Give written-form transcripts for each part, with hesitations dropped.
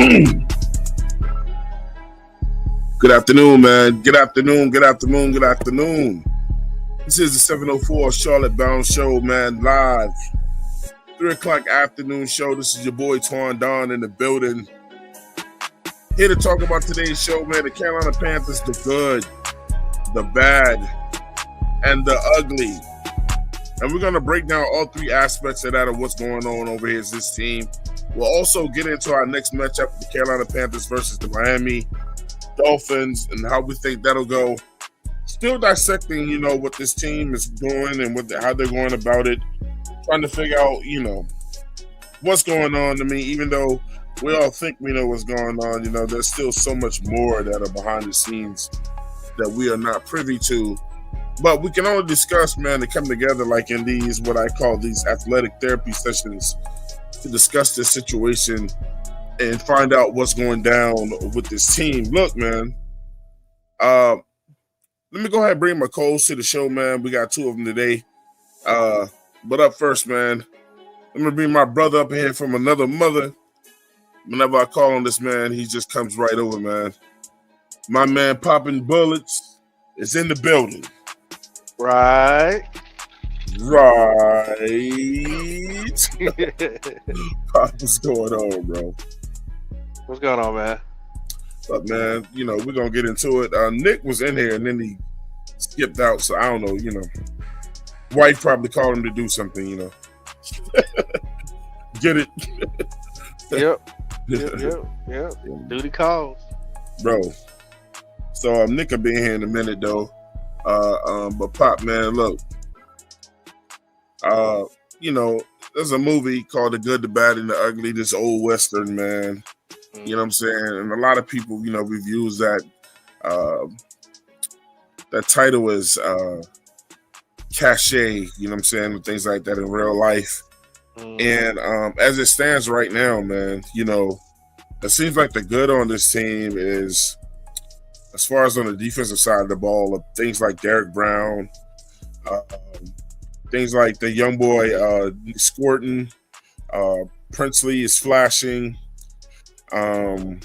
Good afternoon, man. Good afternoon. Good afternoon. Good afternoon. This is the 704 Charlotte Bound Show, man. Live 3 o'clock afternoon show. This is your boy Twan Don in the building. Here to talk about today's show, man. The Carolina Panthers, the good, the bad, and the ugly. And we're going to break down all three aspects of that of what's going on over here as this team. We'll also get into our next matchup, the Carolina Panthers versus the Miami Dolphins, and how we think that'll go. Still dissecting, what this team is doing and how they're going about it. Trying to figure out, what's going on. I mean, even though we all think we know what's going on, there's still so much more that are behind the scenes that we are not privy to. But we can only discuss, man, to come together like in these, what I call these athletic therapy sessions, to discuss this situation and find out what's going down with this team. Look, man, let me go ahead and bring my co-hosts to the show, man. We got two of them today. But up first, man, I'm going to bring my brother up here from another mother. Whenever I call on this man, he just comes right over, man. My man Popping Bullets is in the building. Right. Pop, what's going on, bro? What's going on, man? But, man, we're going to get into it. Nick was in here, and then he skipped out, so I don't know, Wife probably called him to do something, Get it? Yep. Duty calls. Bro. So, Nick will be in here in a minute, though. But Pop, man, look. There's a movie called The Good, the Bad, and the Ugly, this old Western, man. You know what I'm saying? And a lot of people, reviews that that title is cachet, and things like that in real life. And as it stands right now, man, it seems like the good on this team is, as far as on the defensive side of the ball, of things like Derek Brown, things like the young boy squirting, Princely is flashing. We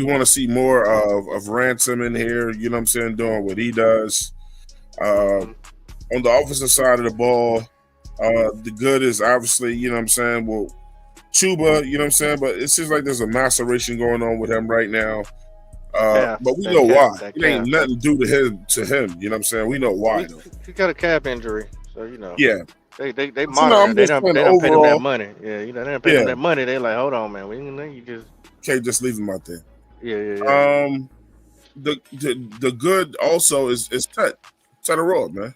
want to see more of Ransom in here, doing what he does. On the offensive side of the ball, the good is obviously, well, Chuba, but it seems like there's a maceration going on with him right now. But we know why. It ain't nothing to do to him, we know why. He got a calf injury, so Yeah. They monitor. They don't pay him that money. Yeah, they don't pay him that money. They're like, hold on, man, you just can't just leave him out there. Yeah. The good also is Ted Road, man.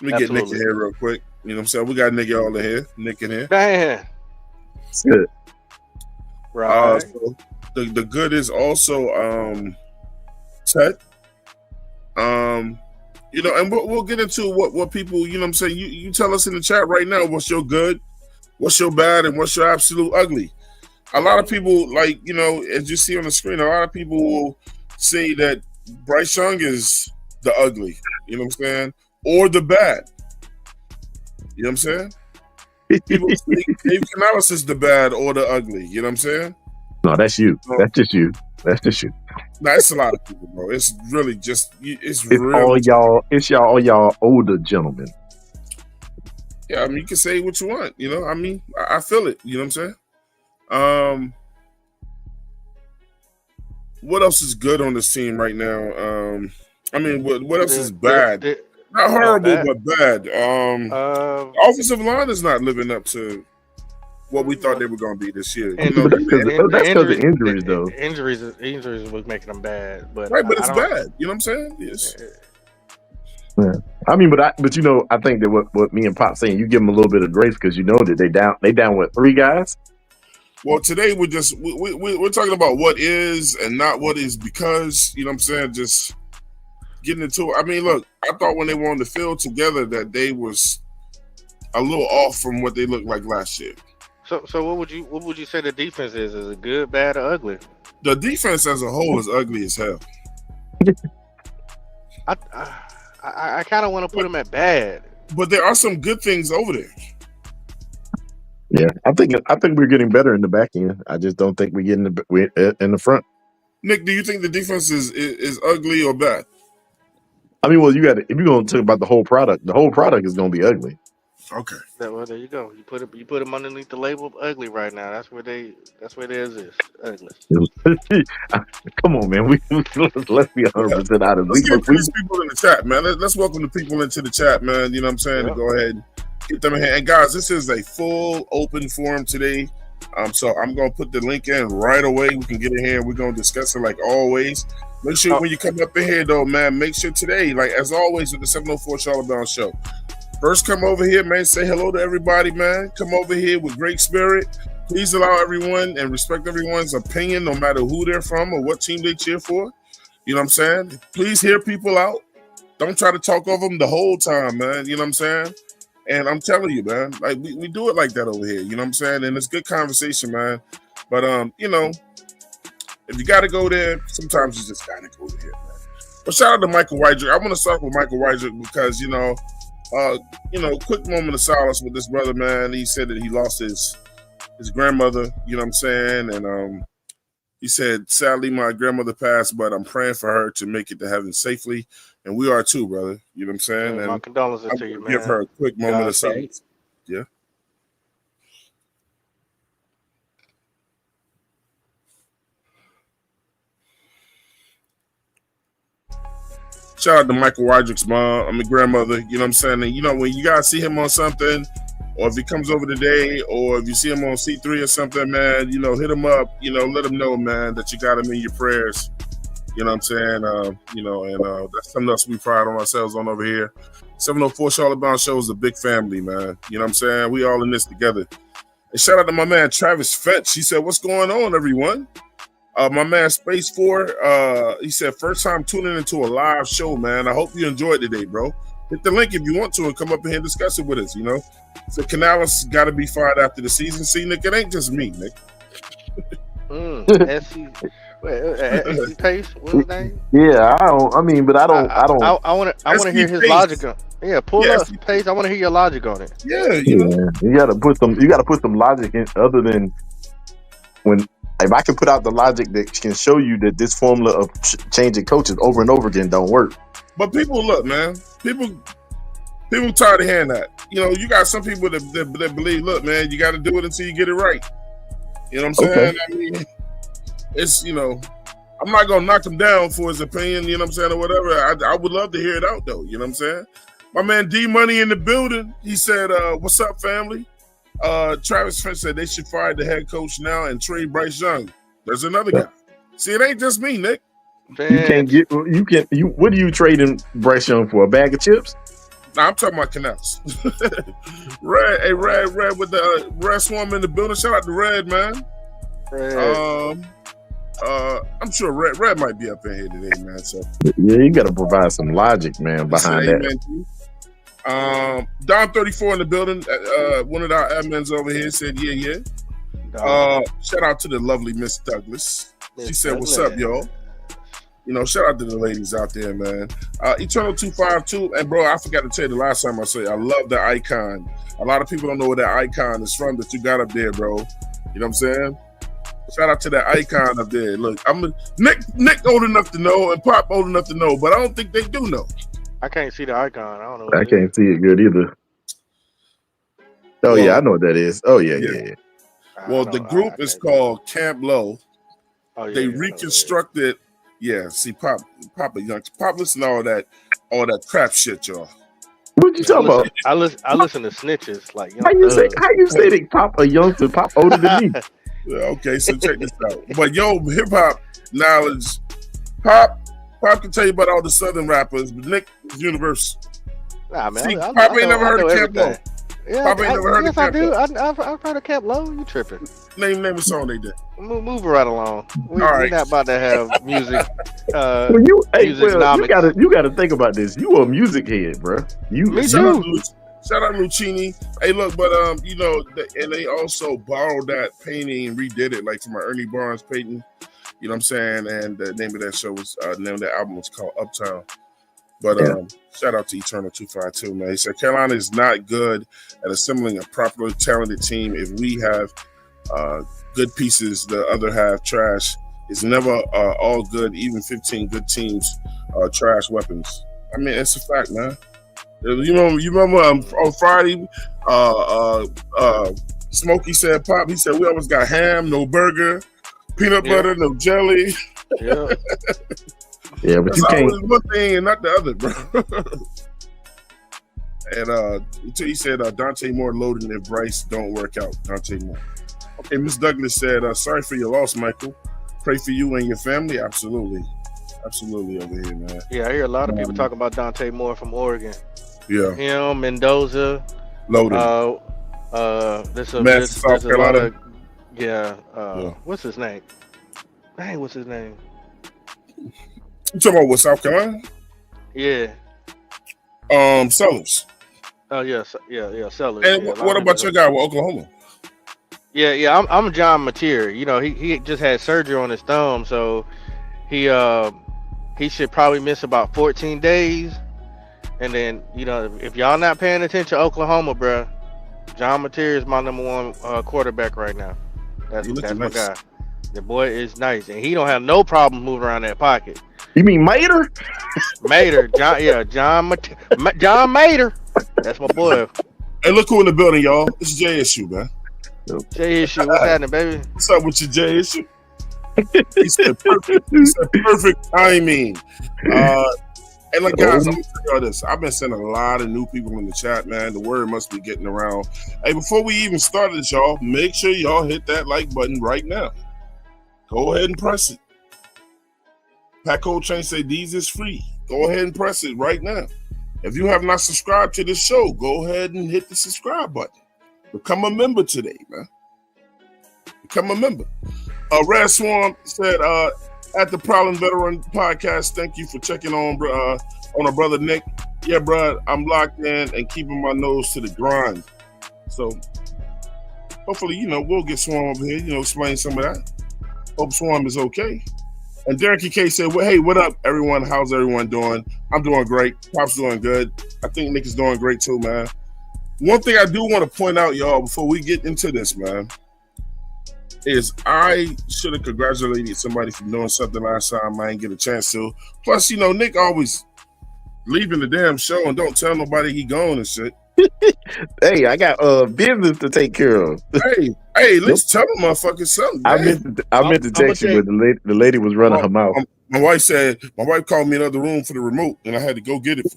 Let me get Nick in here real quick. We got Nick all in here. Nick in here. Man. It's good. Right. So the good is also Ted. And we'll get into what people, you tell us in the chat right now what's your good, what's your bad, and what's your absolute ugly. A lot of people, as you see on the screen, a lot of people will say that Bryce Young is the ugly, or the bad. You know what I'm saying? People say Dave Canales is the bad or the ugly. You know what I'm saying? No, that's you. That's just you. No, it's a lot of people, bro. It's really just it's all y'all. It's all y'all older gentlemen. Yeah, you can say what you want. I feel it. You know what I'm saying? What else is good on this team right now? What else is bad? Not horrible, but bad. Offensive line is not living up to what we thought they were going to be this year. That's because of injuries, though. Injuries was making them bad, but right. But it's bad. You know what I'm saying? Yes. Yeah. I think that what me and Pop saying, you give them a little bit of grace because that they down what, 3 guys? Well, today we're talking about what is and not what is because, just getting into it. Look, I thought when they were on the field together that they was a little off from what they looked like last year. So what would you say the defense is? Is it good, bad, or ugly? The defense as a whole is ugly as hell. I kind of want to put them at bad. But there are some good things over there. Yeah, I think we're getting better in the back end. I just don't think we're getting in the front. Nick, do you think the defense is ugly or bad? I mean, well, you got if you're going to talk about the whole product is going to be ugly. Okay. Well, there you go. You put them underneath the label of ugly right now. That's where they exist. Ugly. Come on, man. Let's be 100% honest. Let's get to these people in the chat, man. Let's welcome the people into the chat, man. You know what I'm saying? Yep. To go ahead and get them in here. And guys, this is a full open forum today. So I'm gonna put the link in right away. We can get in here and we're gonna discuss it like always. Make sure when you come up in here though, man, make sure today, like as always with the 704 Charlotte Brown Show. First, come over here, man. Say hello to everybody, man. Come over here with great spirit. Please allow everyone and respect everyone's opinion, no matter who they're from or what team they cheer for. You know what I'm saying? Please hear people out. Don't try to talk over them the whole time, man. You know what I'm saying? And I'm telling you, man, like we do it like that over here. You know what I'm saying? And it's good conversation, man. But if you got to go there, sometimes you just got to go there, man. But shout out to Michael Weidrick. I want to start with Michael Weidrick because quick moment of silence with this brother, man. He said that he lost his grandmother. You know what I'm saying? And he said, sadly, my grandmother passed, but I'm praying for her to make it to heaven safely. And we are too, brother. You know what I'm saying? Yeah, and my condolences to you, man. Give her a quick moment of silence. Yeah. Shout out to Michael Weidrick's mom, grandmother. You know what I'm saying? And, when you guys see him on something, or if he comes over today, or if you see him on C3 or something, man, hit him up, let him know, man, that you got him in your prayers. You know what I'm saying? And that's something else we pride on ourselves on over here. 704 Charlotte Bound Show is a big family, man. You know what I'm saying? We all in this together. And shout out to my man, Travis Fetch. He said, what's going on, everyone? My man, Space 4, he said, first time tuning into a live show, man. I hope you enjoyed today, bro. Hit the link if you want to and come up in here and discuss it with us, So Canales got to be fired after the season. See, Nick, it ain't just me, Nick. SC Pace, what's his name? Yeah, I want to hear his logic on. Yeah, pull up Pace. I want to hear your logic on it. Yeah, you got to put some logic in, other than when. If I can put out the logic that can show you that this formula of changing coaches over and over again don't work. But people, look, man, people tired of hearing that. You got some people that believe, look, man, you got to do it until you get it right. You know what I'm saying? I mean, it's, I'm not going to knock him down for his opinion, you know what I'm saying, or whatever. I would love to hear it out, though, you know what I'm saying? My man D Money in the building, he said, what's up, family? Travis Finch said they should fire the head coach now and trade Bryce Young. There's another guy. See, it ain't just me, Nick. What are you trading Bryce Young for? A bag of chips? Nah, I'm talking about Canals. Red with the Red Swarm in the building. Shout out to Red, man. Red. I'm sure Red might be up in here today, man. So yeah, you got to provide some logic, man, behind that. Don 34 in the building. One of our admins over here said, yeah. Shout out to the lovely Miss Douglas. She said, what's up, y'all? Shout out to the ladies out there, man. Eternal 252, and bro, I forgot to tell you the last time I said I love the icon. A lot of people don't know where that icon is from that you got up there, bro. You know what I'm saying? Shout out to that icon up there. Look, Nick old enough to know and Pop old enough to know, but I don't think they do know. I can't see the icon. I don't know. I can't see it good either. Oh, yeah, I know what that is. Oh, yeah. Well, the group is called Camp Low. Oh, yeah, they reconstructed. Yeah, see, Papa Young. Pop listen to all that crap shit, y'all. What you talking about? I listen to snitches like how you say that Papa Youngster, Pop older than me? Okay, so check this out. But hip hop knowledge, Pop can tell you about all the Southern rappers, but Nick is universal. Nah, man. See, Pop ain't never heard of Camp Low. Yeah, Pop ain't never heard of Camp Low. I've heard of Camp Low. You tripping? Name a song they did. Move right along. We're not about to have music. You gotta think about this. You a music head, bro. Me too. Shout out Lucchini. Hey, look, but and they also borrowed that painting and redid it, like from an Ernie Barnes painting. You know what I'm saying? And the name of that show was the name of that album was called Uptown. But shout out to Eternal 252, man. He said Carolina is not good at assembling a properly talented team. If we have good pieces, the other half trash. It's never all good. Even 15 good teams trash weapons. I mean, it's a fact, man. You remember on Friday, Smokey said, "Pop." He said, "We always got ham, no burger, peanut butter, no jelly." Yeah. Yeah, but That's you can't. always one thing and not the other, bro. And he said Dante Moore loading if Bryce don't work out. Dante Moore. Okay, Miss Douglas said, "Sorry for your loss, Michael. Pray for you and your family." Absolutely over here, man. Yeah, I hear a lot of people talking about Dante Moore from Oregon. Yeah, Him, Mendoza, loaded. There's South a Carolina. lot of what's his name? Dang, what's his name? You talking about with South Carolina? Yeah. Sellers. Oh yeah, Sellers. And yeah, what about your guy with Oklahoma? Yeah, I'm John Mateer. You know, he just had surgery on his thumb, so he should probably miss about 14 days. And then, you know, if y'all not paying attention to Oklahoma, bruh, John Mateer is my number one quarterback right now. That's my nice guy. The boy is nice, and he don't have no problem moving around that pocket. You mean Mater? John Mater. That's my boy. Hey, look who in the building, y'all. It's Jay Issue, man. Jay Issue, what's happening, baby? What's up with your Jay Issue? He said perfect timing. And like guys, I'm gonna tell y'all this. I've been seeing a lot of new people in the chat, man. The word must be getting around. Hey, before we even start this, y'all, make sure y'all hit that like button right now. Go ahead and press it. Pat Coltrane say these is free. Go ahead and press it right now. If you have not subscribed to this show, go ahead and hit the subscribe button. Become a member today, man. Become a member. Red Swarm said, at the Problem Veteran Podcast, thank you for checking on our brother Nick. Yeah, bro, I'm locked in and keeping my nose to the grind. So hopefully, you know, we'll get Swarm over here, you know, explain some of that. Hope Swarm is okay. And Derek K said, well, hey, what up, everyone? How's everyone doing? I'm doing great. Pop's doing good. I think Nick is doing great too, man. One thing I do want to point out, y'all, before we get into this, man, is I should have congratulated somebody for doing something last time I didn't get a chance to. Plus, you know, Nick always leaving the damn show and don't tell nobody he gone and shit. Hey, I got business to take care of. Hey, let's tell them motherfuckers something. I meant to text you, but the lady was running her mouth. My wife called me in the other room for the remote, and I had to go get it.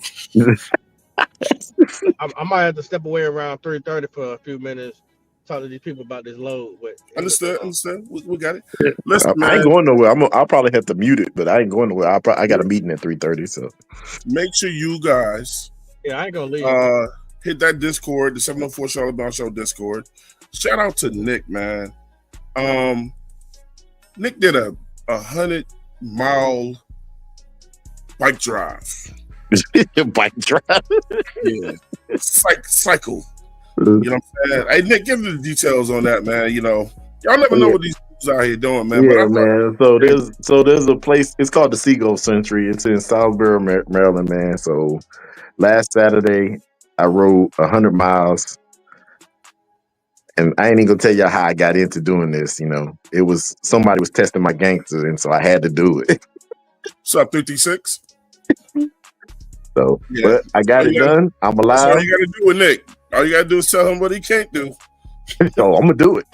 I might have to step away around 3:30 for a few minutes. Talk to these people about this load. But understand. We got it. Listen, I ain't going nowhere. I'll probably have to mute it, but I ain't going nowhere. I got a meeting at 3:30. So make sure you guys. Yeah, I ain't gonna leave. Hit that Discord, the 704 Charlotte Bound Show Discord. Shout out to Nick, man. Nick did a 100-mile bike drive. Bike drive. Yeah, cycle. You know what I'm saying? Hey, Nick, give me the details on that, man. You know, y'all never know what these dudes out here doing, man. Yeah, man. So there's a place. It's called the Seagull Century. It's in Salisbury, Maryland, man. So last Saturday, I rode 100 miles, and I ain't even gonna tell y'all how I got into doing this. You know, it was somebody was testing my gangster, and so I had to do it. What's up, 56? So, but I got it done. I'm alive. That's all you gotta do with Nick. All you gotta do is tell him what he can't do. So I'm gonna do it.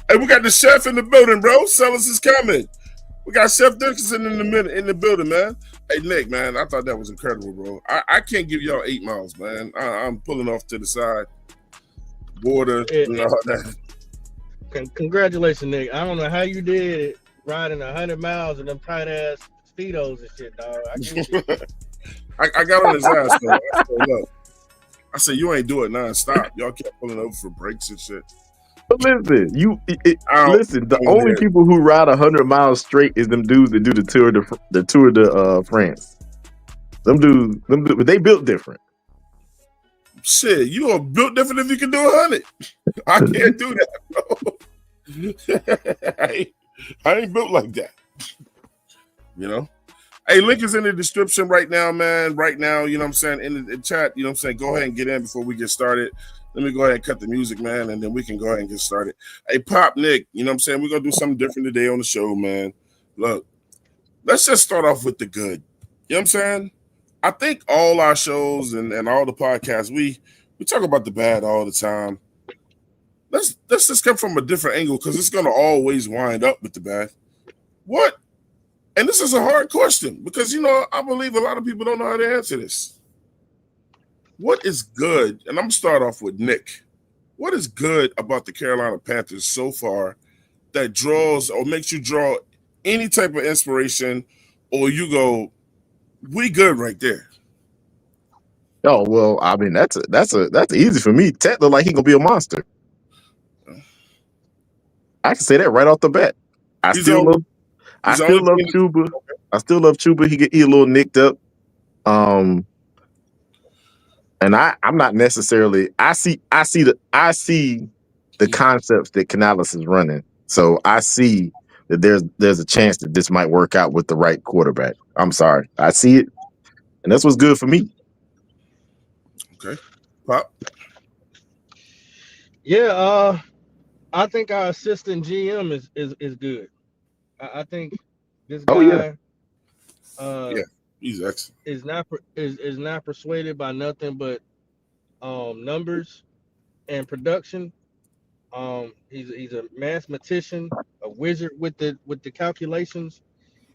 Hey, we got the chef in the building, bro. Sellers is coming. We got Chef Dickinson in the building, man. Hey, Nick, man, I thought that was incredible, bro. I can't give y'all 8 miles, man. I'm pulling off to the side. Border, that. Congratulations, Nick. I don't know how you did it, riding 100 miles in them tight ass Speedos and shit, dog. I got on his ass, though. I said, you ain't do it non-stop. Y'all kept pulling over for breaks and shit. But listen, the only people who ride 100 miles straight is them dudes that do the Tour de France. Them dudes, but they built different. Shit, you are built different if you can do 100. I can't do that, bro. I ain't built like that. You know? Hey, link is in the description right now, man. Right now, you know what I'm saying, in the chat, you know what I'm saying? Go ahead and get in before we get started. Let me go ahead and cut the music, man, and then we can go ahead and get started. Hey, Pop Nick, you know what I'm saying? We're going to do something different today on the show, man. Look, let's just start off with the good. You know what I'm saying? I think all our shows and all the podcasts, we talk about the bad all the time. Let's just come from a different angle because it's going to always wind up with the bad. What? And this is a hard question because, you know, I believe a lot of people don't know how to answer this. What is good? And I'm going to start off with Nick. What is good about the Carolina Panthers so far that draws or makes you draw any type of inspiration, or you go, we good right there? Oh well, I mean that's easy for me. Tet look like he gonna be a monster. I can say that right off the bat. I He's still only love Chuba. Okay. I still love Chuba. He a little nicked up. And I'm not necessarily. I see the concepts that Canales is running. So I see that there's a chance that this might work out with the right quarterback. I'm sorry, I see it, and that's what's good for me. Okay, Pop. Yeah, I think our assistant GM is good. I think this Oh yeah, guy Yeah, he's excellent. is not persuaded by nothing but numbers and production. He's a mathematician, a wizard with the calculations.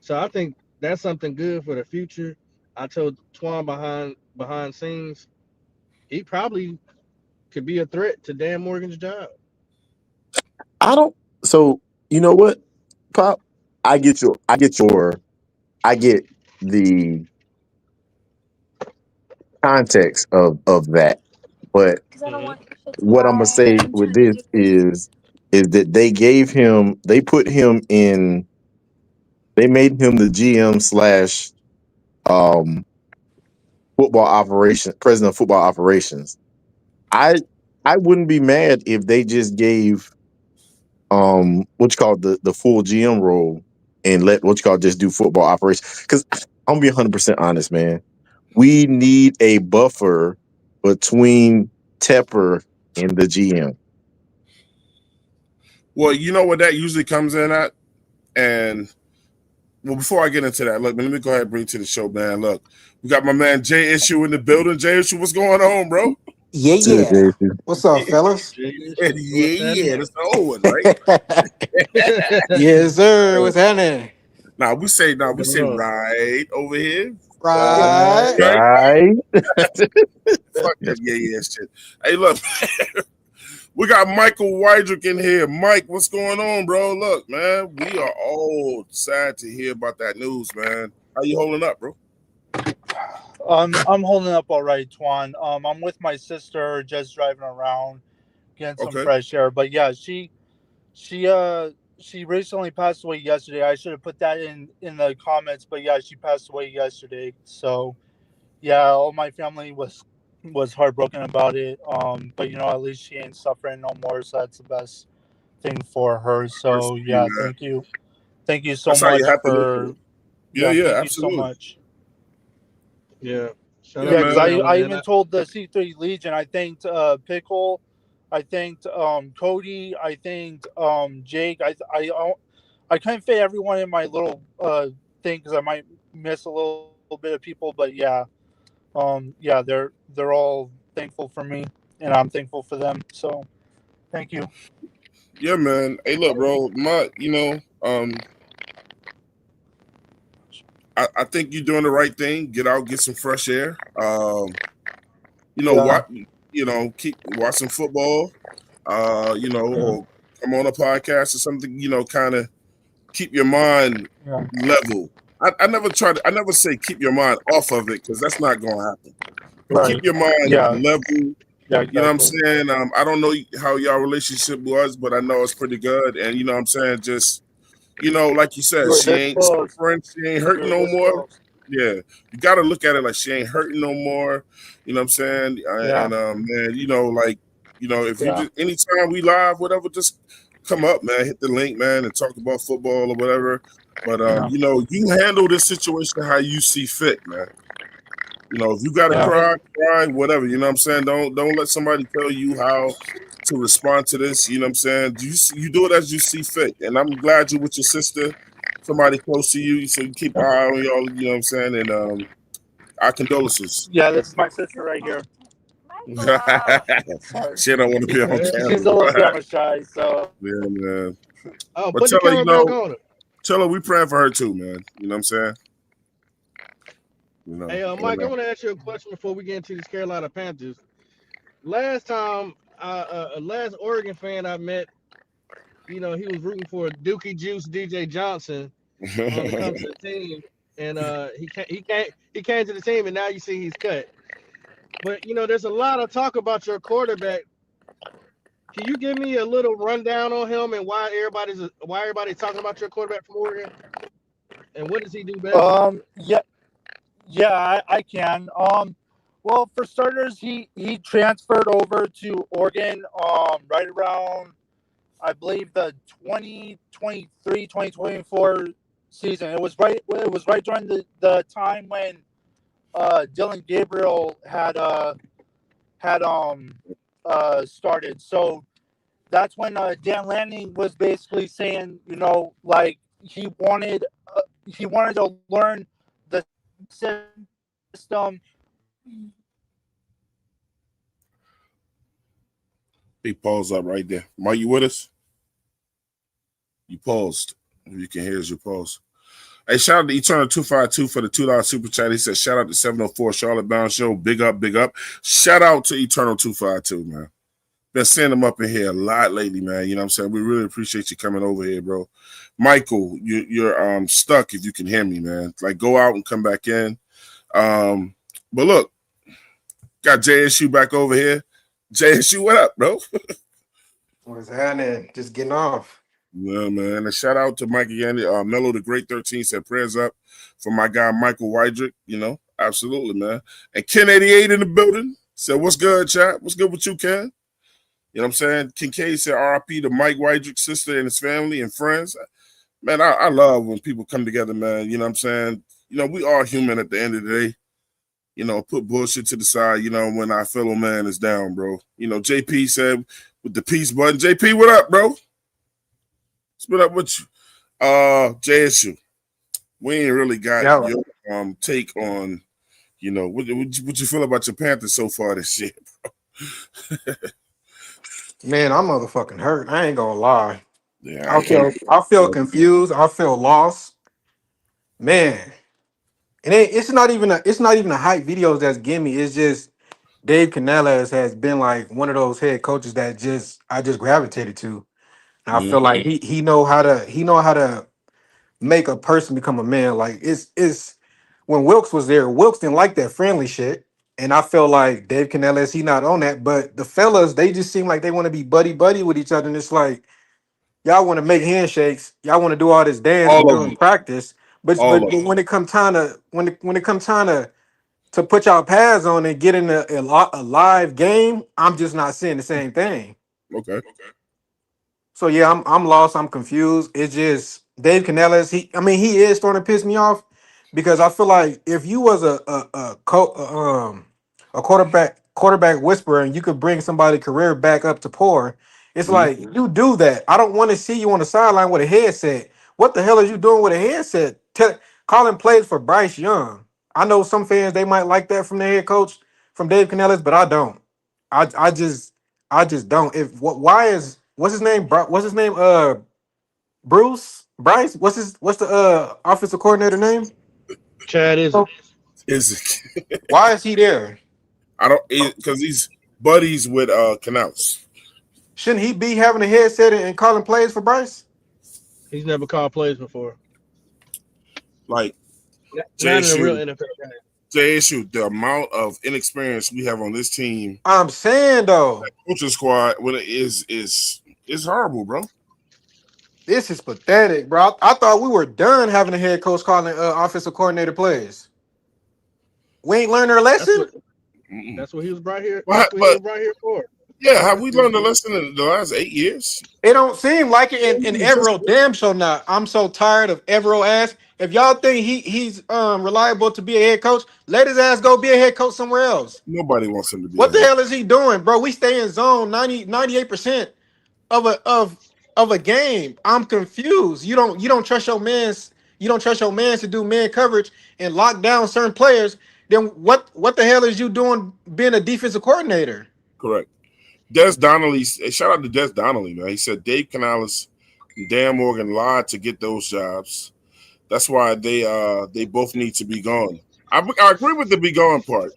So I think that's something good for the future. I told Twan behind scenes, he probably could be a threat to Dan Morgan's job. I don't. So you know what, Pop? I get your. I get the context of that, but Mhm. what I'm gonna say with this is that they put him in, they made him the GM slash um president of football operations. I I wouldn't be mad if they just gave what you call the full GM role and let what you call just do football operations. Because I'm gonna be 100% honest, man. We need a buffer between Tepper and the GM. Well, you know what that usually comes in at? And well, before I get into that, look, let me go ahead and bring to the show, man. Look, we got my man Jay Issue in the building. Jay Issue, what's going on, bro? Yeah, Good, yeah. Jason. What's up, fellas? What's Yeah, happening? that's the old one, right? Yes, sir. What's happening? Now What's we going say on? right over here. Right. Right? Right? Fuck Yes. that yeah shit. Hey, look, we got Michael Wydrick in here. Mike, what's going on, bro? Look, man, we are all sad to hear about that news, man. How you holding up, bro? I'm holding up all right, Twan. I'm with my sister, just driving around, getting some Okay. fresh air. But yeah, she recently passed away yesterday. I should have put that in the comments, but yeah, she passed away yesterday. So yeah, all my family was heartbroken about it. But you know, at least she ain't suffering no more, so that's the best thing for her. First, So yeah, man. thank you so That's how you much have to look at for it. Yeah, yeah, thank you so absolutely. much. Yeah. Shout Yeah, out Yeah, to because man. I family, and even told the C3 Legion. I thanked Pickle, I thanked Cody, I thanked Jake. I couldn't fit everyone in my little thing because I might miss a little bit of people. But yeah, they're all thankful for me, and I'm thankful for them. So thank you. Yeah, man. Hey, look, bro. I think you're doing the right thing. Get out, get some fresh air. Yeah, What keep watching football. yeah, Or come on a podcast or something. Kind of keep your mind yeah. level. I never say keep your mind off of it because that's not going to happen. But keep Right. your mind Yeah, level. yeah, You know what I'm exactly. saying? I don't know how y'all relationship was, but I know it's pretty good. And you know what I'm saying? Just like you said, We're she this ain't close. suffering, she ain't hurting We're no this more. close. Yeah, you got to look at it like she ain't hurting no more. You know what I'm saying? Yeah, And man, if you yeah, just anytime we live, whatever, just come up, man, hit the link, man, and talk about football or whatever. But Yeah. you handle this situation how you see fit, man. If you gotta Yeah. cry, whatever. You know what I'm saying? Don't let somebody tell you how to respond to this. You know what I'm saying? You do it as you see fit. And I'm glad you're with your sister, somebody close to you, so you keep an eye on y'all. You know what I'm saying? And our condolences. Yeah, this is my sister right here. Sorry. She don't want to be on She's a little camera. camera shy, so Yeah, man. Oh, But put the tell her, camera back on her. we praying for her too, man. You know what I'm saying? You know. Hey, And, Mike, I want to ask you a question before we get into these Carolina Panthers. Last time, last Oregon fan I met, he was rooting for Dookie Juice DJ Johnson to come to the team, and he came to the team, and now you see he's cut. But there's a lot of talk about your quarterback. Can you give me a little rundown on him and why everybody's talking about your quarterback from Oregon, and what does he do best? yeah, yeah, I can. Well, for starters, he transferred over to Oregon right around, I believe, the 2023-2024 season. It was right during the time when Dylan Gabriel had started. So that's when Dan Lanning was basically saying, like he wanted to learn the system. he paused up right there. Mike, you with us? You paused. If you can hear us, you paused. Hey, shout out to Eternal 252 for the $2 super chat. He said, shout out to 704 Charlotte Bound Show. Big up, big up. Shout out to Eternal 252, man. Been seeing him up in here a lot lately, man. You know what I'm saying? We really appreciate you coming over here, bro. Michael, you're stuck if you can hear me, man. Like, go out and come back in. But look, got JSU back over here. JSU, what up, bro? What's happening? Just getting off. Yeah, man. And shout out to Mike again. Mello the Great 13 said prayers up for my guy Michael Wydrick. Absolutely, man. And Ken 88 in the building said, what's good, chat? What's good with you, Ken? You know what I'm saying? Kincaid said RIP to Mike Wydrick's sister and his family and friends. Man, I love when people come together, man. You know what I'm saying? We are human at the end of the day. Put bullshit to the side, when our fellow man is down, bro. JP said with the peace button. JP, what up, bro? Split up with you. JSU. We ain't really got your take on, what you feel about your Panthers so far this year, bro. Man, I'm motherfucking hurt. I ain't gonna lie. Yeah, I feel confused. I feel lost. Man. And it's not even the hype videos that's getting me. It's just Dave Canellas has been like one of those head coaches that I just gravitated to. And I feel like he know how to make a person become a man. Like it's when Wilkes was there, Wilkes didn't like that friendly shit. And I feel like Dave Canellas, he not on that. But the fellas, they just seem like they want to be buddy with each other. And it's like, y'all want to make handshakes, y'all want to do all this dance all of them. during practice. But when it come time to when it come time to put y'all pads on and get in a live game, I'm just not seeing the same thing. Okay. So yeah, I'm lost. I'm confused. It's just Dave Canellis. He is starting to piss me off because I feel like if you was a quarterback whisperer and you could bring somebody career back up to par, it's like you do that. I don't want to see you on the sideline with a headset. What the hell are you doing with a headset? Calling plays for Bryce Young. I know some fans they might like that from their head coach from Dave Canellis, but I don't. I just don't. What's his name? What's his name? Bruce Bryce. What's the offensive coordinator name? Chad is it? Is it? Why is he there? I don't because he's buddies with Canals. Shouldn't he be having a headset and calling plays for Bryce? He's never called plays before. Like Not in a real NFL game. JSU, the amount of inexperience we have on this team. I'm saying though, coaching squad when it is horrible, bro. this is pathetic, bro. I thought we were done having a head coach calling offensive coordinator plays. We ain't learned our lesson. That's what he was right here. But That's what he was right here for. Yeah, have we learned a lesson in the last 8 years? It don't seem like it. And Evero, damn sure not. I'm so tired of Evero ass. If y'all think he's reliable to be a head coach, let his ass go be a head coach somewhere else. Nobody wants him to be a What the head. hell is he doing, bro? We stay in zone 98% of a game. I'm confused. You don't trust your mans. You don't trust your mans to do man coverage and lock down certain players. Then what the hell is you doing being a defensive coordinator? Correct. Des Donnelly, shout out to Des Donnelly, man. He said Dave Canales and Dan Morgan lied to get those jobs. That's why they both need to be gone. I agree with the be gone part.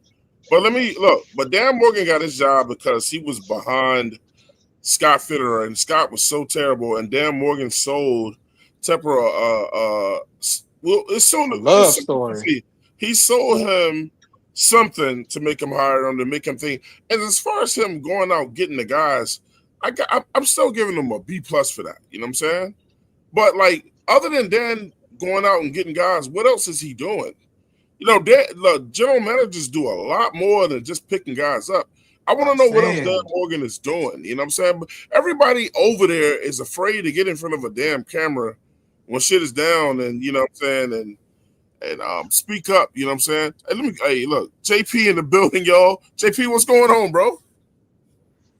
But let me look. But Dan Morgan got his job because he was behind Scott Fitterer, and Scott was so terrible. And Dan Morgan sold Tepper. Well, it's soon. Love story. He sold him something to make him hire him, to make him think. And as far as him going out getting the guys, I'm still giving him a B plus for that. You know what I'm saying? But like, other than Dan going out and getting guys, what else is he doing? You know, look, general managers do a lot more than just picking guys up. I want to know what else Dan Morgan is doing. You know what I'm saying? But everybody over there is afraid to get in front of a damn camera when shit is down, and you know what I'm saying, and speak up. You know what I'm saying? Hey, look, JP in the building, y'all. JP, what's going on, bro?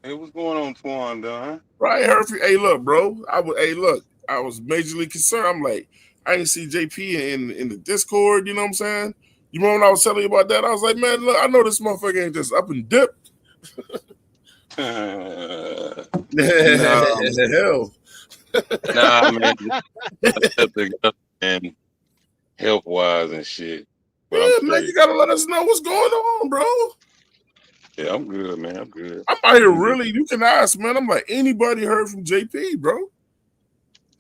Hey, what's going on, Twan, Don? Right, Herfy. Hey, look, bro. I was majorly concerned. I'm like, I didn't see JP in the Discord. You know what I'm saying? You remember when I was telling you about that? I was like, man, look, I know this motherfucker ain't just up and dipped. Hell. Nah, man. And health wise and shit. But Yeah, man, you gotta let us know what's going on, bro. Yeah, I'm good, man. I'm good. I'm out here really. You can ask, man. I'm like, anybody heard from JP, bro?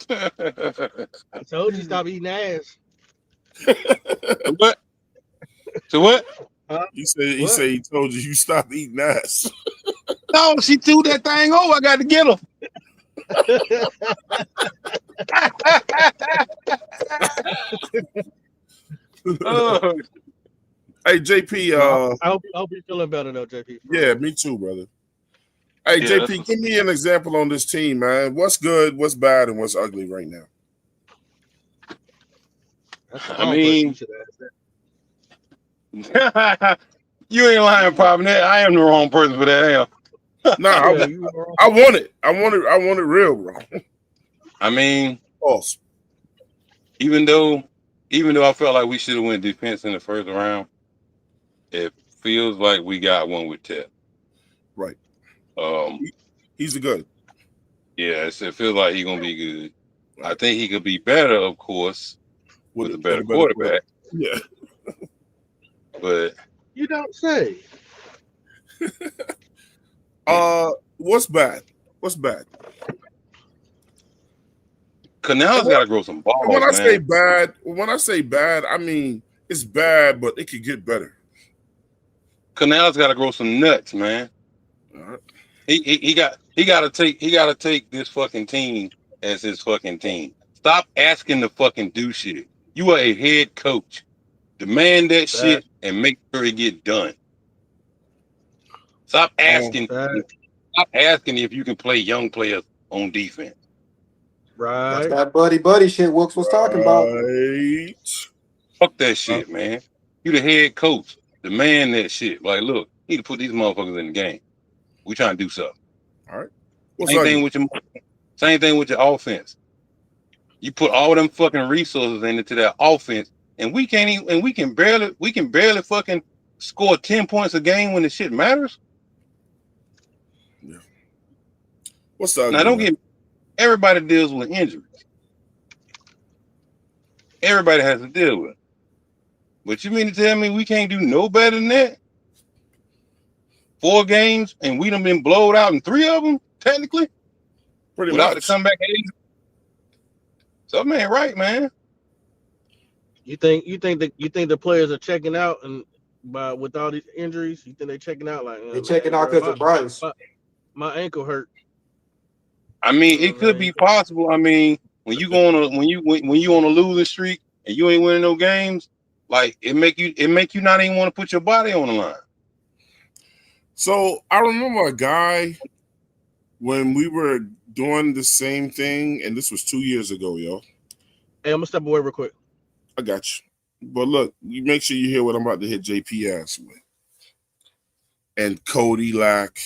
I told you stop eating ass. What? So what? He said he told you stop eating ass. No, she threw that thing over. I got to get her. Hey, JP. I hope you're feeling better though, JP. Yeah, me too, brother. Hey, yeah, JP, give me an example on this team, man. What's good, what's bad, and what's ugly right now? I mean, you ain't lying, Pop. I am the wrong person for that. Nah, I want it. I want it real, bro. I mean, awesome. Even though I felt like we should have went defense in the first round, it feels like we got one with Tep. Right. He's a good. Yeah, it feels like he's gonna be good. I think he could be better, of course, with a better quarterback. Yeah. But you don't say. What's bad? What's bad? Canals got to grow some balls. When I say bad, I mean it's bad, but it could get better. Canals got to grow some nuts, man. All right. He got to take this fucking team as his fucking team. Stop asking to fucking do shit. You are a head coach. Demand that shit and make sure it get done. Stop asking. Stop asking if you can play young players on defense. Right. That's that buddy shit Wilkes was talking about. Fuck that shit, man. You the head coach. Demand that shit. Like, look, you need to put these motherfuckers in the game. We trying to do something. All right. Same thing with your offense. You put all them fucking resources into that offense, and we can barely fucking score 10 points a game when the shit matters. Yeah. What's the now? Don't get. Everybody deals with injuries. Everybody has to deal with it. But you mean to tell me we can't do no better than that? 4 games and we done been blowed out in 3 of them, technically? Pretty without much. the comeback age? Something ain't right, man. You think the players are checking out and with all these injuries? You think they checking out like they checking out because of Bryce? My ankle hurt. I mean, it could be possible. I mean, when you on a losing streak and you ain't winning no games, like it make you not even want to put your body on the line. So I remember a guy when we were doing the same thing, and this was 2 years ago, yo. Hey, I'm gonna step away real quick. I got you. But look, you make sure you hear what I'm about to hit JP ass with. And Cody Lack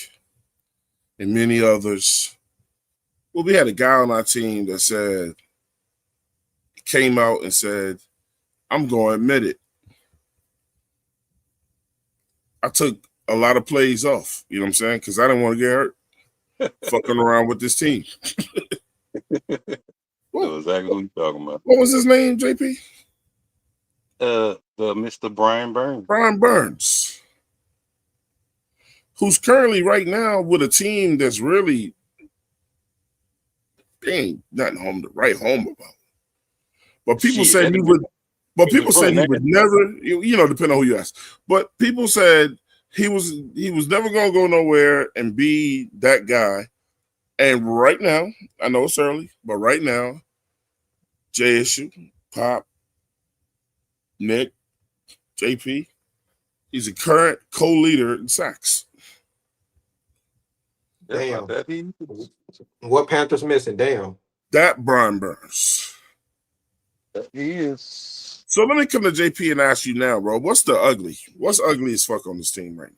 and many others. Well, we had a guy on our team that said, came out and said, I'm going to admit it. I took a lot of plays off, you know what I'm saying? Because I didn't want to get hurt fucking around with this team. Know exactly who you talking about. What was his name, JP? The Mr. Brian Burns. Brian Burns. Who's currently right now with a team that's really they ain't nothing home to write home about. But people Shit, said he would. But people said he would never. You know, depending on who you ask. But people said he was never gonna go nowhere and be that guy. And right now, I know it's early, but right now, JSU, Pop, Nick, JP, he's a current co-leader in sacks. Damn. What Panthers missing? Damn. That Brian Burns. He is. So let me come to JP and ask you now, bro. What's ugly as fuck on this team right now?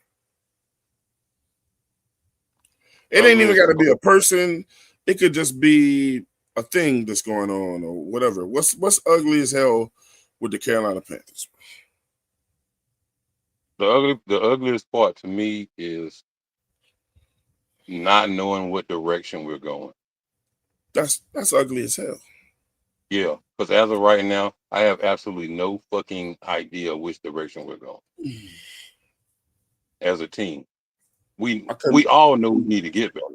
It ain't even got to be a person. It could just be a thing that's going on or whatever. What's ugly as hell with the Carolina Panthers? The ugliest part to me is not knowing what direction we're going. That's ugly as hell. Yeah, because as of right now, I have absolutely no fucking idea which direction we're going. As a team, we all know we need to get better.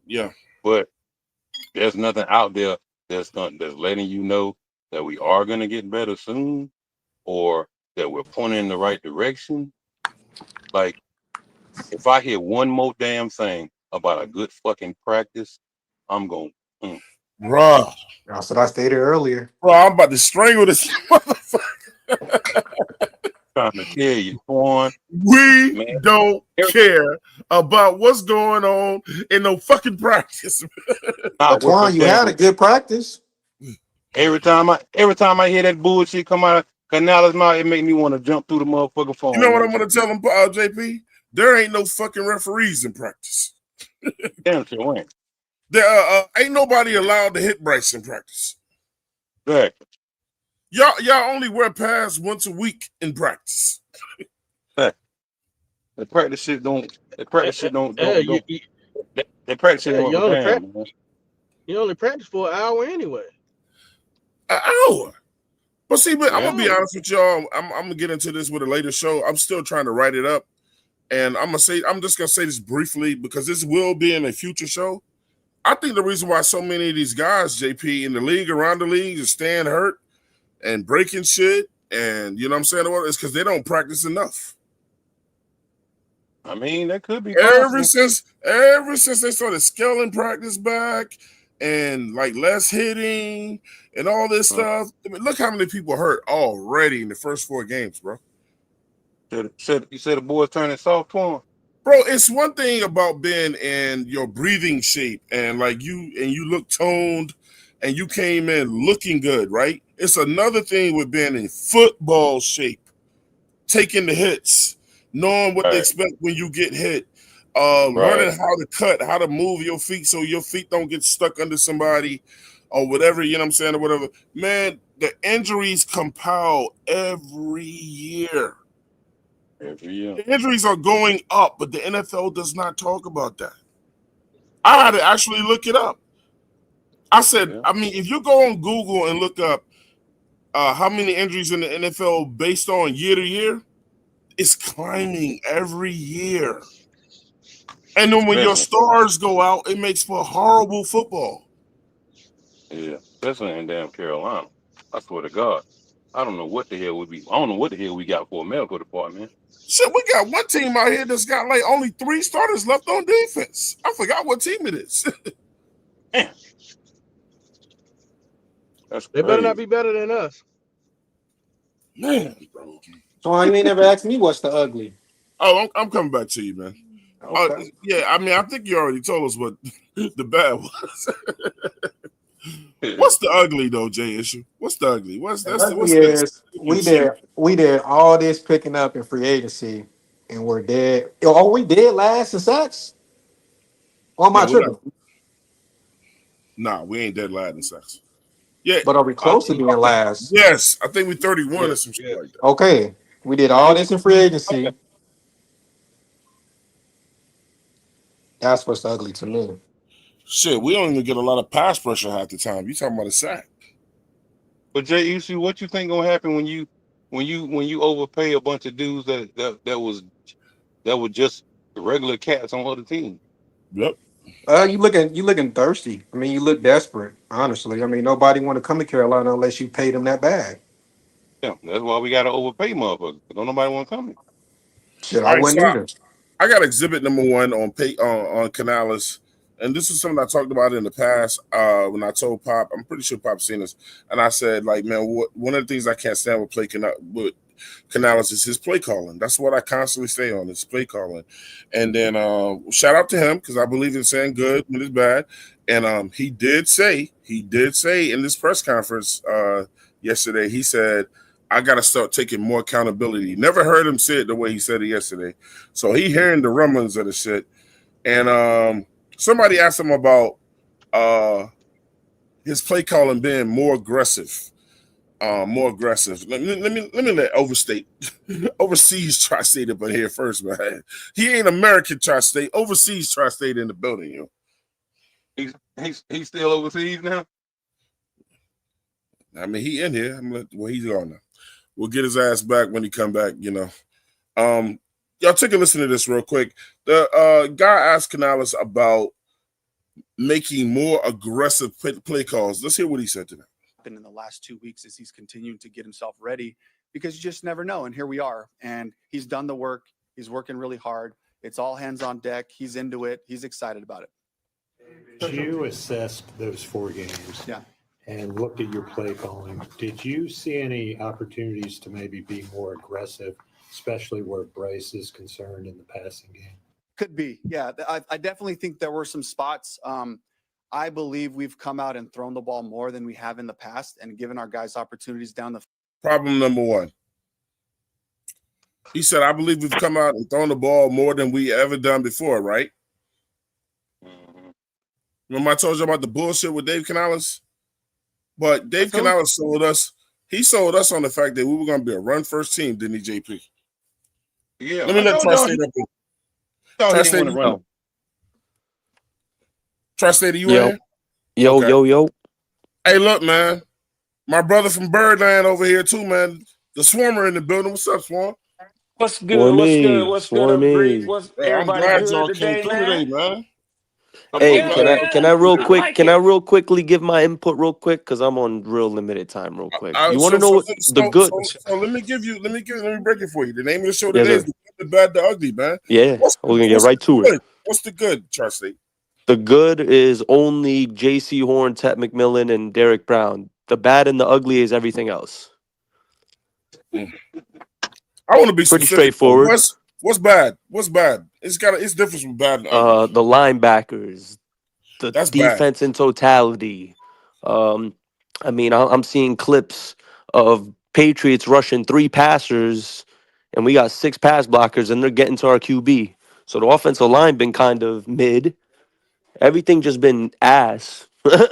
Yeah, but there's nothing out there that's letting you know that we are gonna get better soon, or that we're pointing in the right direction. Like, if I hear one more damn thing about a good fucking practice, I'm going. Bruh. That's what I stated earlier. Bro, I'm about to strangle this motherfucker. Trying to tell you, Twan. We don't care about what's going on in no fucking practice. Twan, you had a good practice. Every time I hear that bullshit come out of Canales' mouth, it make me want to jump through the motherfucking phone. You know what I'm gonna tell them, JP? There ain't no fucking referees in practice. Damn sure ain't. There ain't nobody allowed to hit Bryce in practice. Exactly. Y'all only wear pads once a week in practice. The practice shit don't. The practice shit don't. They practice shit don't. You only practice for an hour anyway. An hour. But see, I'm gonna be honest with y'all. I'm gonna get into this with a later show. I'm still trying to write it up, and I'm just gonna say this briefly because this will be in a future show. I think the reason why so many of these guys, JP, in the league, around the league, is staying hurt and breaking shit, and you know what I'm saying, is because they don't practice enough. I mean, that could be ever since they started scaling practice back and like less hitting and all this stuff. I mean, look how many people hurt already in the first 4 games, bro. You said the boys turning soft, Twan? Bro, it's one thing about being in your breathing shape and like you look toned and you came in looking good, right? It's another thing with being in football shape, taking the hits, knowing what to expect when you get hit, learning how to cut, how to move your feet so your feet don't get stuck under somebody or whatever, you know what I'm saying, or whatever. Man, the injuries compile every year. The injuries are going up, but the NFL does not talk about that. I had to actually look it up. I said, I mean, if you go on Google and look up how many injuries in the NFL based on year to year, it's climbing every year. And then when your stars go out, it makes for horrible football. Yeah, especially in damn Carolina. I swear to God. I don't know what the hell we got for a medical department. Shit, we got one team out here that's got like only 3 starters left on defense. I forgot what team it is. Man. That's they better not be better than us. Man, bro. So you ain't never asked me what's the ugly. Oh, I'm coming back to you, man. Okay. Yeah, I mean, I think you already told us what the bad was. What's the ugly though, Jay Issue? What's the ugly? What's Ugly the is we did all this picking up in free agency, and we're dead. Oh, we did last in sacks. Or am no, I we're not. tripping? Nah, we ain't dead lad in sex. Yeah, But are we I close to think, being last? yes, I think we 31 yeah, or some shit yeah. like that. Okay, we did I all think this in free we, agency. That's what's ugly to me. Shit, we don't even get a lot of pass pressure half the time. You talking about a sack? but Jay Issue, what you think gonna happen when you overpay a bunch of dudes that were just regular cats on other teams? Yep. You looking thirsty. I mean, you look desperate. Honestly, I mean, nobody want to come to Carolina unless you pay them that bag. Yeah, that's why we gotta overpay motherfuckers. Don't nobody want to come in. Shit, All I right, so wouldn't either. I got exhibit number one on Canales, and this is something I talked about in the past. When I told Pop, I'm pretty sure Pop seen this, and I said like, man, one of the things I can't stand with Canales is his play calling. That's what I constantly say on his play calling. And then shout out to him because I believe in saying good when it's bad. And he did say in this press conference yesterday, he said, I gotta start taking more accountability. Never heard him say it the way he said it yesterday. So he hearing the rumblings of the shit. And somebody asked him about uh his play calling being more aggressive. More aggressive. Let me let overstate overseas tri-state up in here first, man. He ain't American tri-state, overseas tri-state in the building, yo. He's still overseas now. I mean, he in here. Well, he's gone now. We'll get his ass back when he come back. Um, y'all take a listen to this real quick. The guy asked Canales about making more aggressive play calls. Let's hear what he said to them. In the last 2 weeks as he's continuing to get himself ready because you just never know. And here we are. And he's done the work. He's working really hard. It's all hands on deck. He's into it. He's excited about it. You assessed those 4 games Yeah. and looked at your play calling. Did you see any opportunities to maybe be more aggressive, especially where Bryce is concerned in the passing game? Could be. Yeah. I definitely think there were some spots. I believe we've come out and thrown the ball more than we have in the past and given our guys opportunities down the. Problem number one. He said, I believe we've come out and thrown the ball more than we ever done before, right? Mm-hmm. Remember I told you about the bullshit with Dave Canales? But Dave Canales sold us on the fact that we were going to be a run-first team, didn't he, JP? Yeah. Let me let Tri-State up here. Tri-State, Tri-State, you in here? Yo. Hey, look, man. My brother from Birdland over here, too, man. The Swarmer in the building. What's up, Swarm? What's good? What's good? What's good, Swarmy. Upgrade? What's I'm everybody glad good y'all came today, through man? today, man. Hey, Yeah, can I real I quick? like Can it. I real quickly give my input real quick? Because I'm on real limited time, real quick. You want to know what the good? So let me break it for you. The name of the show Yes, today is sir. The Good, the Bad, the Ugly, man. Yeah, we're gonna get right to it. What's the good, Tri-State? The good is only J.C. Horn, Ted McMillan, and Derek Brown. The bad and the ugly is everything else. I want to be Pretty specific. straightforward. What's bad? What's bad? It's different from bad and ugly. The linebackers, the That's defense in totality. I mean, I'm seeing clips of Patriots rushing 3 passers, and we got 6 pass blockers, and they're getting to our QB. So the offensive line been kind of mid. Everything just been ass. Just bad.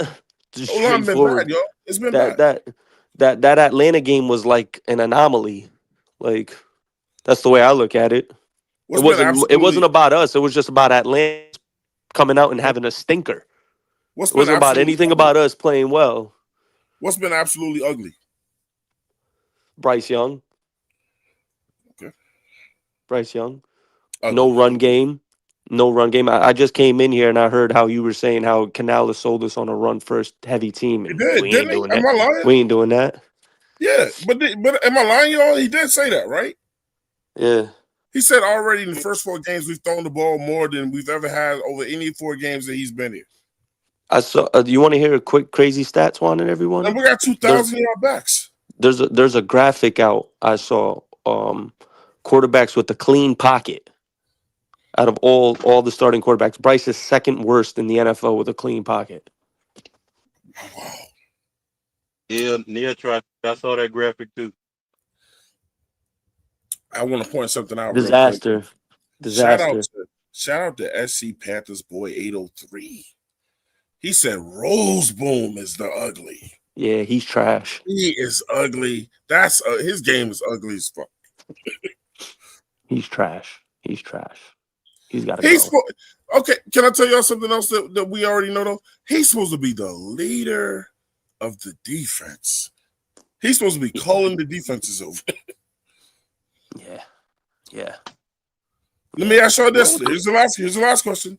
Been bad, straightforward. yo. It's been That bad. that Atlanta game was like an anomaly. Like that's the way I look at it. It wasn't about us. It was just about Atlanta coming out and having a stinker. It wasn't about anything about us playing well. What's been absolutely ugly? Bryce Young. Okay. Bryce Young. Ugly. No run game. No run game. I just came in here and I heard how you were saying how Canales sold us on a run first heavy team. And we ain't doing that. Am I lying? We ain't doing that. Yeah, but am I lying, y'all? He did say that, right? Yeah. He said already in the first 4 games we've thrown the ball more than we've ever had over any 4 games that he's been here. I saw. You want to hear a quick crazy stats, Juan and everyone? And we got 2,000 yard backs. There's a graphic out I saw. Quarterbacks with a clean pocket. Out of all the starting quarterbacks, Bryce is second worst in the NFL with a clean pocket. Wow. Yeah, Neil tried. I saw that graphic too. I want to point something out real quick. Disaster. Shout out Disaster. to SC Panthers boy 803. He said Rose Boom is the ugly. Yeah, he's trash. He is ugly. That's his game is ugly as fuck. He's trash. He's trash. He's got to He's go. okay. Can I tell y'all something else that we already know though? He's supposed to be the leader of the defense. He's supposed to be calling the defenses over. Yeah. Yeah. Let me ask y'all this. Here's the last question.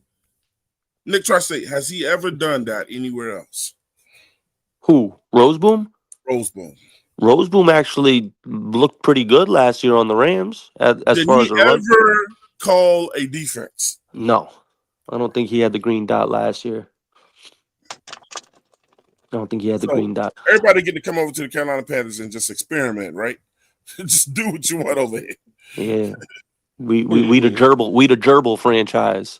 Nick Tri-State, has he ever done that anywhere else? Who? Roseboom? Roseboom. Roseboom actually looked pretty good last year on the Rams as Did far he as a run. ever call a defense? No. I don't think he had the green dot last year. I don't think he had the So green dot. everybody get to come over to the Carolina Panthers and just experiment, right? Just do what you want over here. Yeah. We the gerbil franchise.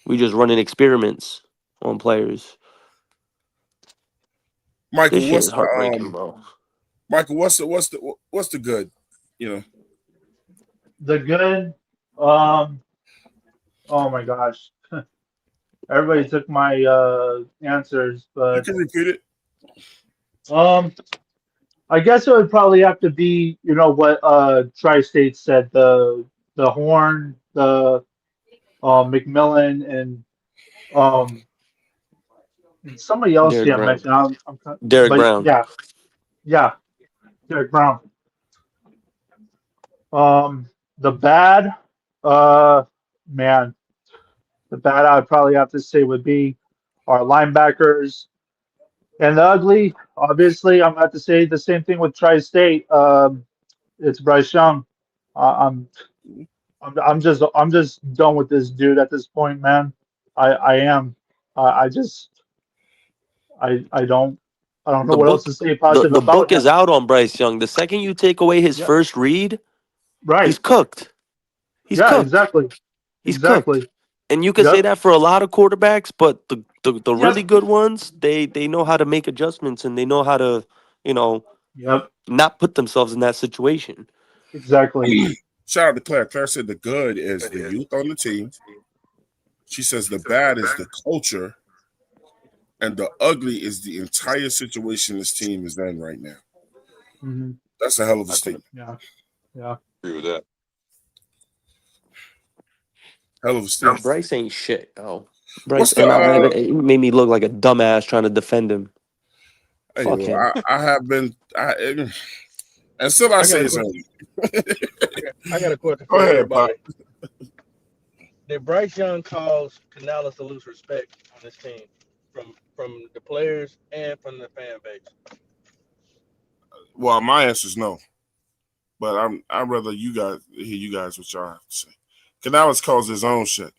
We just running experiments on players. Michael, This shit is heartbreaking, bro. Michael, what's the good? You know, The good. Oh my gosh. Everybody took my answers, you but can repeat it. um, I guess it would probably have to be, what Tri-State said, the Horn, the McMillan, um and somebody else Derek you Brown. mentioned. Derek But Brown. yeah, Derek Brown. The bad, uh, man, the bad I'd probably have to say would be our linebackers. And the ugly, obviously, I'm going to have to say the same thing with Tri-State. It's Bryce Young. Uh, I'm, I'm just done with this dude at this point, man. I am. I just, I don't know The what else book to say the, positive the about book is him. out on Bryce Young. The second you take away his Yeah, first read, he's right. cooked. He's Yeah, cooked. exactly, He's cooked. exactly. And you could say Yep, that for a lot of quarterbacks, but the really yep, good ones, they know how to make adjustments and they know how to, you know, yep, not put themselves in that situation. exactly. Shout out to Claire. Claire said the good is the youth on the team. She says the bad is the culture, and the ugly is the entire situation this team is in right now. Hmm. That's a hell of a statement. Yeah, yeah. Agree with that. Hell of a Yeah, statement. Bryce ain't shit. Oh, What's Bryce, the and it made me look like a dumbass trying to defend him. hey, Fuck well, him. I have been and still I I got say a it's question. early. I got a question Go for ahead, Pop. everybody. Did Bryce Young cause Canales to lose respect on this team from the players and from the fan base? Well, my answer is no. But I'd rather you guys hear you guys what y'all have to say. Canales calls his own shit.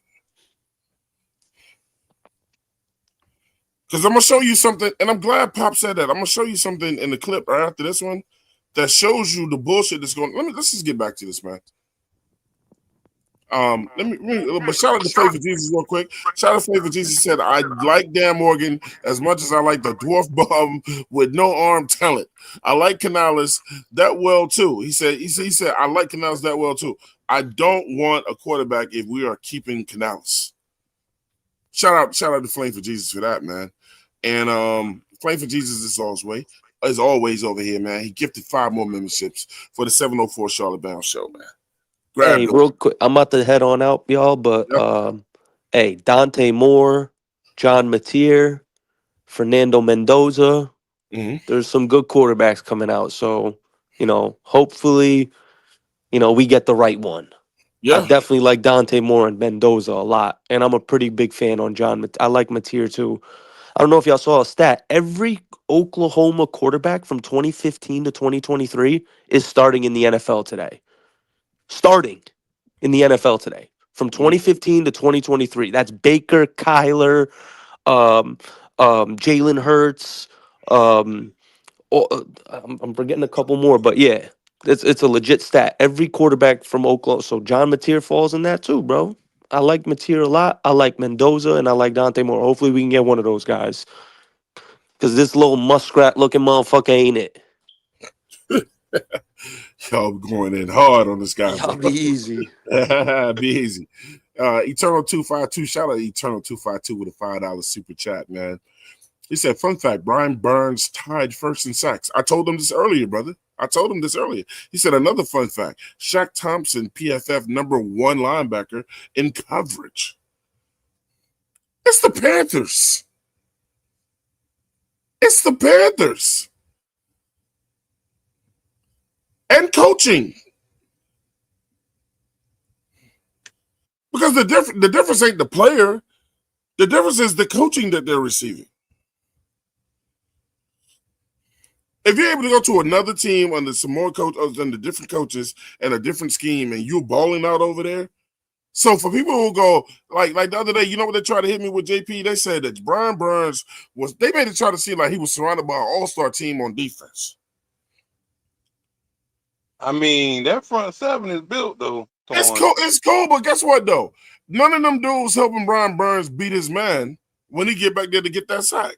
Because I'm gonna show you something, and I'm glad Pop said that. I'm gonna show you something in the clip right after this one that shows you the bullshit that's going. Let's just get back to this, man. But shout out to Faith for Jesus real quick. Shout out to Faith for Jesus said, I like Dan Morgan as much as I like the dwarf bum with no arm talent. I like Canales that well too. He said, I like Canales that well too. I don't want a quarterback if we are keeping Canales. Shout out to Flame for Jesus for that, man. And Flame for Jesus is always over here, man. He gifted 5 more memberships for the 704 Charlotte Bound Show, man. Grab Hey, those. real quick, I'm about to head on out, y'all. But Yep. hey, Dante Moore, John Mateer, Fernando Mendoza. Mm-hmm. There's some good quarterbacks coming out. So, hopefully, we get the right one. I Yeah. definitely like Dante Moore and Mendoza a lot. And I'm a pretty big fan on John. I like Mateer too. I don't know if y'all saw a stat. Every Oklahoma quarterback from 2015 to 2023 is starting in the NFL today. Starting in the NFL today. From 2015 to 2023. That's Baker, Kyler, Jalen Hurts, I'm forgetting a couple more, but yeah, it's a legit stat. Every quarterback from Oklahoma. So John Mateer falls in that too, bro. I like Mateer a lot. I like Mendoza and I like Dante Moore. Hopefully we can get one of those guys. Because this little muskrat looking motherfucker ain't it. Y'all going in hard on this guy, Y'all bro. be easy. Be easy. Eternal 252, shout out Eternal 252 with a $5 super chat, man. He said, fun fact, Brian Burns tied first in sacks. I told him this earlier, brother. I told him this earlier. He said, another fun fact, Shaq Thompson, PFF #1 linebacker in coverage. It's the Panthers. It's the Panthers. And coaching. Because the difference ain't the player. The difference is the coaching that they're receiving. If you're able to go to another team under some more under different coaches and a different scheme, and you're balling out over there. So for people who go like the other day, you know what they tried to hit me with, JP? They said that Brian Burns they made it try to seem like he was surrounded by an all-star team on defense. I mean, that front seven is built though. It's cool, but guess what though? None of them dudes helping Brian Burns beat his man when he get back there to get that sack.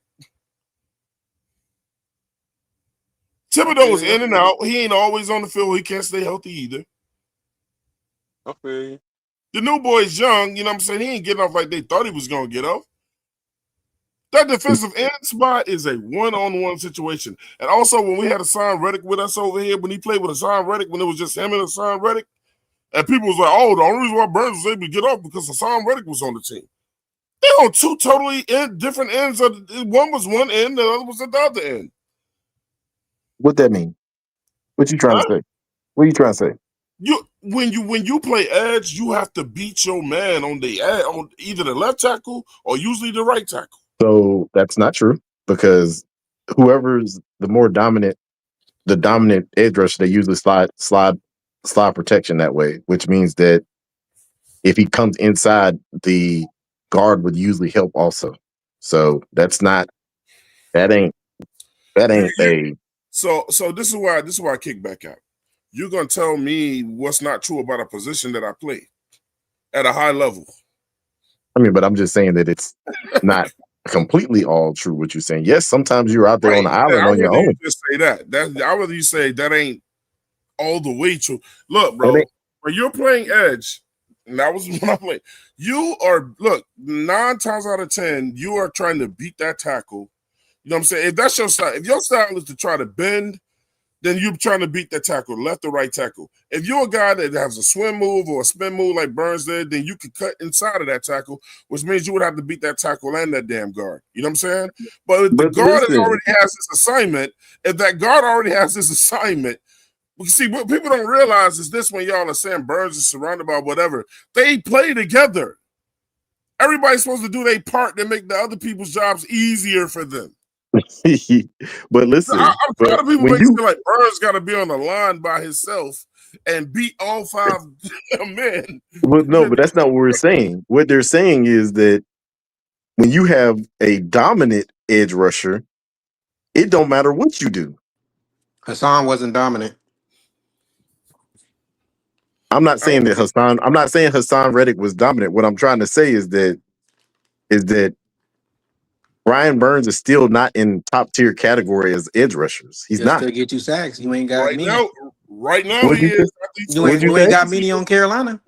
Thibodeau's in and out. He ain't always on the field. He can't stay healthy either. Okay. The new boy's young, you know what I'm saying? He ain't getting off like they thought he was going to get off. That defensive end spot is a one-on-one situation. And also, when we had Hassan Reddick with us over here, when he played with Hassan Reddick, when it was just him and Hassan Reddick, and people was like, oh, the only reason why Burns was able to get off because Hassan Reddick was on the team. They're on two totally different ends. One was one end, the other was the other end. What that mean? What you trying to say? What are you trying to say? When you play edge, you have to beat your man on the edge, on either the left tackle or usually the right tackle. So that's not true because whoever's the dominant edge rusher, they usually slide protection that way, which means that if he comes inside, the guard would usually help also. So that ain't a. So this is why I kick back out. You're gonna tell me what's not true about a position that I play at a high level. I mean, but I'm just saying that it's not completely all true what you're saying. Yes, sometimes you're out there on the island on your own. You just say that. I'd rather you say that ain't all the way true. Look, bro, when you're playing edge, and that was when I played, 9 times out of 10, you are trying to beat that tackle. You know what I'm saying? If that's your style, if your style is to try to bend, then you're trying to beat that tackle, left or right tackle. If you're a guy that has a swim move or a spin move like Burns did, then you could cut inside of that tackle, which means you would have to beat that tackle and that damn guard. You know what I'm saying? But if the guard already has this assignment, you see, what people don't realize is this when y'all are saying Burns is surrounded by whatever, they play together. Everybody's supposed to do their part to make the other people's jobs easier for them. But listen, I'm tired of people making like Burns got to be on the line by himself and beat all 5 men. But no, but that's not what we're saying. What they're saying is that when you have a dominant edge rusher, it don't matter what you do. Hassan wasn't dominant. I'm not saying Hassan Reddick was dominant. What I'm trying to say is that Brian Burns is still not in top tier category as edge rushers. He's not. Still get you sacks. You ain't got me. Right now he is. You ain't got many on Carolina.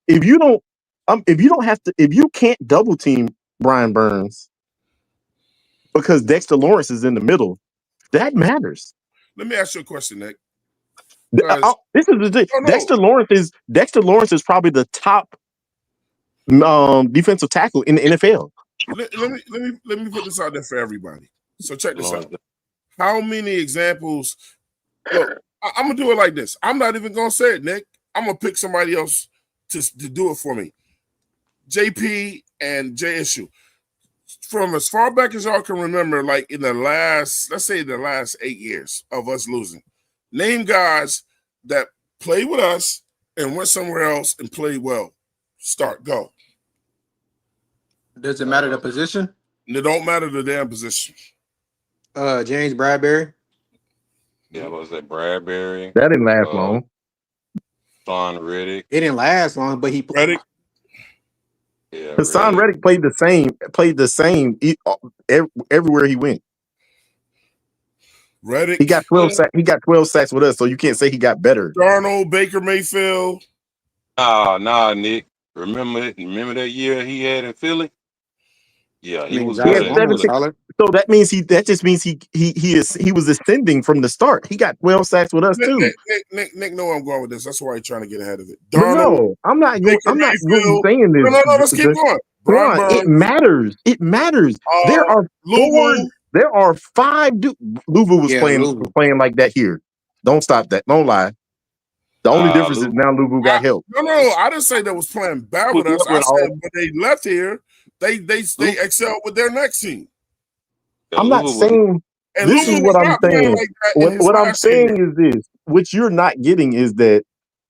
If you can't double team Brian Burns because Dexter Lawrence is in the middle, that matters. Let me ask you a question, Nick. This is the thing. Dexter Lawrence is probably the top defensive tackle in the NFL. Let me put this out there for everybody. So check this out. How many examples? Look, I'm gonna do it like this. I'm not even gonna say it, Nick. I'm gonna pick somebody else to do it for me. JP and JSU. From as far back as y'all can remember, like in the last 8 years of us losing, name guys that played with us and went somewhere else and played well. Go. Does it matter the position? It don't matter the damn position. James Bradbury. Yeah, was that Bradbury? That didn't last long. Sean Reddick. It didn't last long, but he Reddick. Yeah, Hassan Reddick played the same everywhere he went. Reddick. He got 12 sacks. He got 12 sacks with us, so you can't say he got better. Darnold, Baker Mayfield. Nah, Nick. Remember that year he had in Philly? Yeah, he was He had good. 17. So that means that just means he was ascending from the start. He got 12 sacks with us too. Nick know where I'm going with this. That's why he's trying to get ahead of it. But Darnold, no, I'm not going Mayfield. saying this. No, let's keep going. Brian Burns. It matters. It matters. There are Louisville. There are 5 Louisville was playing like that here. Don't stop that. Don't lie. The only difference is now Louisville got help. No, I didn't say they was playing bad with us. I said when they left here, they excelled with their next team. I'm not saying this is what I'm saying. What I'm saying is this. What you're not getting is that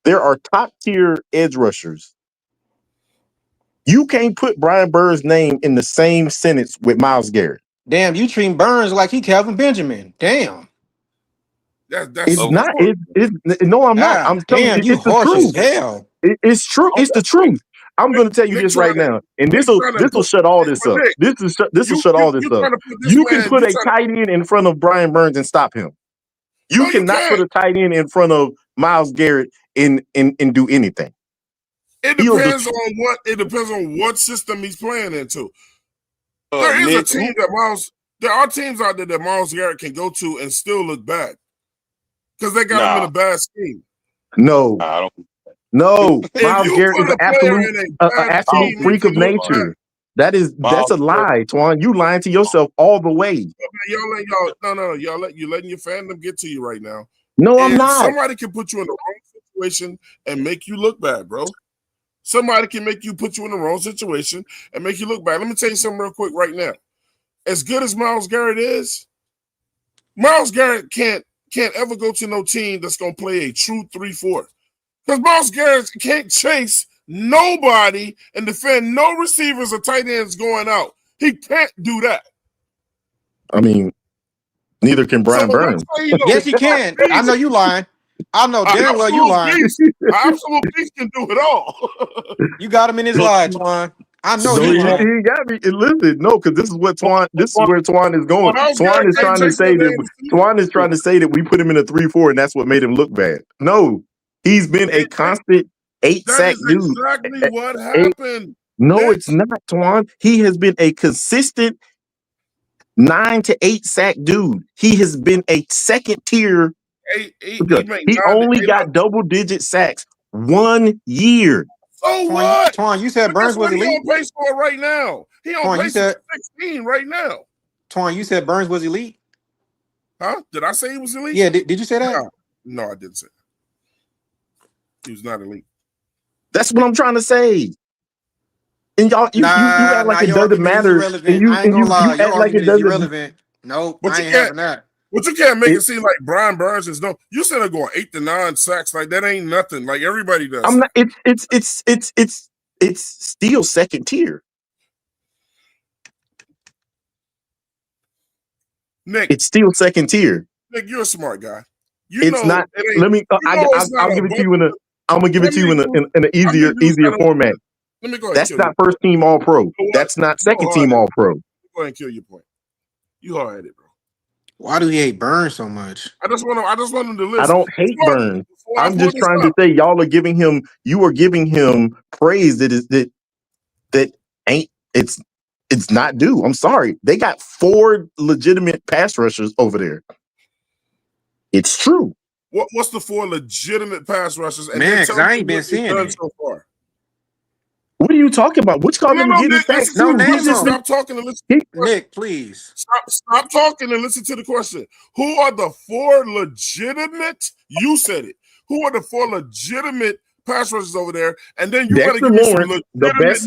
there are top tier edge rushers. You can't put Brian Burns' name in the same sentence with Myles Garrett. Damn, you treat Burns like he Calvin Benjamin. Damn. That's not. No, I'm not. I'm telling you, it's the truth. Hell. It's true. It's the truth. I'm going to tell you this right now, and this will shut all this up. This will shut all this up. You can put a tight end in front of Brian Burns and stop him. You cannot put a tight end in front of Myles Garrett and do anything. It depends on what system he's playing into. There is a team there are teams out there that Myles Garrett can go to and still look bad because they got him in a bad scheme. No, Myles Garrett is an absolute freak of nature. That's a lie, Twan. You lying to yourself all the way. Y'all letting your fandom get to you right now. No, I'm not. Somebody can put you in the wrong situation and make you look bad, bro. Somebody can put you in the wrong situation and make you look bad. Let me tell you something real quick right now. As good as Myles Garrett is, Myles Garrett can't ever go to no team that's gonna play a true 3-4. Because Myles Garrett can't chase nobody and defend no receivers or tight ends going out. He can't do that. I mean, neither can Brian Burns. Yes, he can. I know you lying. I know damn well you lying. Absolute beast can do it all. You got him in his lie, Twan. I know he got me. Listen, no, because this is where Twan is going. Twan is trying to say that we put him in a 3-4 and that's what made him look bad. No, he's been a constant 8-sack dude. Exactly what happened. No, it's not, Twan. He has been a consistent 9 to 8 sack dude. He has been a second tier. He only got double-digit sacks 1 year. So what? Twan, you said Burns was elite. He on pace for right now. He on pace for 16 right now. Twan, you said Burns was elite. Huh? Did I say he was elite? Yeah. Did you say that? No, I didn't say that. He was not elite. That's what I'm trying to say. And y'all, you act like it doesn't matter. And you act like it doesn't. Irrelevant. Nope, I ain't having that. But you can't make it seem like Brian Burns is no. You said they're going 8 to 9 sacks. Like that ain't nothing. Like everybody does. I'm not. It's still second tier. Nick, it's still second tier. Nick, you're a smart guy. It's not. Let me. I'll give it to you in a. I'm gonna give it to you in an easier format. Let me go ahead. That's not first team All Pro. That's not second team All Pro. Go ahead and kill your point. You hard at it, bro. Why do he hate Burns so much? I just want him to listen. I don't hate Burns. I'm just trying to say y'all are giving him. You are giving him praise that ain't. It's not due. I'm sorry. They got 4 legitimate pass rushers over there. It's true. What's the 4 legitimate pass rushers? And man, because I ain't been seeing it so far. What are you talking about? Which call them getting sacks? No, stop talking and listen. Nick, please. Stop talking and listen to the question. Who are the 4 legitimate? You said it. Who are the 4 legitimate pass rushers over there? And then you got to give me some legitimate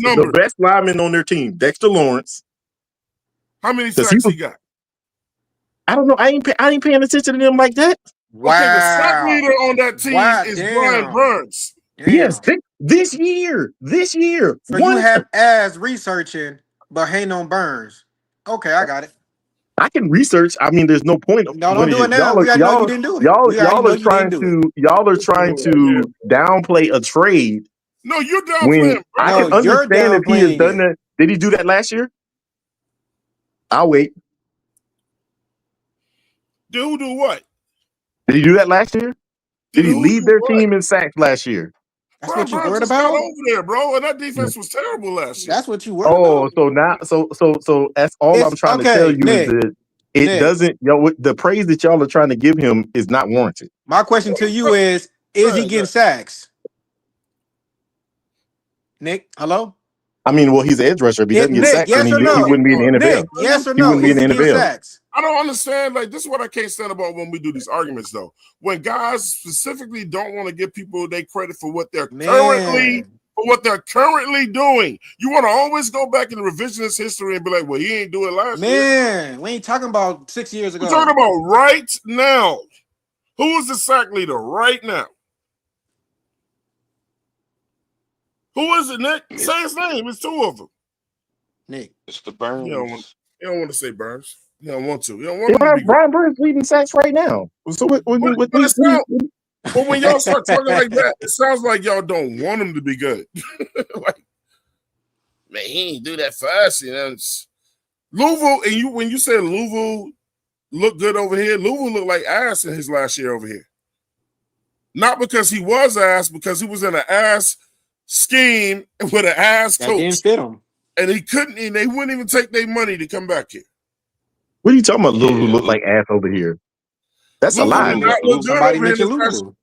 numbers. The best lineman on their team, Dexter Lawrence. How many sacks he got? I don't know. I ain't paying attention to them like that. Wow. Okay, the sack leader on that team is Brian Burns. Damn. Yes, this year. So you have ass researching, but hating on Burns. Okay, I got it. I can research. I mean, there's no point. No, What don't is do it? it now. We already know you didn't do it. We already know you didn't do it. Y'all are trying to downplay a trade No, you're when downplaying I No, Burns. can you're understand if he has downplaying done it. that. Did he do that last year? I'll wait. Did who do what? Did he do that last year? Did Did he who lead do their what? team in sacks last year? That's Bro, what you Burns worried just got about? over there, bro, and that defense was terrible last year. That's what you worried Oh, about? so now, so that's all I'm It's trying to tell okay, you is that it Nick. doesn't. The praise that y'all are trying to give him is not warranted. My question to you is he getting sacks? Nick, hello? I mean, well, he's an edge rusher. If he doesn't get Nick, sacks, then yes or he no? wouldn't be in the NFL. Nick, yes or He no? wouldn't be in Is the he getting NFL. sacks? I don't understand. Like, this is what I can't stand about when we do these arguments, though. When guys specifically don't want to give people their credit for what they're currently doing. You want to always go back in revisionist history and be like, well, he ain't do it last year. Man, we ain't talking about 6 years ago. We're talking about right now. Who is the sack leader right now? Who is it, Nick? Say his name. It's two of them. Nick. It's the Burns. He don't want to say Burns. He don't want to. He don't want him to be Brian Burns leading sacks right now. So but when y'all start talking like that, it sounds like y'all don't want him to be good. Like, man, he ain't do that for us. You know, Louisville, and when you said Louisville looked good over here, Louisville looked like ass in his last year over here. Not because he was ass, because he was in an ass scheme with an ass coach. That didn't fit him. And he couldn't, and they wouldn't even take their money to come back here. What are you talking about? Louisville look like ass over here. That's Louisville a lie. did not look good Somebody over here. mentioned Louisville.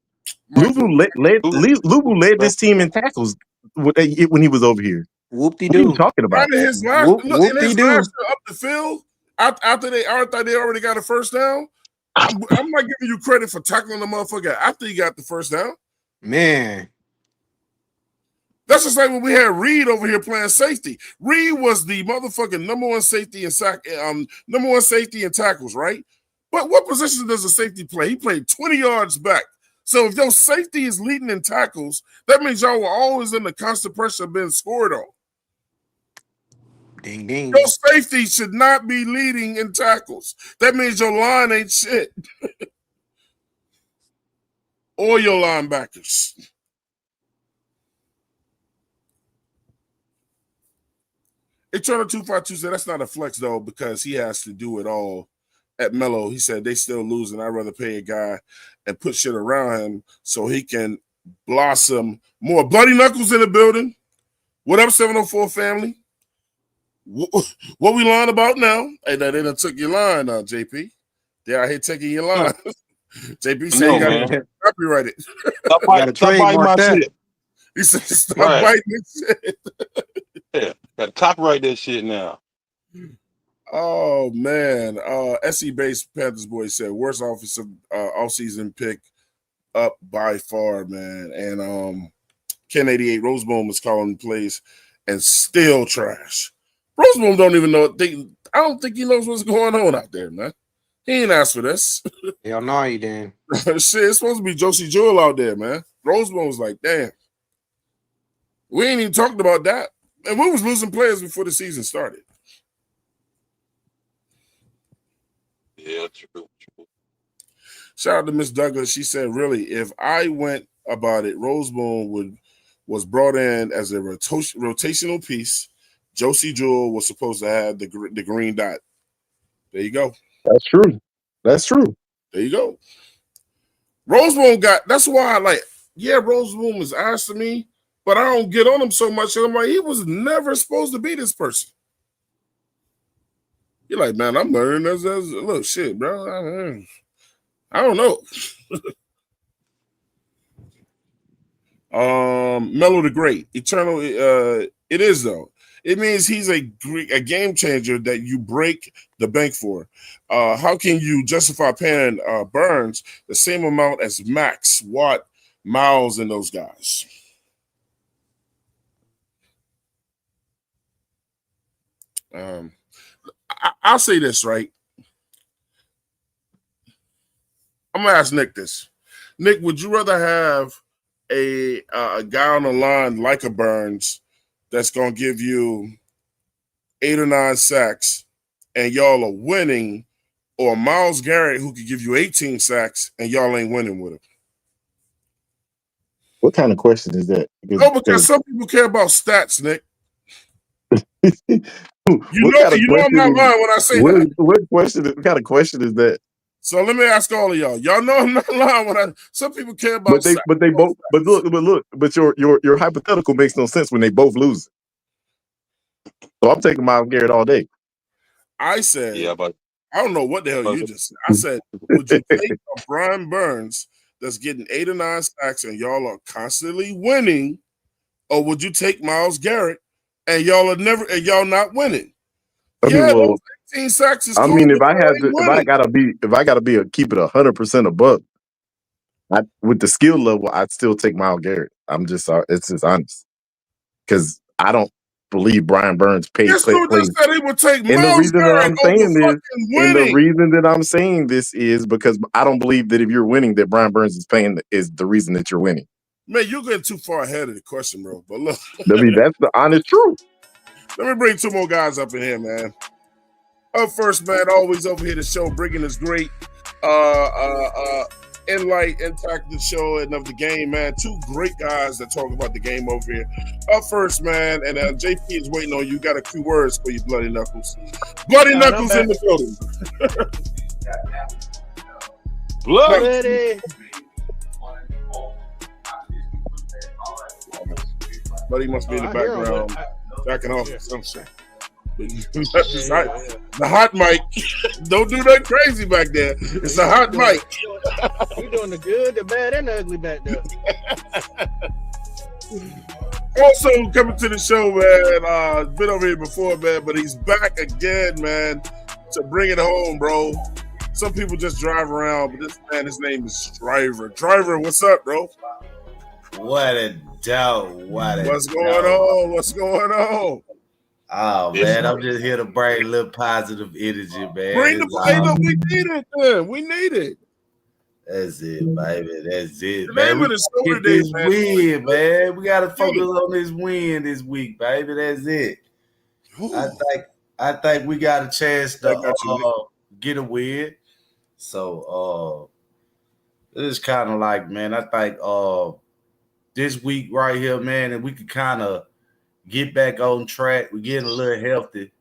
Louisville led this team in tackles when he was over here. Whoop-de-doo. What are you talking about? In his last Whoop-de-doo. year up the field, after they already got a first down, I'm not giving you credit for tackling the motherfucker after he got the first down. Man. That's just like when we had Reed over here playing safety. Reed was the motherfucking number one safety in tackles, right? But what position does a safety play? He played 20 yards back. So if your safety is leading in tackles, that means y'all were always in the constant pressure of being scored on. Ding, ding. Your safety should not be leading in tackles. That means your line ain't shit. Or your linebackers. Eternal 252 said that's not a flex, though, because he has to do it all at Melo. He said they still losing. I'd rather pay a guy and put shit around him so he can blossom more. Bloody Knuckles in the building. What up, 704 family? What we lying about now? Hey, they done took your line now, JP. They out here taking your line. JP said you got to copyright it. Stop biting my shit. He said stop biting this shit. Yeah, got to copyright that shit now. Oh man, SE based Panthers boy said worst offensive off-season pick up by far, man. And Ken 88 Roseboom is calling plays and still trash. Roseboom don't even know. I don't think he knows what's going on out there, man. He ain't asked for this. Hell no, he didn't. Shit, it's supposed to be Josie Jewell out there, man. Roseboom was like, damn. We ain't even talked about that. And we was losing players before the season started. Yeah, true. Shout out to Miss Douglas. She said, really, if I went about it, Roseboom was brought in as a rotational piece. Josie Jewell was supposed to have the green dot. There you go. That's true. That's true. There you go. Roseboom that's why Roseboom is asked to me, but I don't get on him so much. I'm like, he was never supposed to be this person. You're like, man, I'm learning as look, shit, bro. I don't know. Mellow the Great. Eternal, it is though. It means he's a game changer that you break the bank for. How can you justify paying Burns the same amount as Max, Watt, Miles, and those guys? I'll say this, right? I'm going to ask Nick this. Nick, would you rather have a guy on the line like a Burns that's going to give you 8 or 9 sacks and y'all are winning, or Myles Garrett who could give you 18 sacks and y'all ain't winning with him? What kind of question is that? Because some people care about stats, Nick. What kind of You know I'm not question lying when I say that. What kind of question is that? So let me ask all of y'all. Y'all know I'm not lying when some people care about stats. But your hypothetical makes no sense when they both lose. So I'm taking Myles Garrett all day. I said, Yeah, but I don't know what the hell you just said. I said, would you take a Brian Burns that's getting 8 or 9 sacks and y'all are constantly winning, or would you take Myles Garrett and y'all not winning? I mean, well, those 18 sacks is I cool. mean, If I gotta keep it 100% a buck, with the skill level, I'd still take Myles Garrett. It's just honest, because I don't believe Brian Burns this dude just said he would take And the Myles reason that Garrett I'm over saying this, fucking winning. and the reason that I'm saying this is because I don't believe that if you're winning, that Brian Burns is the reason that you're winning. Man, you're getting too far ahead of the question, bro. But look, I mean, that's the honest truth. Let me bring 2 more guys up in here, man. Up first, man, always over here to show, bringing this great inlight, intact the show and of the game, man. 2 great guys that talk about the game over here. Up first, man, and JP is waiting on you. Got a few words for you, Bloody Knuckles. Bloody Knuckles in the building. Bloody. Buddy must be in the background, backing off or some shit. The hot mic. Don't do that crazy back there. It's a hot mic. You're doing the good, the bad, and the ugly back there. Also coming to the show, man. Been over here before, man, but he's back again, man, to bring it home, bro. Some people just drive around, but this man, his name is Driver. Driver, what's up, bro? What a dope. What's going on? What's going on? Oh, man, I'm just here to bring a little positive energy, man. Bring the play. Look, we need it, man. We need it. That's it, baby. That's it, The man. name We of the show get today, this man. win, man. We got to focus on this win this week, baby. That's it. I think we got a chance to get a win. So it's kind of like, man, I think this week right here, man, and we could kind of get back on track. We're getting a little healthy,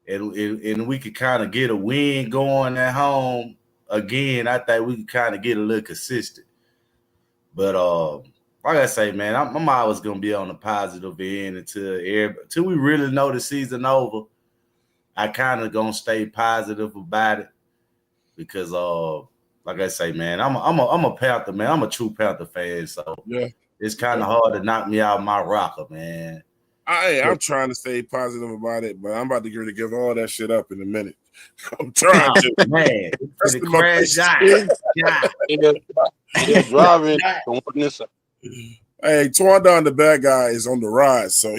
and we could kind of get a win going at home again. I think we can kind of get a little consistent. But like I say, man, I'm always gonna be on the positive end until we really know the season over. I kind of gonna stay positive about it because like I say, man, I'm a Panther, man. I'm a true Panther fan, so yeah, it's kind of hard to knock me out of my rocker, man. I'm trying to stay positive about it, but I'm about to give all that shit up in a minute. I'm trying to. Man, that's the crash driving. Hey, Twan the bad guy, is on the rise, so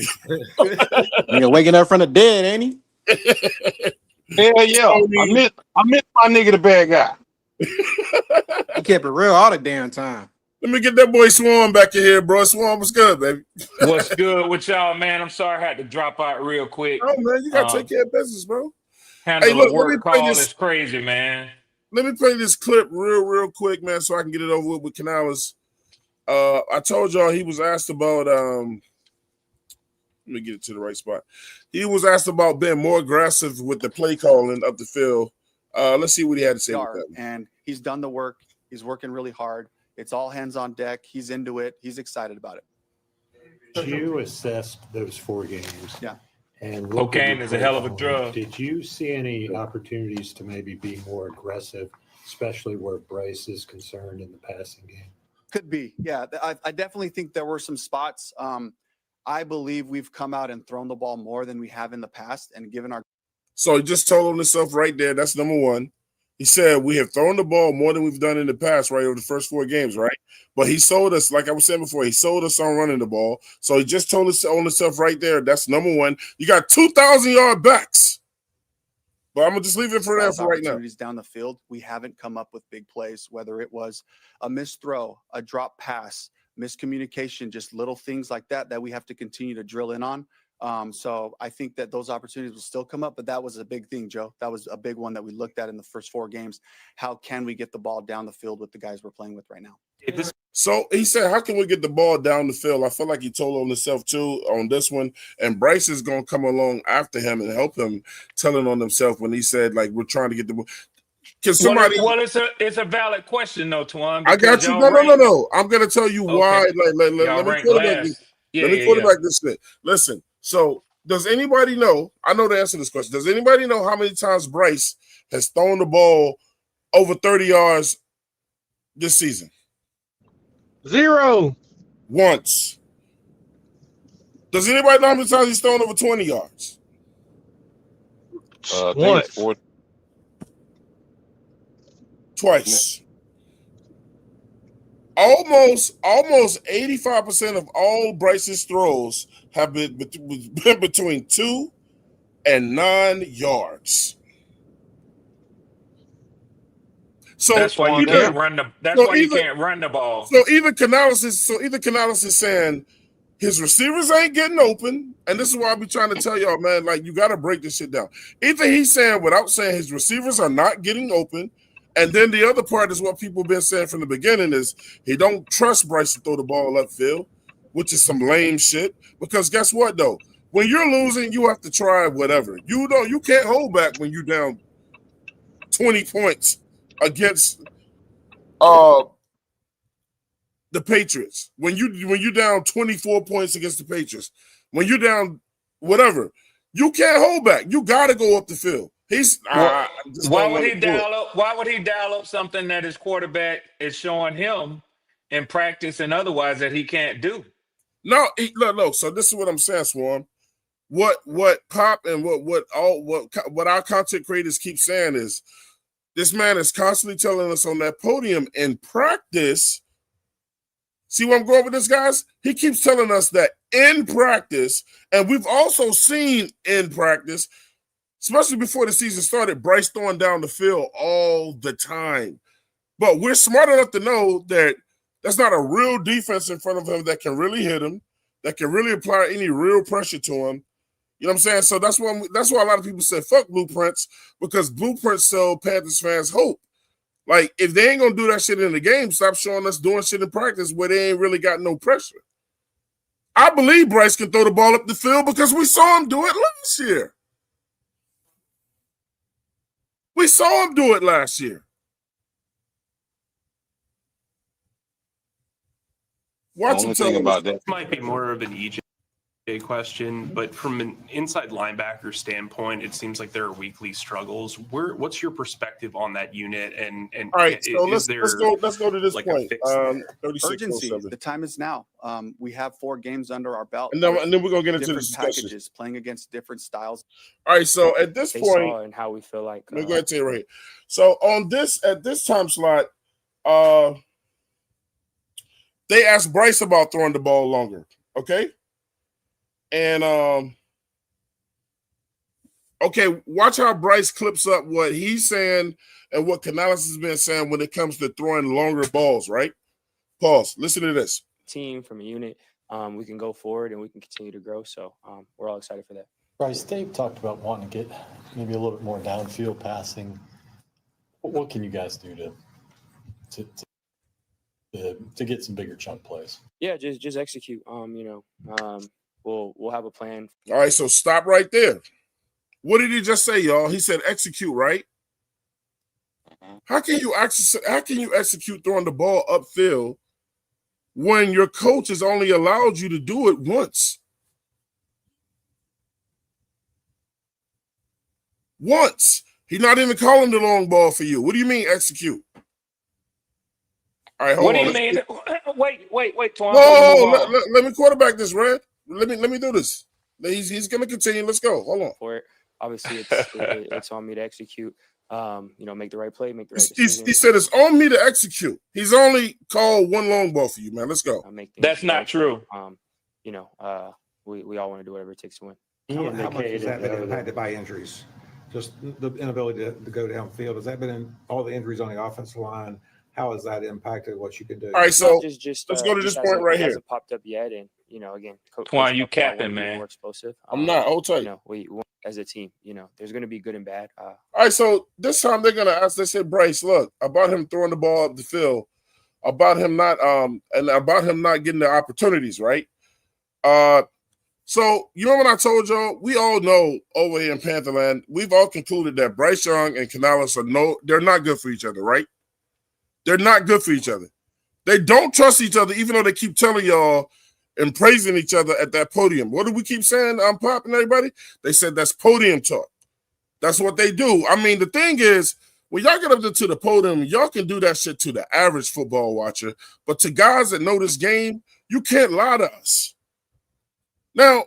Nigga waking up from the dead, ain't he? Hell yeah. I miss my nigga the bad guy. He kept it real all the damn time. Let me get that boy Swan back in here, bro. Swan, what's good, baby? What's good with y'all, man? I'm sorry I had to drop out real quick. Oh, man, you got to take care of business, bro. Handle a work call is crazy, man. Let me play this clip real quick, man, so I can get it over with Canales. I told y'all he was asked about let me get it to the right spot. He was asked about being more aggressive with the play calling up the field. Let's see what he had to say with that. And he's done the work. He's working really hard. It's all hands on deck. He's into it. He's excited about it. You assessed those 4 games. Yeah. And cocaine is a hell of a drug. Did you see any opportunities to maybe be more aggressive, especially where Bryce is concerned in the passing game? Could be. Yeah. I definitely think there were some spots. I believe we've come out and thrown the ball more than we have in the past and given our. So he just told him himself right there. That's number one. He said, we have thrown the ball more than we've done in the past, right, over the first 4 games, right? But he sold us, like I was saying before, he sold us on running the ball. So he just told us on himself right there. That's number one. You got 2,000-yard backs. But I'm going to just leave it for that for right now. Opportunities down the field, we haven't come up with big plays, whether it was a missed throw, a drop pass, miscommunication, just little things like that we have to continue to drill in on. So I think that those opportunities will still come up, but that was a big thing, Joe. That was a big one that we looked at in the first 4 games. How can we get the ball down the field with the guys we're playing with right now? So he said, how can we get the ball down the field? I feel like he told on himself too on this one. And Bryce is going to come along after him and help him telling on himself when he said, like, we're trying to get the ball. Can somebody? Well, it's a valid question though, Twan. I got you. No. I'm going to tell you why. Okay. Let Y'all me rank quarterback last. this. Yeah, Let me quarterback this shit. Listen. So does anybody know? I know the answer to this question. Does anybody know how many times Bryce has thrown the ball over 30 yards this season? 0. Once. Does anybody know how many times he's thrown over 20 yards? I think Once. it's 4. Twice. Almost 85% of all Bryce's throws have been between 2 and 9 yards. So that's why you can't run the. That's why you can't run the ball. So either Canales is saying his receivers ain't getting open, and this is why I be trying to tell y'all, man, like you got to break this shit down. Either he's saying without saying his receivers are not getting open, and then the other part is what people been saying from the beginning is he don't trust Bryce to throw the ball upfield, which is some lame shit. Because guess what though, when you're losing, you have to try whatever. You can't hold back when you're down 20 points against the Patriots. When you down 24 points against the Patriots, when you're down whatever, you can't hold back. You got to go up the field. Why would he dial up something that his quarterback is showing him in practice and otherwise that he can't do? No. So this is what I'm saying, Swarm. What Pop and what our content creators keep saying is this man is constantly telling us on that podium in practice. See where I'm going with this, guys? He keeps telling us that in practice, and we've also seen in practice, especially before the season started, Bryce throwing down the field all the time. But we're smart enough to know that that's not a real defense in front of him that can really hit him, that can really apply any real pressure to him. You know what I'm saying? So that's why a lot of people say fuck blueprints, because blueprints sell Panthers fans hope. Like, if they ain't gonna do that shit in the game, stop showing us doing shit in practice where they ain't really got no pressure. I believe Bryce can throw the ball up the field because we saw him do it last year. We saw him do it last year. Watch him tell about that. This might be more of an EJ question, but from an inside linebacker standpoint, it seems like there are weekly struggles. What's your perspective on that unit? And all right, so let's go to this like point. 36, urgency. The time is now. We have 4 games under our belt, and then we're gonna get into the discussion. Packages, playing against different styles. All right, so at this point, and how we feel like. Let me go ahead and tell you right here. So at this time slot, they asked Bryce about throwing the ball longer. Okay. And okay, watch how Bryce clips up what he's saying and what Canales has been saying when it comes to throwing longer balls, right? Pause. Listen to this. Team from a unit, we can go forward and we can continue to grow. So we're all excited for that. Bryce, Dave talked about wanting to get maybe a little bit more downfield passing. What can you guys do to get some bigger chunk plays? Yeah, just execute. We'll have a plan. All right, so stop right there. What did he just say, y'all? He said execute, right? How can you execute throwing the ball upfield when your coach has only allowed you to do it once? Once. He's not even calling the long ball for you. What do you mean execute? All right, hold on. What do you mean? Wait, Twan. No, let me quarterback this, Red. Let me do this. He's going to continue. Let's go. Hold on. For it, obviously, it's on me to execute. Make the right play, make the right decision. He said it's on me to execute. He's only called one long ball for you, man. Let's go. That's not true. We all want to do whatever it takes to win. How much has that been impacted by injuries? Just the inability to go downfield. Has that been in all the injuries on the offensive line? How has that impacted what you can do? All right, so let's go to this point right here. It hasn't popped up yet, and again, Twan, you I want capping, to be man. more explosive. I'm not. Hold tight. We as a team, there's going to be good and bad. All right, so this time they're gonna ask. They said, Bryce, look about him throwing the ball up the field, about him not getting the opportunities, right? So you know what I told y'all? We all know over here in Pantherland, we've all concluded that Bryce Young and Canales they're not good for each other, right? They're not good for each other. They don't trust each other, even though they keep telling y'all and praising each other at that podium. What do we keep saying? I'm popping everybody. They said that's podium talk. That's what they do. I mean, the thing is, when y'all get up to the podium, y'all can do that shit to the average football watcher, but to guys that know this game, you can't lie to us. Now,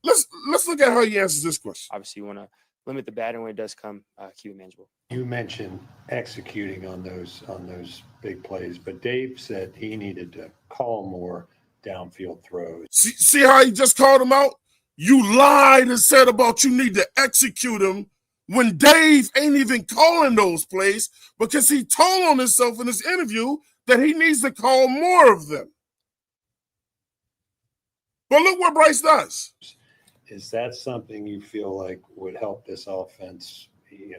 let's look at how he answers this question. Obviously, you want to limit the bad, and when it does come, keep it manageable. You mentioned executing on those big plays, but Dave said he needed to call more downfield throws. See how he just called him out? You lied and said about you need to execute him when Dave ain't even calling those plays because he told on himself in his interview that he needs to call more of them. But look what Bryce does. Is that something you feel like would help this offense,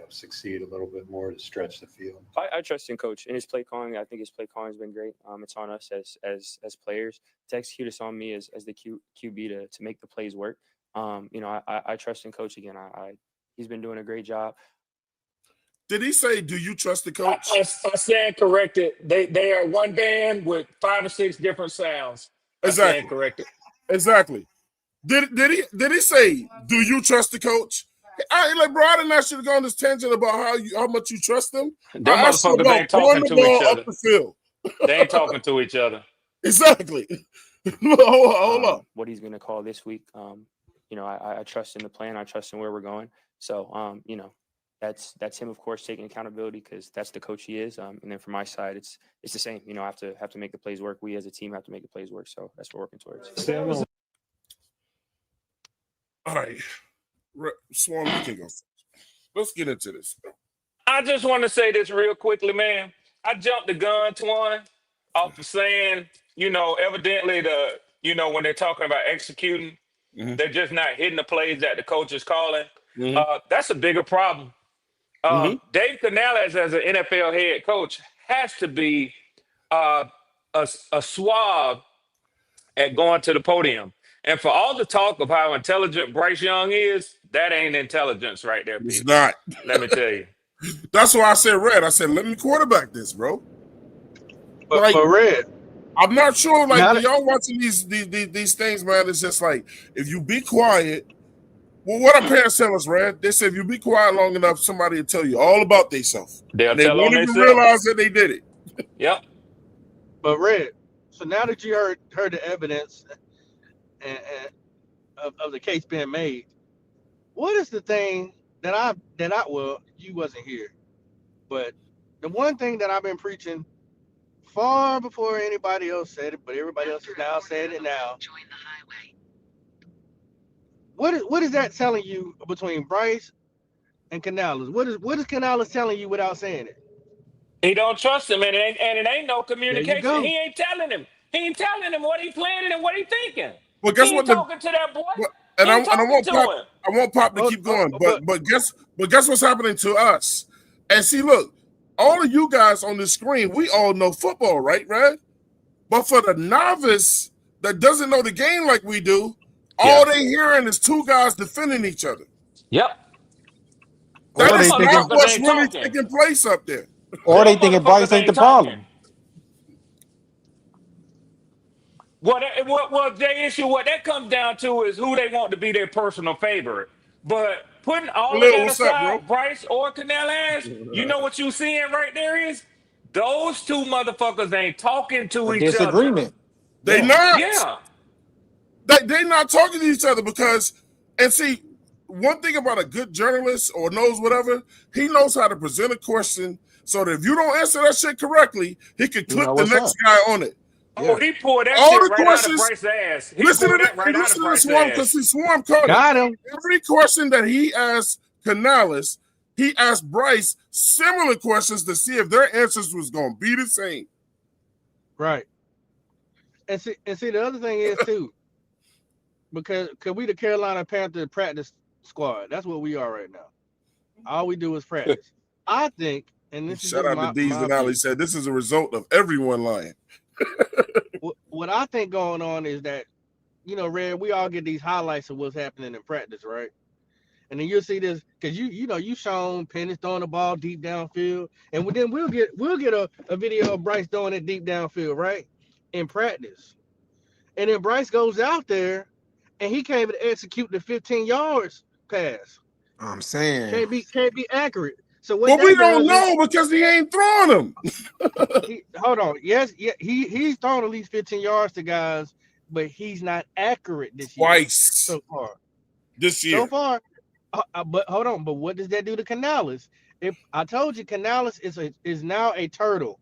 succeed a little bit more to stretch the field? I trust in Coach and his play calling. I think his play calling has been great. It's on us as players to execute. It's on me as the QB to make the plays work. I trust in Coach again. He's been doing a great job. Did he say, do you trust the coach? I stand corrected. They are one band with 5 or 6 different sounds. Exactly. I stand corrected. Exactly. Did he say, do you trust the coach? I didn't ask you to go on this tangent about how much you trust them. Them I asked you motherfuckers about ain't throwing talking the to each ball other. up the field. They ain't talking to each other. Exactly. Hold up. What he's going to call this week, I trust in the plan. I trust in where we're going. So, that's him, of course, taking accountability because that's the coach he is. And then from my side, it's the same. I have to make the plays work. We as a team have to make the plays work. So that's what we're working towards. All right. Swarm, you can go. Let's get into this. I just want to say this real quickly, man. I jumped the gun, Twan, off of saying, evidently when they're talking about executing, they're just not hitting the plays that the coach is calling. That's a bigger problem. Dave Canales, as an NFL head coach, has to be a suave at going to the podium. And for all the talk of how intelligent Bryce Young is, that ain't intelligence right there, people. It's not. Let me tell you. That's why I said, Red. I said, let me quarterback this, bro. But Red, I'm not sure. Like when y'all watching these things, man, it's just like if you be quiet. Well, what our parents tell us, Red? They said if you be quiet long enough, somebody will tell you all about themselves. They'll they tell won't on even themselves. realize that they did it. Yep. But Red, so now that you heard the evidence and of the case being made, what is the thing that you wasn't here, but the one thing that I've been preaching far before anybody else said it, but everybody else is now saying it now. What is that telling you between Bryce and Canales? What is Canales telling you without saying it? He don't trust him, and it ain't no communication. There you go. He ain't telling him. He ain't telling him what he planning and what he thinking. Well, guess he what? Ain't talking to that boy. And he I ain't talking want to Pop. him. I want Pop to keep going. But guess what's happening to us? And see, look, all of you guys on the screen, we all know football, right, Red? But for the novice that doesn't know the game like we do, all they hearing is two guys defending each other. Yep. That is not what's really taking place up there. Or they thinking Bryce ain't the problem. Well, their issue, what that comes down to is who they want to be their personal favorite. But putting all of that aside, Bryce or Canales, you know what you seeing right there is those two motherfuckers ain't talking to each disagreement. other. They not. Yeah. They not talking to each other because, and see, one thing about a good journalist or knows whatever, he knows how to present a question so that if you don't answer that shit correctly, he can clip the next guy on it. Oh, he pulled that shit right out of Bryce's ass. He pulled that right out of Bryce's ass. Because he Swarm caught Got him. Every question that he asked Canales, he asked Bryce similar questions to see if their answers was going to be the same. Right. And see, the other thing is too, because we the Carolina Panthers practice squad. That's what we are right now. All we do is practice. I think, and this is Shout just out to Deez my and Ali opinion. said this is a result of everyone lying. What I think going on is that, Red, we all get these highlights of what's happening in practice, right? And then you'll see this because you shown Pennis throwing the ball deep downfield, and then we'll get a video of Bryce throwing it deep downfield, right? In practice. And then Bryce goes out there and he can't even execute the 15 yards pass. I'm saying. Can't be accurate. So what Well, we that don't does is know because he ain't throwing them hold on. Yes, yeah, he's thrown at least 15 yards to guys, but he's not accurate this year twice so far. this year. So far, but hold on. But what does that do to Canales? If I told you Canales is now a turtle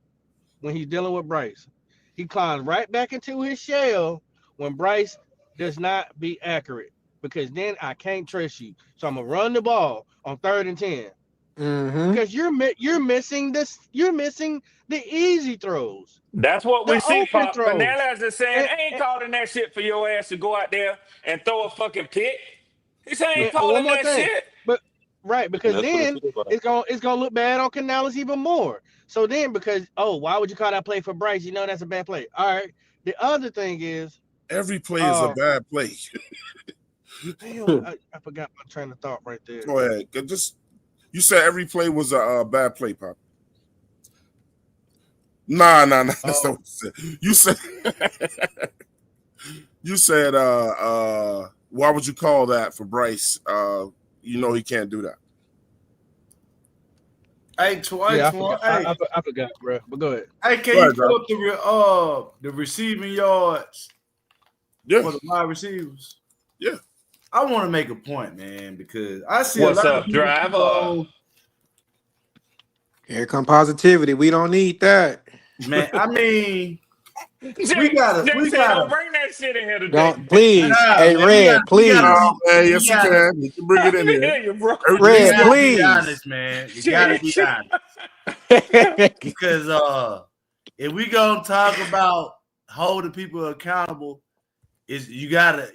when he's dealing with Bryce, he climbs right back into his shell when Bryce does not be accurate because then I can't trust you. So I'm gonna run the ball on 3rd and 10 because you're missing this. You're missing the easy throws, That's what the we see, open Pop. throws. Canales is saying, And, I ain't calling that shit for your ass to go out there and throw a fucking pick. He said, I ain't one calling more that thing, shit. but right because That's what it then feels like. it's gonna look bad on Canales even more. So then because why would you call that play for Bryce? You know that's a bad play. All right. The other thing is Every play is a bad play. damn, I forgot my train of thought right there. Go ahead. You said every play was a bad play, Pop. Nah. That's not what you said. You said why would you call that for Bryce? He can't do that. Hey, Yeah, hey, I forgot, bro. But go ahead. hey, can Go you ahead, pull bro. up the receiving yards Yeah. for the wide receivers? Yeah. I want to make a point, man, because I see What's a lot of up, people driver? Here come positivity. We don't need that. man. I mean, Jay said, don't gotta. bring that shit in here today. Don't please. Nah, Hey, man, Red, we gotta please. Oh, man, we yes, you gotta can. You can bring it in I here. hear you, bro. Everything's Red, gotta good. be please. honest, man. You gotta be honest. Because if we gonna talk about holding people accountable, is you gotta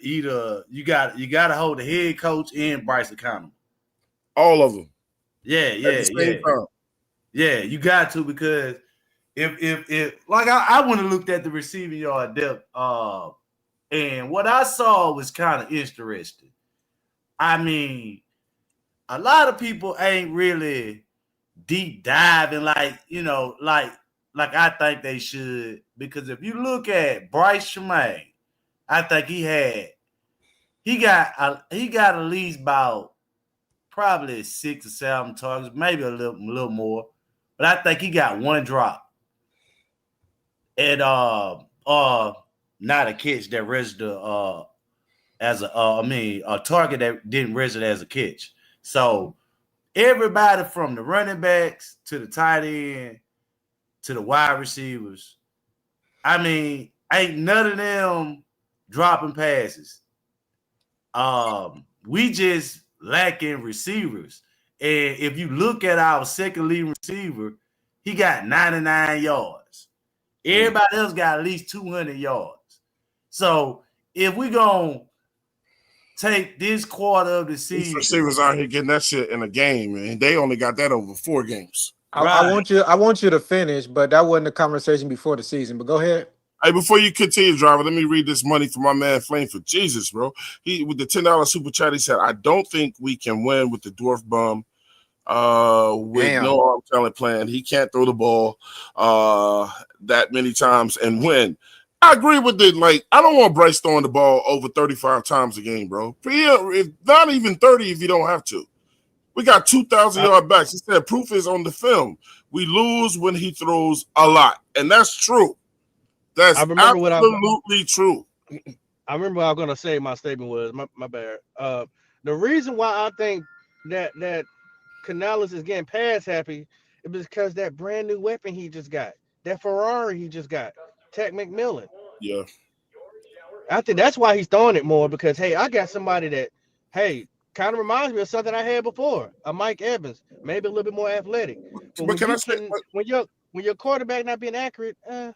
hold the head coach and Bryce accountable. All of them. Yeah, At the same time. Yeah, you got to, because if like I went and looked at the receiving yard depth, and what I saw was kind of interesting. I mean, a lot of people ain't really deep diving like I think they should, because if you look at Bryce Tremaine, I think he got at least about probably 6 or 7 targets, maybe a little more, but I think he got one drop and not a catch that registered as a target that didn't register as a catch. So everybody from the running backs to the tight end to the wide receivers, I mean, ain't none of them dropping passes. We just lacking receivers. And if you look at our second leading receiver, he got 99 yards. Everybody else got at least 200 yards. So if we gonna take this quarter of the These season, receivers out here getting that shit in a game, and they only got that over 4 games. I want you to finish, but that wasn't the conversation before the season. But go ahead. Hey, before you continue, driver, let me read this money for my man Flame for Jesus, bro. He with the $10 super chat, he said, I don't think we can win with the dwarf bum. With no arm talent plan. He can't throw the ball that many times and win. I agree with it. Like, I don't want Bryce throwing the ball over 35 times a game, bro. If not even 30 if you don't have to. We got 2,000-yard backs. He said proof is on the film. We lose when he throws a lot. And that's true. That's absolutely true. I remember what I was gonna say. My statement was my bad. The reason why I think that Canales is getting pass happy is because that brand new weapon he just got, that Ferrari he just got, Tech McMillan. Yeah. I think that's why he's throwing it more, because hey, I got somebody that kind of reminds me of something I had before, a Mike Evans, maybe a little bit more athletic. But when your quarterback not being accurate, Well,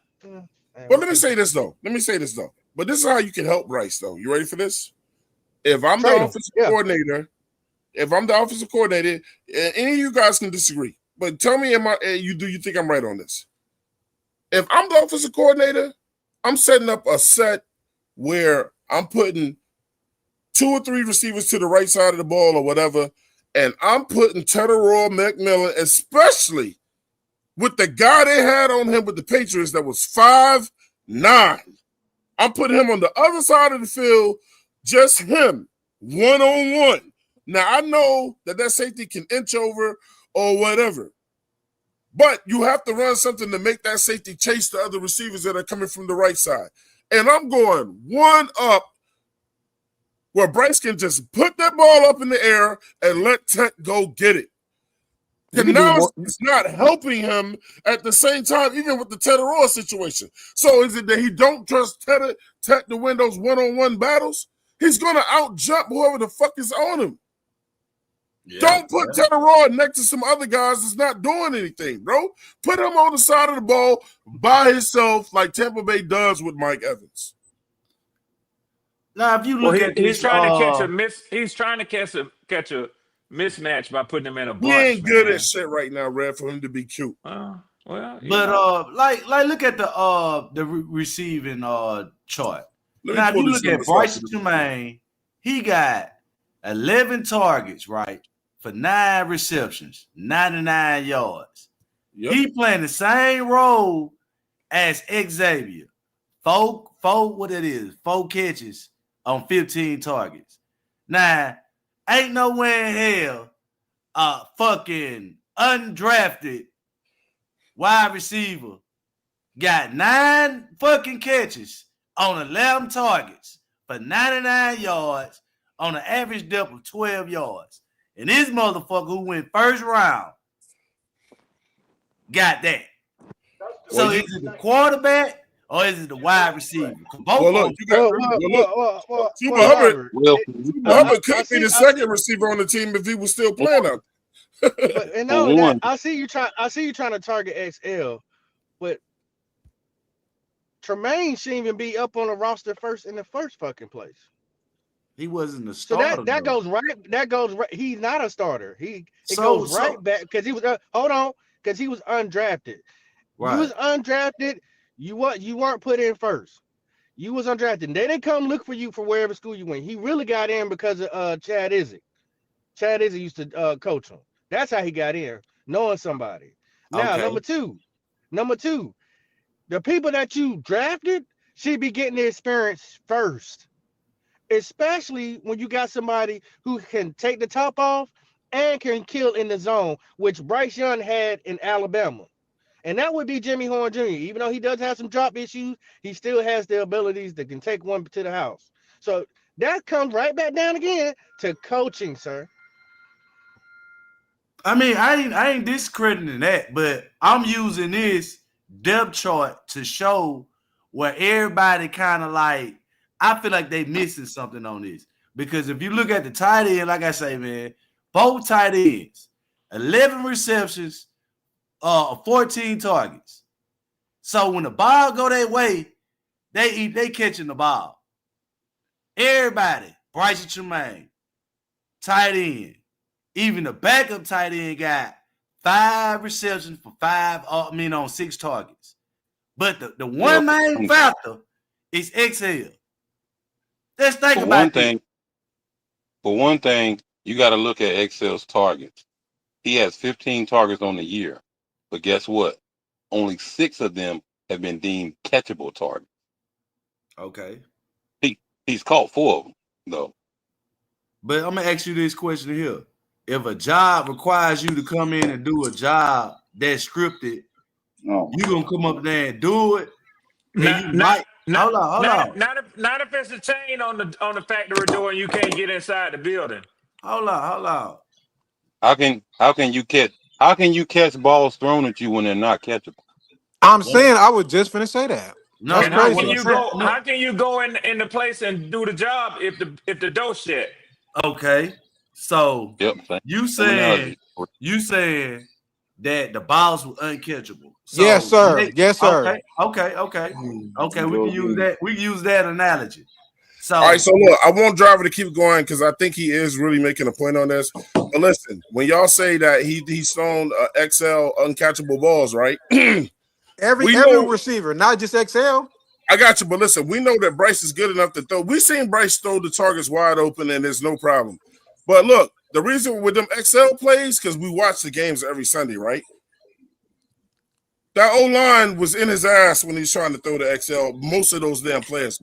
let me say this though. But this is how you can help Bryce, though. You ready for this? If I'm the Trade him. offensive Yeah. coordinator, and any of you guys can disagree, but tell me, do you think I'm right on this? If I'm the offensive coordinator, I'm setting up a set where I'm putting 2 or 3 receivers to the right side of the ball or whatever, and I'm putting Teteroy McMillan, especially with the guy they had on him with the Patriots that was 5'9". I'm putting him on the other side of the field, just him, one-on-one. Now, I know that safety can inch over or whatever, but you have to run something to make that safety chase the other receivers that are coming from the right side. And I'm going one up where Bryce can just put that ball up in the air and let Tech go get it. And now it's not helping him at the same time, even with the Teteroy situation. So is it that he don't trust Tech to win those one-on-one battles? He's going to out-jump whoever the fuck is on him. Yeah, don't put Teteroy next to some other guys that's not doing anything, bro. Put him on the side of the ball by himself like Tampa Bay does with Mike Evans. Now, if you look at he's trying to catch a miss. He's trying to catch a mismatch by putting him in a bunch. He ain't good at shit right now, Red, for him to be cute. Well, but like look at the receiving chart. Now, if you look at Bryce Tremaine, he got 11 targets, right, for 9 receptions, 99 yards. Yep. He playing the same role as Xavier. 4 catches on 15 targets. Now, ain't nowhere in hell a fucking undrafted wide receiver got 9 fucking catches on 11 targets for 99 yards on an average depth of 12 yards. And this motherfucker who went first round got that. So is it the quarterback or is it the wide receiver? Both of them. Chuba Hubbard could be the second receiver on the team if he was still playing out. But and not only that, I see you trying to target XL, but Tremaine shouldn't even be up on the roster first in the first fucking place. He wasn't a starter. So that goes right. He's not a starter. It goes right back because he was because he was undrafted. Right. You was undrafted. You weren't put in first. You was undrafted. They didn't come look for you for wherever school you went. He really got in because of Chad Izzy. Chad Izzy used to coach him. That's how he got in, knowing somebody. Now, number two, the people that you drafted should be getting the experience first. Especially when you got somebody who can take the top off and can kill in the zone, which Bryce Young had in Alabama. And that would be Jimmy Horn Jr. Even though he does have some drop issues, he still has the abilities that can take one to the house. So that comes right back down again to coaching, sir. I mean, I ain't discrediting that, but I'm using this depth chart to show where everybody kind of like, I feel like they missing something on this. Because if you look at the tight end, like I say, man, both tight ends, 11 receptions, 14 targets. So when the ball go their way, they catching the ball. Everybody, Bryce Tremaine, tight end, even the backup tight end got 5 receptions for 6 targets. But the one main factor is XL. Let's think about it. For one thing, you got to look at XL's targets. He has 15 targets on the year, but guess what? Only 6 of them have been deemed catchable targets. Okay. He's caught 4 of them, though. But I'm gonna ask you this question here: if a job requires you to come in and do a job that's scripted, you gonna come up there and do it? Hold on. Not if it's a chain on the factory door and you can't get inside the building. Hold on. How can you catch balls thrown at you when they're not catchable? I'm saying I was just finna say that. No, and how can you go in the place and do the job if the door shut? Okay, so you saying that the balls were uncatchable? So yes, sir. Yes, sir. Okay. We can use that. We can use that analogy. So, all right, so look, I want Driver to keep going because I think he is really making a point on this. But listen, when y'all say that he's thrown XL uncatchable balls, right? Every We know receiver, not just XL. I got you, but listen, we know that Bryce is good enough to throw. We've seen Bryce throw the targets wide open, and there's no problem. But look, the reason with them XL plays, because we watch the games every Sunday, right? That O-line was in his ass when he's trying to throw the XL. Most of those damn plays.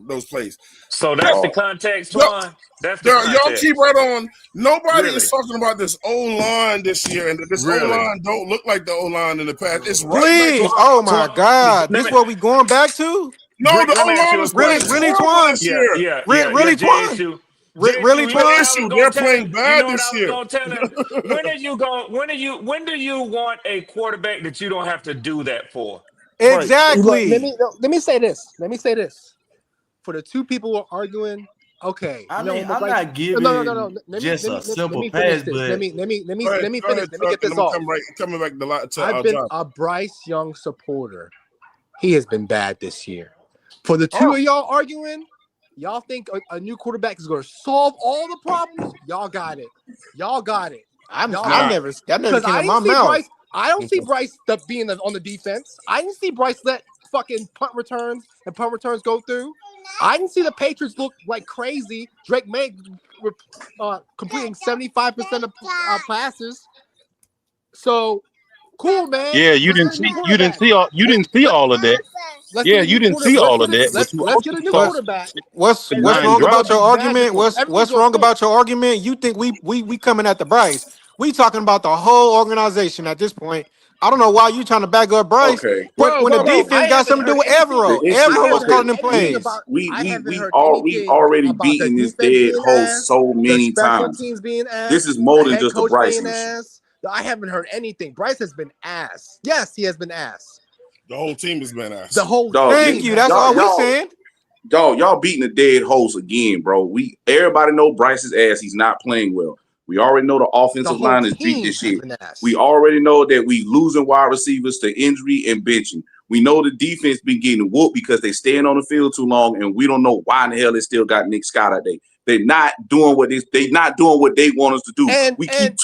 So that's the context, Twan. That's the Y'all context. keep right on. Nobody Really? is talking about this O-line this year, and this Really? O-line don't look like the O-line in the past. It's right Please, back. oh my God, this what we going back to? No, the Let me ask O-line you a was playing question. Really, terrible Twan? this year. Really, Twan? JSU. Really, JSU, you know what Twan? I was They're gonna tell playing him? bad You know what this I was year. gonna tell him? When do you want a quarterback that you don't have to do that for? Exactly. Let me say this. For the two people who are arguing, okay. I you know, mean, but I'm like, not giving no. just a simple me finish pass, this. but Let me Go ahead, finish. Chuck, Let me get and this I'm off. coming back to I've been John. a Bryce Young supporter. He has been bad this year. For the two of y'all arguing, y'all think a new quarterback is going to solve all the problems? Y'all got it. I never Because came I in my didn't see mouth. Bryce. I don't see Bryce being on the defense. I didn't see Bryce let fucking punt returns go through. I didn't see the Patriots look like crazy. Drake May completing 75% of passes. So cool, man. Yeah, you Let's didn't get a new see quarterback. you didn't see all of that. Let's Yeah, get a you new didn't see quarterback. all of that, but you Let's get also a new saw quarterback. What's And nine wrong about drops. your everything's argument? magical. What's Everything's wrong gonna about your argument? You think we coming at the Bryce? We talking about the whole organization at this point. I don't know why you trying to back up Bryce Okay, when the defense I got haven't something to do heard with anything. Evero. the issue. Evero I was haven't Okay, heard calling them anything plays. about. I haven't heard we've anything already about the beaten this defense dead being horse ass, so the many special times. teams being This ass, is more the than head just a coach Bryce being issue. ass. I haven't heard anything. Bryce has been ass. Yes, he has been ass. The whole team has been asked. The whole Dog, Thank team you. has That's been all we ass. saying. Y'all beating the dead horse again, bro. Everybody know Bryce's ass. He's not playing well. We already know the The offensive whole line is beat team this has shit. been ass. We already know that we losing wide receivers to injury and benching. We know the defense been getting whooped because they staying on the field too long, and we don't know why in the hell they still got Nick Scott out there. They're not doing what they want us to do. And We keep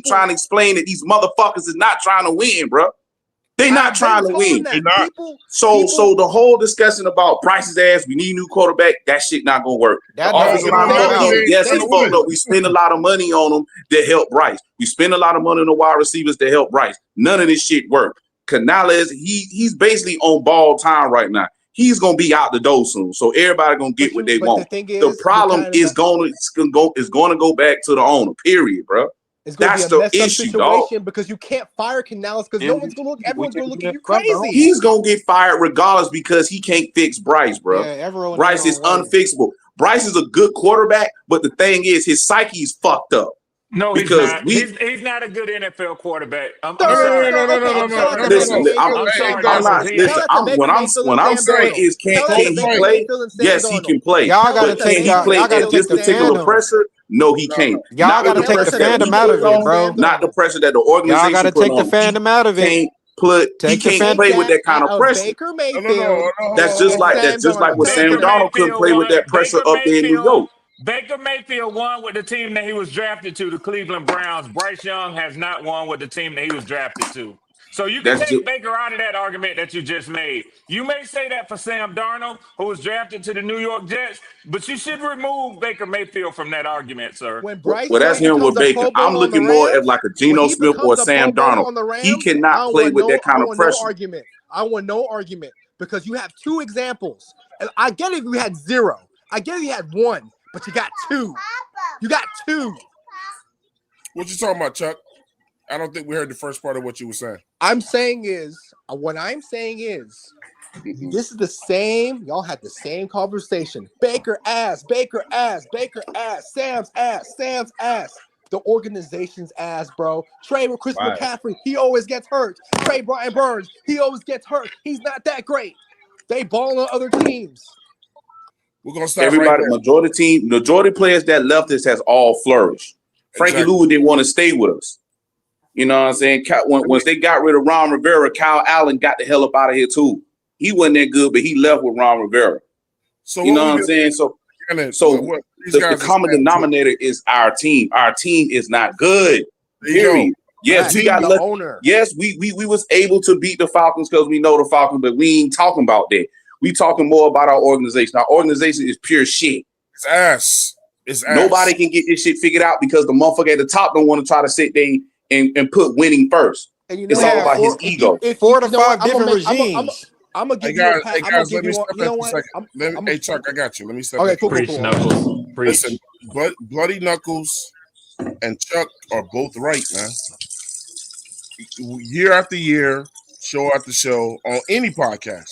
trying to explain that these motherfuckers is not trying to win, bro. They not trying to win. They're not. So the whole discussion about Bryce's ass, we need a new quarterback, that shit not gonna work. That The never offensive came line out fucked my up. mouth. Yes, it's fucked up. We spend a lot of money on them to help Bryce. We spend a lot of money on the wide receivers to help Bryce. None of this shit work. Canales, he's basically on ball time right now. He's gonna be out the door soon, so everybody gonna get what they want. The problem is gonna go back to the owner. Period, bro. It's going to That's be a the messed up issue, dog. situation because you can't fire Canales because no one's going to look. Everyone's going to look at you He's crazy. gonna get fired regardless because he can't fix Bryce, bro. Yeah, Evero Bryce is unfixable. Bryce is a good quarterback, but the thing is, his psyche is fucked up. No, he's Because not. He's not a good NFL quarterback. I'm No, sorry. Listen, I'm sorry, I'm not. Dustin. Listen, what I'm saying is, can he play? Yes, he can play. Y'all gotta But can take he y'all play gotta at this take the particular fandom. pressure? No, he can't. Y'all Not with gotta the take the pressure that we fandom out put of it, on, bro. not the pressure that the Y'all organization gotta put take the on. fandom out of it. He can't play with that kind of pressure. Baker Mayfield. That's just like what Sam Darnold couldn't play with that pressure up there in New York. Baker Mayfield won with the team that he was drafted to, the Cleveland Browns. Bryce Young has not won with the team that he was drafted to. So you can take Baker out of that argument that you just made. You may say that for Sam Darnold, who was drafted to the New York Jets, but you should remove Baker Mayfield from that argument, sir. When Bryce Well, that's Young him with becomes a Baker. Pro I'm Bowler on the looking more at Rams, like a when Geno he Smith or a becomes a Sam Pro Bowler Darnold. on the He Rams, cannot play with that kind of pressure. I want no argument because you have two examples. And I get it if you had zero. I get it if you had one, but you got two. You got two. What you talking about, Chuck? I don't think we heard the first part of what you were saying. What I'm saying is, this is the same. Y'all had the same conversation. Baker ass, Baker ass, Baker ass, Sam's ass, Sam's ass. The organization's ass, bro. Trey with Chris McCaffrey, he always gets hurt. Trey Brian Burns, he always gets hurt. He's not that great. They ball on other teams. We're gonna stop Everybody, right majority players that left us has all flourished. Frankie Louis didn't want to stay with us. You know what I'm saying? Once they got rid of Ron Rivera, Kyle Allen got the hell up out of here too. He wasn't that good, but he left with Ron Rivera. So you know what I'm saying? So So these the guys common denominator is our team. Our team is not good. There you Period. go. Yes, we got lucky. owner. Yes, we was able to beat the Falcons because we know the Falcons, but we ain't talking about that. We talking more about our organization. Our organization is pure shit. It's ass. It's ass. Nobody can get this shit figured out because the motherfucker at the top don't want to try to sit there and put winning first. And it's all about his ego. 4 to 5 different regimes. I'm gonna give Hey you. guys, I'm gonna give let me you. step You know back what? a second. Hey Chuck, I got you. Let me step Okay, back. cool. Preach, Knuckles. Preach. Listen, Bloody Knuckles and Chuck are both right, man. Year after year, show after show, on any podcast,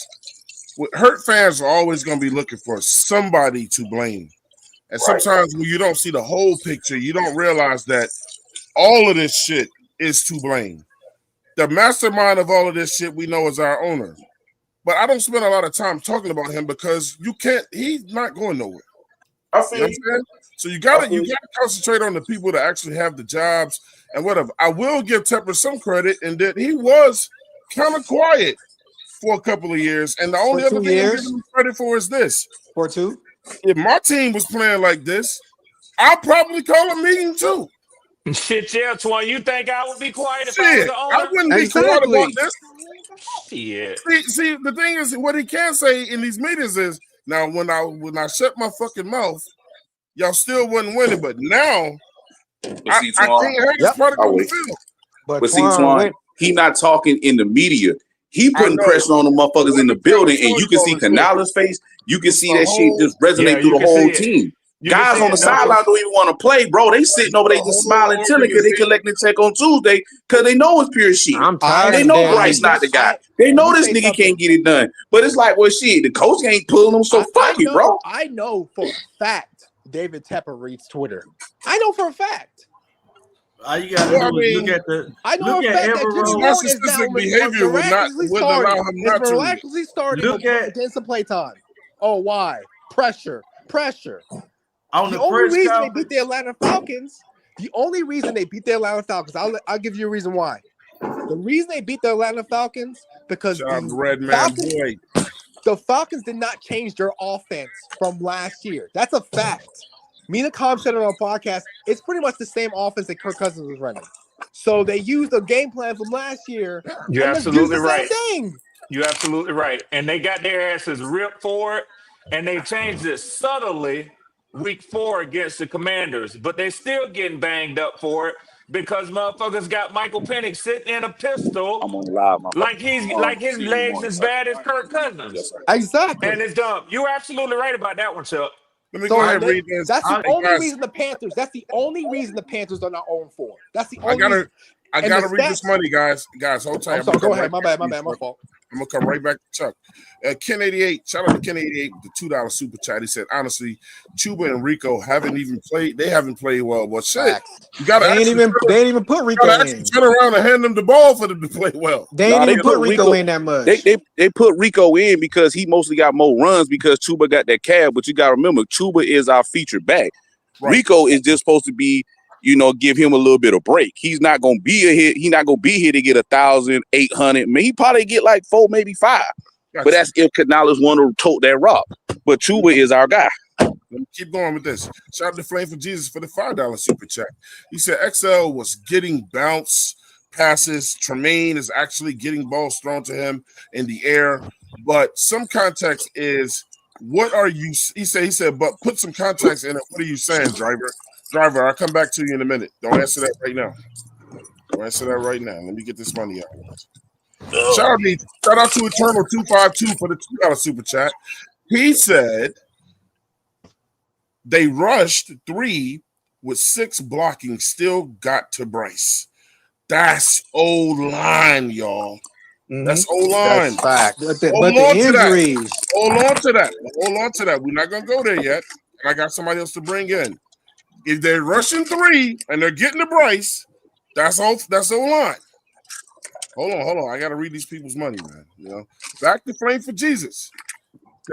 hurt fans are always going to be looking for somebody to blame. And sometimes when you don't see the whole picture, you don't realize that all of this shit is to blame. The mastermind of all of this shit we know is our owner. But I don't spend a lot of time talking about him because he's not going nowhere. You know what I'm saying? So you gotta concentrate on the people that actually have the jobs and whatever. I will give Tepper some credit in that he was kind of quiet for a couple of years. And the only other thing I'm giving him credit for is this. For 2. If my team was playing like this, I'd probably call a meeting too. Shit, yeah, Twan. You think I would be quiet if I was the owner? I wouldn't be quiet about this. Shit. See, the thing is, what he can say in these meetings is, now when I shut my fucking mouth, y'all still wasn't winning, but now I can't have this product on the field. But see, Twan, he not talking in the media. He putting pressure on the motherfuckers in the building, and you can see Canala's face. You can see that shit just resonate through the whole team. Guys on the sideline don't even want to play, bro. They sitting over there just smiling, chilling because they collecting a check on Tuesday because they know it's pure shit. They know Bryce not the guy. They know this nigga can't get it done. But it's like, well, shit, the coach ain't pulling them, so fuck it, bro. I know for a fact David Tepper reads Twitter. I know for a fact. All you gotta do is look at the. I know look for a at fact that every Jimmy role. Ward is now behavior would allow him not to. Miraculously starting against some playtime. Oh, why? Pressure. On the the only press reason conference- they beat the Atlanta Falcons, I'll give you a reason why. The reason they beat the Atlanta Falcons because the Falcons did not change their offense from last year. That's a fact. Me and the Cobb said it on a podcast. It's pretty much the same offense that Kirk Cousins was running. So they used the game plan from last year. You're and absolutely used the right. Same thing. You're absolutely right. And they got their asses ripped for it, and they changed it subtly week 4 against the Commanders, but they still getting banged up for it because motherfuckers got Michael Penix sitting in a pistol. I'm on live, like his legs as bad as Kirk Cousins. Exactly. And it's dumb. You're absolutely right about that one, Chuck. Let me go ahead and read this. That's the only reason the Panthers. That's the only reason the Panthers are not 0-4. That's the only. I gotta read this money, guys. Hold tight. I'm sorry. Go ahead. My bad. My fault. I'm gonna come right back to Chuck. Ken88, shout out to Ken88 with the $2 super chat. He said, honestly, Chuba and Rico haven't even played. They haven't played well. Well, shit, you gotta. They ain't even put Rico in. Turn around and hand them the ball for them to play well. They ain't even put Rico in that much. They put Rico in because he mostly got more runs because Chuba got that cab. But you gotta remember, Chuba is our featured back. Right. Rico is just supposed to be, give him a little bit of break. He's not gonna be a hit. He's not gonna be here to get 1,800. He probably get like 4, maybe 5. Gotcha. But that's if Canales want to tote that rock. But Chuba is our guy. Let me keep going with this. Shout out to Flame for Jesus for the $5 super chat. He said XL was getting bounce passes. Tremaine is actually getting balls thrown to him in the air. But some context is, what are you? He said, but put some context in it. What are you saying, driver? Driver, I'll come back to you in a minute. Don't answer that right now. Let me get this money out. Shout out to Eternal 252 for the $2 super chat. He said they rushed 3 with 6 blocking, still got to Bryce. That's O-line, y'all. That's O-line. That's fact. But the injuries. Hold on to that. We're not gonna go there yet. And I got somebody else to bring in. If they're rushing 3 and they're getting to Bryce, that's O-line. Hold on. I gotta read these people's money, man. Back to Flame for Jesus.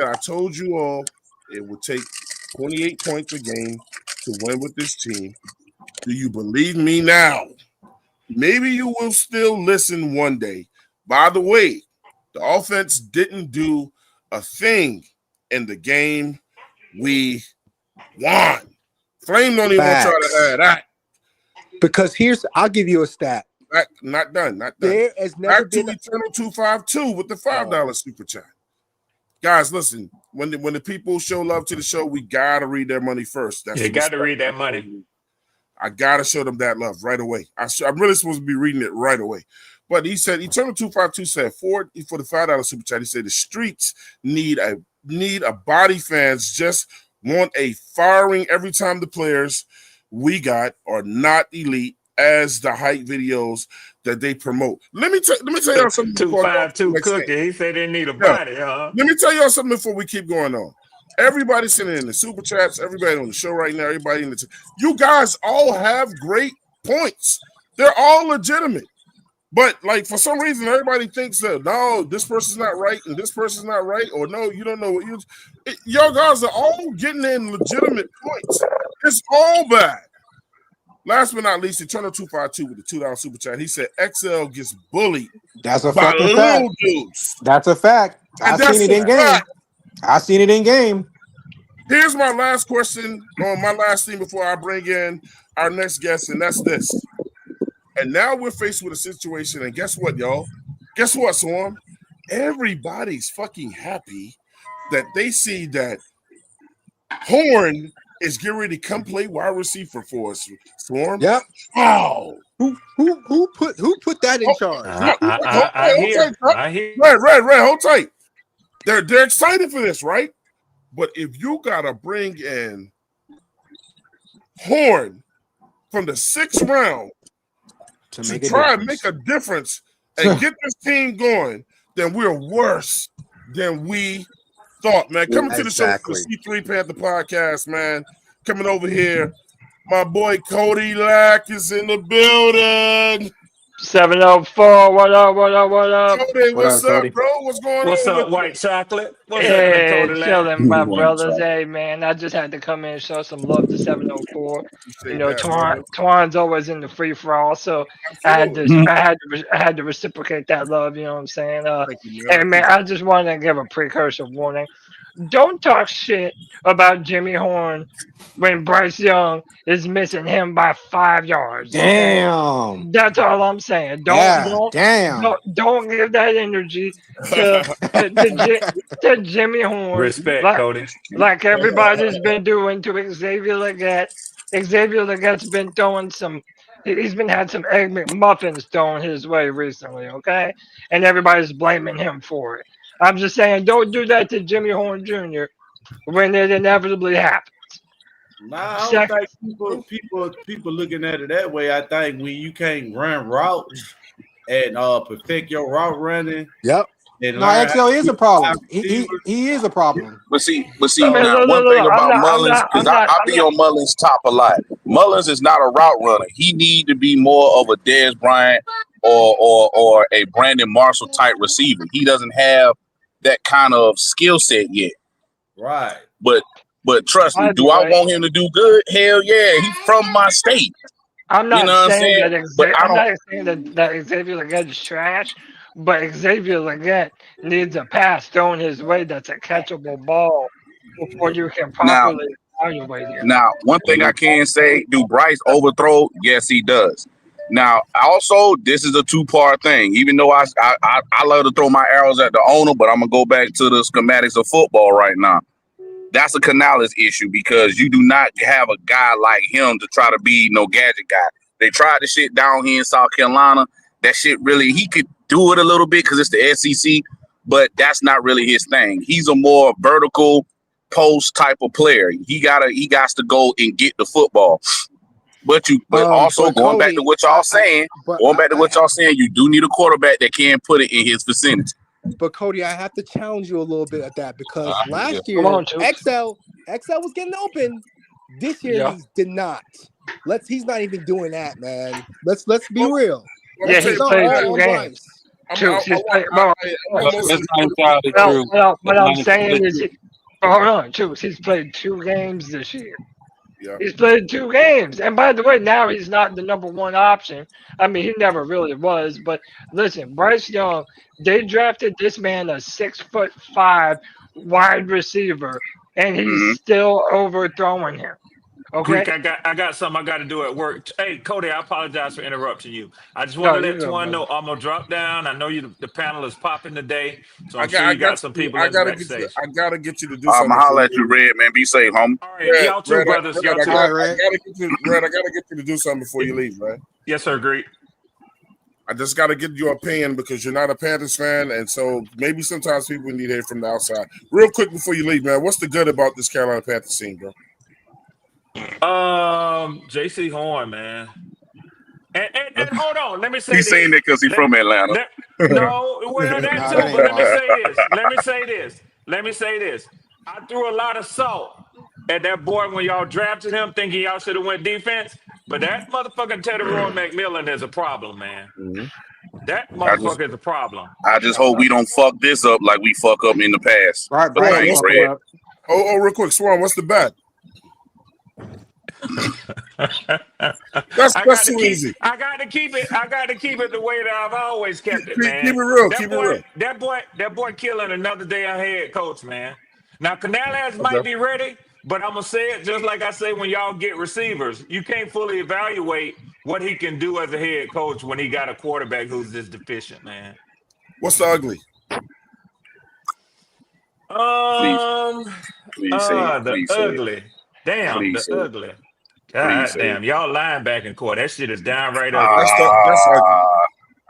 I told you all it would take 28 points a game to win with this team. Do you believe me now? Maybe you will still listen one day. By the way, the offense didn't do a thing in the game we One. Flame don't even want to try to Facts. have that. Because I'll give you a stat. Not done. There has never Back to been Eternal 252 with the $5 super chat. Guys, listen. When the people show love to the show, we gotta read their money first. That's You the got to respect read that I show money. you. I gotta show them that love right away. I'm really supposed to be reading it right away. But he said Eternal 252 said for the $5 super chat. He said the streets need a body. Fans just want a firing every time the players we got are not elite as the hype videos that they promote. Let me tell y'all something. 252 cookie. He said they need a body, huh? Let me tell y'all something before we keep going on. Everybody sitting in the super chats, everybody on the show right now, everybody in the you guys all have great points. They're all legitimate. But like for some reason, everybody thinks that no, this person's not right and this person's not right, or no, you don't know what y'all guys are all getting in legitimate points. It's all bad. Last but not least, Eternal 252 with the $2 super chat. He said XL gets bullied. That's a by fucking little fact. dudes. That's a fact. And I've seen it in game. I've seen it in game. Here's my last question on my last thing before I bring in our next guest, and that's this. And now we're faced with a situation, and guess what, y'all? Guess what, Swarm? Everybody's fucking happy that they see that Horn is getting ready to come play wide receiver for us, Swarm. Yep. Wow. Who put that in charge? I hear. Red, hold tight. They're excited for this, right? But if you gotta bring in Horn from the 6th round to try and make a difference and get this team going, then we're worse than we thought, man. Coming to the show for the C3 Panther podcast, man. Coming over here, my boy Cody Lack is in the building. 704, what up? Cody, what's up, bro? What's going on? What's up, white chocolate? What's Hey, up, chilling, my brothers. Hey, man, I just had to come in and show some love to 704. You know, Twan's always in the free for all, so I had to reciprocate that love. You know what I'm saying? Hey, man, I just wanted to give a precursor warning. Don't talk shit about Jimmy Horn when Bryce Young is missing him by 5 yards. Okay? Damn. That's all I'm saying. Don't give that energy to Jimmy Horn. Respect, Cody. Like everybody's been doing to Xavier Leggett. Xavier Leggett's been throwing he's been had some Egg McMuffins thrown his way recently, okay? And everybody's blaming him for it. I'm just saying, don't do that to Jimmy Horn Jr. when it inevitably happens. Nah, I don't think people looking at it that way. I think when you can't run routes and perfect your route running. Yep. No, XL is a problem. He is a problem. But see, now one thing about Mullins, because I be on Mullins' top a lot. Mullins is not a route runner. He need to be more of a Dez Bryant or a Brandon Marshall type receiver. He doesn't have that kind of skill set yet. Right. But trust me, do I want him to do good? Hell yeah, he's from my state. I'm not saying that that Xavier Leggett is trash, but Xavier Leggett needs a pass thrown his way that's a catchable ball before you can properly evaluate him. Now, one thing I can say, do Bryce overthrow? Yes, he does. Now, also, this is a two-part thing. Even though I love to throw my arrows at the owner, but I'm going to go back to the schematics of football right now. That's a Canales issue because you do not have a guy like him to try to be no gadget guy. They tried the shit down here in South Carolina. That shit really, he could do it a little bit because it's the SEC, but that's not really his thing. He's a more vertical post type of player. He got to go and get the football. But going back to what y'all saying, you do need a quarterback that can put it in his vicinity. But Cody, I have to challenge you a little bit at that because last year XL was getting open. This year he did not. He's not even doing that, man. Let's be real. Yeah, he's played 2 games. What I'm saying is, hold on, Chooks. He's played 2 games this year. Yeah. He's played 2 games. And by the way, now he's not the number 1 option. I mean, he never really was. But listen, Bryce Young, they drafted this man a 6'5" wide receiver and he's still overthrowing him. Okay. Greek, I got something I got to do at work. Hey, Cody, I apologize for interrupting you. I just want No, to you let go, Twan brother. know I'm gonna drop down. I know you the panel is popping today, so I I'm got sure I you got got some you. people in the backstage. I gotta get you to do I'ma something before holler you at you, leave. Red, man. Be safe, homie. All right, y'all too, brothers. Y'all too. I gotta get you, Red. I gotta get you to do something before you leave, man. Yes, sir, Greek. I just gotta get your opinion because you're not a Panthers fan, and so maybe sometimes people need to hear from the outside. Real quick before you leave, man. What's the good about this Carolina Panthers team, bro? JC Horn, man. And hold on, let me say He's saying this. that because he's from Atlanta. No, well that Nah, too, that ain't but let me why. say this. Let me say this. Let me say this. I threw a lot of salt at that boy when y'all drafted him, thinking y'all should have went defense. But that motherfucking Teddy Roy McMillan is a problem, man. That motherfucker is a problem. I just hope we don't fuck this up like we fuck up in the past. Right, But Bryce thanks, fuck him Red. up. Oh, real quick, Swan. What's the bet? That's too easy. I got to keep it. I got to keep it the way that I've always kept it, man. Keep it real. That Keep boy, it real. that boy killing another day on head coach, man. Now Canales might Okay. be ready, but I'm gonna say it just like I say when y'all get receivers. You can't fully evaluate what he can do as a head coach when he got a quarterback who's this deficient, man. What's the ugly? Please say it. The Please say it. ugly. Damn, Please the say it. ugly. Please God say damn, it. y'all linebacking core. That shit is downright ugly, That's man. ugly.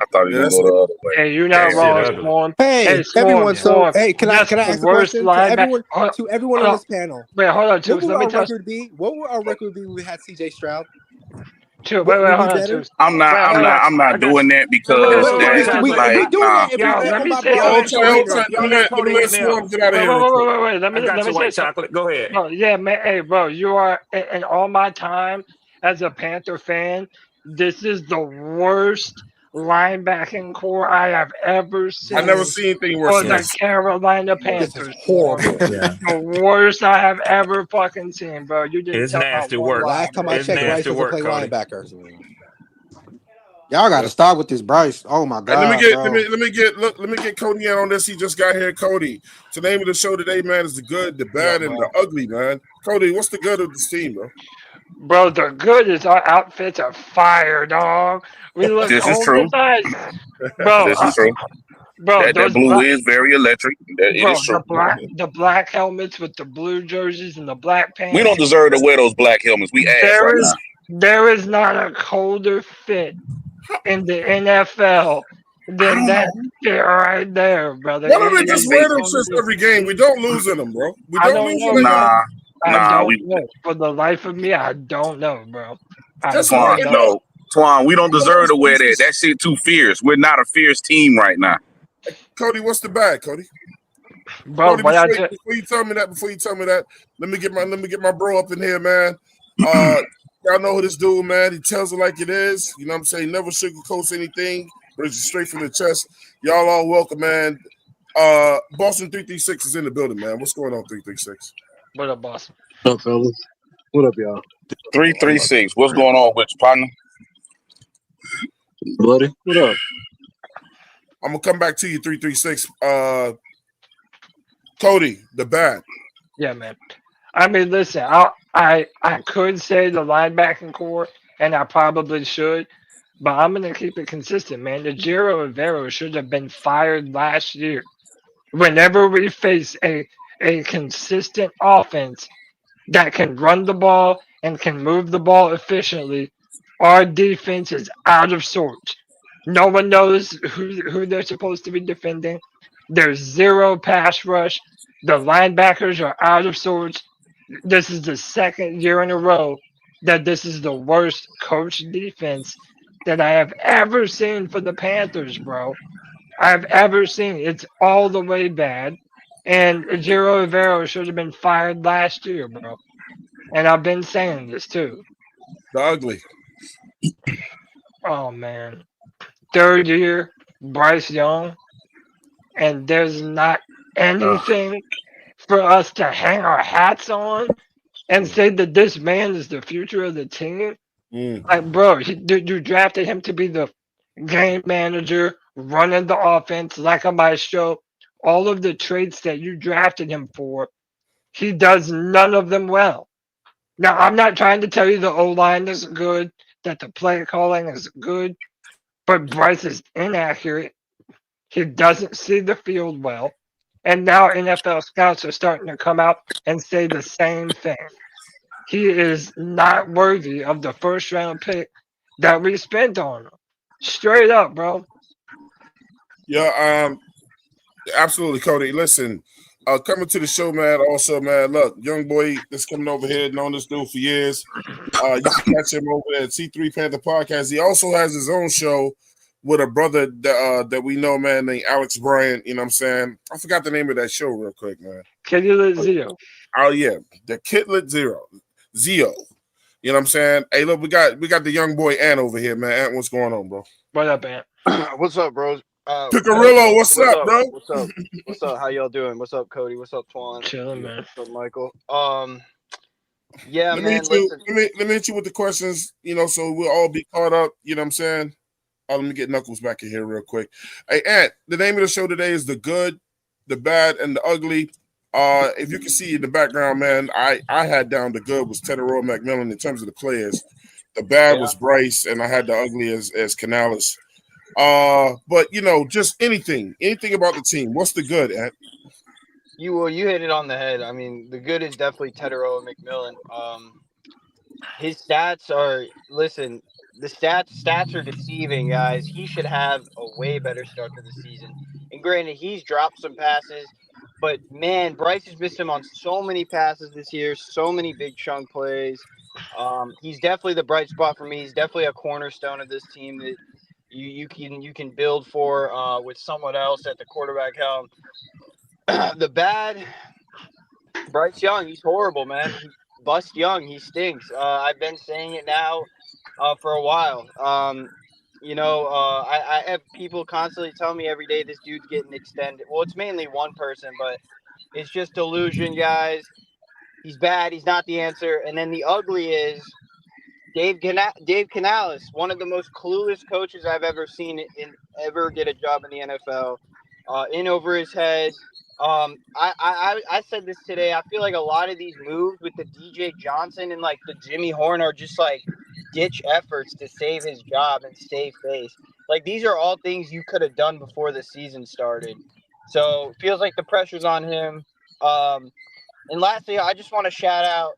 I thought he was Yeah, gonna that's go the ugly. other way. Hey, you're That not shit wrong, ugly. Swarm. Hey, Hey, Swarm, everyone. So, Swarm. hey, That's can I the ask a worst question to linebacker. everyone? To everyone on this panel, Wait, hold on, what Toots. would Let me our tell record be? What would our record be when we had CJ Stroud? Toots. What Wait, would be hold on, better? Toots. I'm Wait, hold on. I not got doing you. that I got because you, Wait, white wait, that wait, chocolate. If we like doing nah. that, if we Y'all let judging me by say, y'all let broad me let say Cody this numbers, real hit, quick. y'all let Cody hit Swarm now. get out of Wait, here wait, real wait, quick. wait, wait. I got Let me you, say white something. chocolate. Go ahead. Bro, yeah, man. Hey, bro, you are in all my time as a Panther fan. This is the worst linebacking core I have ever I never seen seen anything worse for than the this. Carolina this is Panthers. Swarm. horrible. Yeah. The worst I have ever fucking seen, bro. You didn't It's tell not nasty one work. lie, Last time I bro. It's checked, Bryce nasty doesn't work, play Cody. linebacker. Y'all got to Yeah. stop with this Bryce. Oh my Hey, let me God, get let bro. me let me get look let me get Cody in on this. He just got here. Cody. So the name of the show today, man, is the good, the Yeah, bad, and the bro. ugly, man. Cody, what's the good of this team, bro? Bro, the good is our outfits are fire, dog. We look This is home true. with us. Bro, This is true. bro, That those blue black, is very electric. That it is bro, true. the black helmets with the blue jerseys and the black We pants. don't deserve to wear those black helmets. We ass right There is now. there is not a colder fit in the NFL I than don't that know. fit right there, brother. Why don't they They, just they, wear them shits every game? We don't lose in them, bro. We I don't don't lose know, in that bro. game. I nah. don't know. For the life of me, I don't know, bro. I That's what Twan, don't and know. no, Twan, we don't some of deserve those to wear that. pieces. That shit too fierce. We're not a fierce team right now. Cody, what's the bad, Cody? Bro, Cody, but I before just you tell me that, let me get my bro up in here, man. Y'all know who this dude, man. He tells it like it is. You know what I'm saying? Never sugarcoats anything, brings it straight from the chest. Y'all all welcome, man. Boston 336 is in the building, man. What's going on, 336? what a boss. What up, fellas? What up, y'all? 336. What's going on with you, partner? Buddy, what up? I'm gonna come back to you, 336. Cody, the bad. Yeah, man. I mean, listen, I could say the linebacking core, and I probably should, but I'm gonna keep it consistent, man. The Giro Rivera should have been fired last year. Whenever we face a consistent offense that can run the ball and can move the ball efficiently, our defense is out of sorts. No one knows who they're supposed to be defending. There's zero pass rush. The linebackers are out of sorts. This is the second year in a row that this is the worst coach defense that I have ever seen for the Panthers, bro. I've ever seen. It's all the way bad. And Giro Rivera should have been fired last year, bro. And I've been saying this too. The ugly. Oh man. Third year, Bryce Young, and there's not anything for us to hang our hats on and say that this man is the future of the team. Like, bro, you drafted him to be the game manager, running the offense like a maestro, all of the traits that you drafted him for, He does none of them well. Now, I'm not trying to tell you the O-line is good, that the play calling is good, but Bryce is inaccurate. He doesn't see the field well. And now NFL scouts are starting to come out and say the same thing. He is not worthy of the first round pick that we spent on him. Straight up, bro. Yeah, absolutely, Cody. Listen, coming to the show, man. Also, man, look, young boy that's coming over here, known this dude for years. You can catch him over at C3 Panther Podcast. He also has his own show with a brother that we know, man, named Alex Bryant. You know what I'm saying? I forgot the name of that show real quick, man. Kidlet Zio. Oh yeah, the Kidlet Zio. You know what I'm saying? Hey, look, we got the young boy Ant over here, man. Ant, what's going on, bro? What up, Ant? What's up, bros? Picarillo, what's up, bro? What's up? What's up? How y'all doing? What's up, Cody? What's up, Twan? Chilling, man. What's up, Michael? Yeah, let man. me hit you with the questions, you know, so we'll all be caught up. You know what I'm saying? Let me get Knuckles back in here real quick. Hey, Ant, the name of the show today is The Good, the Bad, and the Ugly. If you can see in the background, man, I had down the good was Teteroa McMillan in terms of the players. The bad was Bryce, and I had the ugly as Canales. But you know, just anything about the team. What's the good, Ant? You hit it on the head. I mean, the good is definitely Teteroa McMillan. His stats are the stats are deceiving, guys. He should have a way better start to the season. And granted, he's dropped some passes, but man, Bryce has missed him on so many passes this year, so many big chunk plays. He's definitely the bright spot for me. He's definitely a cornerstone of this team that you can build for with someone else at the quarterback helm. The bad, Bryce Young, he's horrible, man. He's bust young. He stinks. I've been saying it now for a while. I have people constantly tell me every day this dude's getting extended. Well, it's mainly one person, but it's just delusion, guys. He's bad. He's not the answer. And then the ugly is Dave Canales, one of the most clueless coaches I've ever seen ever get a job in the NFL. In over his head. I said this today. I feel like a lot of these moves with the DJ Johnson and like the Jimmy Horn are just like ditch efforts to save his job and save face. Like these are all things you could have done before the season started. So it feels like the pressure's on him. And lastly, I just want to shout out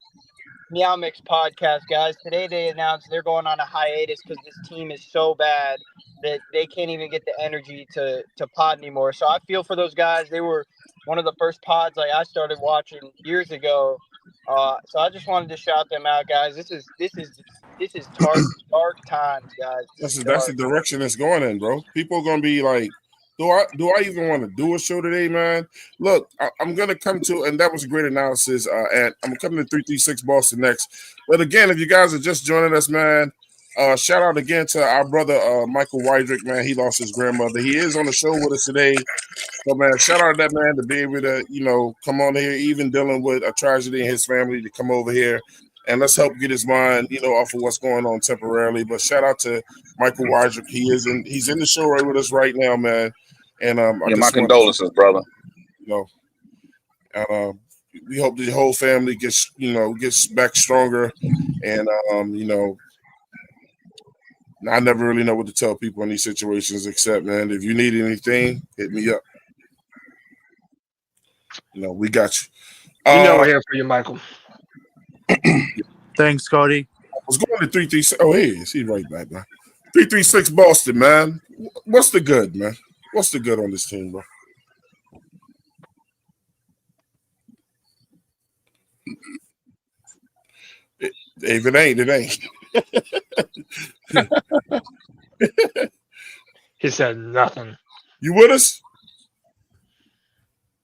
Meow Mix podcast, guys. Today they announced they're going on a hiatus because this team is so bad that they can't even get the energy to pod anymore. So I feel for those guys. They were one of the first pods like I started watching years ago. So I just wanted to shout them out, guys. This is dark times, guys. That's the direction it's going in, bro. People are gonna be like, do I even want to do a show today, man? Look, I'm gonna come to, and that was a great analysis. And I'm coming to 336 Boston next. But again, if you guys are just joining us, man, shout out again to our brother Michael Wydrick, man. He lost his grandmother. He is on the show with us today. So, man, shout out to that man to be able to, you know, come on here, even dealing with a tragedy in his family, to come over here and let's help get his mind, you know, off of what's going on temporarily. But shout out to Michael Wydrick. He's in the show right with us right now, man. And my condolences, brother. You know, we hope the whole family gets back stronger. And you know, I never really know what to tell people in these situations, except, man, if you need anything, hit me up. You know, we got you. You know we're here for you, Michael. Thanks, Cody. I was going to 336. Oh, here he is. He's right back, man. 336 Boston, man. What's the good, man? What's the good on this team, bro? If it ain't, it ain't. He said nothing. You with us?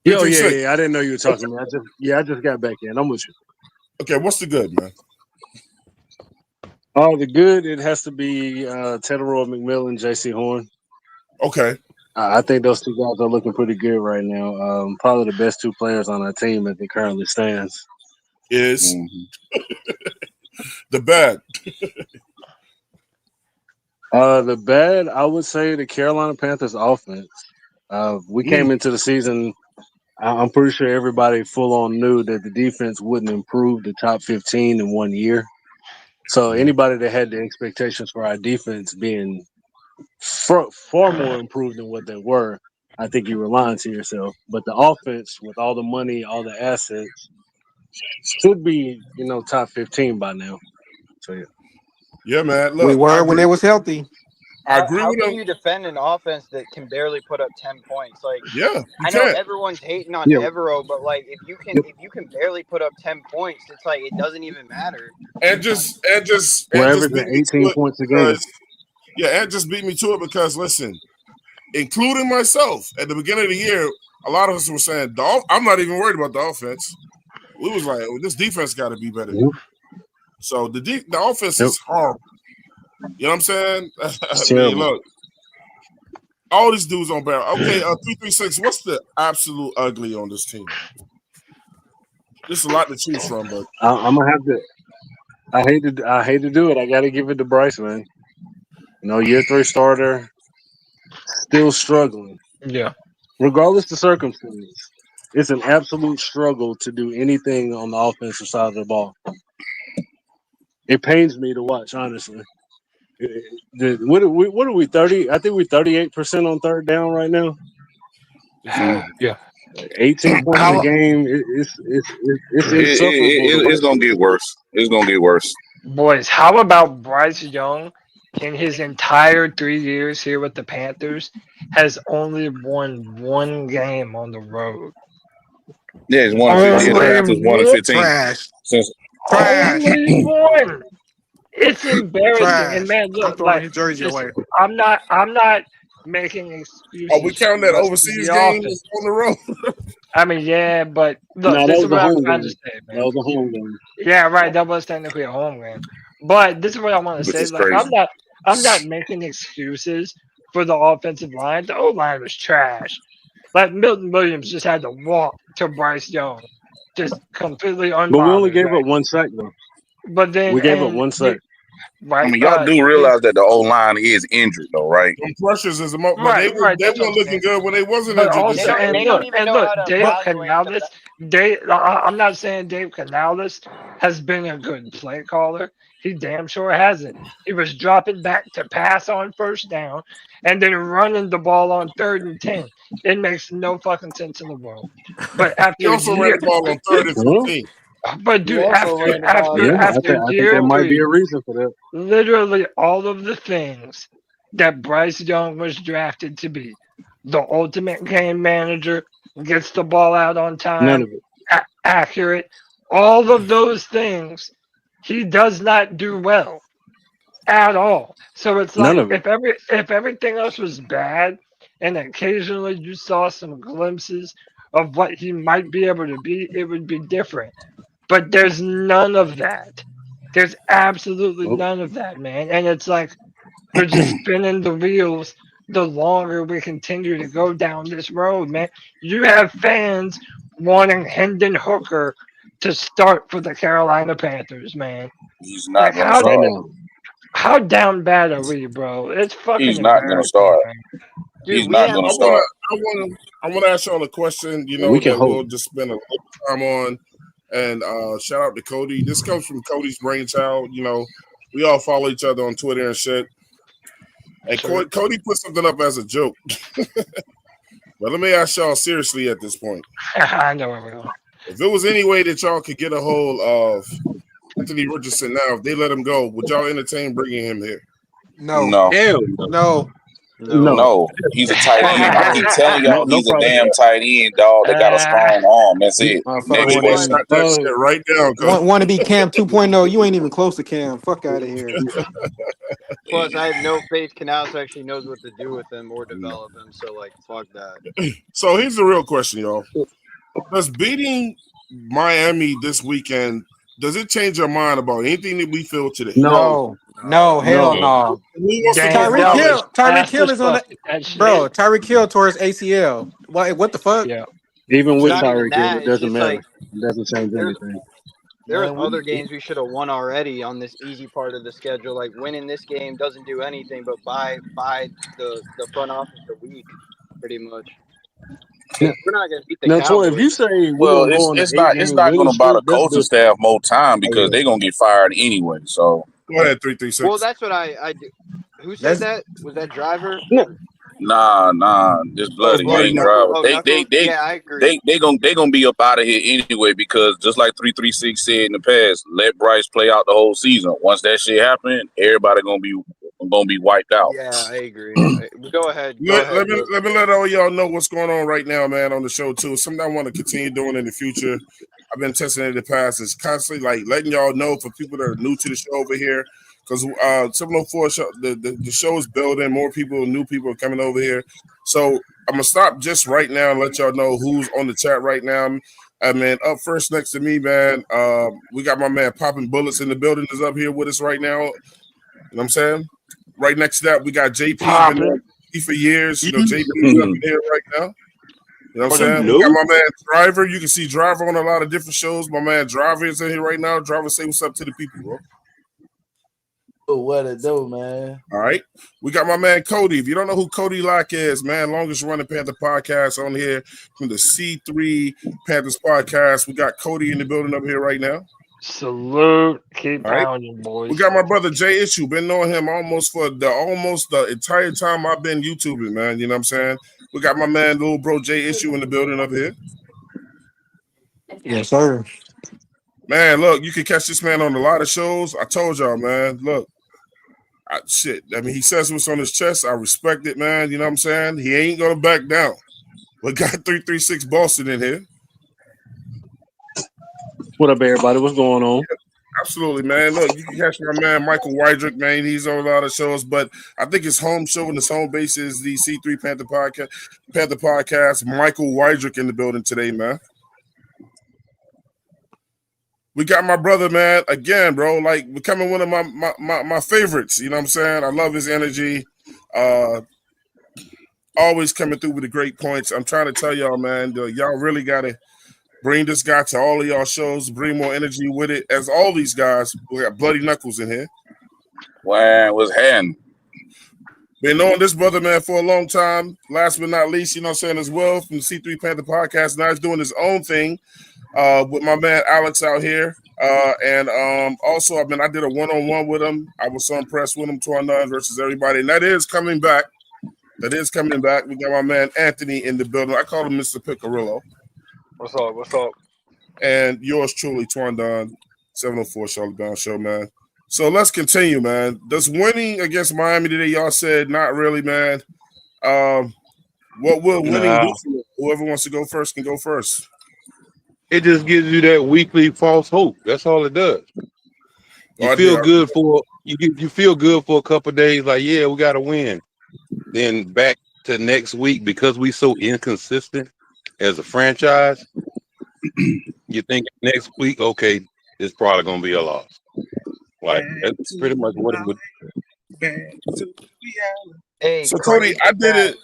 Yo, yeah. I didn't know you were talking to me. I just got back in. I'm with you. Okay, what's the good, man? The good, it has to be Teteroa McMillan, J.C. Horn. Okay. I think those two guys are looking pretty good right now. Probably the best two players on our team as it currently stands. Is the bad. The bad, I would say the Carolina Panthers offense. We came into the season, I'm pretty sure everybody full on knew that the defense wouldn't improve the top 15 in 1 year. So anybody that had the expectations for our defense being far more improved than what they were, I think you were lying to yourself. But the offense, with all the money, all the assets, should be top 15 by now. So yeah. Yeah, man. We Look, I were when agree. they was healthy. I agree How with can him. you defend an offense that can barely put up 10 points? Like, Yeah, you I know can't. everyone's hating on Yeah. Evero, but like if you can barely put up 10 points, it's like it doesn't even matter. And We're beat averaging me to 18 it points a game. because and just beat me to it because listen, including myself, at the beginning of the year, a lot of us were saying, I'm not even worried about the offense. We was like, well, this defense got to be better. Yep. So the offense Yep. is horrible. You know what I'm saying? I It's mean, terrible. look, all these dudes on barrel. Okay, 336. What's the absolute ugly on this team? There's a lot to choose from, but I'm gonna have to. I hate to do it. I got to give it to Bryce, man. Year 3 starter, still struggling, Yeah. regardless of circumstance. It's an absolute struggle to do anything on the offensive side of the ball. It pains me to watch, honestly. What are we 30? I think we're 38% on third down right now. It's horrible. Yeah. 18 points a How game. It's insufferable to It's watch. gonna get worse. It's gonna get worse. boys, how about Bryce Young in his entire 3 years here with the Panthers has only won one game on the road? Yeah, it's one That's yeah, the Only crazy. Panthers won in one. 15 Trash. since Trash. Only one. It's embarrassing. And Trash. man, I'm look, throwing like, his jersey listen, away. I'm not making are we excuses for counting the that rest of overseas the game offense. on the road? I mean, yeah, but look, No, that this is was a what I'm home trying to game. say, That man. was a home game. Yeah, right. That was technically a home game, but this is what I want to which say. is Like, crazy. I'm not making excuses for the offensive line. The O line was trash. Like Milton Williams just had to walk to Bryce Young, just completely But we only unbothered, gave up right? one sack, though. But then, We gave up and one you, sack. I right, mean, y'all do then, realize that the O line is injured though, right? Them pressures is but right, right. they That's what I'm weren't looking saying. good when they wasn't But injured this also, year. They don't even and know how look, to Dave evaluate the Canales, I'm not saying Dave Canales has been a good play caller. He damn sure hasn't. He was dropping back to pass on first down and then running the ball on 3rd and 10. It makes no fucking sense in the world. But He after also ran year, the ball on 3rd and Well, 15. but He dude, also ran the ball yeah, after I think year there might be a 3, reason for that. literally all of the things that Bryce Young was drafted to be. The ultimate game manager, gets the ball out on None time, of it. accurate, all of those things he does not do well at all. So it's None like of it. if everything else was bad and occasionally you saw some glimpses of what he might be able to be, it would be different. But there's none of that. There's absolutely Well, none of that, man. And it's like we're just spinning the wheels the longer we continue to go down this road, man. You have fans wanting Hendon Hooker to start for the Carolina Panthers, man. He's Like not gonna right start. now. how down bad are we, bro? It's fucking He's not gonna embarrassing, start. man. dude. He's We not have gonna I wanna start. I wanna ask y'all a question, We can that hope. we'll just spend a little time on. And shout out to Cody. This comes from Cody's brainchild. We all follow each other on Twitter and shit. And Sure. Cody put something up as a joke. But let me ask y'all seriously at this point. I know where we're going. If it was any way that y'all could get a hold of Anthony Richardson now, if they let him go, would y'all entertain bringing him here? No. No, Hell No. no. no. no. He's a tight end. I keep telling No, y'all no he's a problem. damn tight end, dog. They got a strong arm. That's it. Motherfucker Next Hey, want man, to question. be shut that shit right down, Cody. want to be Cam 2.0. You ain't even close to Cam. Fuck out of here. Plus, I have no faith Canales actually knows what to do with him or develop him. So, like, fuck that. So here's the real question, y'all. Does beating Miami this weekend, does it change your mind about anything that we feel today? No. No. No. Hell No. no. Who wants to go Damn, Tyreek that first? was Hill. Tyreek fast Hill as is on fuck the with that shit. bro. Tyreek Hill tore his ACL. What the fuck? Yeah. Even It's with not even Tyreek Hill, that. it It's doesn't just matter. like It doesn't change there's anything. there's Man, other games we should have won already on this easy part of the schedule. Like winning this game doesn't do anything but buy the front office a week, pretty much. Now, We're not gonna beat the now, Twin, if you Cowboys. say we're Well, gonna go on an it's 8-game not winning gonna buy the streak, that's coaching different. staff more time Oh because yeah. they're gonna get fired anyway. So Go ahead, three three Well, six. that's what I do. Who said That's that? Was that Driver? No, nah, it's Oh, bloody. It bloody ain't knuckle. driver. Oh, They they Knuckles. they Yeah, I agree. they gonna be up out of here anyway because just like 336 said in the past, let Bryce play out the whole season. Once that shit happen, everybody gonna be wiped out. Yeah, I agree. Go ahead. Go Let, ahead, let me Joe. let me let all y'all know what's going on right now, man, on the show too. Something I want to continue doing in the future. I've been testing it in the past. Is constantly like letting y'all know for people that are new to the show over here, because 704 show, the show is building. More people, new people are coming over here. So I'm gonna stop just right now and let y'all know who's on the chat right now. Man, up first next to me, man, we got my man Popping Bullets in the building is up here with us right now. You know what I'm saying? Right next to that, we got JP, been on for years. You know, JP's up in here right now. You know what I'm saying? We got my man Driver. You can see Driver on a lot of different shows. My man Driver is in here right now. Driver, say what's up to the people, bro. What it do, man? All right. We got my man Cody. If you don't know who Cody Lock is, man, longest running Panther podcast on here from the C3 Panthers podcast. We got Cody in the building up here right now. Salute. Keep All right. pounding, boys. We got my brother Jay Issue. Been knowing him almost the entire time I've been YouTubing, man. You know what I'm saying? We got my man, little bro Jay Issue in the building up here. yes, sir. Man, look, you can catch this man on a lot of shows. I told y'all, man. Look, shit. I mean, he says what's on his chest. I respect it, man. You know what I'm saying? He ain't gonna back down. We got 336 Boston in here. what up, everybody? What's going on? Yeah, absolutely, man. Look, you can catch my man Michael Wydrick, man. He's on a lot of shows, but I think his home show and his home base is the C3 Panther podcast. Michael Wydrick in the building today, man. We got my brother, man, again, bro, like becoming one of my favorites. You know what I'm saying? I love his energy. Always coming through with the great points. I'm trying to tell y'all, man, y'all really got to bring this guy to all of y'all shows, bring more energy with it. As all these guys, we got Bloody Knuckles in here. Wow, what's happening? Been knowing this brother, man, for a long time. Last but not least, you know what I'm saying, as well, from the C3 Panther podcast. Now he's doing his own thing with my man Alex out here. And also, I did a one-on-one with him. I was so impressed with him, 29 versus everybody. And that is coming back. We got my man Anthony in the building. I call him Mr. Picarillo. What's up? What's up? And yours truly, Twandon, 704 Charlotte Bound Show, man. So let's continue, man. Does winning against Miami today, y'all said not really, man. What will winning do for you? Whoever wants to go first can go first. It just gives you that weekly false hope. That's all it does. You feel good for a couple of days, like, yeah, we got to win. Then back to next week, because we so inconsistent as a franchise, you think next week, okay, it's probably gonna be a loss. Like that's pretty much what it would. Hey, So Cody, I did it.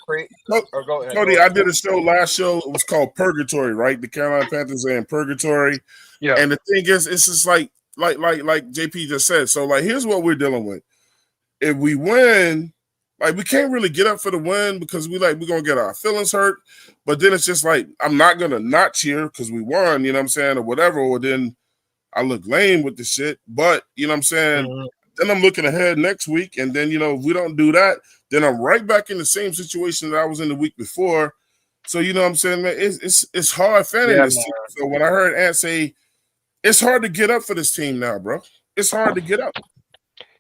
Go ahead, Cody, I did a show last show. It was called Purgatory, right? The Carolina Panthers are in Purgatory. Yeah. And the thing is, it's just like JP just said. So like, here's what we're dealing with. If we win, like we can't really get up for the win because we're gonna get our feelings hurt. But then it's just like I'm not gonna not cheer because we won, you know what I'm saying, or whatever. Or then I look lame with the shit. But you know what I'm saying. Mm-hmm. Then I'm looking ahead next week, and then if we don't do that, then I'm right back in the same situation that I was in the week before. So you know what I'm saying, man, it's hard fanning this team. So when I heard Ant say it's hard to get up for this team now, bro, it's hard to get up.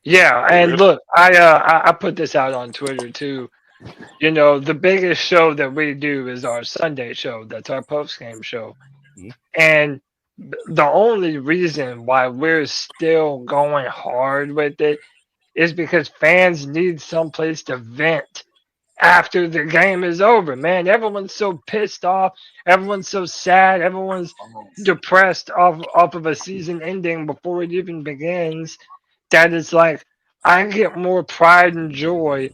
Yeah, and look, I put this out on Twitter too. You know, the biggest show that we do is our Sunday show. That's our post-game show. Mm-hmm. And the only reason why we're still going hard with it is because fans need someplace to vent after the game is over, man. Everyone's so pissed off. Everyone's so sad. Everyone's depressed off of a season ending before it even begins. That it's like I get more pride and joy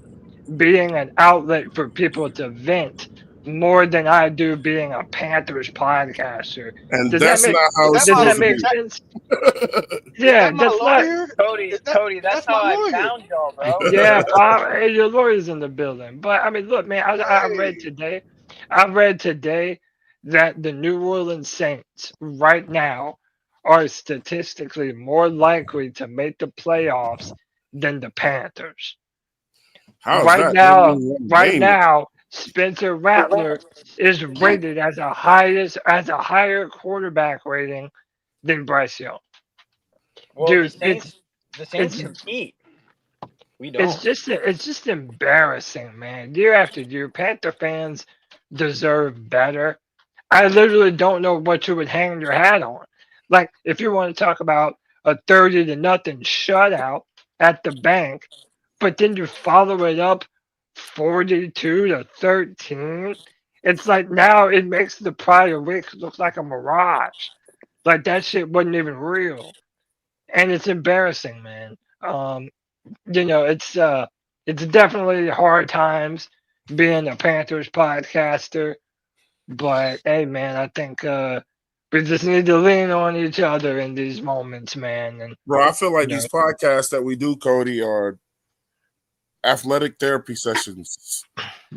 being an outlet for people to vent more than I do being a Panthers podcaster. And that's not how it's supposed to be. Sense? Yeah, that's not Cody. That's how I found y'all, bro. Yeah, hey, your lawyer's in the building. But I mean, look, man, I read today I read today that the New Orleans Saints right now are statistically more likely to make the playoffs than the Panthers. How is that? They haven't even won a Right game yet. now, Spencer Rattler is rated as a higher quarterback rating than Bryce Young. Well, Dude, the Saints it's compete. We it's don't. just embarrassing, man. Year after year, Panther fans deserve better. I literally don't know what you would hang your hat on. Like, if you want to talk about a 30-0 shutout at the bank, but then you follow it up 42-13, it's like now it makes the prior week look like a mirage. Like that shit wasn't even real. And it's embarrassing, man. It's definitely hard times being a Panthers podcaster, but hey, man, I think we just need to lean on each other in these moments, man. And Bro, I feel like you know, these podcasts that we do, Cody, are athletic therapy sessions.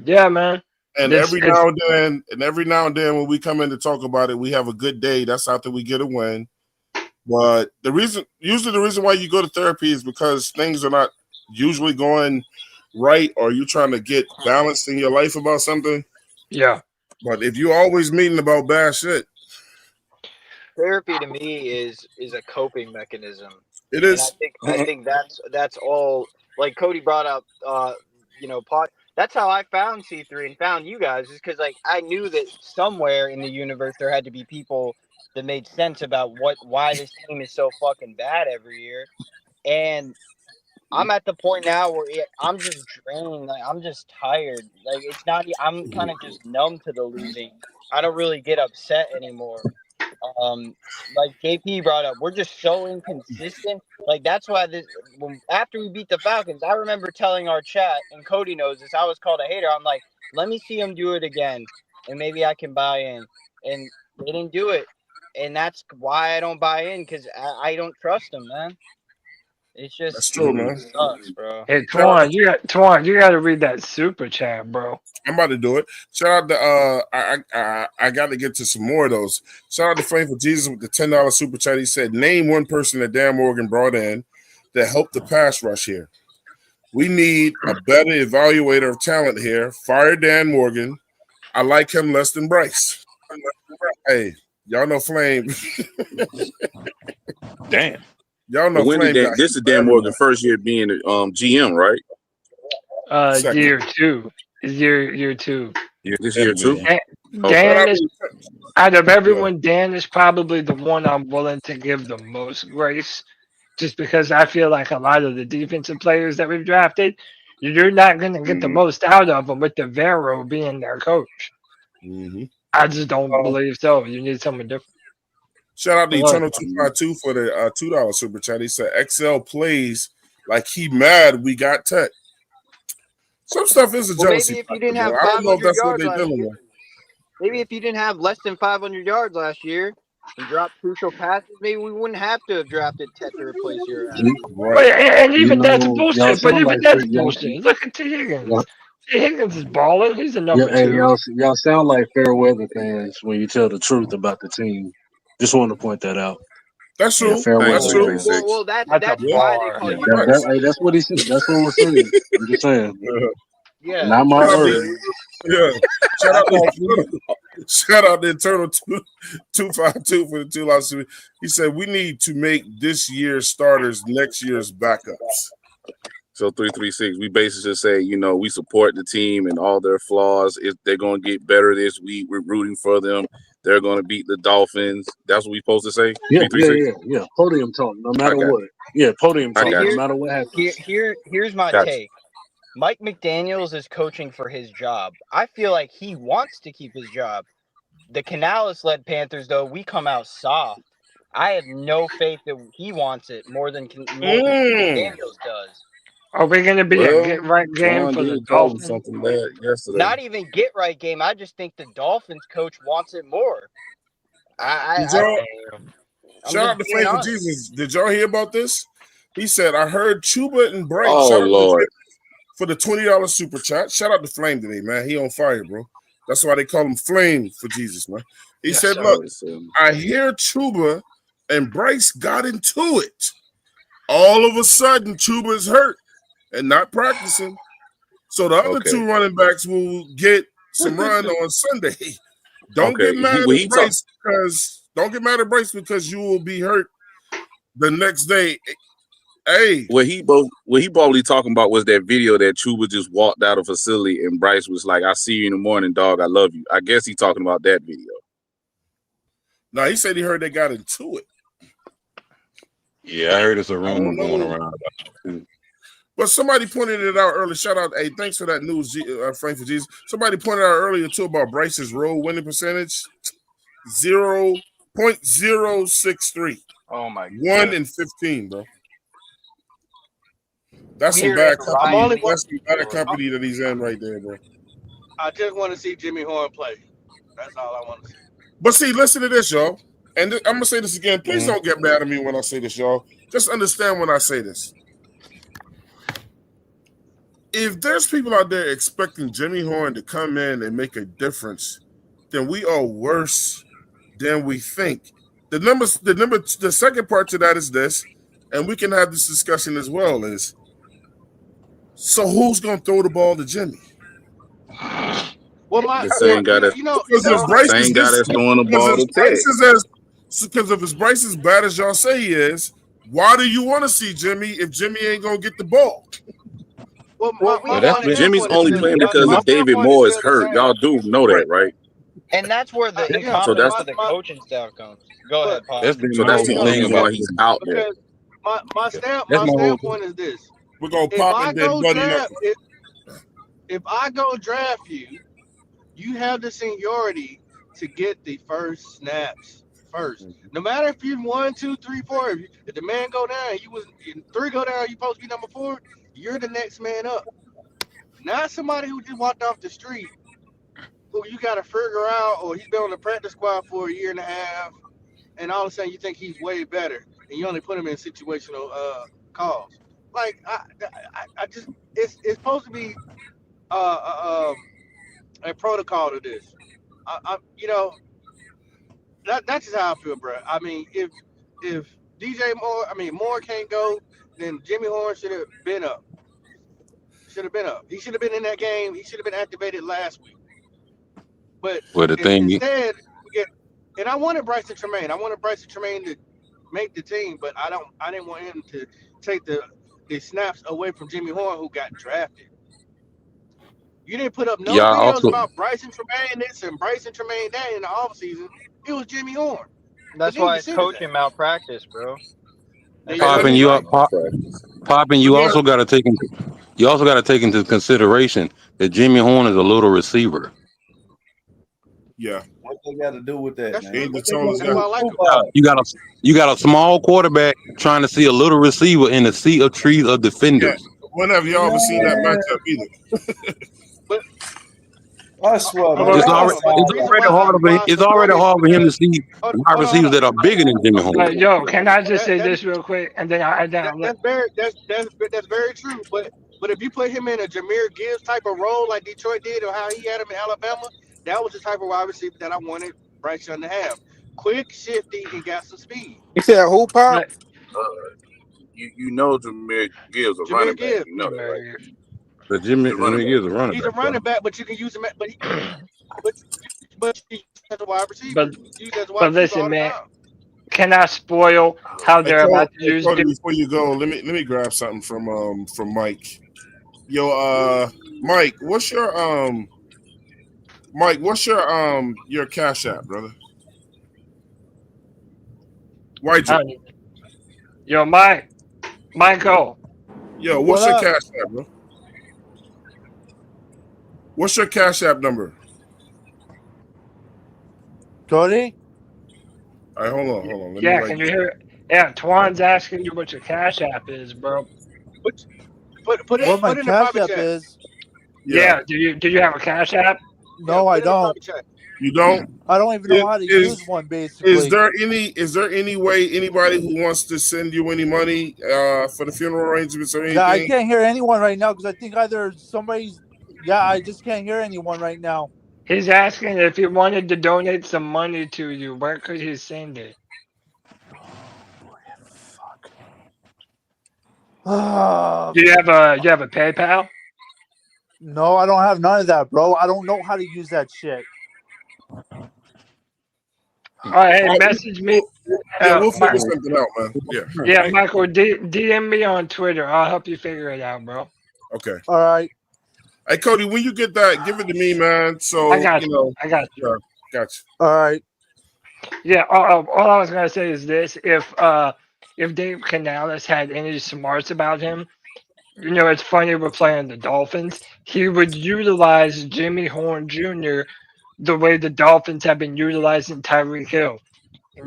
yeah, man. And It's every now and then when we come in to talk about it, we have a good day. That's after we get a win. But usually the reason why you go to therapy is because things are not usually going right, or you're trying to get balanced in your life about something. Yeah. But if you're always meeting about bad shit, Therapy to me is a coping mechanism. it And is. I think that's all. Like Cody brought up, pot. That's how I found C3 and found you guys, is because like I knew that somewhere in the universe there had to be people that made sense about why this team is so fucking bad every year. And I'm at the point now where I'm just drained. Like I'm just tired. Like it's not. I'm kind of just numb to the losing. I don't really get upset anymore. Like JP brought up, we're just so inconsistent. Like that's why after we beat the Falcons, I remember telling our chat, and Cody knows this. I was called a hater. I'm like, let me see him do it again, and maybe I can buy in. And they didn't do it, and that's why I don't buy in, because I don't trust them, man. It's just That's true, man. sucks, bro. Hey, Shout out to Twan, you got to read that super chat, bro. I'm about to do it. Shout out to I got to get to some more of those. Shout out to Flame for Jesus with the $10 super chat. He said, "Name one person that Dan Morgan brought in that helped the pass rush here. We need a better evaluator of talent here. Fire Dan Morgan. I like him less than Bryce." Hey, y'all know Flame. Damn. Y'all know But when did Flame got this heat is for Dan everyone. Morgan first year being GM, right? Second. Year 2. Year 2. Yeah, this year too. Okay. Dan is, out of everyone, Dan is probably the one I'm willing to give the most grace, just because I feel like a lot of the defensive players that we've drafted, you're not going to get the most out of them with the Vero being their coach. Mm-hmm. I just don't believe so. You need someone different. Shout out to Hello. Eternal 252 for the $2 super chat. He said XL plays like he mad we got Tech. Some stuff is a Well, jealousy maybe if you factor, didn't bro. have I don't know if 500 that's what yards they're last dealing year, with. maybe if you didn't have less than 500 yards last year and dropped crucial passes, maybe we wouldn't have to have drafted Tet to replace your ass. But, and You even that's know, y'all bullshit. But sound even like that's y'all, bullshit. Look at T. y'all, Higgins. T. Higgins is balling. He's a yeah, number hey, 2. y'all sound like fair weather fans when you tell the truth about the team. Just want to point that out. That's Yeah, true. fair Thank That's weather you, true. fans. 336. Well, That's a that's why they bar. call Yeah, you that, fair. that's what he said. That's what we're saying. I'm just saying. Yeah. Not my Shout out word. to, yeah. Shout I out call you. to shout out to Eternal 252 for the $2 super. He said we need to make this year's starters next year's backups. So 336, we basically just say, we support the team and all their flaws. If they're gonna get better this week, we're rooting for them. They're gonna beat the Dolphins. That's what we supposed to say. Yeah, 336. yeah. Podium talk, no I matter got what. Yeah, podium I talk, got no you. matter what happens. Here's my Got you. take. Mike McDaniels is coaching for his job. I feel like he wants to keep his job. The Canales-led Panthers, though, we come out soft. I have no faith that he wants it more than McDaniels does. Are we going to be a Well, get right game Twan for the did call him Dolphins? something bad yesterday. Not even get right game. I just think the Dolphins coach wants it more. Did y'all I'm shout just out to being Flame for honest. Jesus? Did y'all hear about this? He said, I heard Chuba and Bright. Oh Shout out to Lord. for the $20 super chat. Shout out to Flame today, man. He on fire, bro. That's why they call him Flame for Jesus, man. He Yes, said, sir. look, I hear Chuba and Bryce got into it. All of a sudden, Chuba is hurt and not practicing. So the other two running backs will get some run on Sunday. Don't get mad at Bryce because you will be hurt the next day. Hey, what he probably talking about was that video that Chuba just walked out of facility and Bryce was like, "I see you in the morning, dog. I love you." I guess he talking about that video. No, he said he heard they got into it. Yeah, I heard it's a rumor going around. But somebody pointed it out earlier. Shout out, hey, thanks for that news, Frank for Jesus. Somebody pointed out earlier too about Bryce's road winning percentage, 0.063. Oh my god. 1 in 15, bro. That's some Weird bad and company. Ryan- That's some bad company that he's in right there, bro. I just want to see Jimmy Horn play. That's all I want to see. But see, listen to this, y'all. And I'm gonna say this again. Please don't get mad at me when I say this, y'all. Just understand when I say this. If there's people out there expecting Jimmy Horn to come in and make a difference, then we are worse than we think. The second part to that is this, and we can have this discussion as well, is so who's gonna throw the ball to Jimmy? Well, The same guy that's throwing the ball to Ted. Because if Bryce is bad as y'all say he is, why do you want to see Jimmy if Jimmy ain't gonna get the ball? Jimmy's only playing because of David Moore is hurt. Y'all do know that, right? And that's where the incompetence of the coaching staff comes. Go ahead, Pop. That's the only reason why he's out there. My standpoint is this: we're gonna pop it there, buddy. If I go draft you, you have the seniority to get the first snaps first. No matter if you're 1, 2, 3, 4. If the man go down, 3 go down, you supposed to be number 4. You're the next man up. Not somebody who just walked off the street, who you got to figure out, or he's been on the practice squad for a year and a half, and all of a sudden you think he's way better, and you only put him in situational calls. Like I just it's supposed to be a protocol to this. That's just how I feel, bro. I mean, if DJ Moore can't go, then Jimmy Horn should have been up. He should have been in that game. He should have been activated last week. But instead, and I wanted Bryson Tremaine. I wanted Bryson Tremaine to make the team, but I didn't want him to take the snaps away from Jimmy Horn, who got drafted. You didn't put up no videos about Bryson Tremaine this and Bryson Tremaine that in the offseason. It was Jimmy Horn. That's why it's coaching malpractice, bro. Popping you also got to take into consideration that Jimmy Horn is a little receiver. Yeah. What they got to do with that, man? You got a small quarterback trying to see a little receiver in a sea of trees of defenders. Yeah. Whenever y'all ever seen that matchup either. I swear, it's already hard for him to see wide receivers that are bigger than Jimmy Horn. Yo, can I just say this real quick, and then that's very true. But if you put him in a Jahmyr Gibbs type of role like Detroit did, or how he had him in Alabama, that was the type of wide receiver that I wanted Bryce Young to have. Quick, shifty, and got some speed. You said who, Pop? You know Jahmyr Gibbs a running back. You know that, right? But Jimmy Gibbs is a running back. He's a running back, but you can use him. But you as a wide receiver. But listen, man. Can I spoil how they're about to use it? Before you go, let me grab something from Mike. Yo, Mike, what's your Cash App, brother? Yo, Michael. Yo, what's your Cash App, bro? What's your Cash App number? Cody? All right, hold on. Can you hear it? Yeah, Twan's asking you what your Cash App is, bro. What my Cash App is? Yeah. Do you have a Cash App? No, I don't. You don't? I don't even know how to use one. Basically, is there any way anybody who wants to send you any money for the funeral arrangements or anything? Yeah, I can't hear anyone right now because I think either somebody's. Yeah, I just can't hear anyone right now. He's asking if he wanted to donate some money to you, where could he send it? Do you have a PayPal? No, I don't have none of that, bro. I don't know how to use that shit. All right, hey, message me. Yeah, we'll figure Michael. something out, man. Yeah. Yeah, Michael, DM me on Twitter. I'll help you figure it out, bro. Okay. All right. Hey, Cody, when you get that, give it to me, man. So I got you you. know. I got you. Yeah, got you. All right. Yeah. All I was gonna say is this: if Dave Canales had any smarts about him, you know, it's funny we're playing the Dolphins. He would utilize Jimmy Horn Jr. the way the Dolphins have been utilizing Tyreek Hill.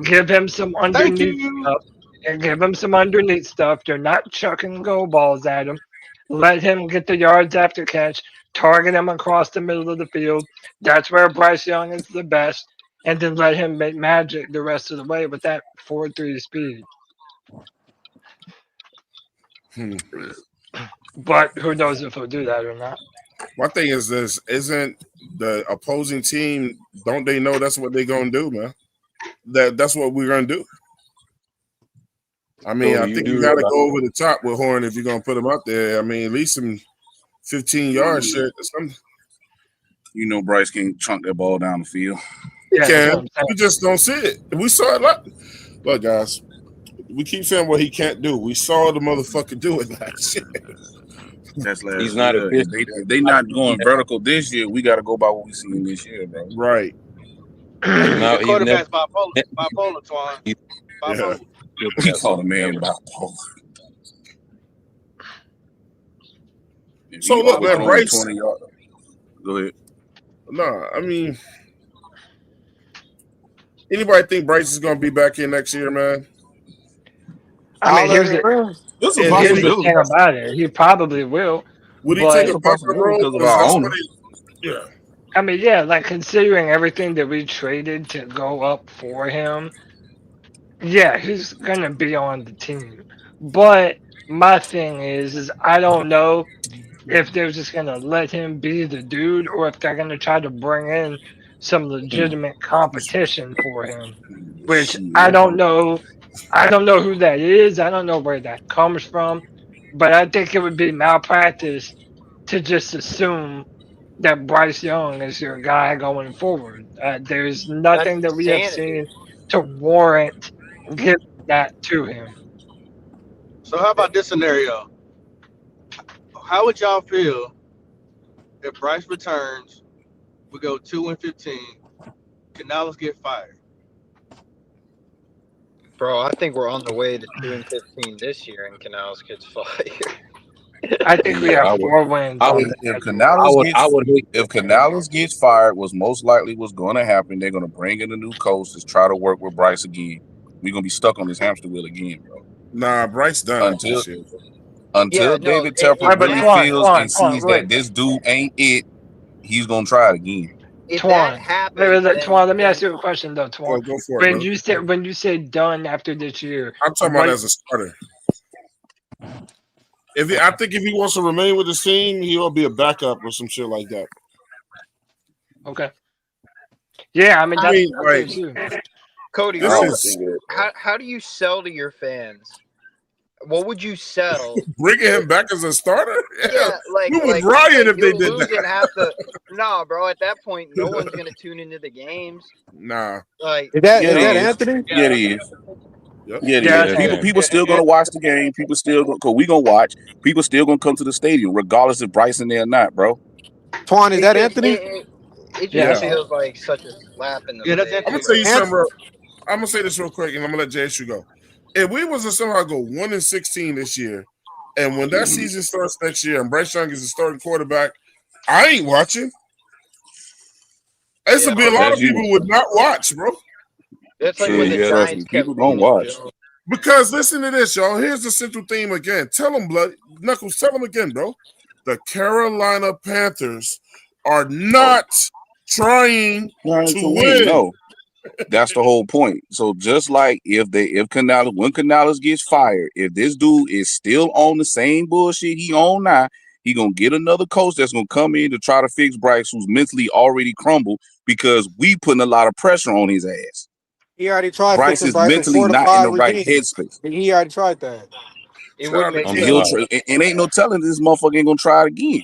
Give him some Thank underneath you. stuff. And give him some underneath stuff. They're not chucking go balls at him. Let him get the yards after catch. Target him across the middle of the field. That's where Bryce Young is the best. And then let him make magic the rest of the way with that 4.3 speed. But who knows if he'll do that or not. My thing is this: isn't the opposing team? Don't they know that's what they're gonna do, man? That's what we're gonna do. I mean, So I you think you do got to realize, go over the top with Horn if you're gonna put him out there. I mean, at least some 15-yard shit or something. you know, Bryce can chunk that ball down the field. He Yeah, that's what can. I'm saying. We just don't see it. We saw it. Look, guys, we keep saying what he can't do. We saw the motherfucker do it last year. That's last He's not year. efficient. If they not going vertical this year, we got to go by what we seen this year, bro. Right. The He's never. quarterback's bipolar, Twan. Yeah. Bipolar. He called a man bipolar. If So he look, man, overthrowing Bryce. 20 yards. Go ahead. Nah, I mean, anybody think Bryce is gonna be back here next year, man? I mean, here's the It's a And here's the possibility. thing about it. He probably will. would he take But a backup role? Because of Because our that's owner. what he. Yeah. I mean, yeah, like considering everything that we traded to go up for him, yeah, he's gonna be on the team. But my thing is I don't know if they're just gonna let him be the dude or if they're gonna try to bring in some legitimate competition for him. Which I don't know. I don't know who that is. I don't know where that comes from. But I think it would be malpractice to just assume that Bryce Young is your guy going forward. There's That's nothing that we have insanity. seen to warrant giving that to him. So how about this scenario? How would y'all feel if Bryce returns, we go 2-15, Canales get fired? Bro, I think we're on the way to 2-15 this year, and Canals gets fired. I think we Yeah, have 4 wins on the if schedule. Canales gets fired, was most likely what's going to happen. They're going to bring in a new coach to try to work with Bryce again. We're going to be stuck on this hamster wheel again, bro. Nah, Bryce done this year. Until Yeah, no, David Tepper But really Twan, feels and sees wait. that this dude ain't it, he's going to try it again. If that Twan, happens, then Twan, let me ask you a question though, Twan. Go for it, brother. When you say done after this year, I'm talking about as a starter. I think if he wants to remain with his team, he'll be a backup or some shit like that. Okay. Yeah, I mean that's okay too. Cody, how do you sell to your fans? What would you sell? Bringing him back as a starter? Yeah, like we would riot if they you'll did lose that. and have to. Nah, bro. At that point, no one's gonna tune into the games. Nah. Like Is that Anthony? Yeah, it is. Yep. Yeah, it Yeah, is. People still gonna watch the game. People still because we gonna watch. People still gonna come to the stadium, regardless if Bryson there or not, bro. Twan, is it that just Anthony? it Yeah. just feels like such a slap in the face. I'm gonna tell you something, bro. I'm gonna say this real quick, and I'm gonna let JSU go. If we was to somehow go 1-16 this year, and when that season starts next year, and Bryce Young is the starting quarterback, I ain't watching. There's gonna be a lot of people who would not watch, bro. That's like when the Giants kept people don't Venus watch. Jones. Because listen to this, y'all. Here's the central theme again. Tell them, Blood Knuckles. Tell them again, bro. The Carolina Panthers are not trying to win. No, that's the whole point. So just like when Canales gets fired, if this dude is still on the same bullshit he on now, He gonna get another coach that's gonna come in to try to fix Bryce, who's mentally already crumbled because we putting a lot of pressure on his ass. He already tried Bryce fixing is Bryson mentally not in the fortified right regime. headspace. He already tried that. It Shout would out to make And King. sense. and ain't no telling this motherfucker ain't gonna try it again.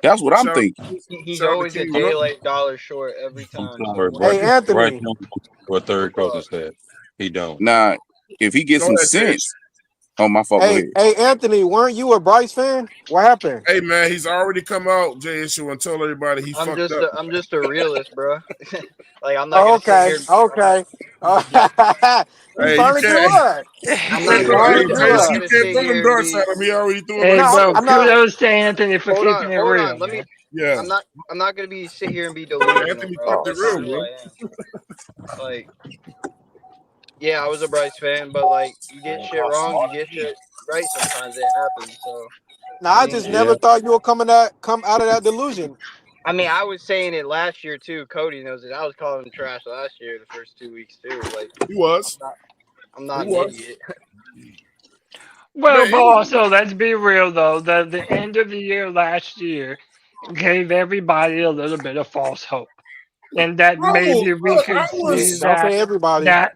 That's what I'm Shout, thinking. He's shout out to always a King. day Look, late, dollar short every time. Sorry, So Bryce. Hey, Bryce Anthony. don't for a third what's coaching up? staff. He don't. Now, if he gets go some ahead, Jay. sense, oh my fault, go ahead. Hey, Anthony, weren't you a Bryce fan? What happened? Hey man, he's already come out, Jay Issue, and told everybody he fucked up. I'm just a realist, bro. Like I'm not Oh, gonna sit okay, here. okay. He Hey, you finally can't, grew up. you I'm can't not He throw. gonna. Hey, finally I'm Jay grew not Issue, up. you gonna can't sit throw them here and darts be. at him. He already threw them Hey, at No, bro, himself. I'm not. kudos to Anthony for Hold keeping on, it hold on. real, Let me. man. Yeah, I'm not gonna be sit here and be delusional, Anthony bro. kept it That's not real, who bro. I am. Like, yeah, I was a Bryce fan, but like, you get shit wrong, you get shit right. Sometimes it happens. So, No, I I mean, just never thought you would come out of that delusion. I was saying it last year too. Cody knows it. I was calling him trash last year, the first 2 weeks too. Like, He was. I'm He not an was. idiot. Well, Man, but also, let's be real though. The end of the year last year gave everybody a little bit of false hope, and that maybe we I could see was. Don't say everybody. that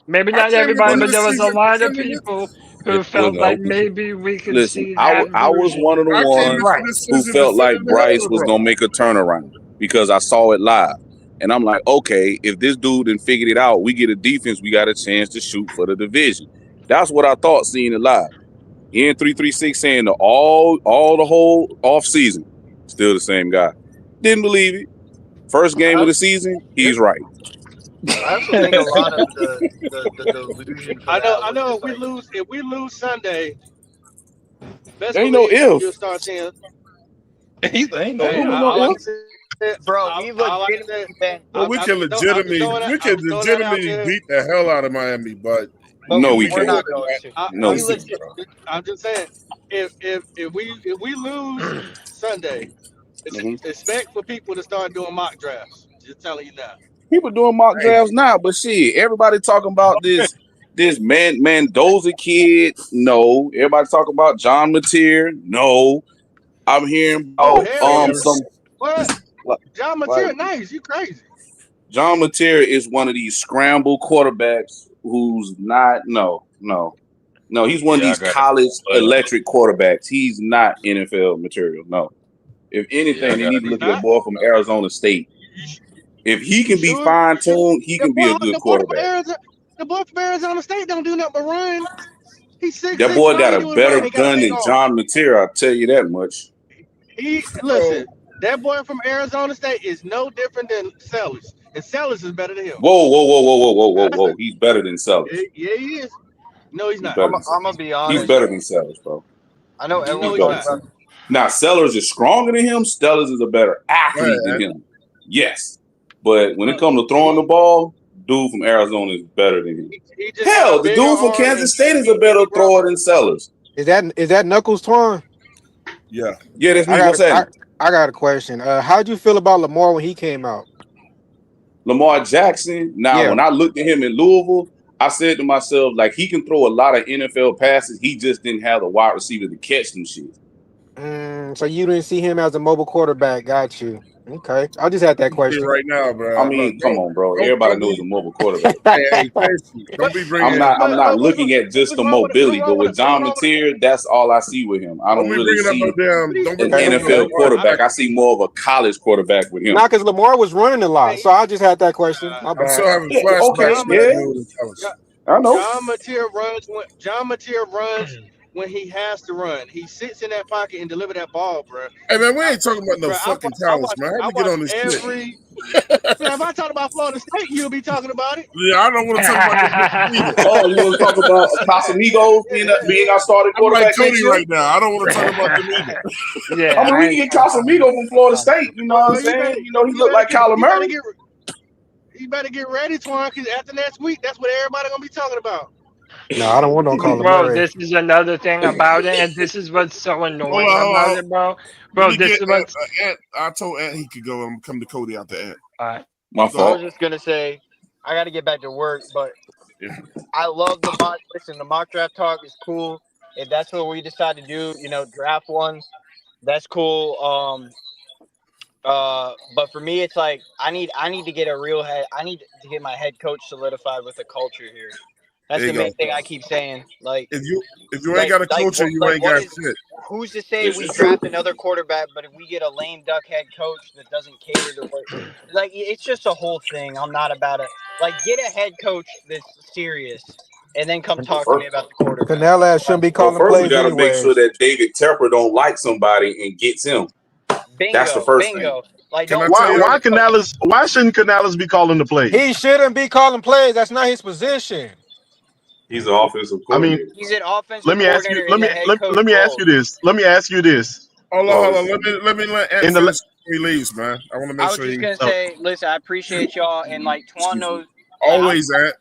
maybe I not came everybody, into but the there was a season lot of pretending. people It who was felt No, like maybe we could listen, see I that was version. one of the I came ones into Right. this who season felt like defending the hell Bryce out of was bro. gonna make a turnaround because I saw it live. And I'm like, okay, if this dude done figured it out, we get a defense, we got a chance to shoot for the division. That's what I thought seeing it live. In 336 saying all the whole off season, still the same guy. Didn't believe it. First game of the season, he's right. I also think a lot of the delusion for that I was know. just like, If we lose Sunday, best There ain't no believe if. you'll start seeing. He's ain't no Hey, There if. ain't no all I if. can say, bro, we all I can say, legitimately been, Well, we can I'm just legitimately, throwing that. we I'm can just throwing that out legitimately there. beat the hell out of Miami, but but No, if we we we're do can't. not it, going to. No, I'm We we just, can't. legit. I'm just saying, if we lose Sunday, Mhm. expect for people to start doing mock drafts. Just telling you now. People doing mock hey, drafts now, but shit, everybody talking about this Mendoza kid. No, everybody talking about John Mateer. No, I'm hearing Oh about hell yes. some What? like, John like Mateer, nice. You crazy? John Mateer is one of these scramble quarterbacks who's not no, he's one of Yeah, I these got him. college electric quarterbacks. He's not NFL material. No, if Yeah, I anything, they got need him. to He's look at a not. boy from Arizona State. If he You can be sure? fine tuned, he can be a good The boy from quarterback. Arizona, State don't do nothing but run. He's That 6'6", boy but all got he a do is run. better He got a gun big than arm. John Mateer, I'll tell you that much. He Bro, listen. That boy from Arizona State is no different than Sellers, and Sellers is better than him. Whoa, whoa, whoa, whoa, whoa, whoa, whoa, That's whoa. He's better than Sellers. yeah, he is. No, he's He's not. better than I'm gonna Sellers. be He's honest. better than Sellers, bro. I know He's No, everyone's he's better talking than not. about. Sellers. Now, Sellers is stronger than him. Sellers is a better go athlete than ahead. him. Yes. But when it No, comes to throwing the ball, dude from Arizona is better than him. he just got a Hell, the bigger dude from arm Kansas State is a and better he run thrower better. than Sellers. Is that Knuckles Twan? Yeah, Yeah, that's I me. got What's happening? I got a question. How'd you feel about Lamar when he came out? Lamar Jackson. Now, Yeah. when I looked at him in Louisville, I said to myself, like, he can throw a lot of NFL passes. He just didn't have the wide receiver to catch them shit. So you didn't see him as a mobile quarterback. Got you. Okay. I just had that you see it question. right now, I bro. Look, mean, come on, bro. Everybody knows a mobile quarterback. hey, Casey, don't be I'm bringing, not. I'm not looking at just the mobility, but with John What's Mateer, that's all I see with him. I don't don't be really bringing up no see damn, don't be an Okay. bringing up no Okay. NFL Lamar quarterback. I Jackson. see more of a college quarterback with him. Not because Lamar was running a lot, so I just had that question. My I'm bad. still having Yeah, okay, flashbacks John with that yeah, dude in college. I know. John Mateer runs when he has to run. He sits in that pocket and deliver that ball, bro. Hey man, we ain't talking about no Bro, fucking college, man. How I we get watch on this shit? every. Man, if I talk about Florida State, you'll be talking about it. Yeah, I don't want to talk about them either. Oh, you want to talk about Casamigos being our starting I'm like quarterback Cody next year? right now. I don't want to talk about them either. I Yeah, mean, we can get Casamigo from Florida State. You know what I'm You better, saying? You know, he looked like Kyler you better Murray. get, you better get ready, Twan, because after next week, that's what everybody gonna be talking about. No, I don't want no Kyler bro, Murray. this is another thing about it, and this is what's so Hold annoying on, hold about on. it, bro. Let Bro, me this get is what's. Ant. I told Ant he could go and come to Cody after Ant. All right. My Go I ahead. was fault. just gonna say, I got to get back to work, but Yeah. I love the mock. Listen, the mock draft talk is cool. If that's what we decide to do, draft one. That's cool. But for me, it's like I need to get a real head. I need to get my head coach solidified with a culture here. That's There you the main go. thing I keep saying. Like, If you ain't got a culture, you ain't what got is? shit. Who's to say This we is true. draft another quarterback, but if we get a lame duck head coach that doesn't cater to what, like, it's just a whole thing. I'm not about it. Like, get a head coach that's serious, and then come talk to me about the quarterback. Canales shouldn't be Well, calling first we plays got to make sure anyways. that David Tepper don't like somebody and gets him. That's the Bingo, first thing. bingo. Like, Can I don't tell Why you? hire why the coach. Canales? Why shouldn't Canales be calling the He plays? shouldn't be calling plays. That's not his position. He's an offensive I mean, coordinator. He's an offensive let me ask you. coordinator in the head coach Let me ask role. you this. Let me ask you this. Hold Well, on. Let me let Ant In the finish before he leaves, man. I want to make I was sure just he. gonna say, listen, I appreciate y'all, and like Twan Excuse me. knows, like Always Ant,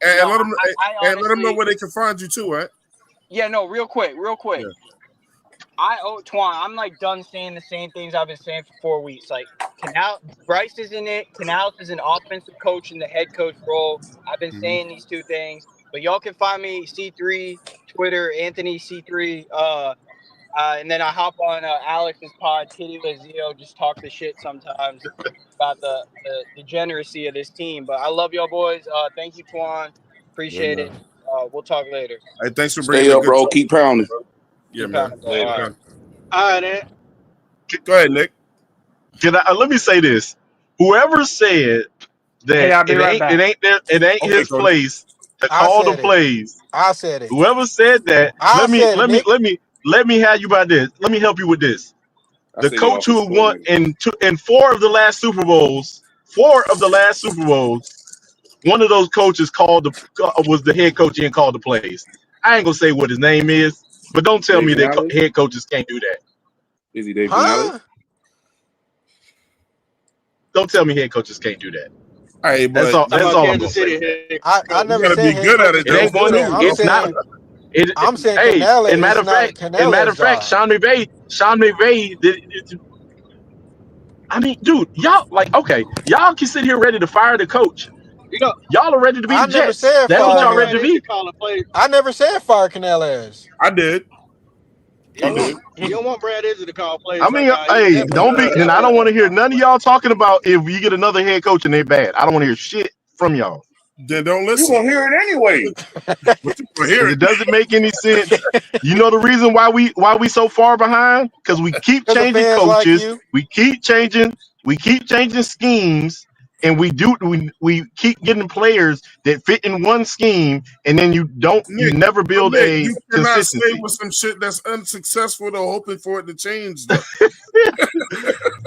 and no, let them I and let them know honestly, where they can find you too, Ant. yeah, no, real quick. Yeah. I owe Twan. I'm like done saying the same things I've been saying for 4 weeks. Like Bryce is in it. Canales is an offensive coach in the head coach role. I've been saying these two things, but y'all can find me C3 Twitter, Anthony C3. And then I hop on Alex's pod, Kitty Lazio, just talk the shit sometimes about the degeneracy of this team. But I love y'all boys. Thank you, Twan. Yeah, Appreciate man. it. We'll talk later. Hey, thanks for bringing Stay the up, good bro. talk. Keep pounding. Yeah, Keep man. pounding, bro. Later. All right. Okay. All right, then. Go ahead, Nick. Can I let me say this? Whoever said Hey, that I'll be right back. it ain't Okay, his Cody. place to I call the said it. plays. I said it. Whoever said that, I said it, Nick. let me have you by this. Let me help you with this. I The say the coach who offensive won coordinator. in four of the last Super Bowls, one of those coaches was the head coach and called the plays. I ain't gonna say what his name is, but don't tell Dave me that Canales? head coaches can't do that. Is he Dave Canales? Huh? Don't tell me head coaches can't do that. Hey, That's but all. Talking That's about all I'm Kansas gonna say. City head I coach. you never got to said be head good at coaches it It though, ain't can't do going that. to. too. I'm It's not. saying I'm saying Hey, Canales and is not matter Canales' of fact, job. Sean McVay. I mean, dude, y'all like okay, y'all can sit here ready to fire the coach. You know, Y'all are ready to be I the never Jets. said you That's know what fire what y'all him. ready Brad to is be. to call a play. I never said fire Canales. I did. You I don't want did. you don't want Brad Izzy to call I plays right mean, now. He hey, definitely don't be. Then I don't want to hear none of y'all talking about if you get another head coach and they bad. I don't want to hear shit from y'all Then don't You listen. gonna hear it anyway. But you will hear because it. it doesn't make any sense. You know the reason why we so far behind? Because we keep Because of changing fans like coaches, you. we keep changing schemes, and we keep getting players that fit in one scheme, and then you Nick, never but build Nick, a you cannot stay consistency. with some shit that's unsuccessful though, hoping for it to change though.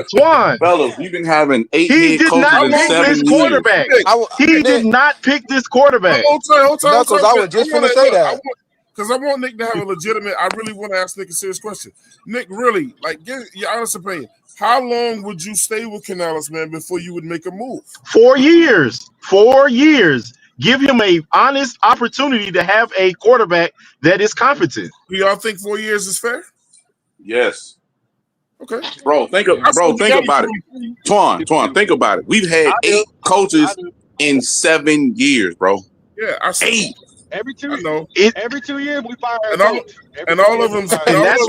Swan, Fellas, you've been having 8 he head did coaches not I in pick won't this 7 Nick, years. quarterback. Nick, He did Nick, not pick this quarterback. hold Knuckles, time. I Nick. was I just want finna to say look. I that. want because I want Nick to have a legitimate. I really want to ask Nick a serious question. Nick, really, like, give your honest opinion. How long would you stay with Canales, man, before you would make a move? 4 years. 4 years. Give him a honest opportunity to have a quarterback that is competent. Do y'all think 4 years is fair? Yes. Okay. Bro, think I say about it. Twan, think about it. We've had I do. 8 I coaches do. in 7 years, bro. Yeah, I see. 8. Every I two know. every 2 years we fire a And all coach. Every and 2 all years of we them fire a And coach. that's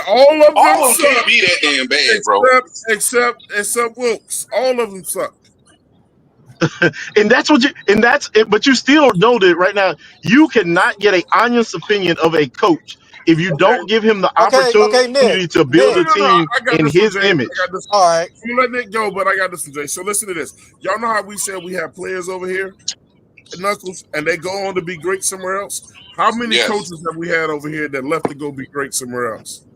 all of them All of them suck can't be that damn bad, bro. except Wilkes. All of them suck. and that's what you and that's it, but you still know that right now you cannot get a honest opinion of a coach if you Okay. don't give him the Okay, Nick. opportunity to build No, a Nick. no, no. team I got in this one, his Jay. I image. got this one. All right. I'm gonna let Nick go, but I got this one, Jay. So listen to this. Y'all know how we said we have players over here at Knuckles and they go on to be great somewhere else? How many Yes. coaches have we had over here that left to go be great somewhere else?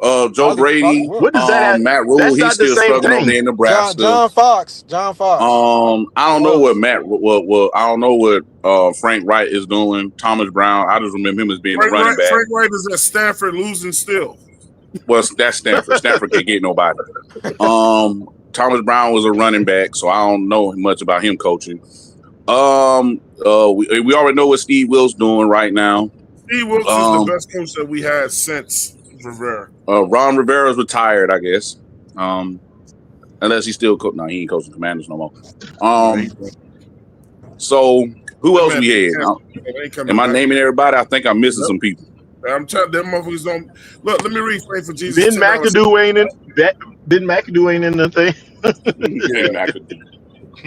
Joe Probably Brady, What does Wilkes. that have? Matt Rule, That's he's not the still same struggling over thing. there in Nebraska. John Fox. I don't know what Wilkes. I don't know what Frank Wright is doing. Thomas Brown, I just remember him as being a running back. Frank Wright is at Stanford losing still. Well, that's Stanford. Stanford can't get nobody. Thomas Brown was a running back, so I don't know much about him coaching. We already know what Steve Wilkes doing right now. Steve Wilkes is the best coach that we had since Rivera. Ron Rivera's retired, I guess. Unless he's still coaching. No, he ain't coaching Commanders no more. So who else we had? Am I naming everybody? I think I'm missing some people. I'm telling them motherfuckers don't look. Let me reframe for Jesus. Ben $10. McAdoo ain't in. Ben McAdoo ain't in the thing. Ben McAdoo.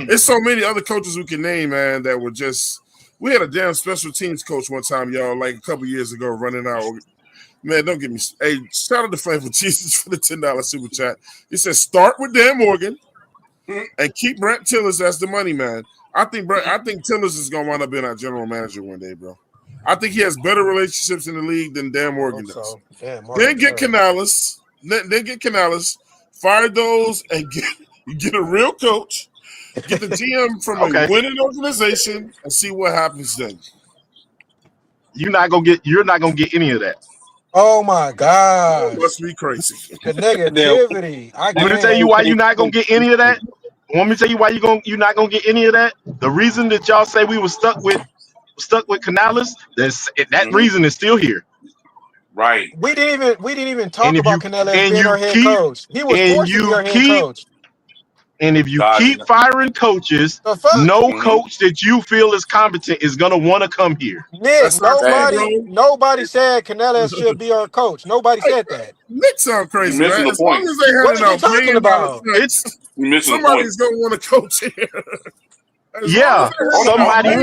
There's so many other coaches we can name, man, that were just. We had a damn special teams coach one time, y'all, like a couple years ago, running out. Man, don't get me. Hey, shout out to Flame for Jesus for the $10 super chat. He said, start with Dan Morgan and keep Brent Tillers as the money man. I think Tillers is gonna wind up being our general manager one day, bro. I think he has better relationships in the league than Dan Morgan does. So. Damn, Then get Canales. Then get Canales. Fire those and get a real coach. Get the GM from a winning organization and see what happens then. You're not gonna get any of that. Oh my gosh. That must be crazy. The negativity. I Want me to can't. tell you why you're not gonna get any of that? Want me to tell you why you're not gonna get any of that? The reason that y'all say we were stuck with Canales, that reason is still here. Right. We didn't even talk about Canales being our head coach. He was forced to be our head coach. And if you keep firing coaches, no coach that you feel is competent is gonna want to come here. Nick, nobody said Canales should be our coach. Nobody said that. Nick sound crazy, You're missing man. the As long point. as they What handing are you out talking about? You're missing the somebody's gonna want to coach here. Yeah, somebody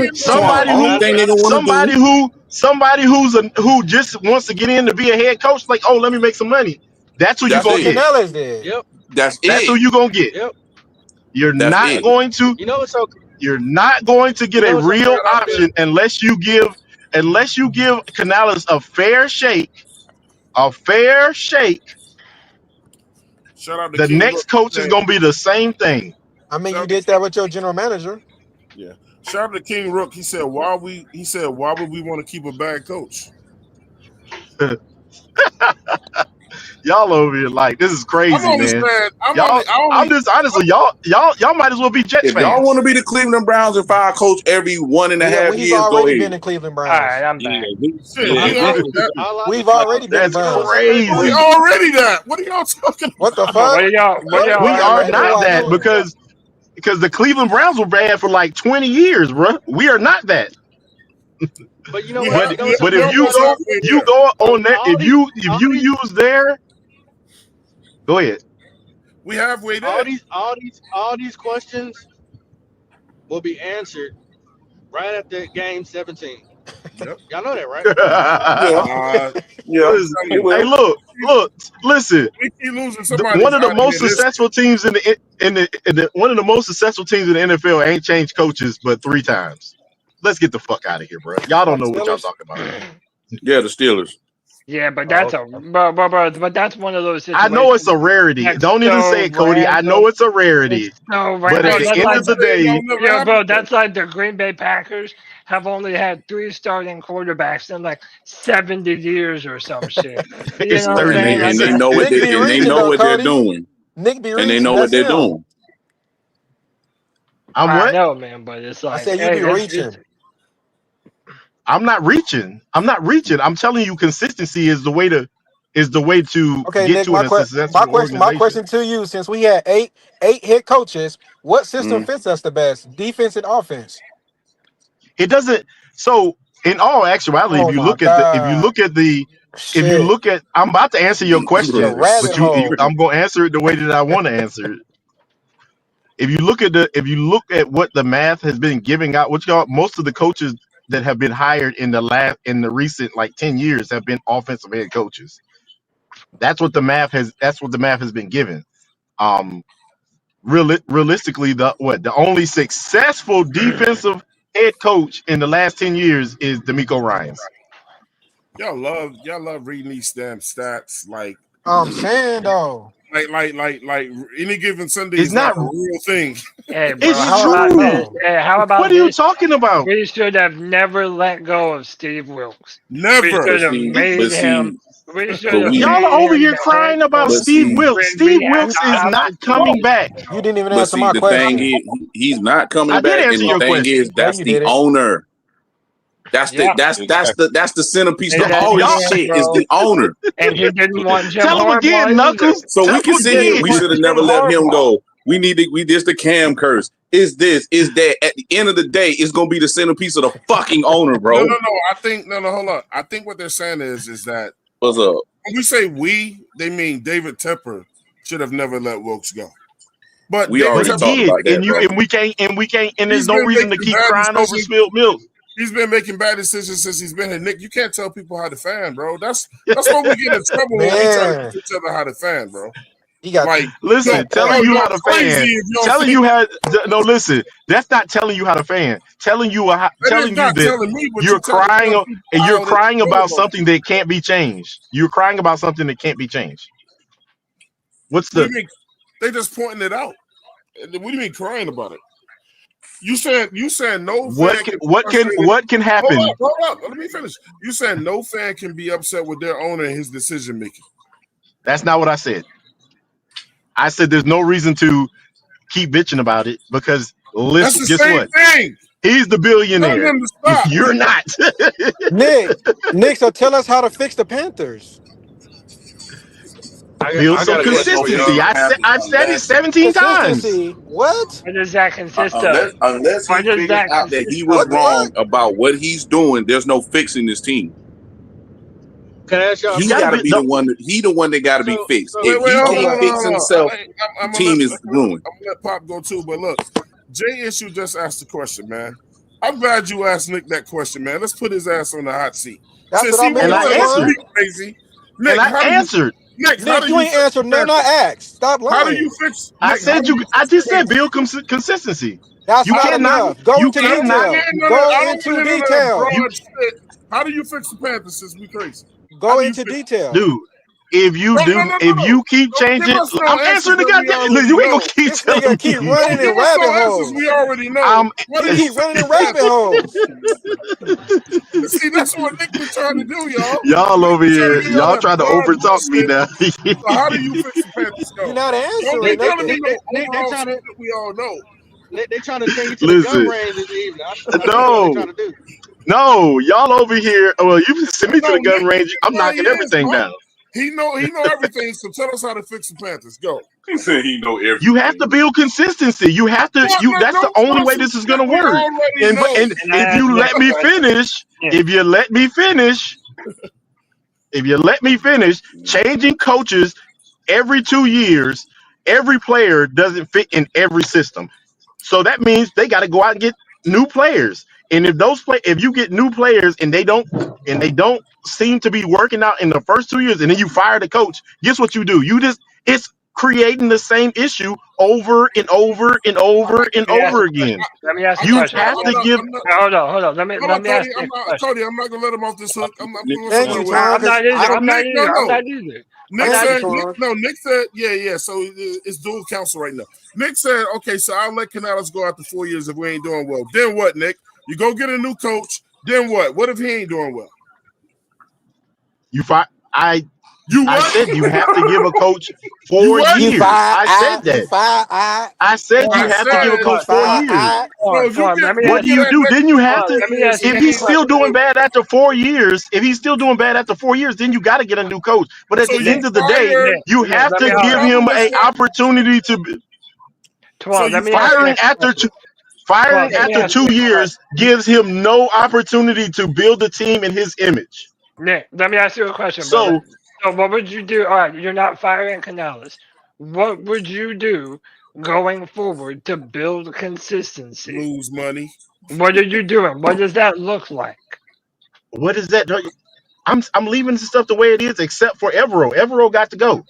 who just wants to get in to be a head coach, like, oh, let me make some money. That's who you're gonna get. Canales did. Yep. That's who you're gonna get. Yep. You're not going to. You know it's okay. You're not going to get a real option unless you give Canales a fair shake. A fair shake. Shout out to The King next Rook. coach is gonna be the same thing. I mean, you did that with your general manager. Yeah. Shout out to King Rook. He said, why would we want to keep a bad coach? Y'all over here like this is crazy, man. I'm just honestly, y'all might as well be Jets If fans. y'all want to be the Cleveland Browns and fire a coach every 1.5 We've years, go already ahead. been in Cleveland Browns. All right, I'm back. We've already been That's Browns. crazy. We already that. What are y'all talking about? What the fuck? We are not that because the Cleveland Browns were bad for like 20 years, bro. We are not that. But you know But what? but if you go on that, if you use their, go ahead. We halfway there. All these questions will be answered right after game 17. Yep. Y'all know that, right? Hey, look, listen. We keep losing One of the most successful teams in the one of the most successful teams in the NFL ain't changed coaches but 3 times. Let's get the fuck out of here, bro. Y'all don't know what y'all talking about. Yeah, the Steelers. Yeah, but that's but that's one of those situations. I know it's a rarity. Don't even say it, Cody. I know it's a rarity. But at the end of the day, yeah, bro, that's like the Green Bay Packers have only had 3 starting quarterbacks in like 70 years or some shit. It's know what I'm 30 saying? years. And they know what they're doing. Nick be And they know what they're doing. I know, man, but it's like I said you be reaching. I'm not reaching. I'm telling you, consistency is the way to get Nick, to a successful organization. My question to you, since we had eight head coaches, what system fits us the best? Defense and offense? It doesn't. So in all actuality, if you look at I'm about to answer your question, but I'm going to answer it the way that I want to answer it. If you look at what the math has been giving out, most of the coaches that have been hired in the recent like 10 years have been offensive head coaches. That's what the math has been given. Realistically, the only successful defensive head coach in the last 10 years is DeMeco Ryans. Y'all love reading these damn stats like I'm saying though. Like any given Sunday It's is not like a real thing. Hey, bro, It's how true. about this? Hey, how about What are you this? talking about? We should have never let go of Steve Wilkes. Never. We should have made him. We should have Y'all made are over him here the crying head about coach Steve Wilkes. when Steve we had Wilkes the is not coming back. You didn't even But answer see, my the question. thing is, he's not coming I did back, answer and the your thing question. is, that's you the did it. owner. That's the centerpiece to all this shit is the owner. And he didn't want Jim Tell him Harbaugh again, either. Knuckles. So Tell we can him see again. we should have never let him go. We this the Cam curse. Is this, is that. At the end of the day, it's gonna be the centerpiece of the fucking owner, bro. No. I think hold on. I think what they're saying is that what's up? When we say they mean David Tepper should have never let Wilkes go. But we David already Tepper, talked about that, and we can't, and there's no reason to keep crying over spilled milk. He's been making bad decisions since he's been here. Nick, you can't tell people how to fan, bro. That's why we get in trouble when we try to teach each other how to fan, bro. He got telling you how to fan. Telling you how listen. That's not telling you how to fan. Telling you that you're crying and you're crying about something that can't be changed. You're crying about something that can't be changed. What's the? They just pointing it out. What do you mean crying about it? You said no. What can happen? Hold up. Let me finish. You said no fan can be upset with their owner and his decision making. That's not what I said. I said there's no reason to keep bitching about it because listen, guess what? Thing. He's the billionaire. You're not. Nick. So tell us how to fix the Panthers. Build some consistency. I've said it 17 times. What? What does that consist of? Unless he figures out that he was wrong about what he's doing, there's no fixing this team. Can I ask y'all? He got to be the one. He the one that got to be fixed. If he can't fix himself, the team is ruined. I'm gonna let Pop go too. But look, Jay Issue just asked the question, man. I'm glad you asked Nick that question, man. Let's put his ass on the hot seat. That's what I mean. I answered. Crazy. Nick, I answered. Nick, you ain't answered none I asked. Stop lying. How do you fix? I said you. I just said build consistency. That's not enough. Go into detail. Go into detail. How do you fix the Panthers since we crazy? Go into detail, dude. If you keep changing, I'm answering the goddamn. You ain't gonna keep telling me. Keep running in rabbit holes. We already know. You keep running in rabbit holes. See, that's what Nick was trying to do, y'all. Y'all over here, y'all trying to overtalk me now. So how do you fix the Panthers? You're not answering. They trying to. We all know. They trying to take you to the gun range this evening. No, y'all over here. Well, you send me to the gun range. I'm knocking everything down. He know everything. So tell us how to fix the Panthers. Go. He said he know everything. You have to build consistency. You have to. That's the only way this is gonna work. And if you let me finish, changing coaches every 2 years, every player doesn't fit in every system. So that means they got to go out and get new players. And if you get new players and they don't seem to be working out in the first 2 years, and then you fire the coach, guess what you do? It's creating the same issue over and over and over and over again. Let me ask you have to give. Hold on. Let me ask you. Cody, I'm not gonna let him off this hook. I'm not either. Nick said, yeah. So it's dual counsel right now. Nick said, okay, so I'll let Canales go after 4 years if we ain't doing well. Then what, Nick? You go get a new coach. Then what? What if he ain't doing well? I said you have to give a coach 4 years. I said that. I said you have to give a coach 4 years. What do you do? Then you have to. If he's still doing bad after 4 years, then you got to get a new coach. But at the end of the day, you have to give him an opportunity to. Firing after 2 years gives him no opportunity to build a team in his image. Nick, let me ask you a question. So what would you do? All right, you're not firing Canales. What would you do going forward to build consistency? Lose money. What are you doing? What does that look like? What is that? I'm leaving the stuff the way it is, except for Evero. Evero got to go.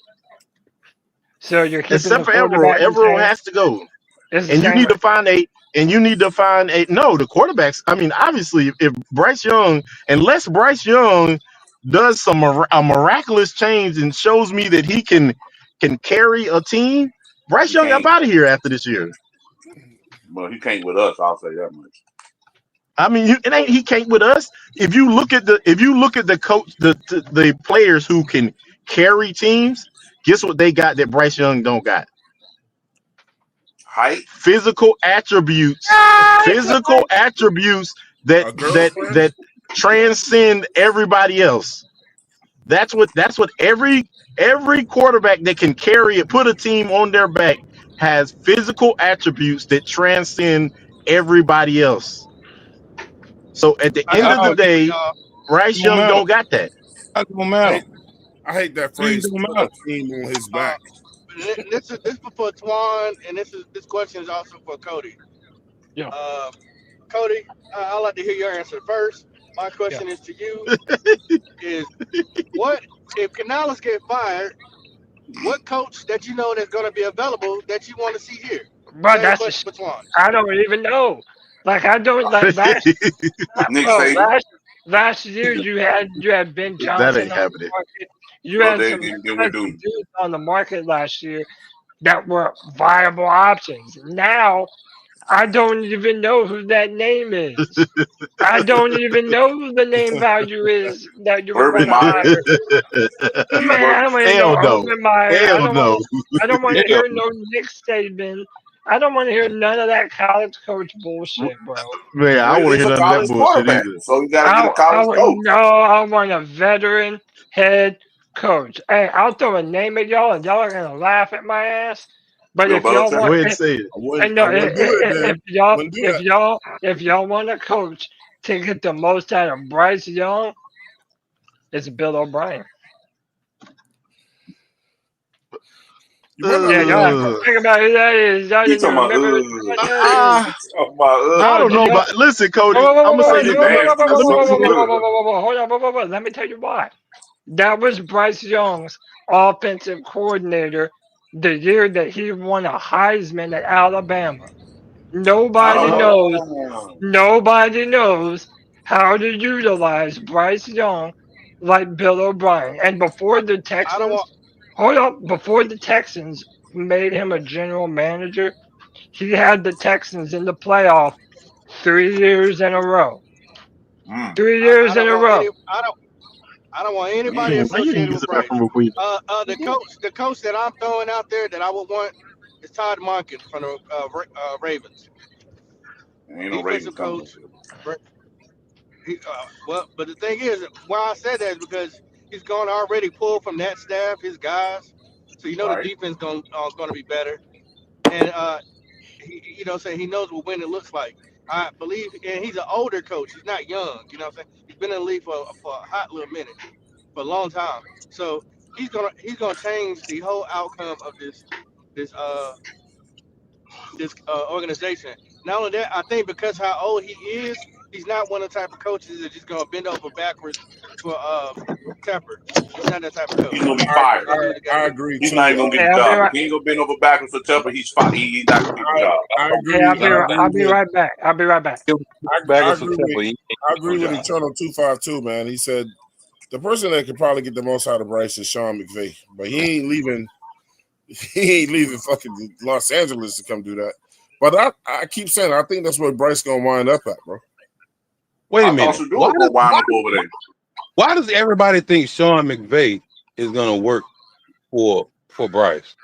So you're keeping except for Evero. Evero has to go. And you need to find a. No, the quarterbacks. I mean, obviously, if Bryce Young, unless Bryce Young does a miraculous change and shows me that he can carry a team, Bryce Young up out of here after this year. Well, he can't with us. I'll say that much. I mean, he can't with us. If you look at the coach, the players who can carry teams, guess what they got that Bryce Young don't got? Height, physical attributes that transcend everybody else. That's what every quarterback that can carry it, put a team on their back, has physical attributes that transcend everybody else. So at the I end of the disagree with day, y'all. Bryce Young don't got that. That's what I matter. hate that These phrase, don't put matter. a team on his Uh, back. this is for Twan, and this question is also for Cody. Yeah. Cody, I'd like to hear your answer first. My Yeah. question is to you: is what if Canales get fired? What coach that you know that's going to be available that you want to see here? But Same that's question for Twan. I don't even know. Like I don't like Nick bro, Saban. last year you had Ben That Johnson ain't on the happening. market. You Well, had they some didn't get with expensive dude. dudes on the market last year that were viable options. Now I don't even know who that name is. I don't even know who the name value is that you would Urban want to Meyer. hire. Man, I don't want to know Hell no. Urban Meyer. Hell no. I don't want to Hell, hear no Nick Saban. I don't want to hear none of that college coach bullshit, bro. Man, I Well, want to he's hear a none of that college bullshit quarterback, either. so you got to get a college coach. I want a veteran head coach. Hey, I'll throw a name at y'all, and y'all are gonna laugh at my ass. But Bill if y'all Belichick. Go want, ahead and say it. I I know wouldn't do it, man. Wouldn't do that. if y'all want a coach to get the most out of Bryce Young, it's Bill O'Brien. You might not Yeah, be y'all have wrong. to think about who that is. Y'all He didn't even talking about, remember what that is. Ah, he talking about, I No, don't do know y'all? about. Listen, Cody, Whoa, whoa, I'm whoa, gonna whoa, say whoa, this. he whoa, whoa, nasty. whoa, whoa, Let me. whoa, So whoa, whoa, good. whoa, whoa, whoa, hold on, whoa. Let me tell you why. That was Bryce Young's offensive coordinator the year that he won a Heisman at Alabama. Nobody knows. Oh. Nobody knows how to utilize Bryce Young like Bill O'Brien. And before the I don't Texans, want. hold up, before the Texans made him a general manager, he had the Texans in the playoff 3 years in a row. Mm. 3 years I in don't a want row. any. I don't want anybody Mm. Why you didn't associated use with the Bryce. bathroom before you? The coach that I'm throwing out there that I would want is Todd Monken from the Ravens. Ain't no Ravens Defensive coming up coach. here. But the thing is, why I said that is because he's going to already pull from that staff, his guys. So you know the Right. defense going to be better, and he knows what winning looks like. I believe, and he's an older coach. He's not young. You know what I'm saying? He's been in the league for a hot little minute, for a long time. So he's gonna change the whole outcome of this organization. Not only that, I think because how old he is, he's not one of the type of coaches that's just gonna bend over backwards for Tepper. He's not that type of He's coach. gonna be He's fired. gonna do what he got to I do. agree He's not too. even gonna get Hey, the I'll be job. If right. he ain't gonna bend over backwards for Tepper, he's not gonna get the job. That's I all. Hey, agree. I I'll agree be with. right back. I'll be right back. I baggers for agree with. Temple. He ain't I get no agree with job. Eternal 252, man. He said the person that could probably get the most out of Bryce is Sean McVay, but he ain't leaving. He ain't leaving fucking Los Angeles to come do that. But I keep saying I think that's where Bryce gonna wind up at, bro. Wait a I thought minute. Shador was gonna wind up over there. Why does everybody think Sean McVay is gonna work for Bryce?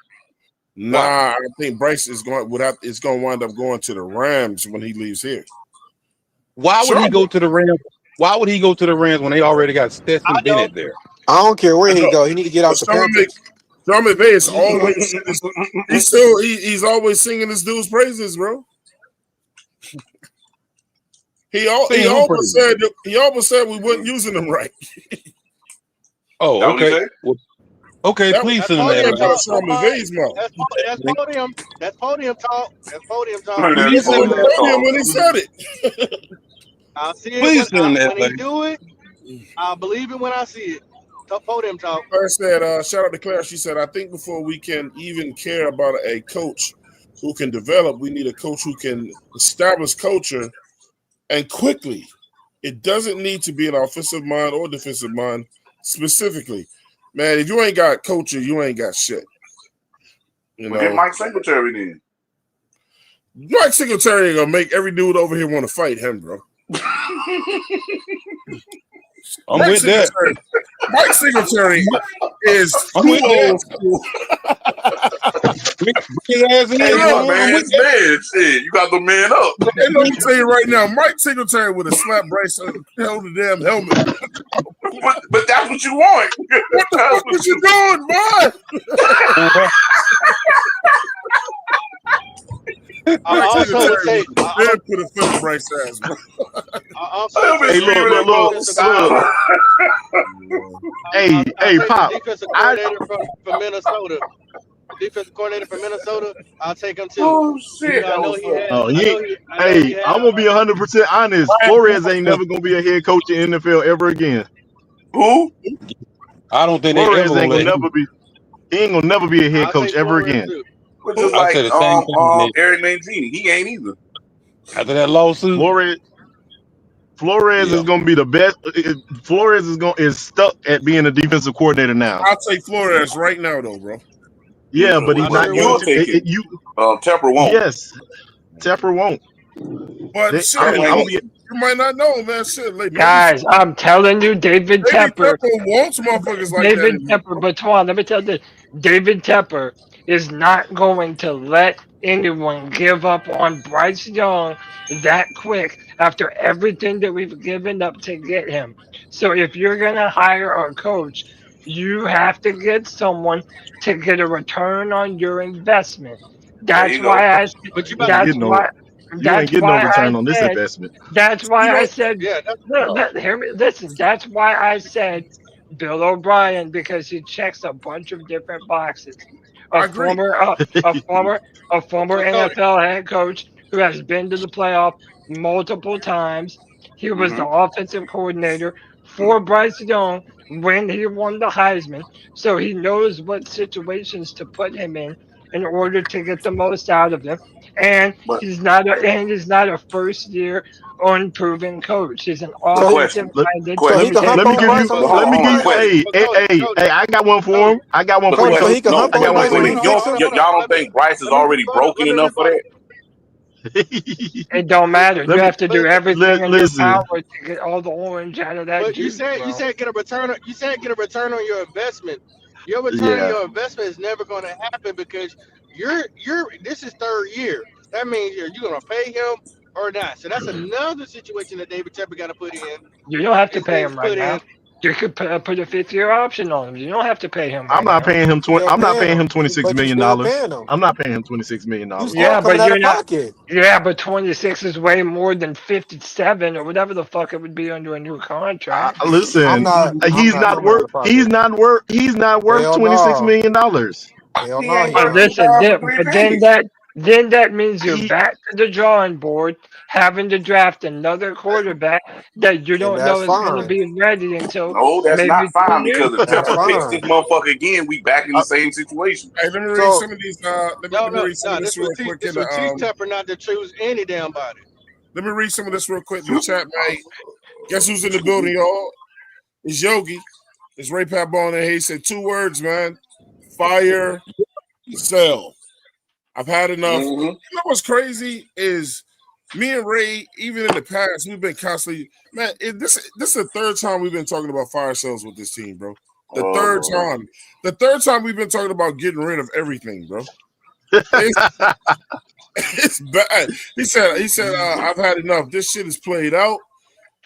Nah, Why? I think Bryce is going without. It's gonna wind up going to the Rams when he leaves here. Why would he Sean, go to the Rams? Why would he go to the Rams when they already got Stetson I don't. Bennett there? I don't care where I he know, go. He need to get but off the Panthers. Sean McVay is always he's always singing this dude's praises, bro. He Singing who praise? he almost said we weren't using him right. Oh, That what he okay. say? Well, okay, That please That's send him the came podium out of talk, evidence. Sean Twan. McVay's mouth. That's podium. That's podium talk. That's podium talk. Man, He that's Please was send on him the the podium podium talk. when he said it. I'll see it please send him the when he evidence. do it. I'll believe it when I see it. Podium talk. Claire said, shout out to Claire. She said, I think before we can even care about a coach who can develop, we need a coach who can establish culture and quickly. It doesn't need to be an offensive mind or defensive mind specifically. Man, if you ain't got culture, you ain't got shit. You Well, get know, Mike Singletary then. Mike Singletary ain't gonna make every dude over here want to fight him, bro. I'm Mike with that. Singletary is I'm too with that. old school. Bring his ass in Hey, here, you a man. I'm with man's that. man. Shit, you got the man up. And let me tell you right now, Mike Singletary would have slapped Bryce and held the damn helmet. But that's what you want. What the fuck was you doing, boy? I Next thing to also would tell take. you, Ben put a foot in Bryce's ass, bro. I also would Hey, take look, the look, look, defensive look. coordinator. Hey, I'll hey, take the Pop. defensive I coordinator from Minnesota. Defensive coordinator from Minnesota. I'll take him too. Oh shit, that was funny. oh, I know he hey, had. I'm gonna be 100% honest. Flores ain't never gonna be a head coach in NFL ever again. Who? I don't think they ever Flores gonna ain't gonna let him. never be. He ain't gonna never be a head I'll coach take ever Flores again. too. Which is I like said the same thing. Nick. Eric Mangini. He ain't either. After that lawsuit, Flores yeah. is gonna be the best. Flores is stuck at being a defensive coordinator now. I'll take Flores right now, though, bro. Yeah, but he's I not sure going You'll will. to. take it. Tepper won't. Yes, Tepper won't. But shit, I'm Tepper ain't gonna gonna. be. you might not know, man. Shit, like Guys, I'm telling you, David maybe Tepper, Pepper wants motherfuckers like that David in here, Tepper, bro. but Twan, let me tell you this. David Tepper is not going to let anyone give up on Bryce Young that quick after everything that we've given up to get him. So if you're going to hire a coach, you have to get someone to get a return on your investment. There That's you go. why I But you You about ain't that's getting no. why You ain't that's getting no why I return on this said investment. that's You why I know, said yeah, that's hear me. Listen, that's why I said Bill O'Brien because he checks a bunch of different boxes. A I agree. former, a former so Cody. NFL head coach who has been to the playoff multiple times. He was the Mm-hmm. offensive coordinator for Bryce Young when he won the Heisman, so he knows what situations to put him in order to get the most out of him. And But he's not a first year unproven coach. He's an but So he, offensive question, minded so he Let me can question. hump let me on give coach. you. Bryce on But his Let hold me second give on, you. year. Question. Hey, but hey, Cody, hey, Cody, hey! I got one for Cody, him. I got one But for Cody, you. so question. he can No, hump I on got but one Bryce for on wait. his hold on, next Y'all hold on, year. hold on. don't think Bryce is Let me already rebuttal. broken enough for that? It don't matter. You let me have to do everything in your listen. power to get all the orange out of that But juice, you bro. said get a return. You said get a return on your investment. Your return on Yeah. your investment is never going to happen because you're. This is third year. That means you're going to pay him or not. So that's another situation that David Tepper got to put in. You don't have to pay Is him right put in. now. You could put a fifth year option on him. You don't have to pay him I'm right not now. paying him Still I'm not paying paying him, him $26 but you million. still paying him. I'm not paying him $26 million. You still Yeah, coming but out you're of not. pocket. Yeah, but 26 is way more than 57 or whatever the fuck it would be under a new contract. I'm Listen, not. I'm he's not not coming out worth. of pocket. He's not worth Hell $26 no. million. Hell He no, ain't he But worth not. 2 listen, times the three pennies. then that means you're He, back to the drawing board, having to draft another quarterback that you And don't know that's is going to fine. be ready until No, that's maybe not two fine years because if from That's Tepper now. picks this fine. motherfucker again, we back in the same situation. Hey, let me read So some of these. Let me No, let me no, read some no. of this real quick in This the would teach Tepper not to choose any damn body. Let me read some of this real quick in the chat, man. Guess who's in the building, y'all? It's Yogi. It's Ray Pat Bone, and he said 2 words, man. Fire, sell. I've had enough. You Mm-hmm. know what's crazy is me and Ray, even in the past, we've been constantly, man. This is the third time we've been talking about fire sales with this team, bro. The Oh third Lord. time. The third time we've been talking about getting rid of everything, bro. It's, it's bad. He said, I've had enough. This shit is played out.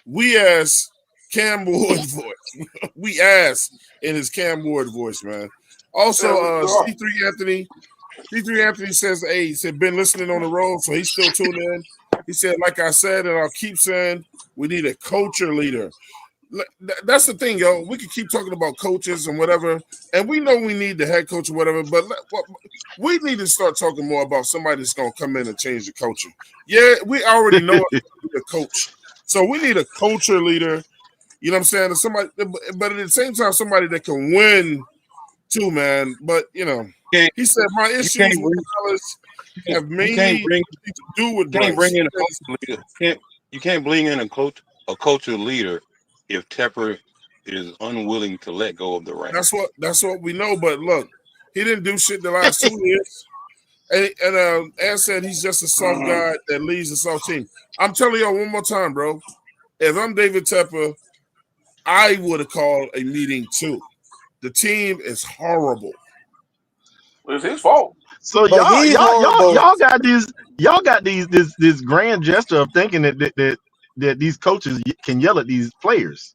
We as Cam Ward voice. We ass in his Cam Ward voice, man. Also, C3 Anthony. C3 Anthony says, hey, he said, been listening on the road, so he's still tuned in. He said, like I said, and I'll keep saying, we need a culture leader. That's the thing, yo. We can keep talking about coaches and whatever, and we know we need the head coach or whatever, but we need to start talking more about somebody that's going to come in and change the culture. Yeah, we already know a coach. So we need a culture leader, you know what I'm saying? Somebody, but at the same time, somebody that can win too, man. But, you know, he said, my You issues can't with bring. Dallas have You can't mainly bring. to do with You can't bring Bryce. in a culture leader. You can't bring in a culture leader if Tepper is unwilling to let go of the reins. That's what we know. But look, he didn't do shit the last 2 years. And Ed said he's just a soft guy that leads a soft team. I'm telling y'all one more time, bro. If I'm David Tepper, I would have called a meeting too. The team is horrible. It's his fault. so but he's horrible. y'all got this grand gesture of thinking that these coaches can yell at these players.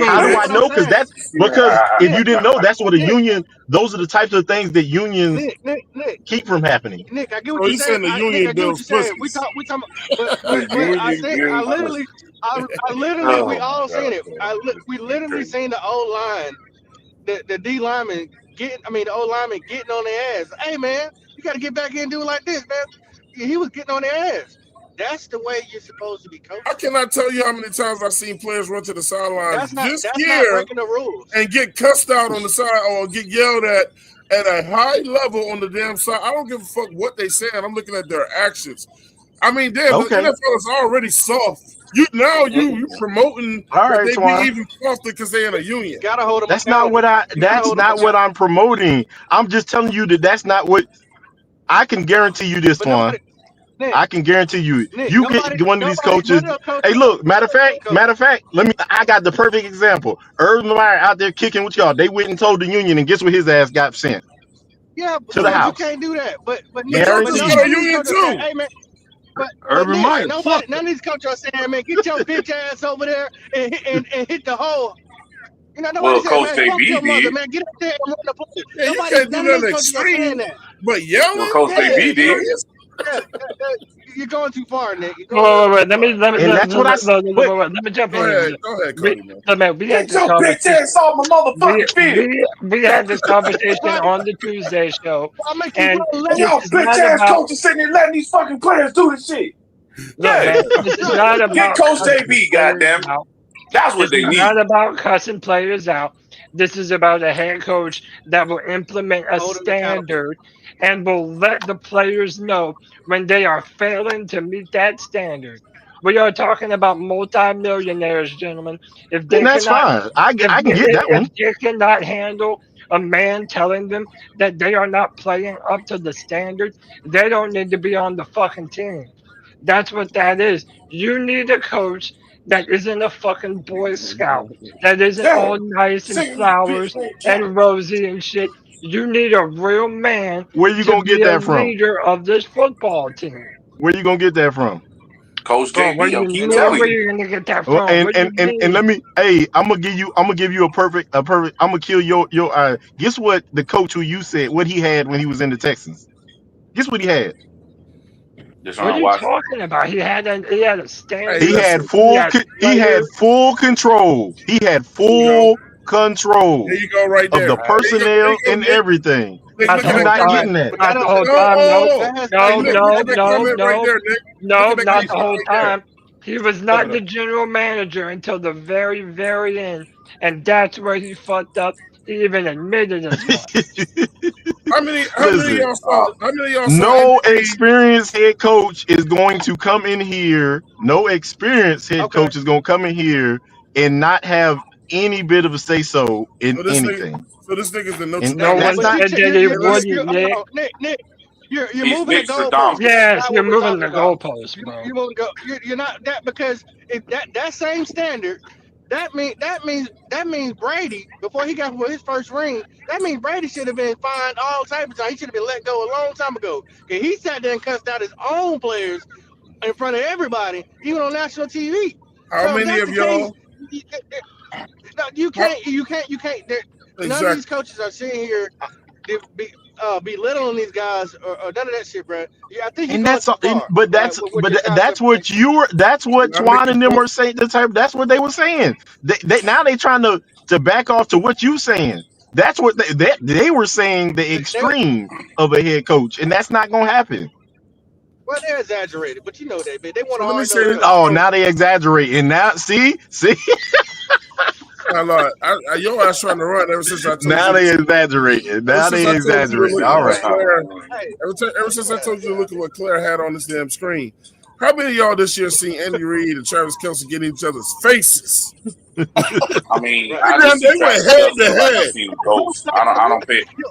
How do I That's what I'm know? saying. Because if Nick, you didn't know, that's what a Nick, union. Those are the types of things that unions Nick. keep from happening. Nick, I get So what you're he's saying. saying the Nick, I union get what builds you're saying. We pussies. talk, but The I union think I builds literally, pussy. I literally, we Oh my all seen god, it. man. We You literally crazy. seen the O line, the D lineman the O lineman getting on their ass. Hey man, you got to get back in and do it like this, man. He was getting on their ass. That's the way you're supposed to be I coaching. cannot tell you how many times I've seen players run to the sidelines this That's not year breaking the rules. and get cussed out on the side or get yelled at a high level on the damn side. I don't give a fuck what they saying. I'm looking at their actions. I mean, damn, the Okay. NFL is already soft. You promoting All that right, they be Twan. even softer because they're in a union. Gotta hold them That's not accountable. what I. You gotta That's hold them not what accountable. I'm promoting. I'm just telling you that that's not what I can guarantee you. This But Twan, nobody, Nick, I can guarantee you. You nobody, get one of these coaches. none of those Hey, coaches, look. coach. Matter of fact. I got the perfect example. Urban Meyer out there kicking with y'all. They went and told the union, and guess what? His ass got sent Yeah, to the but you house. can't do that. But The Nick, but coaches Guaranteed. got a none of these union coaches are saying, too. "Hey man." But Urban Nick, Meyer, fuck none that. of these coaches are saying, "Hey man, get your bitch ass over there and hit the hole." You know, nobody Well, said, Coach "Man, fuck JB your mother, did. man, get up there and run the play." Yeah, you Nobody, can't do none of nothing these coaches are saying extreme, that. but Well, yelling? Coach Are Yeah, you JB did. serious? you're going too far, Nick. You're going a little Wait, too wait, let me far. let me And let, that's what I. But let me jump Go in here. ahead, We, Cody, man. look, man, we had Get this your bitch conversation. ass off my motherfucking field. We had this conversation Right. on the Tuesday show, I'll make you and run And left. this y'all is bitch not ass about. coaches sitting there letting these fucking players do this shit. Look, Yeah. man, this is Right. not Get about Coach cussing JB, players goddamn it. out. That's This what they is need. not about cussing players out. This is about a head coach that will implement a Hold them accountable. standard and will let the players know when they are failing to meet that standard. We are talking about multimillionaires, gentlemen. If and they that's cannot, fine. I can get that if one. they cannot handle a man telling them that they are not playing up to the standard, they don't need to be on the fucking team. That's what that is. You need a coach that isn't a fucking Boy Scout, that isn't Yeah. all nice and Sing this bitch flowers named Jack. and rosy and shit. You need a real man Where you to gonna be get a that from? leader of this football team. Where you gonna get that from? Coach Bro, what JB, do I'm you keep mean? telling Where you. you gonna get that Well, from? What do you and mean? let me. Hey, I'm gonna give you a perfect. I'm gonna kill your. Guess what? The coach who you said what he had when he was in the Texans. Guess what he had? What are Deshaun you Watson. talking about? He had a Hey, He standard. had listen. He full. had He had players. full control. He had There you go. full control There you go, right of there. the There personnel you go, and Nick. everything. Nick, Not look the at You're that whole not time. getting comment. that. Look at, Not That, the that, whole no, time. No, oh, that has hey, no, nothing to Nick, do look no, at with that no, comment right no, there, Nick. Look no, at that not comment the whole right there. time. He was Look at not the general manager until the very, very end. And that's where he fucked up. He even admitted as much. How many of Listen, y'all saw? How many of y'all saw Andy no Reid? experienced head coach is going to come in here. No experienced head okay. coach is going to come in here and not have any bit of a say so in So this nigga, anything. so this nigga's the Notre And No Dame and that's one way. But not. said that he Hey, listen. wouldn't, hold Nick. on, Nick, you're He's moving the Nickstradamus. goalposts, and that's Yes, not you're what we're moving talking the about. goalposts, bro. You moving go. You're not that because that same standard. That means Brady before he got his first ring. That means Brady should have been fined all types of time. He should have been let go a long time ago. 'Cause he sat there and cussed out his own players in front of everybody, even on national TV. How So if many that's of the case, y'all? no, you How, can't. You can't. You can't. None of these exactly. coaches are sitting here belittling these guys or none of that shit, bro. Yeah, I think you're And going that's too far, but right? With your that's concept of what things. you were. That's what I'm Twan making and them were points. saying. That's what they were saying. They now they trying to back off to what you saying. That's what they were saying. The They, extreme of a head coach, and that's not gonna happen. well, they're exaggerated, but you know they want So a let me hard say nosed this. coach. Oh, So now they exaggerate, and now see, Now, Lord, your ass trying to run ever since I told now you they this. exaggerating. Ever Now since they I told you to exaggerate. look at All what right. Claire. hey, Ever since I yeah, told you to yeah. look at what Claire had on this damn screen. How many of y'all this year seen Andy Reid and Travis Kelsey get in each other's faces? I mean, Right. I They just see went Travis head Kelce to like I head. seen a ghost. I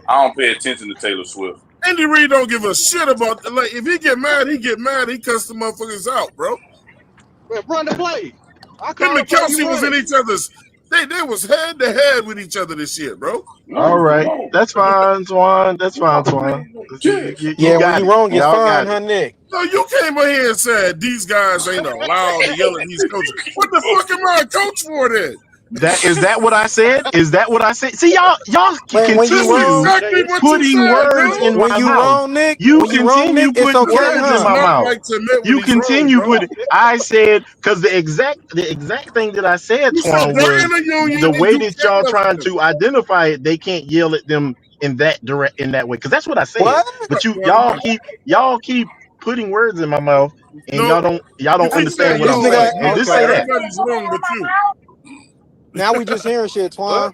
don't pay attention to Taylor Swift. Andy Reid don't give a shit about like if he get mad, he get mad. He cuss the motherfuckers out, bro. Well, run the play. I Him call the and play. Kelsey You was run in it. each other's. They was head to head with each other this year, bro. All No, right. no. That's fine, Swan. That's fine, I'm Swan. playing like You, Jets. you, you Yeah, when got you it. wrong, you Y'all fine, got huh, it. Nick? No, you came in here and said these guys ain't allowed to yell at these coaches. What the fuck am I a coach for then? That what I said? Is that what I said? See, y'all When you This is continue wrong, exactly what you putting said, words dude. in when my you mouth. wrong, Nick, You when you wrong, continue Nick, it's putting okay, Jordan words in does huh? my not mouth. like to admit when You he's wrong, continue bro. putting. I said because the exact thing that I said, You said Twan, they're in was a union the and way you that can't y'all yell at trying them. to identify it. They can't yell at them in that way because that's what I said. What? But Well, y'all keep putting words in my mouth, and no, y'all don't if he understand said what This I'm yo, nigga, saying. And you just know say okay. that. everybody's wrong but you. Now we just hearing shit, What? Twan.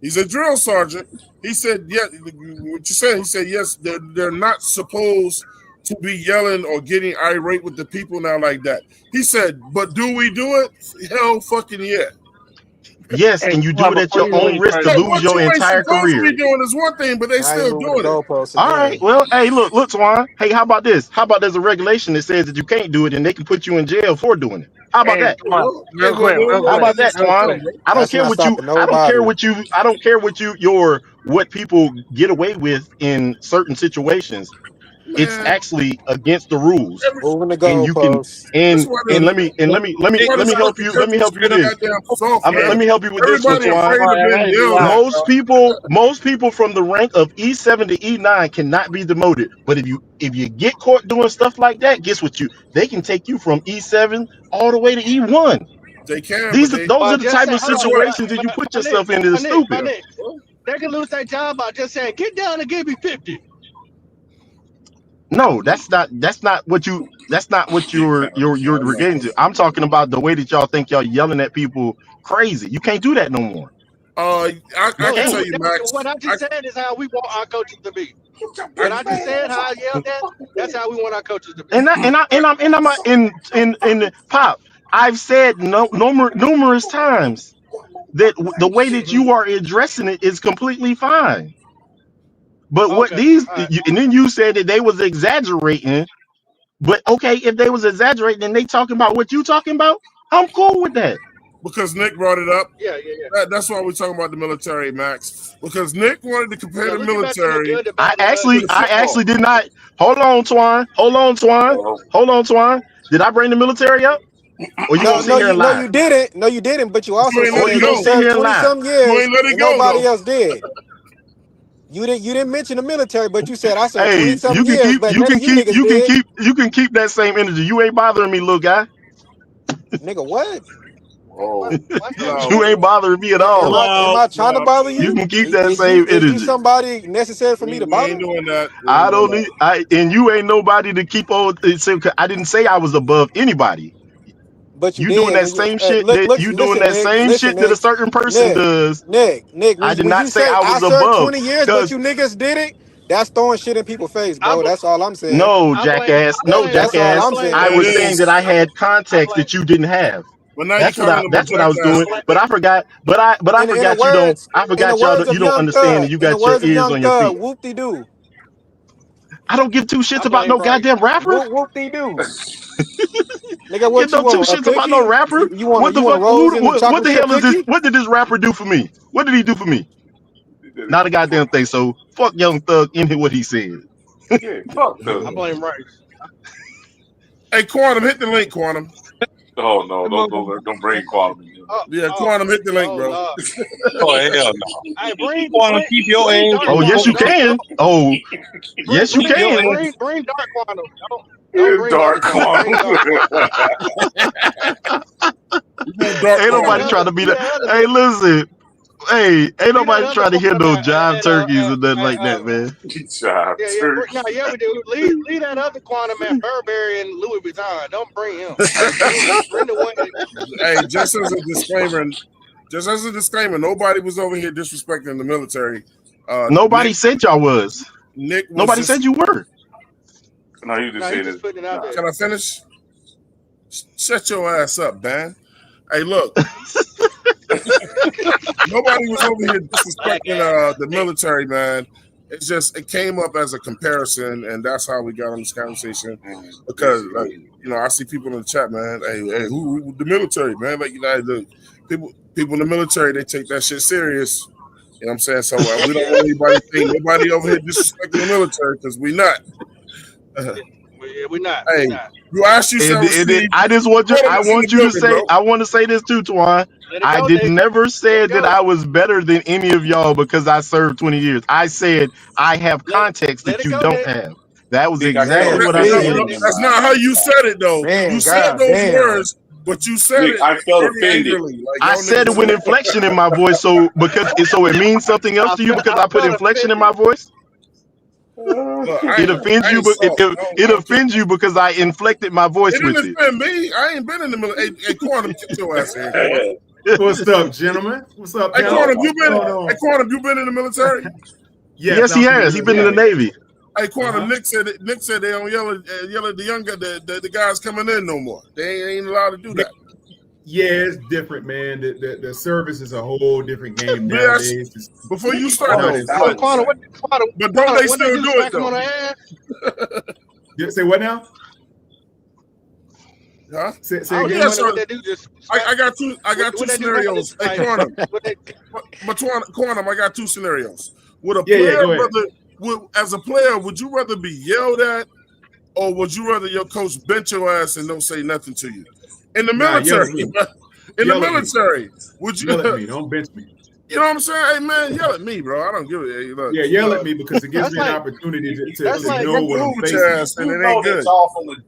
He's a drill sergeant. He said, "Yeah." What you said? He said, "Yes." They're not supposed to be yelling or getting irate with the people now like that. He said, "But do we do it? Hell, fucking yeah." Yes, Hey, and you do Twan, it at before your you own leave, risk to So President. lose what your you ain't entire supposed to be career. doing is one thing, but they Now you still moving the doing it. goalposts All right. again. Well, hey, look, Swan. Hey, how about this? How about there's a regulation that says that you can't do it and they can put you in jail for doing it? How about Hey, that? Twan, Hey, real quick, real How quick, about that, real Swan? quick. I don't well, That's care not what you stopping I don't care nobody. what you what people get away with in certain situations. It's Man, actually against the rules. Moving the And you can goalposts. that's and why and the let me why the help you. Let circumstances me help you with so this. goddamn soft, man. Let me help you with this one, Everybody Twan. afraid of being yelled at, bro. Most people from the rank of E7 to E9 cannot be demoted. But if you get caught doing stuff like that, guess what they can take you from E7 all the way to E1. They can, but they Those Well, are the just type say, of hold on, situations that you put Nick, yourself in that is stupid. Nick, they can lose their job by just saying, get down and give me 50. No, that's not what you're getting to. I'm talking about the way that y'all think y'all yelling at people crazy. You can't do that no more. You I can can't. tell you, Max. What I just said is how we want our coaches to be. What I just said, how I yelled at, that's how we want our coaches to be. And Pop, I've said numerous times that the way that you are addressing it is completely fine. But what Okay, these all right. and then you said that they was exaggerating. But okay, if they was exaggerating and they talking about what you talking about, I'm cool with that. Because Nick brought it up. Yeah. That's why we're talking about the military, Max. Because Nick wanted to compare Yeah, the we get back to the military good, the I bad, and the ugly. actually did not. Hold on, Twan. Did I bring the military up? Or you gonna No, sit no, here and lie? you didn't. No, you didn't. But you also You ain't let Or it you said gonna you go. sit served here and 20 lie? some You years ain't let it and go nobody though. else did. You didn't mention the military, but you said I served 20 Hey, some years, but none of you niggas did. you can keep that same energy. You ain't bothering me, little guy. Nigga, what? What Hello. You ain't bothering me at Am all. I trying to bother You you? can keep that Is you same is you energy. somebody necessary for me to We ain't bother? doing that. We ain't I doing don't that. need and you ain't nobody to keep on. I didn't say I was above anybody. But you You doing did that when you same shit look. that you doing Listen, that Nick. same Listen, shit that a Nick. certain person Nick. does. Nick. I did When not you say say I I was served above 20 years, but because you niggas did it, that's throwing shit in people's face, I, bro. bl- That's all I'm saying. no I blame, jackass, I no blame, That's all I jackass. I'm blame, Yeah, I saying. it was saying that is. I I, had I context blame, that you didn't have. But now you calling them a That's what I was jackass. doing. I But I forgot. But I In the forgot words, I in the forgot words you of don't Young understand and Thug, you in the got your words of ears Young on your Thug, feet. whoop de doo, I don't give two shits about blame no Bryce. goddamn rapper. whoop de doo. Nigga, Give what you no two want? A shits about no cookie? rapper. You What the want a fuck? rose in the What chocolate the chip hell is this? cookie? What did this rapper do for me? What did he do for me? Not a goddamn thing. So fuck Young Thug in here what he said. I blame Bryce. Hey, Quantum, hit the link, Quantum. Oh no, don't bring quality. Yeah, Quantum, hit the link, Oh bro. Lord. Oh hell no. Hey, Keep your Dark angel. Oh yes Quantum. you can. Oh yes you Keep your Yeah, can. angel. bring Dark Quantum. Don't bring Dark Dark Quantum. quantum. Bring Dark Quantum. You want Dark Ain't Leave that nobody Quantum. trying other, to be leave that. that other Hey, man. listen. Hey, ain't Leave that nobody other trying to hear quantum no jive turkeys or nothing at like that, man. Job turkey. no, yeah, we do. Leave that other quantum at Burberry and Louis Vuitton. Don't bring him. Bring the one. Hey, just as a disclaimer, nobody was over here disrespecting the military. Nobody said y'all was. Nick was Nobody just. said you were. No, you just No, he said it. just putting it out there. Can I finish? Shut your ass up, man. Hey, look. Nobody was over here disrespecting the military, man. It's just it came up as a comparison, and that's how we got on this conversation. Because I see people in the chat, man. Hey, who the military, man? Like the people in the military, they take that shit serious. You know what I'm saying? So we don't want anybody to think nobody over here disrespecting the military because we not. Yeah, we're not. We're Hey, not. you asked yourself, And Steve. I just want you. Quantum I is in the want you to building, say. bro. I want to say this too, Twan. Let it I go, did Nick. never Let say it that go. I was better than any of y'all because I served 20 years. I said I have context Let that it you go, don't Nick. have. That was Nick, I felt exactly Man, a what I Let it feeling go, said. Steve. in Nick. the That's line. not how you said it, though. You Man, said god those damn. words, but you said Nick, it I felt very offended. angrily. Like I y'all said it niggas with said. inflection in my voice, so it means something else to you because I I put felt inflection in offended. my voice. Look, It offends I you, ain't but soft. I it don't care. offends you because I inflected my voice It with didn't it. offend me. I ain't been in the military. Hey, Quantum, get your ass here, Quantum. What's up, gentlemen? What's up, Hey, panel? Quantum, What's going on? Hey, Quantum, you been in the military? Yes, Yes, he I've been has. in He the been in the Navy. Navy. Hey, Quantum, Uh-huh. Nick said they don't yell at the younger the guys coming in no more. They ain't allowed to do that. Yeah, it's different, man. The service is a whole different game Bitch, nowadays. It's before you start hard though, as hell. but don't they What they still do? do it Smack him on though? the ass? Say what now? Huh? Say I was again. just Yeah, wondering so what they do. Just I got two what they do scenarios. Hey, nowadays. Quantum. What they, But Quantum, I got two scenarios. Would a Yeah, player go ahead. brother as a player, would you rather be yelled at, or would you rather your coach bench your ass and don't say nothing to you? In the Nah, yell military, at me. in the Yell at me. military, would you Yell at me. Don't bench me. You know what I'm saying? Hey man, yell at me, bro. I don't give a look. Yeah, yell at me because it gives me an opportunity to know what I'm facing. And it ain't good.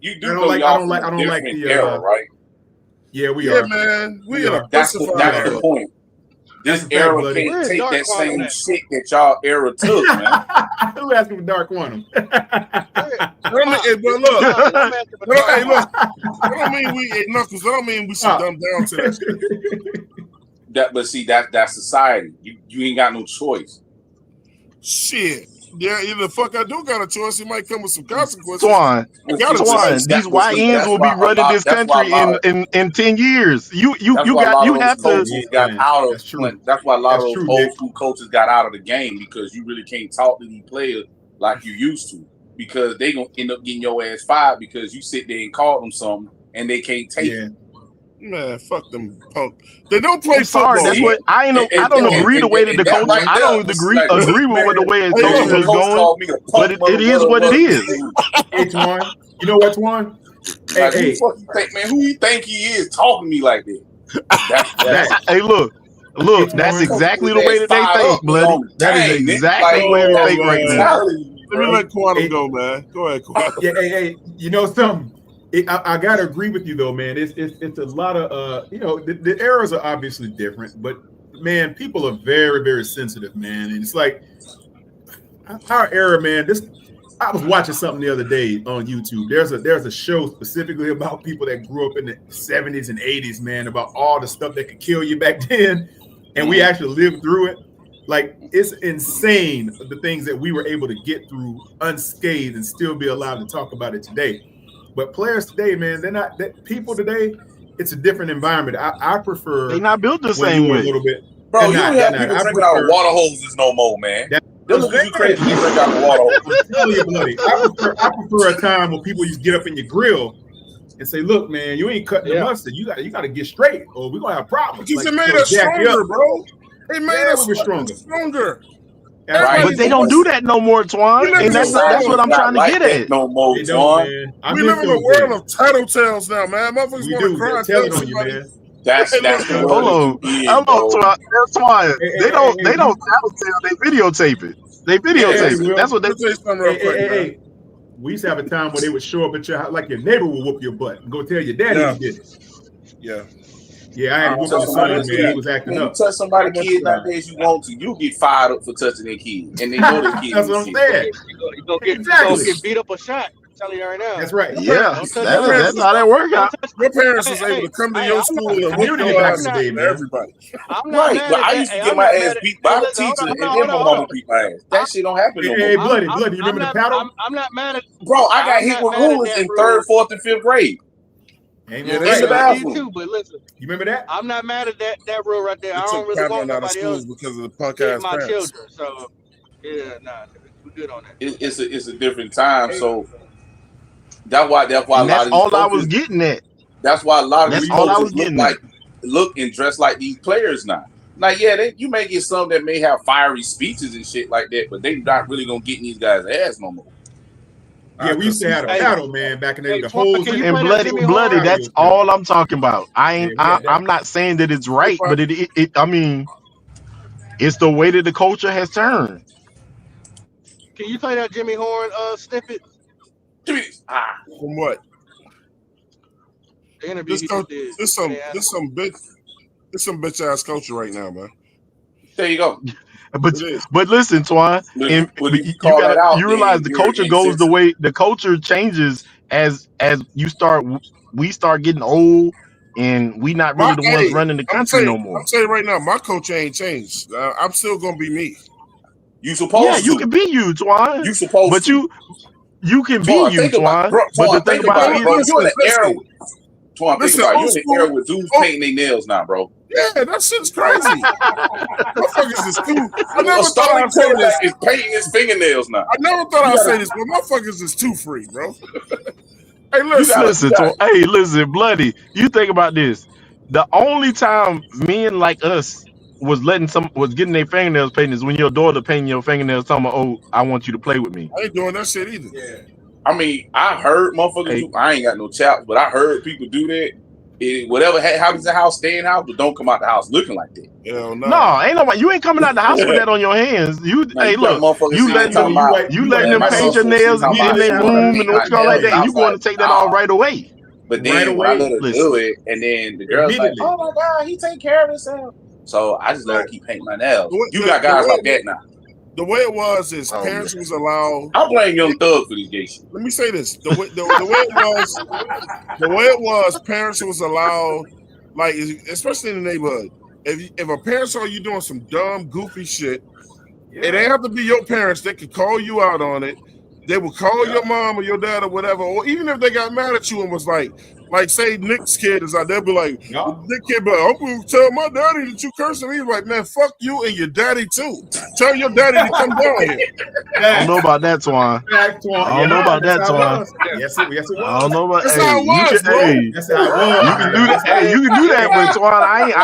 You do know y'all from a different era, right? Yeah, we yeah, are. man. We in a that's the point. This era can't take that same shit that y'all era took, man. Who asking for Dark Quantum? But look, hey, look. That don't mean we knuckles. That don't mean we should dumb down to that. But see, that's society. You ain't got no choice. Shit. Yeah, the fuck I do got a choice. It might come with some consequences. Twan, these YNs will be running this country in 10 years. You have to. Got out of. That's why a lot of those old school coaches got out of the game, because you really can't talk to these players like you used to, because they gonna end up getting your ass fired because you sit there and call them something and they can't take it. Man, fuck them punk. They don't play football. That's what I don't agree the way that the coach. I don't agree with the way his coach is going. But it is what it is. Hey, Twan, you know what, Twan? Man, who you think he is talking to me like that? Hey, look, that's exactly the way that they think, bloody. That is exactly the way they think right now. Let me let Quantum go, man. Go ahead, Quantum. Yeah, hey, you know something? I gotta agree with you though, man. It's a lot of the eras are obviously different, but man, people are very, very sensitive, man. And it's like our era, man. I was watching something the other day on YouTube. There's a show specifically about people that grew up in the 70s and 80s, man, about all the stuff that could kill you back then, and we actually lived through it. Like, it's insane the things that we were able to get through unscathed and still be allowed to talk about it today. But players today, man, they're not people today. It's a different environment. I prefer. They're not built the same way. A little bit, bro. You don't have people drinking out of water hoses no more, man. They look at you crazy when you drink out of water hoses. I'm telling you, buddy. I prefer a time when people used to get up in your grill and say, "Look, man, you ain't cutting the mustard. You got to get straight, or we're gonna have problems." Because it made us stronger, bro. It made us stronger. Right. But they don't do that no more, Twan. And that's what I'm trying to get at. No more, Twan. We live in a world of tattletales now, man. Motherfuckers want to cry. Telling on you, man. That's the hold on, Twan. They don't tattletale. They videotape it. They videotape it. That's what they. Hey. We used to have a time where they would show up at your house, like your neighbor would whoop your butt and go tell your daddy you did it. Yeah. Yeah, I had whooped his son, man. He was acting up. You touch somebody's kid nowadays, you want to. You get fired up for touching their kid, and they know their kid. That's what I'm saying. You go get beat up or shot. I'm telling you right now. That's right. Yeah, that's how that works out. Your parents was able to come to your school and whoop your ass today, man. Everybody. Right, but I used to get my ass beat by the teacher, and then my mama beat my ass. That shit don't happen no more. Hey, bloody, you remember the paddle? I'm not mad at. Bro, I got hit with rulers in 3rd, 4th, and 5th grade. Too, but listen, you remember that? I'm not mad at that rule right there. I don't really want nobody else because of the punk ass my children. So we're good on that. It's a different time. So that's why that's all I was getting at. That's why a lot of these coaches look and dress like these players now. Like, you may get some that may have fiery speeches and shit like that, but they not really gonna get in these guys' ass no more. Yeah, we used to have a paddle, man, back in the day. The whole and bloody. That's all I'm talking about. I'm not saying that it's right, but I mean, it's the way that the culture has turned. Can you play that Jimmy Horn snippet? From what? The interview this some bitch ass culture right now, man. There you go. But listen, Twan, you realize the culture goes the way the culture changes as we start getting old, and we not really the ones running the country no more. I'm saying right now, my culture ain't changed. I'm still gonna be me. You supposed to. You can be you, Twan. You supposed but to. You can be you, Twan. But the thing about it is, you're in the era. Twan, think about it. You're in the era with dudes painting their nails now, bro. Yeah, that shit's crazy. Motherfuckers is too. I never thought I'd say this. Is painting his fingernails now. I never thought I'd say this, but motherfuckers is too free, bro. Hey, listen, bloody. You think about this. The only time men like us was getting their fingernails painted is when your daughter painting your fingernails talking about, oh, I want you to play with me. I ain't doing that shit either. Yeah. I mean, I heard motherfuckers do. I ain't got no chops, but I heard people do that. Whatever happens in the house, stay in the house, but don't come out the house looking like that. Hell no. No, ain't nobody. You ain't coming out the house with that on your hands. You, Man, hey, you got look, motherfuckers you sitting there letting talking them, about you letting them my paint your motherfuckers sitting nails talking in about their I want to room paint and what my you call like nails. that, I and was you going like, to take that off nah. right away. But then when I let her do it, and then the girl's like, Immediately. "Oh my god, he take care of himself." So I just let her keep painting my nails. You got The guys way- like that now. The way it was is Oh, parents was allowed. I blame Young Thug for this gay shit. Let me say this: the way it was, parents was allowed, like especially in the neighborhood. If a parent saw you doing some dumb, goofy shit, it ain't have to be your parents. They could call you out on it. They would call your mom or your dad or whatever, or even if they got mad at you and was like say Nick's kid is out, they'll be like, Nick kid, but I'm gonna tell my daddy that you cursing. He's like, man, fuck you and your daddy too. Tell your daddy to come down here. I don't know about that, Twan. I don't know about that, Twan. Yes, it was. I don't know about. That's Hey, how it you was, can. bro. Hey, That's how it was. you can do that. Hey, you can do that, but Twan, I ain't.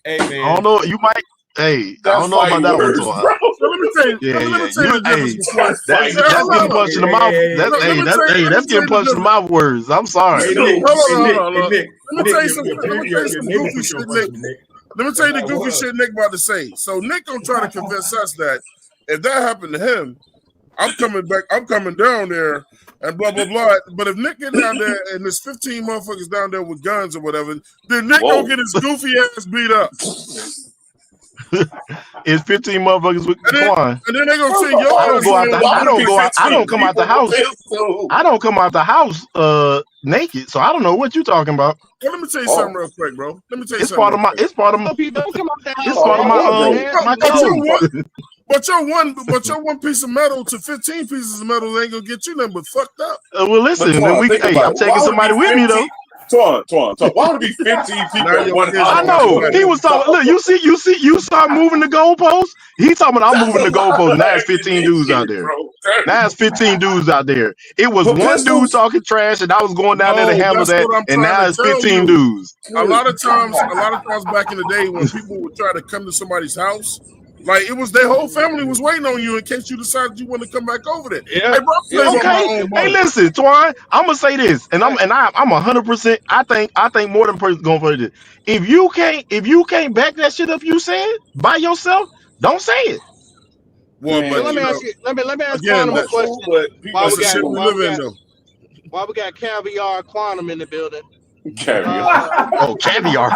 Hey I man, don't know. You might. Hey, I don't know about that one, Twan. So let me tell you. Yeah, Let me yeah. tell you the difference between. That's getting punched in the mouth. That's getting punched in the mouth words. I'm sorry. Hey Nick, Hold on. Nick, Let me tell you some. your Let me tell you some neighbor goofy put you shit, on Nick. punishment, Nick. Let me tell you the goofy shit Nick about to say. So Nick gonna try to convince us that if that happened to him, I'm coming back. I'm coming down there and blah blah blah. But if Nick get down there and there's 15 motherfuckers down there with guns or whatever, then Nick gonna get his goofy ass beat up. It's 15 motherfuckers with Twan. And then they gonna say your I don't ass go out. I don't go out. I don't come out the house. Pistol. I don't come out the house naked. So I don't know what you're talking about. Well, let me tell you something real quick, bro. Let me tell you It's something. part of my. It's part of my. Don't come out the house. It's part of my code. But your one piece of metal to 15 pieces of metal ain't gonna get you nothing but fucked up. Well, listen. Twan, Then think hey, about I'm it. taking Why would somebody it be with me 15 though. Twan. Why would it be 15 people at one house? I know. He was talking. Look, you start moving the goalposts. He talking about I'm moving the goalposts. Now it's 15 dudes out there. Now it's 15 dudes out there. It was one dude talking trash, and I was going down there to handle that's that. what I'm And trying now to it's tell 15 you. dudes. A lot of times back in the day when people would try to come to somebody's house, like it was their whole family was waiting on you in case you decided you want to come back over there. Yeah. Hey, bro, I'm playing on my own Hey, money. listen, Twan. I'm gonna say this, and I'm 100%. I think more than person going for this. If you can't back that shit up, you said by yourself, don't say it. Well, So but let you me know, ask you. Let me ask again, Quantum a question. that's the shit we live in, though. Why we got Caviar Quantum in the building? Caviar. Oh, caviar.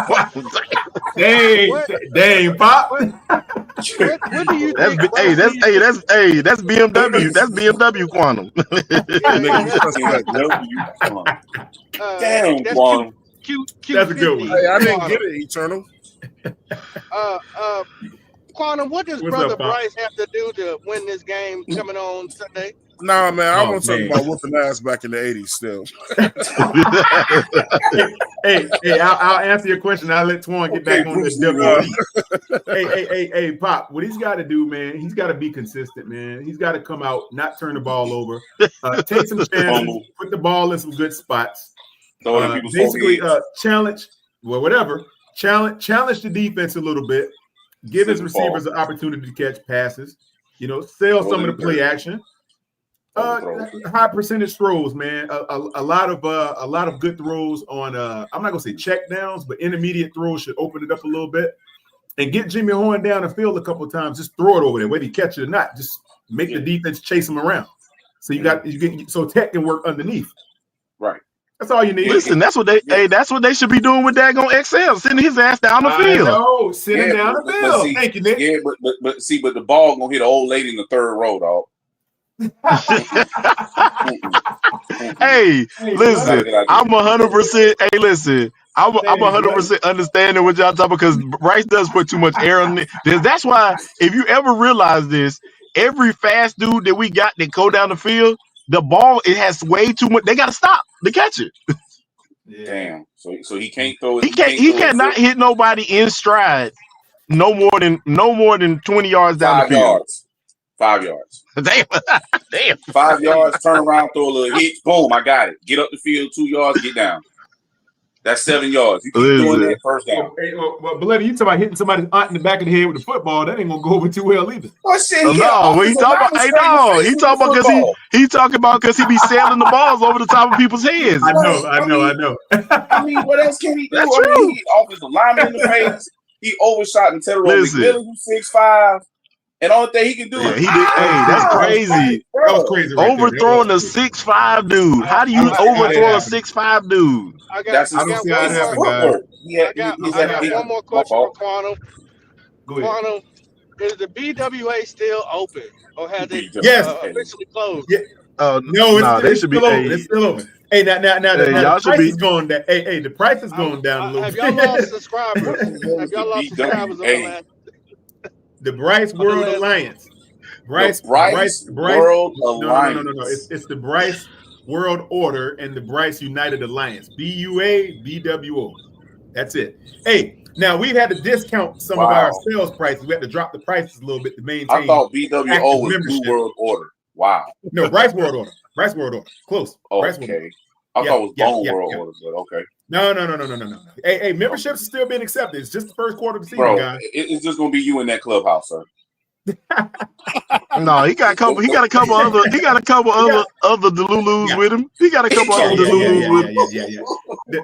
Dang, Pop. What do you That's think? that's BMW. That's BMW Quantum. Damn, That's Quan. Q That's a good one. Hey, I didn't get it, Eternal. Quantum, what does What's Brother up, Pop? Bryce have to do to win this game coming on Sunday? Nah, man, I Oh, want to talk man. about whooping ass back in the 80s still. hey, I'll answer your question. I'll let Twan get back on the WWE. Hey, Pop, what he's got to do, man, he's got to be consistent, man. He's got to come out, not turn the ball over, take some chances, put the ball in some good spots. Basically, challenge the defense a little bit, give his receivers an opportunity to catch passes, sell some of the play action. High percentage throws, man. A lot of good throws on. I'm not gonna say check downs, but intermediate throws should open it up a little bit. And get Jimmy Horn down the field a couple of times. Just throw it over there, whether he catch it or not. Just make the defense chase him around. So so Tech can work underneath. Right. That's all you need. Listen, that's what they should be doing with Dagon XL, sending his ass down the field. No, send him down the field. Thank you, Nick. Yeah, but the ball gonna hit an old lady in the third row, dog. Hey, listen, I'm 100%. Hey, listen, I'm 100% understanding what y'all talking because Bryce does put too much air on it. That's why, if you ever realize this, every fast dude that we got that go down the field, the ball it has way too much. They got to stop to catch it. Damn. So he can't throw. He cannot hit nobody in stride. No more than 20 yards down the field. 5 yards. Damn. 5 yards, turn around, throw a little hit, boom, I got it. Get up the field 2 yards, get down. That's 7 yards. You keep doing that, first down. Well, Beletta, you talking about hitting somebody's aunt in the back of the head with a football? That ain't gonna go over too well either. Oh shit, No, what he talking about? Hey, no, he talking about because he be sailing the balls over the top of people's heads. I know. I mean, what else can he do? That's I mean, true. he offensive lineman in the face. He overshot and Teddy McMillan, who's 6'5". And all thing he can do is he did. Hey, that's crazy. That was crazy. Right overthrowing a 6'5" dude. How do you overthrow a 6'5" dude? I got one more question for Quantum. Go ahead. Quantum, is the BWA still open, or has it officially closed? Yeah. No, they should be. It's still open. Hey, now y'all the price is going down. Hey, the price is going down a little Have bit. y'all lost subscribers? Have y'all lost subscribers on the last? The Bryce World Alliance. Bryce World Alliance. No. It's the Bryce World Order and the Bryce United Alliance. BUA, BWO. That's it. Hey, now we've had to discount some of our sales prices. We had to drop the prices a little bit to maintain. I thought BWO was Blue World Order. Wow. No, Bryce World Order. Bryce World Order. Close. Bryce World Order. I thought it was Bone World Order, but okay. No. Hey, memberships are still being accepted. It's just the first quarter of the season, Bro, guys. It's just gonna be you in that clubhouse, sir. No, he got a couple other Delulus with him. He got a couple other Delulus with him.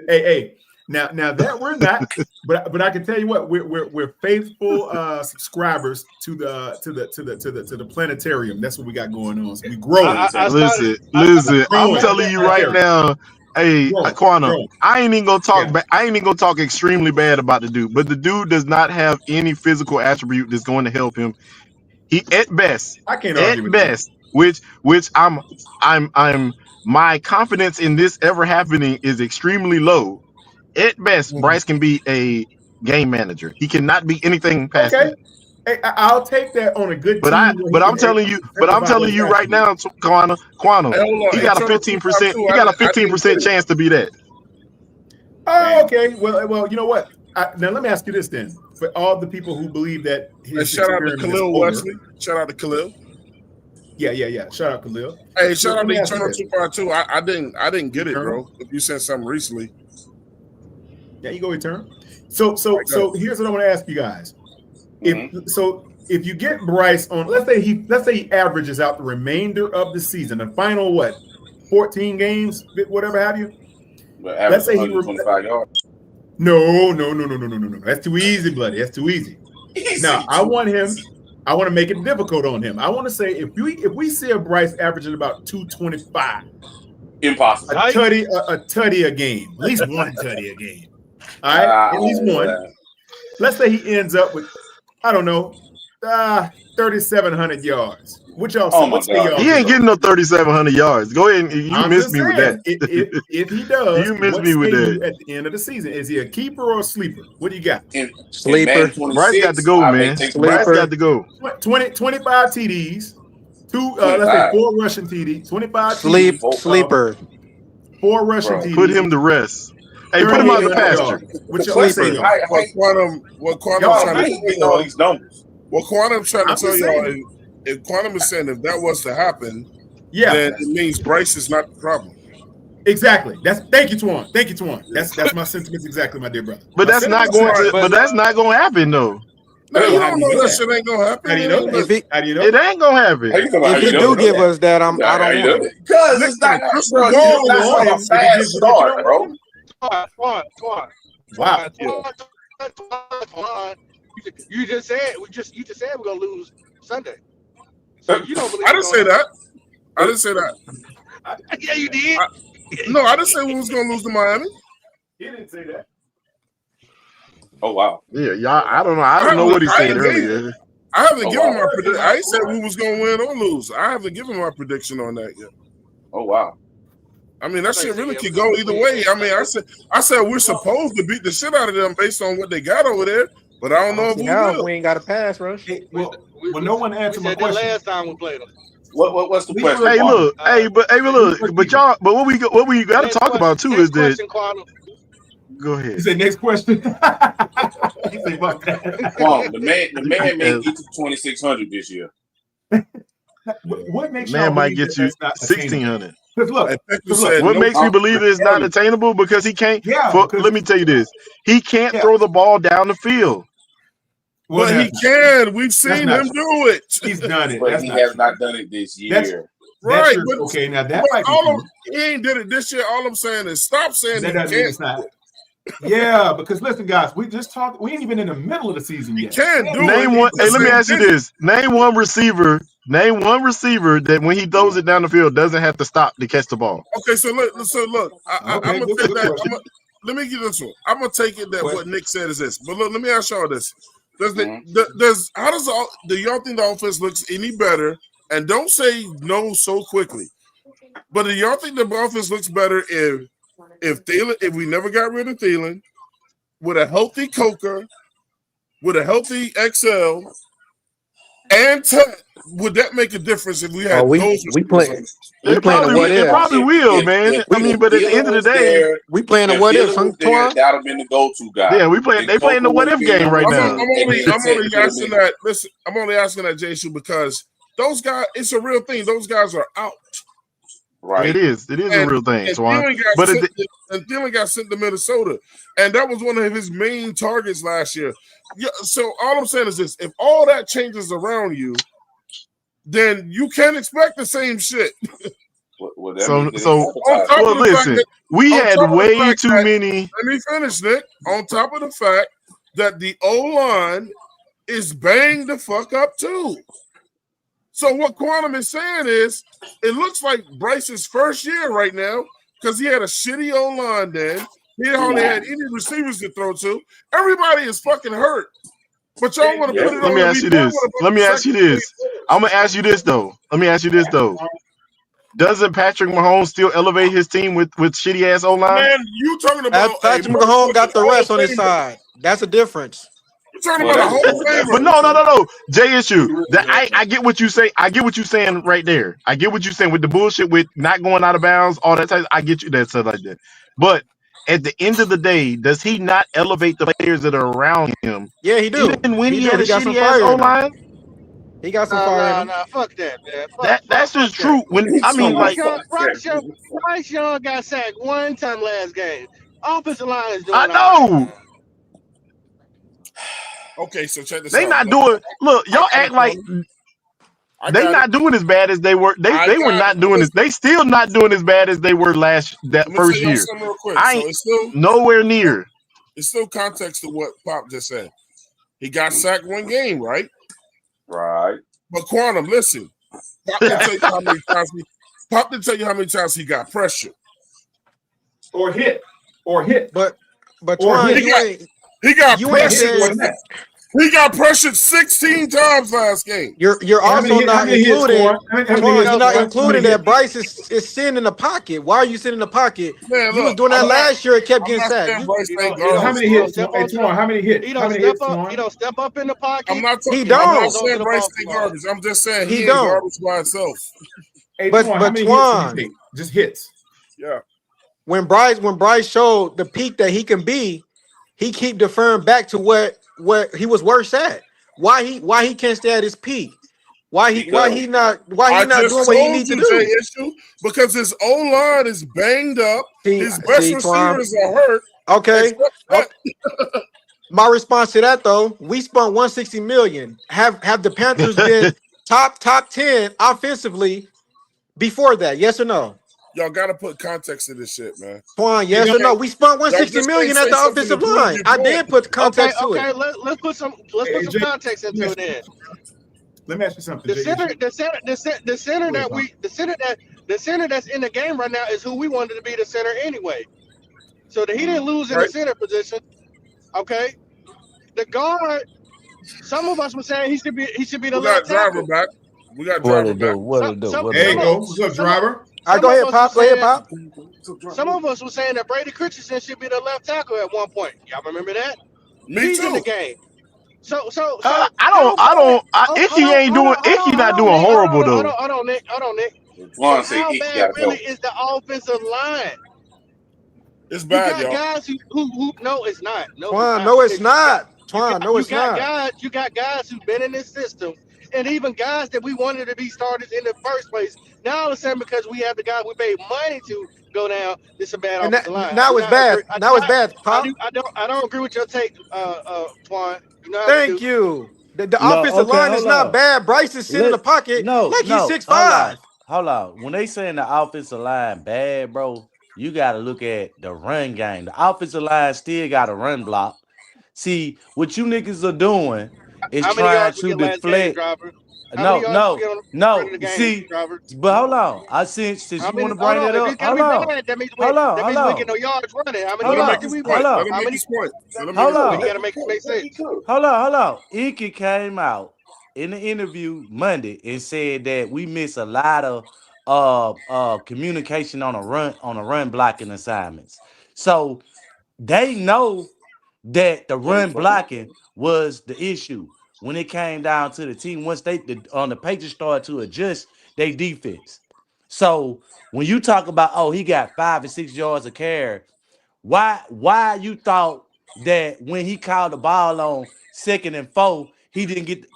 Hey. Now that we're not, but I can tell you what, we're faithful subscribers to the planetarium. That's what we got going on. So we grow. Listen. I'm telling you right now. Hey, Quantum, I ain't even gonna talk. I ain't even gonna talk extremely bad about the dude, but the dude does not have any physical attribute that's going to help him. He at best, which I'm my confidence in this ever happening is extremely low. At best, Bryce can be a game manager. He cannot be anything past that. Hey, I'll take that on a good team. I'm telling you right now, Quantum, he got a 15%. He got a 15% chance to be that. Oh, okay. Well, you know what? Now let me ask you this then: for all the people who believe that his shout out to Khalil Wesley. Shout out to Khalil. Yeah. Shout out Khalil. Hey, shout out to Eternal 252. I didn't get it, bro. If you sent something recently. Yeah, you go Eternal. So here's what I want to ask you guys. If you get Bryce on, let's say he averages out the remainder of the season, the final 14 games, whatever have you. Let's say he 125 yards. No. That's too easy, buddy. That's too easy. Now I want to make it difficult on him. I want to say if we see a Bryce averaging about 225, impossible. A tutty a game, at least one tutty a game. All right, at least one. Let's say he ends up with, I don't know, 3,700 yards. What y'all say? He ain't getting no 3,700 yards. Go ahead. You missed me with that. If he does, you missed me with that. At the end of the season, is he a keeper or a sleeper? What do you got? Sleeper. Bryce got to go, man. Bryce got to go. 25 TDs. Let's say 4 rushing TDs. 25 Sleeper. 4 rushing TDs. Put him to rest. Hey, put him out the pasture. What Quantum's trying to tell y'all these numbers. What Quantum's trying to tell y'all, if Quantum is saying if that was to happen, then it means Bryce is not the problem. Exactly. Thank you, Twan. That's my sentiments exactly, my dear brother. But that's not going to happen though. No, you don't know that shit ain't gonna happen. How do you know? It ain't gonna happen. If he do give us that, I don't want it. Because it's not a fast start, bro. Wow. You just said we're gonna lose Sunday. So you don't believe I didn't say that. Yeah, you did. I didn't say we was gonna lose to Miami. He didn't say that. Oh wow. Yeah, y'all. I don't know. I don't know what he said earlier. I haven't given my prediction. I ain't said we was gonna win or lose. I haven't given my prediction on that yet. Oh wow. I mean, that shit really could go either way. I mean, I said we're supposed to beat the shit out of them based on what they got over there, but I don't know if we will. We ain't got a pass rush. Well, no one answered my question. Last time we played them. What's the question? Hey, look. But what we got to talk about too is that. Go ahead. You say next question. The man may get to 2,600 this year. What makes man might get you 1,600? Look, what makes me believe it's not attainable? Because he can't. Let me tell you this: he can't throw the ball down the field. Well, but he can. We've seen him do it. He's done it. But he has not done it this year. Right. But okay, now that might be true. He ain't did it this year. All I'm saying is stop saying That he doesn't mean can't. it's not. Yeah, because listen, guys, we just talked. We ain't even in the middle of the season yet. Can do Name it. one. Hey, let me ask you this: Name one receiver that when he throws it down the field doesn't have to stop to catch the ball. Okay, so look. I'm gonna good- take good that. question. Let me get this one. I'm gonna take it that what Nick said is this. But look, let me ask y'all this: do y'all think the offense looks any better? And don't say no so quickly. But do y'all think the offense looks better if we never got rid of Thielen, with a healthy Coker, with a healthy XL, and Ted? Would that make a difference if we had those receivers? It probably will, man. I mean, but at the end of the day, we playing a what if, Twan? That would have been the go-to guy. Yeah, they playing the what if game right now. I'm only asking that. Listen, I'm only asking that, Jason, because those guys, it's a real thing. Those guys are out. Right. It is a real thing, Twan. But Thielen got sent to Minnesota, and that was one of his main targets last year. Yeah, so all I'm saying is this: if all that changes around you, then you can't expect the same shit. Listen, we had way too many. Let me finish, Nick. On top of the fact that the O-line is banged the fuck up too. So what Quantum is saying is, it looks like Bryce's first year right now because he had a shitty O-line then. He hardly had any receivers to throw to. Everybody is fucking hurt. But y'all want to put it on. Let me ask you this. I'm gonna ask you this though. Doesn't Patrick Mahomes still elevate his team with shitty ass O-line? Man, you talking about Patrick Mahomes got the rest on his side. That's a difference. You're talking about a whole famer. But no. JSU. I get what you say. I get what you're saying right there. I get what you're saying with the bullshit with not going out of bounds, all that type. I get you that stuff like that. But at the end of the day, does he not elevate the players that are around him? Yeah, he do. Even when he got had a some shitty ass fire in him. O-line? He got some fire in him. Nah, fuck that, man. That's just true. Bryce Young got sacked one time last game. Offensive line is doing I know. Okay, so check this out. They not doing. Look, y'all act like they not doing as bad as they were. They were not doing this. They still not doing as bad as they were first year. Real quick. I ain't nowhere near. It's still context to what Pop just said. He got sacked one game, right? Right. But Quantum, listen. Pop didn't tell you how many times he got pressured. Or hit. But Twan, he got pressured. He got pressured 16 times last game. You're also not including. You're not including that Bryce is sitting in the pocket. Why are you sitting in the pocket? Man, you was doing that last year. It kept getting sacked. How many hits? How many hits? He don't step up in the pocket. I'm not He I'm don't. not saying Bryce ain't garbage. I'm just saying he ain't don't. garbage by himself. Hey, but how many Twan, hits just hits. Yeah. When Bryce showed the peak that he can be, he keep deferring back to what he was worse at. Why he can't stay at his peak? Why he not doing what he needs to do? Because his O-line is banged up. His best receivers are hurt. Okay. My response to that though, we spent $160 million. Have the Panthers been top 10 offensively before that? Yes or no? Y'all gotta put context to this shit, man. Twan, yes or no? We spent $160 million at the offensive line. I did put context to it. Okay, let's put some context into it then. Let me ask you something. The center that's in the game right now is who we wanted to be the center anyway. So that he didn't lose in the center position. Okay. The guard, some of us were saying he should be the left tackle. Back. We got driver back. What there you go. What's up, driver? All right, go ahead, Pop. Some of us were saying that Brady Christensen should be the left tackle at one point. Y'all remember that? Me too. In the game. So Icky ain't doing. Icky not doing horrible though. Hold on, Nick. How bad is the offensive line? It's bad, you got y'all. guys who no, it's not. Twan, no, it's not. Twan, no, it's not. You got guys who've been in this system and even guys that we wanted to be starters in the first place. Now all of a sudden, because we have the guy we paid money to go down, it's a bad And offensive that, line. I now do it's not bad. agree. I do Now it's not. bad, Pop. I don't agree with your take, Twan. You know how we Thank do. you. The No, offensive okay, line is hold not on. bad. Bryce is sitting in the pocket No, like he's no, 6'5". hold on. When they saying the offensive line bad, bro, you got to look at the run game. The offensive line still got a run block. See, what you niggas are doing is How many trying yards we to get last game, deflect. driver? How many No, yards we no, get on the run of no. the game, See, driver? but hold on. I since How you want many? to Hold bring on. that If up, it's gotta be bad, hold that means we ain't get on, no yards running. How many hold Let him make yards on, did his we point. get? hold Let on, him How make many? his point. Let him make hold his We point. on. gotta make it make sense. Hold on. Ike came out in the interview Monday and said that we miss a lot of communication on a run blocking assignments. So they know that the run blocking was the issue when it came down to the team. Once the Patriots started to adjust their defense. So when you talk about, oh, he got 5 and 6 yards of carry, why you thought that when he called the ball on 2nd and 4, he didn't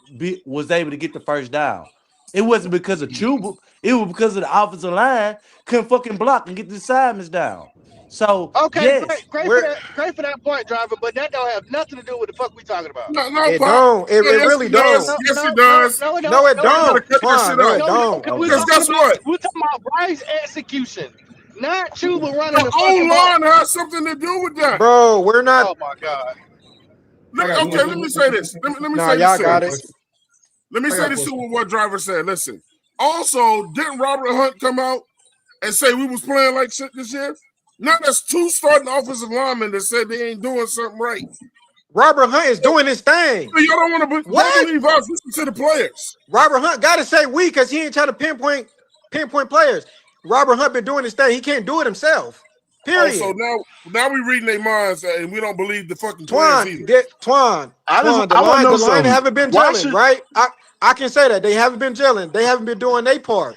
was able to get the first down? It wasn't because of Chuba. It was because of the offensive line couldn't fucking block and get the assignments down. So Okay, yes, We're great for that point, driver. But that don't have nothing to do with the fuck we talking about. No, no, it Pop. don't. No, It yes, really it does. don't. No, Yes, no, it no, does. no, it No, don't. it No, it You don't. gotta don't. cut that Twan, shit no, out. it No, it don't. don't. Because Because guess what? we're talking about Bryce execution, not Chuba running The the O fucking ball. line has something to do with that. Bro, we're not. Oh my god. I got a Okay, let question. me say this. Let me Nah, say this y'all to I got you. a got it. question. Let me I got say a this to question. what driver said. Listen. Also, didn't Robert Hunt come out and say we was playing like shit this year? Now there's 2 starting offensive linemen that said they ain't doing something right. Robert Hunt is doing his thing. So y'all don't What? believe us. Listen to the players. Robert Hunt got to say we because he ain't trying to pinpoint players. Robert Hunt been doing his thing. He can't do it himself. Oh, so Period. now we reading their minds and we don't believe the fucking players Twan, either. I The want to know line something. haven't been Why gelling, should right? I can say that they haven't been gelling. They haven't been doing their part.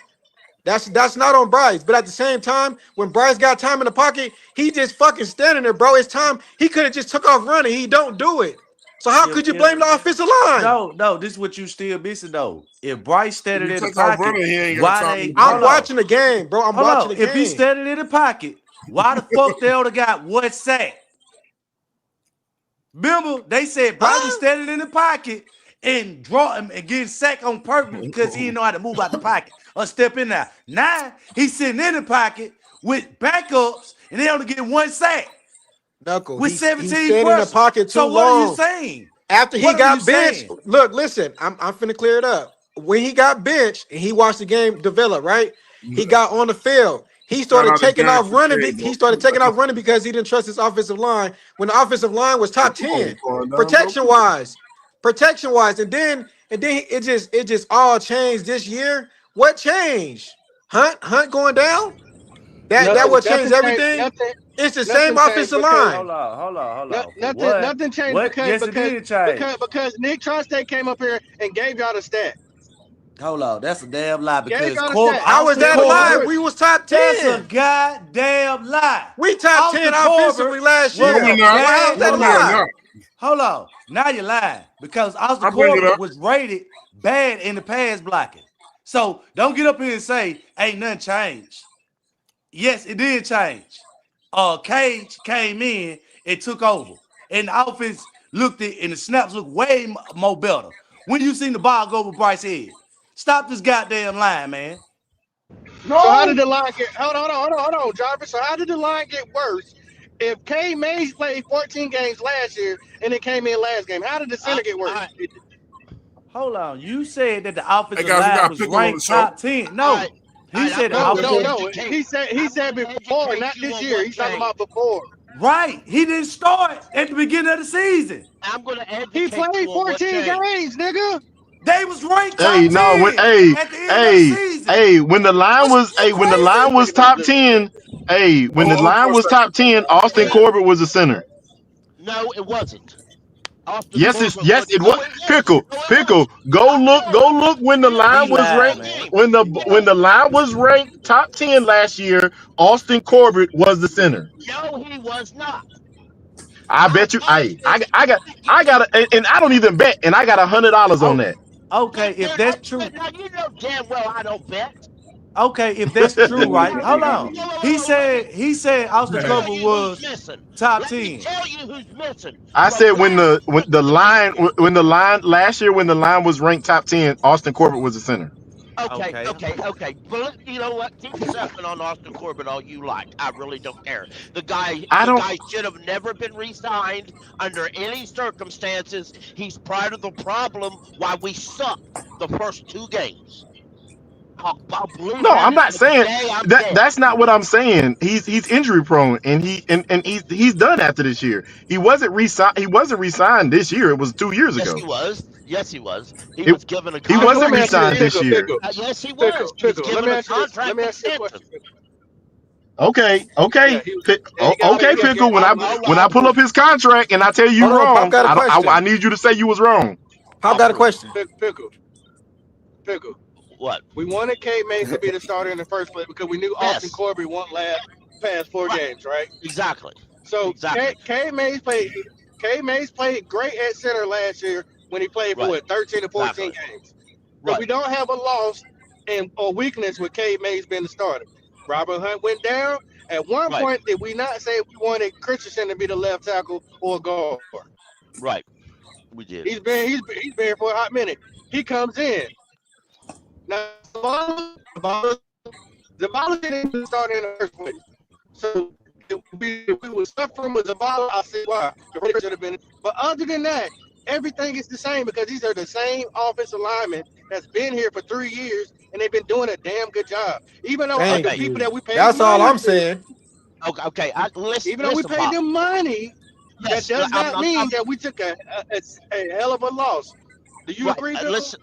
That's not on Bryce. But at the same time, when Bryce got time in the pocket, he just fucking standing there, bro. It's time. He could have just took off running. He don't do it. So how could you if blame the offensive line? no, this is what you still missing though. If Bryce If started he in the took off pocket, running, he ain't got why time in they the I'm pocket. watching the game, bro. I'm hold watching on? the If he game. started in the pocket, why the fuck they only got 1 sack? Remember, they said Bryce was Huh? standing in the pocket and draw him and getting sacked on purpose because he didn't know how to move out the pocket or step in there. Now he's sitting in the pocket with backups and they only get 1 sack Knuckle, with he 17 stayed in the pressures. pocket too So what are you long. saying? After he What are you got benched, saying? look, listen, I'm finna clear it up. When he got benched and he watched the game develop, right? He got on the field. He Shout started out to taking Dan off running. Kincaid, He bro. started taking off running because he didn't trust his offensive line. When the offensive line was top Come on, 10, calm down, bro. protection wise, and then it just all changed this year. What changed? Hunt going down? That Nothing. what changed everything? Nothing. It's the same Nothing changed offensive because line. Hold on, For nothing. what? Nothing changed What? Yes, it did change. because Nick Trustate came up here and gave y'all the stat. Hold on, that's a damn lie Gave because y'all the stat. How is Austin It that a was lie? Corbett, numbers. We was top that's a 10. goddamn lie. We top 10 Austin Corbett offensively last No, was we're a year. not. Well, how's bad. that No, a Hold we are on, lie? not. hold on. Now you're lying because Austin I bring it Corbett up. was rated bad in the pass blocking. So don't get up here and say ain't nothing changed. Yes, it did change. Cage came in and took over, and the offense looked it, and the snaps looked way more better. When you seen the ball go over Bryce's head, stop this goddamn line, man. So how did No. the line get? Hold on, Jarvis. So how did the line get worse? If K Mays played 14 games last year and it came in last game, how did the center get worse? Hold on. You said that the Hey, offensive guys, we line got was Pickle on the ranked show. top 10. No, he said the offensive. No. He said before, not this year. He's talking about before. Right. He didn't start at the beginning of the season. He played 14 games, nigga. They was ranked Hey, top no, when 10 at the end of the hey, season. hey, when the line was You when the line crazy? was top 10, when the Hold on line for a was second. top 10, Austin Corbett was the center. Yes, it was. Pickle. Go look when the line He was lied, ranked man. when the line was ranked top 10 last year, Austin Corbett was the center. I bet you. I got and I don't even bet, and I got $100 on Oh, that. Okay, if that's true, Now you know damn well I don't bet. okay, if that's true, right? Hold on. Let He said me Austin tell Corbett you who's was missing. top Let me 10. tell you who's missing I from said when last the line last year when the line was ranked top 10, Austin Corbett was the center. Okay. Okay. But you know what? Keep stepping on Austin Corbett all you like. I really don't care. I The don't guy should have never been re-signed under any circumstances. He's part of the problem why we sucked the first 2 games. I'll believe No, that I'm not until the saying day I'm that. dead. That's not what I'm saying. He's injury prone, and he's done after this year. He wasn't re-signed this year. It was 2 years Yes, ago. he was. Yes, he was. He It was given a he Pickle, let wasn't me contract ask you this. re-signed this Pickle, extension. year. pickle, Yes, he was. pickle, He was pickle. Let given me a ask you this. Let contract me ask you a extension. question. Pickle. Okay, Yeah, he got Okay, he Pickle. got Hold When I on. pull up his contract and I tell you Hold on, Pop wrong, got a I question. need you to say you was wrong. Pop I'll got a prove it. question. Pickle. What? We wanted K Mays to be the starter in the first place because we knew Austin Yes. Corbett won't last past 4 games, right? Exactly. So Exactly. K Mays played great at center last year when he played for Right. 13 or 14 Exactly. games. So Right. we don't have a loss and or weakness with K Mays being the starter. Robert Hunt went down. At one Right. point, did we not say we wanted Christensen to be the left tackle or guard? Right. We did. He's been here for a hot minute. He comes in. Now Zavala didn't even start in the first place. So if we were suffering with Zavala, I see why. The Raiders should have been. But other than that, everything is the same because these are the same offensive linemen that's been here for 3 years and they've been doing a damn good job. Even though other Thank Okay. people you. that we paid That's all money I'm to, saying. Okay. even though we Listen, paid Pop. them money, that Yes. does not mean that we took a hell of a loss. Do you Right. agree, Bill? Listen.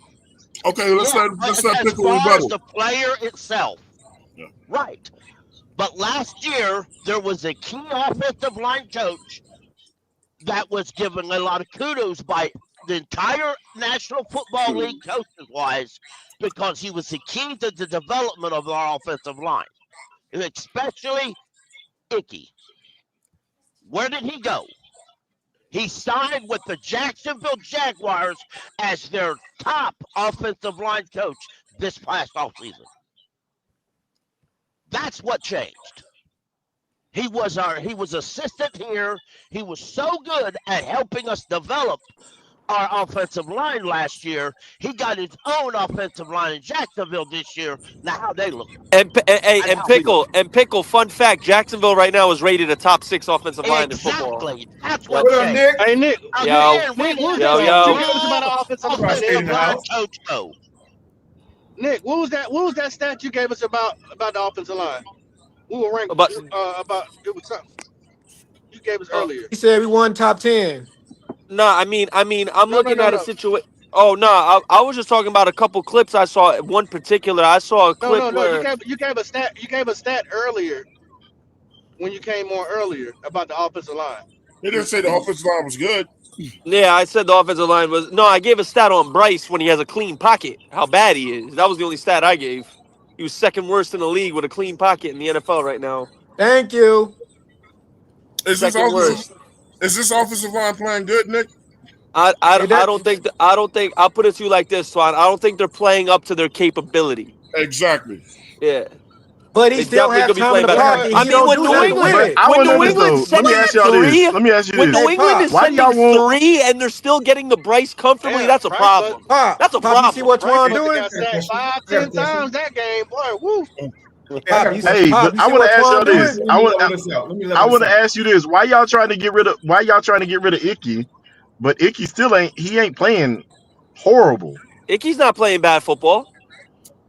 Okay, let's Yeah. let As Pickle far as rebuttal. the player itself, Yeah. right. But last year there was a key offensive line coach that was given a lot of kudos by the entire National Football League coaches wise because he was the key to the development of our offensive line, especially Icky. Where did he go? He signed with the Jacksonville Jaguars as their top offensive line coach this past offseason. That's what changed. He was assistant here. He was so good at helping us develop our offensive line last year. He got his own offensive line in Jacksonville this year. Now how they look and how we look. Pickle. Fun fact: Jacksonville right now is rated a top 6 offensive line in football. Exactly. That's Yep. what What up, changed. Nick? Hey Nick, Yo, We Nick, what was let that yo, the stat you yo. gave us about wrong the offensive You line, probably stayed Nick? in the offensive line house. coach go. Nick, what was that stat you gave us about the offensive line? We were ranked But about it was something you gave us earlier. He said we won top 10. no, I'm No, no, looking no, at a no, situation. Oh no, I was just talking about a couple clips I saw. One particular, I saw a clip no. where You gave a stat earlier when you came on earlier about the offensive line. He didn't say the offensive line was good. yeah, I said the offensive line was no. I gave a stat on Bryce when he has a clean pocket. How bad he is. That was the only stat I gave. He was second worst in the league with a clean pocket in the NFL right now. Thank you. Is this Second offensive worst. is this offensive line playing good, Nick? Hey, that I don't think I'll put it to you like this, Swan. I don't think they're playing up to their capability. Exactly. Yeah. but he They still definitely has could be time in playing the better. pocket. I He mean, don't do nothing to win it. I when want to New know this though. England's Let me sending ask y'all this. three, Let me ask you when this. New Hey, England is Pop. Why do sending y'all want? three and they're still getting the Bryce comfortably, Yeah, that's a Bryce, but problem. Pop. That's a Pop, you see problem. what Bryce Twan must have doing? got I got a sacked question. five, I got a 10 question. times that game. Boy, woo. Hey, I Pop, got a you question. Hey, but Pop, you I see want to what ask y'all Twan Let me, this. doing? let me level this out. Let me I level this want to out. ask you this. Why y'all trying to get rid of? Why y'all trying to get rid of Icky? But Icky still ain't. He ain't playing horrible. Icky's not playing bad football.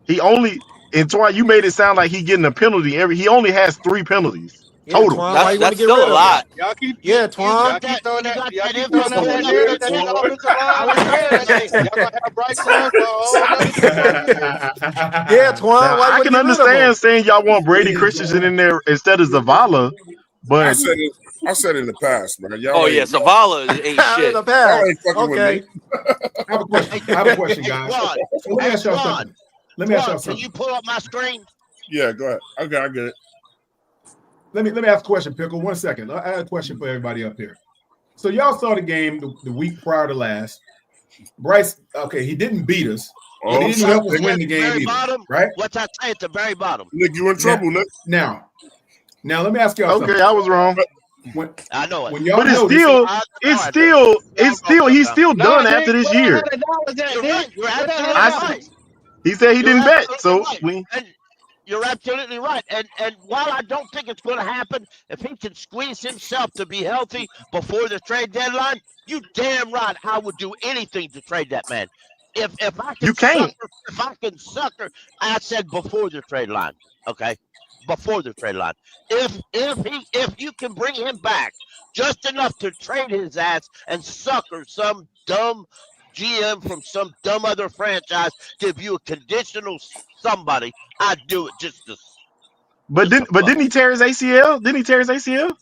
He only and Twan, you made it sound like he getting a penalty every. He only has 3 penalties Yeah, total. Twan, why you want to That's get still rid a of him? lot. Y'all keep Yeah, y'all Twan. keep throwing You that got y'all that keep throwing info that in there, narrative that his Twan. offensive line was Twan. bad. Y'all gonna have Bryce going for a whole nother 2 more years. Yeah, Twan, Now why you I want to can get rid of him? understand saying y'all want Brady Yeah, Christensen in there instead of Zavala, I but said it. I said it in the past, man. Oh yeah, Zavala ain't In shit. the Y'all past. ain't fucking with me. Okay. I have a question. Hey, I have a question, hey, guys. Twan. So let me Hey, ask y'all Twan. something. Let me ask y'all Can something. you pull up my screen? Yeah, go ahead. Okay, I get it. Let me ask a question, Pickle. 1 second. I have a question for everybody up here. So y'all saw the game the week prior to last. Bryce, okay, he didn't beat us, but he Oh, didn't shit. help us See win at the the game very either, bottom? right? What's that say at the very bottom? Nick, you in trouble, Nick. Now, let me ask y'all Okay, something. I was wrong. I know it. When y'all But it's notice, still, I it's know I do. We all wrong he's sometimes. still Nah, done after Nick, this where that year. $100 at, You're Nick? right. You're Where that absolutely I $100? right. He said he You're didn't bet, absolutely so right. we. And you're absolutely right. And while I don't think it's going to happen, if he can squeeze himself to be healthy before the trade deadline, you damn right I would do anything to trade that man. If I You can can't. sucker, I said before the trade line. Okay. Before the trade line. If you can bring him back just enough to trade his ass and sucker some dumb GM from some dumb other franchise, give you a conditional somebody, I'd do it just to. But didn't he tear his ACL? Didn't he tear his ACL?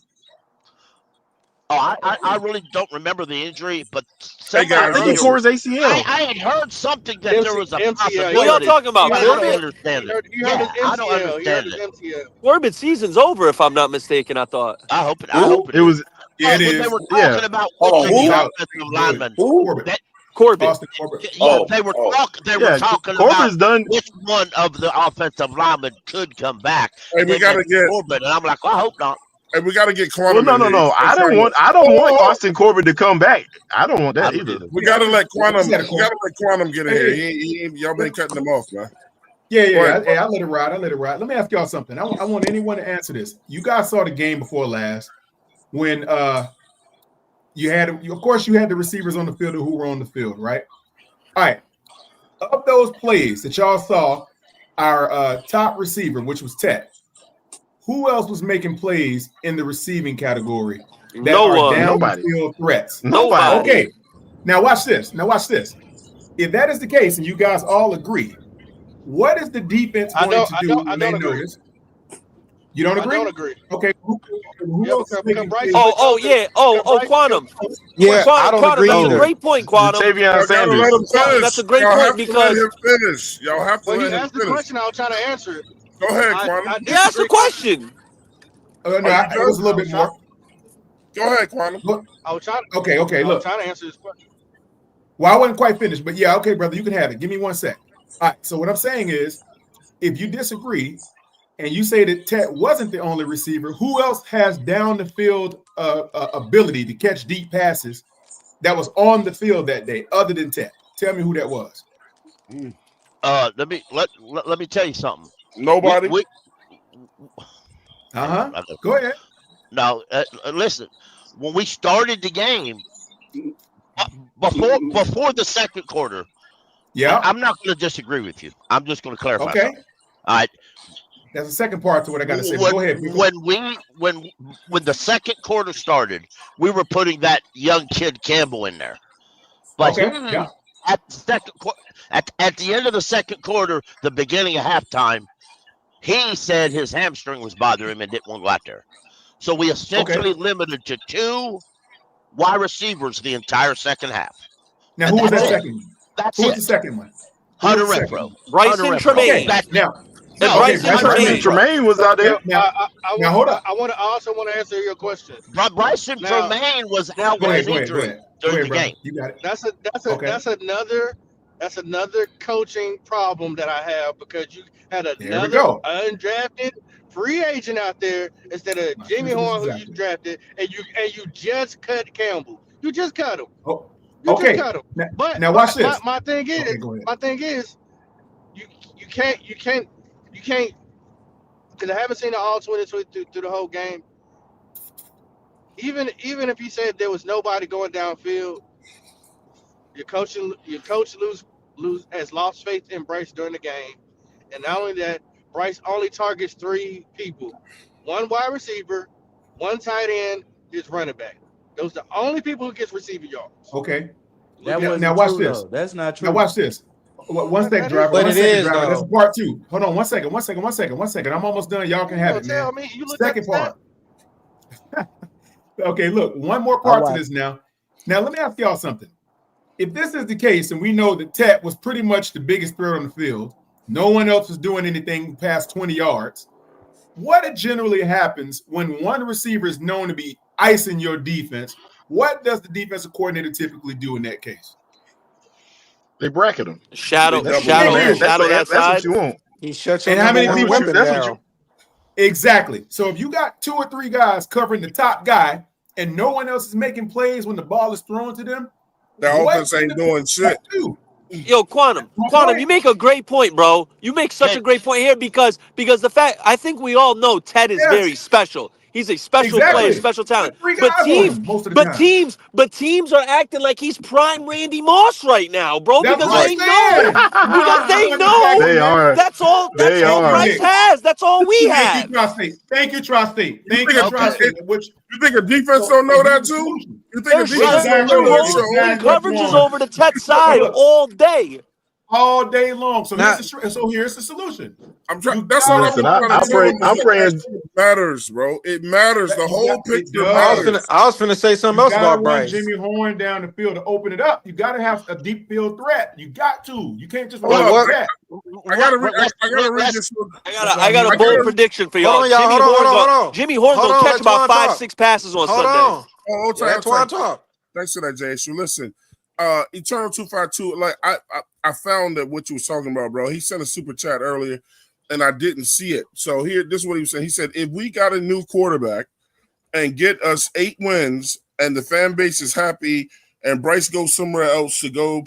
Oh, I really don't remember the injury, but Hey, somebody I guys, think he earlier tore listen. his ACL. I had heard something that there was a What y'all possibility, talking about, but I don't Corbett? understand it. He hurt his Yeah, I don't MCL. He hurt understand his it. MCL. Corbett season's over, if I'm not mistaken. I thought. I hope it. I Who? hope it It is. was. yeah, it When they is. were Yeah. talking about Hold on, switching He's the who? out. offensive Good. lineman, Who? Corbett. that Corbett. Austin Corbett. yeah, Oh, they were oh. Yeah. talking about Corbett's done. which one of the offensive linemen could come back, Hey, and we they gotta mentioned get. Corbett, and I'm like, well, I hope not. Hey, we gotta get Well, Quantum no, in no, here. no. He's been trying to. I don't want Austin Corbett to come back. I don't want I that don't either. either. We Yeah, gotta let I Quantum. got a We call. gotta let Quantum get in Hey, here. hey, Y'all been cutting him off, man. yeah, Go ahead. Hey, I let it ride. Let me ask y'all something. I want anyone to answer this. You guys saw the game before last when you had, of course, you had the receivers on the field who were on the field, right? All right. Of those plays that y'all saw, our top receiver, which was Tet, who else was making plays in the receiving category that No are one. down the Nobody. field threats? Nobody. Okay. Now watch this. If that is the case, and you guys all agree, what is the defense going to do I when they don't agree. notice? You don't I don't agree? agree. Okay. Who Yeah, else is because making Bryce plays? only Oh, throws it. yeah. Oh, Bryce, Quantum. Yeah, I don't Quantum, agree that's a either. great point, Quantum. Jatavion Y'all gotta let Sanders. him Quantum, that's a finish. great Y'all point have to let because him finish. Y'all have to well, he let him asked the finish. question. I was trying to answer it. Go ahead, Quantum. I he asked a disagree. question. No, Are you it was done? a little bit more. Go ahead, Quantum. I was trying. Okay. I was Look, trying to answer this question. well, I wasn't quite finished, but yeah, okay, brother, you can have it. Give me 1 sec. All right. So what I'm saying is, if you disagree and you say that Tet wasn't the only receiver, who else has down the field ability to catch deep passes that was on the field that day other than Tet? Tell me who that was. Let me tell you something. Nobody. We Go ahead. now listen. When we started the game, before the second quarter, Yeah. I'm not going to disagree with you. I'm just going to clarify Okay. something. All right. That's the second part to what I got to say. But go ahead, people. When the second quarter started, we were putting that young kid Campbell in there. But Okay. Yeah. at the at the end of the second quarter, the beginning of halftime, he said his hamstring was bothering him and didn't want to go out there. So we essentially limited to 2 wide receivers the entire second half. Now, And who was that's that it. second one? That's Who was it. the second one? Hunter Renfro. Bryson Hunter Renfro. Okay. Tremaine. Now, And No, Bryson Bryson Tremaine. Tremaine was out there. Now, hold up. I also want to answer your question. Bryson Now, Tremaine was out Go with ahead. an injury Go during ahead, the brother. game. You got it. that's another coaching problem that I have because you had There we another go. undrafted free agent out there instead of My Jimmy sister was Horn, who you exactly. drafted, and you just cut Campbell. You just cut him. Oh, You just okay. cut him. But Now watch this. my thing is, Okay, go ahead. you can't because I haven't seen the all 22 through the whole game. Even if you said there was nobody going downfield, your coach has lost faith in Bryce during the game, and not only that, Bryce only targets 3 people: 1 wide receiver, 1 tight end, his running back. Those are the only people who gets receiving yards. Okay. That Now wasn't watch true, this. though. That's not true. Now watch this. One second, That driver. But One it second, is, driver. That's though. part 2. Hold on. 1 second. 1 second. 1 second. 1 second. I'm almost done. Y'all can have You it, tell man. me you looked at Second the part. stat. Okay, look. One more All part to right. this now. Now let me ask y'all something. If this is the case, and we know that Tet was pretty much the biggest threat on the field, no one else was doing anything past 20 yards. What generally happens when one receiver is known to be icing your defense? What does the defensive coordinator typically do in that case? They bracket him. They Shadow double team him. that That's what side. you want. He shut your And how number many one people shoot? weapon That's what you down. exactly. So if you got 2 or 3 guys covering the top guy, and no one else is making plays when the ball is thrown to them, The what offense ain't doing shit. do? Yo, Quantum, you make a great point, bro. You make such a great point here because the fact I think we all know Ted is very special. He's a special player, Exactly. special talent. Put 3 But guys on him most of the time. teams are acting like he's prime Randy Moss right now, bro. That's Because what they I'm know, They are. that's all They are. Bryce has. That's all we have. Thank you, Tri-State. Thank you, you, Tri-State. Which you think a defense don't know that too? You think a defense don't know that shit? The coverage is over the Ted side all day. All day long. So Now- here's the solution. I'm trying. That's all Listen, I'm trying to tell them. I'm praying. It matters, bro. It matters. The whole picture matters. I was finna say something else about Bryce. Jimmy Horn down the field to open it up. You got to have a deep field threat. You got to. You can't just run that. I gotta read this. I got a bold prediction for y'all. Hold on. Jimmy Horn gonna catch about 5-6 passes on Sunday. Hold on. Thanks for that, JSU. Listen, Eternal 252. Like I found that what you was talking about, bro. He sent a super chat earlier, and I didn't see it. So this is what he was saying. He said, if we got a new quarterback and get us 8 wins, and the fan base is happy, and Bryce goes somewhere else to go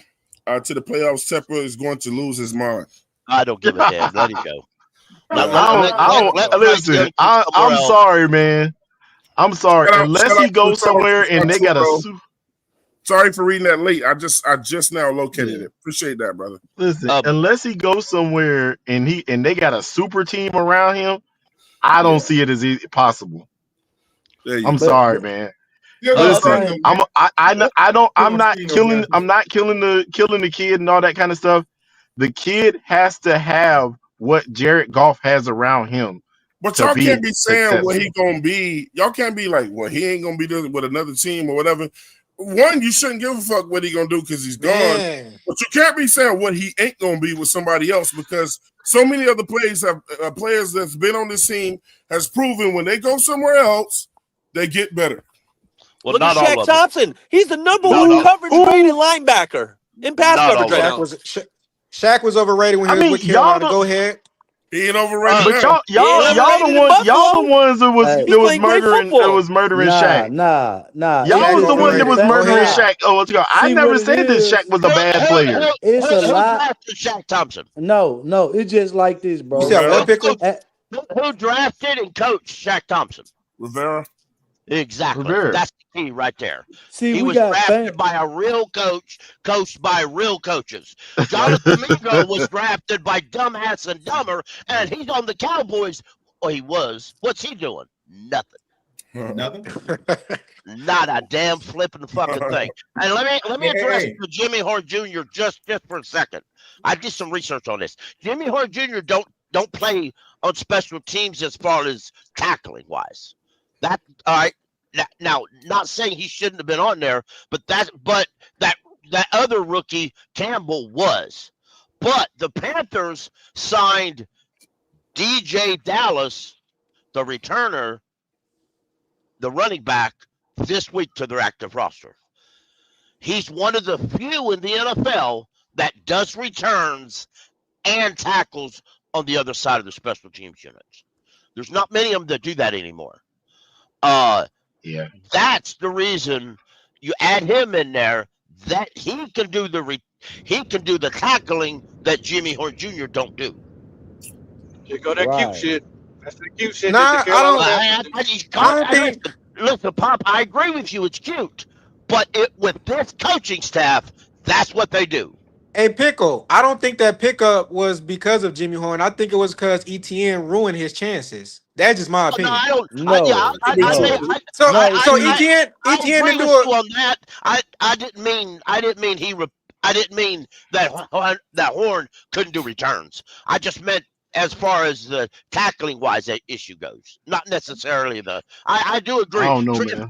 to the playoffs, Tepper is going to lose his mind. I don't give a damn. Let him go. Listen, I'm sorry, man. I'm sorry. Unless he goes somewhere and they got a. Sorry for reading that late. I just now located it. Appreciate that, brother. Listen, unless he goes somewhere and they got a super team around him, I don't see it as possible. I'm sorry, man. Listen, I'm not killing the kid and all that kind of stuff. The kid has to have what Jared Goff has around him. But y'all can't be saying what he gonna be. Y'all can't be like, well, he ain't gonna be doing with another team or whatever. One, you shouldn't give a fuck what he gonna do because he's gone. Man. But you can't be saying what he ain't gonna be with somebody else because so many other players that's been on this team has proven when they go somewhere else, they get better. Well, look not at all Shaq of them. Thompson. He's the number one coverage graded linebacker in pass coverage right now. Shaq was overrated when he was with Carolina. Go ahead. He ain't overrated. But y'all the ones that was murdering Shaq. Nah. Y'all was the one that was murdering Shaq. Oh, let's go. I never said that Shaq was a bad player. It's a lot. Drafted Shaq Thompson? No, it's just like this, bro. You said what, Pickle? Who drafted and coached Shaq Thompson? Rivera. Exactly. Rivera. That's the key right there. See, he we was got drafted by a real coach, coached by real coaches. Jonathan Mingo was drafted by Dumbass and Dumber, and he's on the Cowboys. Well, he was. What's he doing? Nothing. Nothing. Not a damn flipping fucking thing. And let me address Jimmy Horn Jr. just for a second. I did some research on this. Jimmy Horn Jr. don't play on special teams as far as tackling wise. That all right. Now, not saying he shouldn't have been on there, but that other rookie Campbell was. But the Panthers signed DJ Dallas, the returner, the running back, this week to their active roster. He's one of the few in the NFL that does returns and tackles on the other side of the special teams units. There's not many of them that do that anymore. Yeah, that's the reason you add him in there, that he can do the tackling that Jimmy Horn Jr. don't do. Here go that cute shit. That's the cute shit. Nah, I don't think. Listen, Pop, I agree with you. It's cute, but with this coaching staff, that's what they do. Hey, Pickle, I don't think that pickup was because of Jimmy Horn. I think it was because ETN ruined his chances. That's just my opinion. So ETN didn't do it on that. I didn't mean that Horn couldn't do returns. I just meant as far as the tackling wise that issue goes, not necessarily the. I do agree. I don't know, man.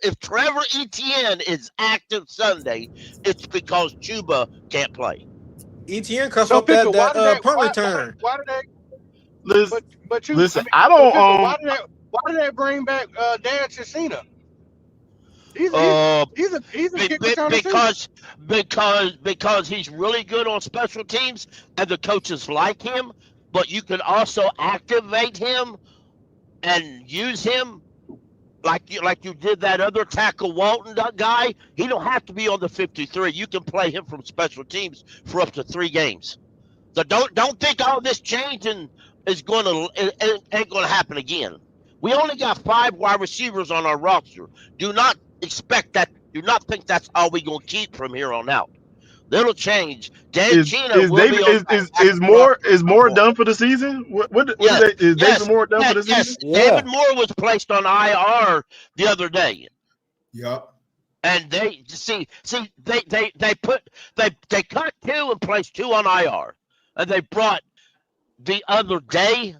If Trevor Etienne is active Sunday, it's because Chuba can't play. ETN cuffed up that punt return. Why did they? Listen, I don't. Why did they bring back Dan Chisena? He's a kick returner too. Because he's really good on special teams and the coaches like him, but you can also activate him and use him like you did that other tackle Walton guy. He don't have to be on the 53. You can play him from special teams for up to 3 games. So don't think all this changing is ain't going to happen again. We only got 5 wide receivers on our roster. Do not expect that. Do not think that's all we're going to keep from here on out. It'll change. Dan Chino Is will David be on is Moore done for the season? What yes, is yes, David Moore done for the season? yes. David Moore was placed on IR the other day. Yep. And they cut 2 and placed 2 on IR. And they brought the other day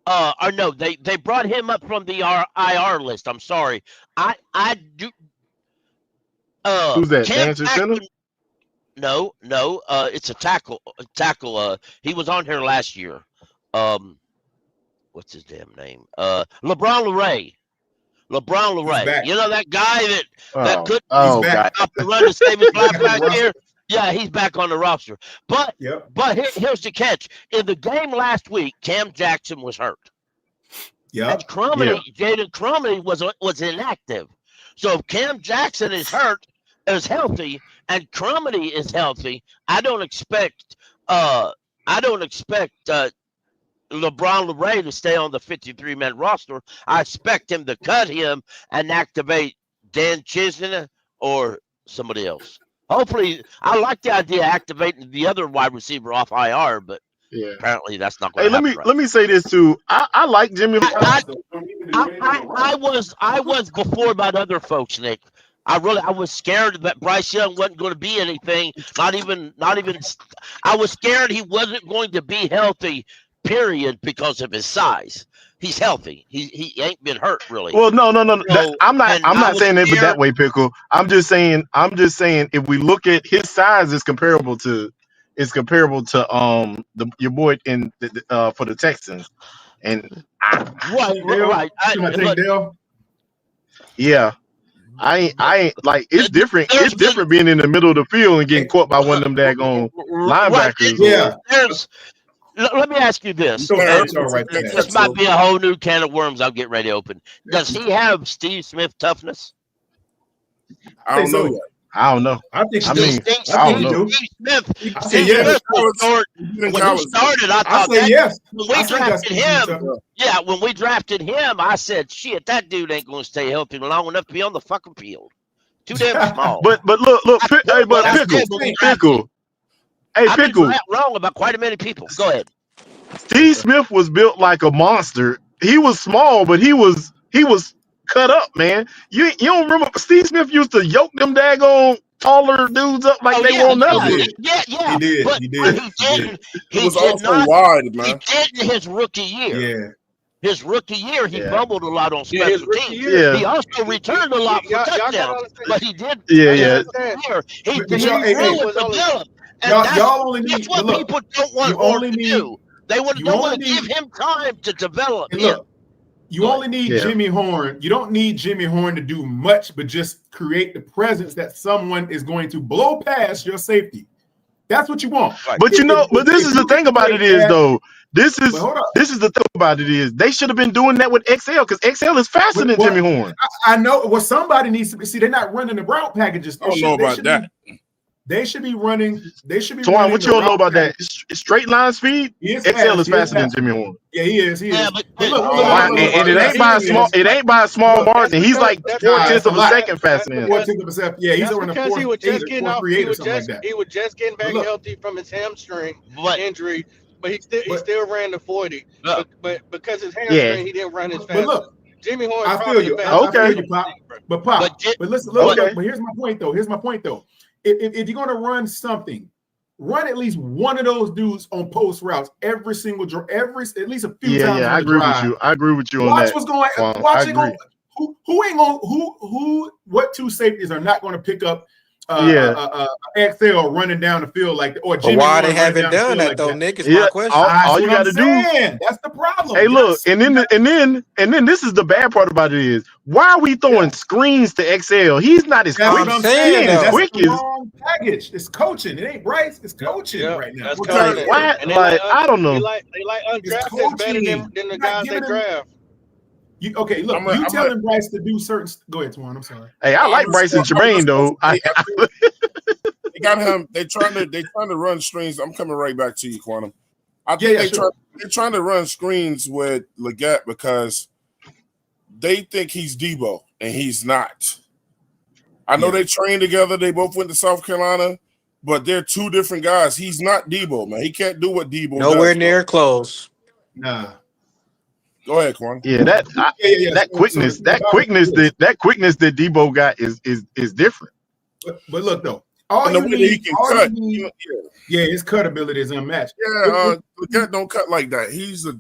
or no, they brought him up from the IR list. I'm sorry. I do Who's that? Cam Dancer Center? Jackson. No, it's a tackle. He was on here last year. What's his damn name? LeBron Luray. You know that guy that couldn't stop the run to save his life last year? Yeah, he's back on the roster. But here's the catch. In the game last week, Cam Jackson was hurt. Yeah. Jaden Crumley was inactive. So if Cam Jackson is healthy, and Crumley is healthy, I don't expect LeBron Luray to stay on the 53-man roster. I expect him to cut him and activate Dan Chisholm or somebody else. Hopefully, I like the idea of activating the other wide receiver off IR, but apparently that's not going to happen. Let me say this too. I like Jimmy. I was before about other folks, Nick. I was scared that Bryce Young wasn't going to be anything. Not even. I was scared he wasn't going to be healthy. Period, because of his size. He's healthy. He ain't been hurt really. Well, no. So, I'm not saying it that way, Pickle. I'm just saying if we look at his size, it's comparable to your boy in for the Texans, and right. Yeah. I ain't like it's different. It's different being in the middle of the field and getting caught by one of them daggone linebackers. Right. Let me ask you this. This might be a whole new can of worms I'll get ready to open. Does he have Steve Smith toughness? I don't know. I don't know. I think I don't know. Steve Smith. Steve Smith was short. When he started, I thought yes. When we drafted him, I said, shit, that dude ain't going to stay healthy long enough to be on the fucking field. Too damn small. But look, Pickle. Hey, Pickle. I've been wrong about quite a many people. Go ahead. Steve Smith was built like a monster. He was small, but he was cut up, man. You don't remember Steve Smith used to yoke them daggone taller dudes up like they won't nothing. Yeah. He did. But he didn't. He was also wide, man. He didn't his rookie year. Yeah. His rookie year, he fumbled a lot on special teams. He also returned a lot for touchdowns, but he did. He really developed. And that's what people don't want to do. They don't want to give him time to develop. You only need Jimmy Horn. You don't need Jimmy Horn to do much, but just create the presence that someone is going to blow past your safety. That's what you want. Right. But this is the thing about it is though. This is the thing about it is they should have been doing that with XL because XL is faster than Jimmy Horn. I know. Well, somebody needs to see. They're not running the route packages. I don't know about that. They should be running. Twan, what you don't know about that? Straight line speed. XL is faster than Jimmy Horn. Yeah, he is. But it ain't by a small. It ain't by a small margin. He's like 4/10 of a second faster than him. 4/10 of a second. Yeah, he's around because he was just getting He was just getting back healthy from his hamstring injury, but he still ran the 40. But because his hamstring, he didn't run as fast. But look, Jimmy Horn. I feel you. Okay, Pop. But listen. But here's my point though. If you're going to run something, run at least one of those dudes on post routes every single at least a few times. Yeah, I agree with you. I agree with you on that. Watch what's going. Watch it go. Who ain't going? What two safeties are not going to pick up XL running down the field like that, or But Jimmy why they Horn running haven't down the done field that like though, that. Nick? Is Yeah, my question. all That's you what got I'm to do. saying. That's the problem. Hey, look, and then this is the bad part about it is why are we throwing screens to XL? He's not as That's quick. what I'm He saying. ain't as That's quick the as wrong package. It's coaching. It ain't Bryce. It's coaching right now. That's like coaching. why? And Like I don't know. they like It's undrafted better coaching. than You're the not guys they giving him. draft. Look, you telling Bryce to do certain. Go ahead, Twan. I'm sorry. Hey, I like Bryson Tremaine though. I think they got him. They trying to run screens. I'm coming right back to you, Quantum. I think they're trying to run screens with Leggett because they think he's Debo and he's not. I know they trained together. They both went to South Carolina, but they're two different guys. He's not Debo, man. He can't do what Debo does. Nowhere near close. Nah. Go ahead, Quan. Yeah, that quickness that Debo got is different. But look though, all you need, his cut ability is unmatched. Yeah, Leggett don't cut like that. He's a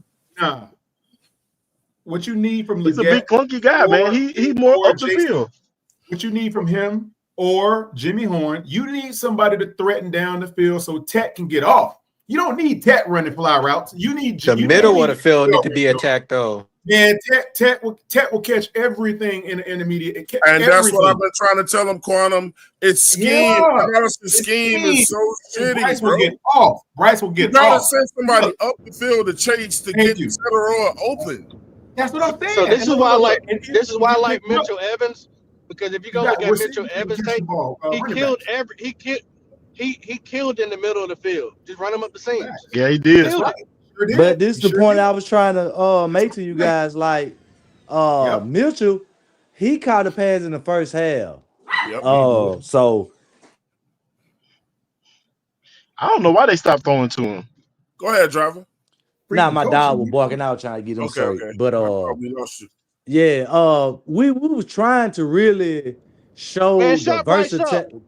What you need from He's Leggett, a big clunky guy, man. He's more up the field. What you need from him or Jimmy Horn, you need somebody to threaten down the field so Tet can get off. You don't need Tet running fly routes. You need the middle of the field need to be attacked though. Man, Tet will catch everything in the intermediate. And that's what I've been trying to tell him, Quantum. It's scheme. Madison's scheme is so shitty, Bryce bro. will get off. Bryce will get you gotta off. send somebody up the field to chase to get the center open. That's what I'm saying. So this is why I like Mitchell Evans, because if you go look at Mitchell Evans tape, he killed in the middle of the field. Just run him up the seams. Yeah, he did. But this is the point I was trying to make to you guys. Like Mitchell, he caught a pass in the first half. So I don't know why they stopped throwing to him. Go ahead, driver. Now my dog was barking out trying to get him straight. But we lost you. Yeah, we was trying to really show the versatility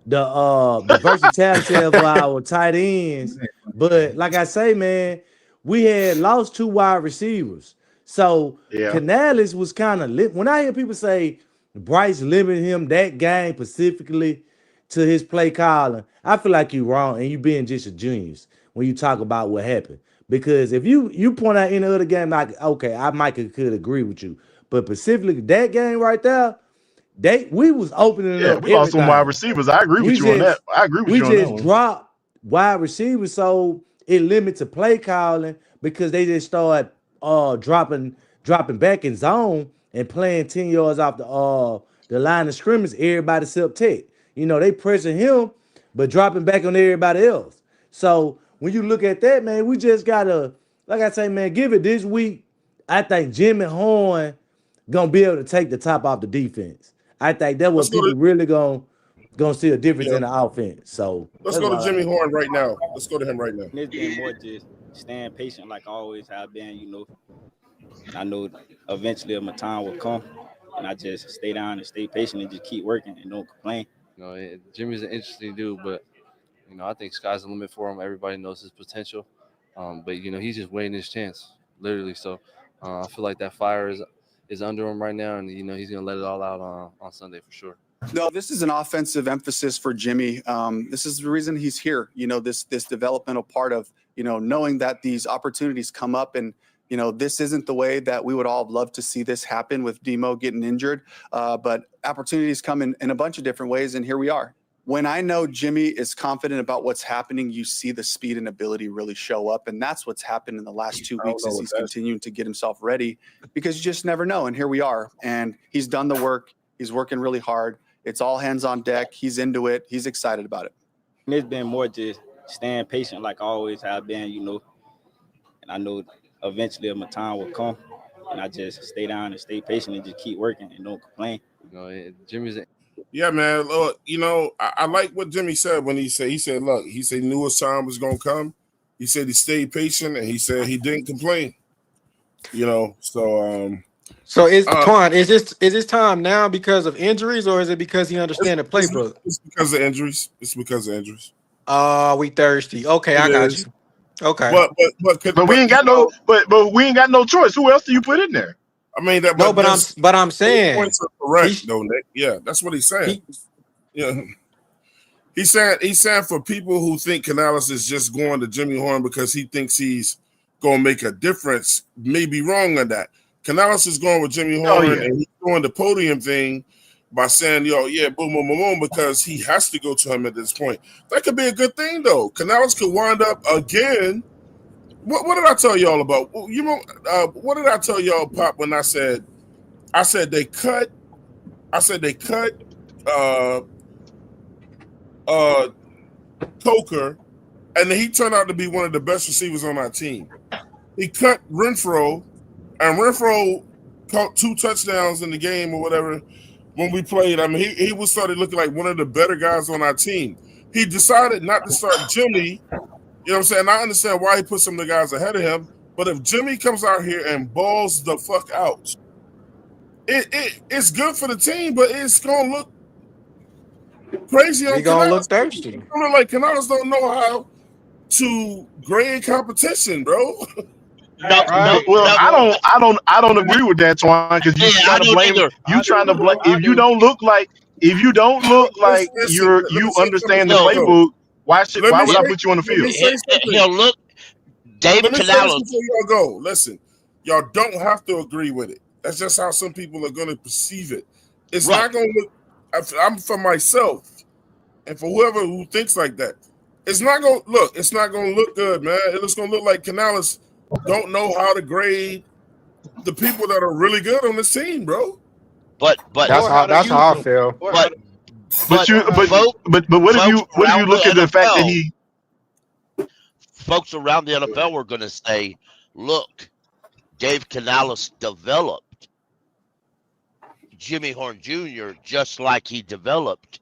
the versatility of our tight ends. But like I say, man, we had lost 2 wide receivers. So Canales was kind of when I hear people say Bryce limited him that game specifically to his play calling, I feel like you're wrong and you being just a genius when you talk about what happened. Because if you point out any other game, like okay, I might could agree with you, but specifically that game right there, we was opening up. We lost some wide receivers. I agree with you on that. I agree with you on that. We just dropped wide receivers, so it limits the play calling because they just start dropping back in zone and playing 10 yards off the line of scrimmage. Everybody except Tech. You know, they pressing him, but dropping back on everybody else. So when you look at that, man, we just gotta, like I say, man, give it this week. I think Jimmy Horn gonna be able to take the top off the defense. I think that's what people really gonna see a difference in the offense. So let's go to Jimmy Horn right now. Let's go to him right now. It's been more just staying patient, like I always have been. You know, I know eventually my time will come, and I just stay down and stay patient and just keep working and don't complain. You know, Jimmy's an interesting dude, but you know, I think sky's the limit for him. Everybody knows his potential, but you know, he's just waiting his chance, literally. So I feel like that fire is under him right now, and you know, he's gonna let it all out on Sunday for sure. No, this is an offensive emphasis for Jimmy. This is the reason he's here. You know, this developmental part of, you know, knowing that these opportunities come up, and you know, this isn't the way that we would all love to see this happen with Demo getting injured, but opportunities come in a bunch of different ways, and here we are. When I know Jimmy is confident about what's happening, you see the speed and ability really show up. And that's what's happened in the last 2 weeks as he's continuing to get himself ready, because you just never know. And here we are. And he's done the work. He's working really hard. It's all hands on deck. He's into it. He's excited about it. And it's been more just staying patient, like I always have been, you know. And I know eventually my time will come. And I just stay down and stay patient and just keep working and don't complain. You know, Jimmy's Yeah, man. Look, you know, I like what Jimmy said when he said, look, he said he knew his time was gonna come. He said he stayed patient, and he said he didn't complain. You know, so is Twan, is this time now because of injuries, or is it because he understands the playbook? It's because of injuries. It's because of injuries. We thirsty. Okay, I got you. Okay, but we ain't got no choice. Who else do you put in there? I mean that, No, but I'm those saying points are correct, he though, Nick. Yeah, that's what he's saying. he Yeah, he's saying for people who think Canales is just going to Jimmy Horn because he thinks he's going to make a difference, may be wrong on that. Canales is going with Jimmy Oh Horn, yeah. and he's doing the podium thing by saying, "Yo, yeah, boom, boom, boom, boom," because he has to go to him at this point. That could be a good thing, though. Canales could wind up again. What did I tell y'all about? You know, what did I tell y'all, Pop, when I said they cut? I said they cut uh Coker, and he turned out to be one of the best receivers on our team. He cut Renfro, and Renfro caught 2 touchdowns in the game or whatever when we played. I mean, he was started looking like one of the better guys on our team. He decided not to start Jimmy. You know what I'm saying? I understand why he put some of the guys ahead of him, but if Jimmy comes out here and balls the fuck out, it's good for the team, but it's gonna look crazy he on gonna Canales. look thirsty. I mean, like Canales don't know how to grade competition, bro. No, no, Right. Well, no. I don't agree with that, Twan, because you Yeah, I trying to don't blame either. you I trying do. to blame I if you do. don't look like Listen, let me you say something understand to the No, you, though. playbook. Let Why me would say, I put you on the let me field? say something. look, Dave Let me say this Canales. before y'all go. Listen, y'all don't have to agree with it. That's just how some people are going to perceive it. It's Right. not going to look. I'm for myself, and for whoever who thinks like that, it's not going to look. It's not going to look good, man. It's going to look like Canales don't know how to grade the people that are really good on this team, bro. But Or how to That's use how I them. feel. Or how but to But but you or how to use folk, but what if folks you around look at the the fact that NFL, he folks around the NFL were going to say, "Look, Dave Canales developed Jimmy Horn Jr. just like he developed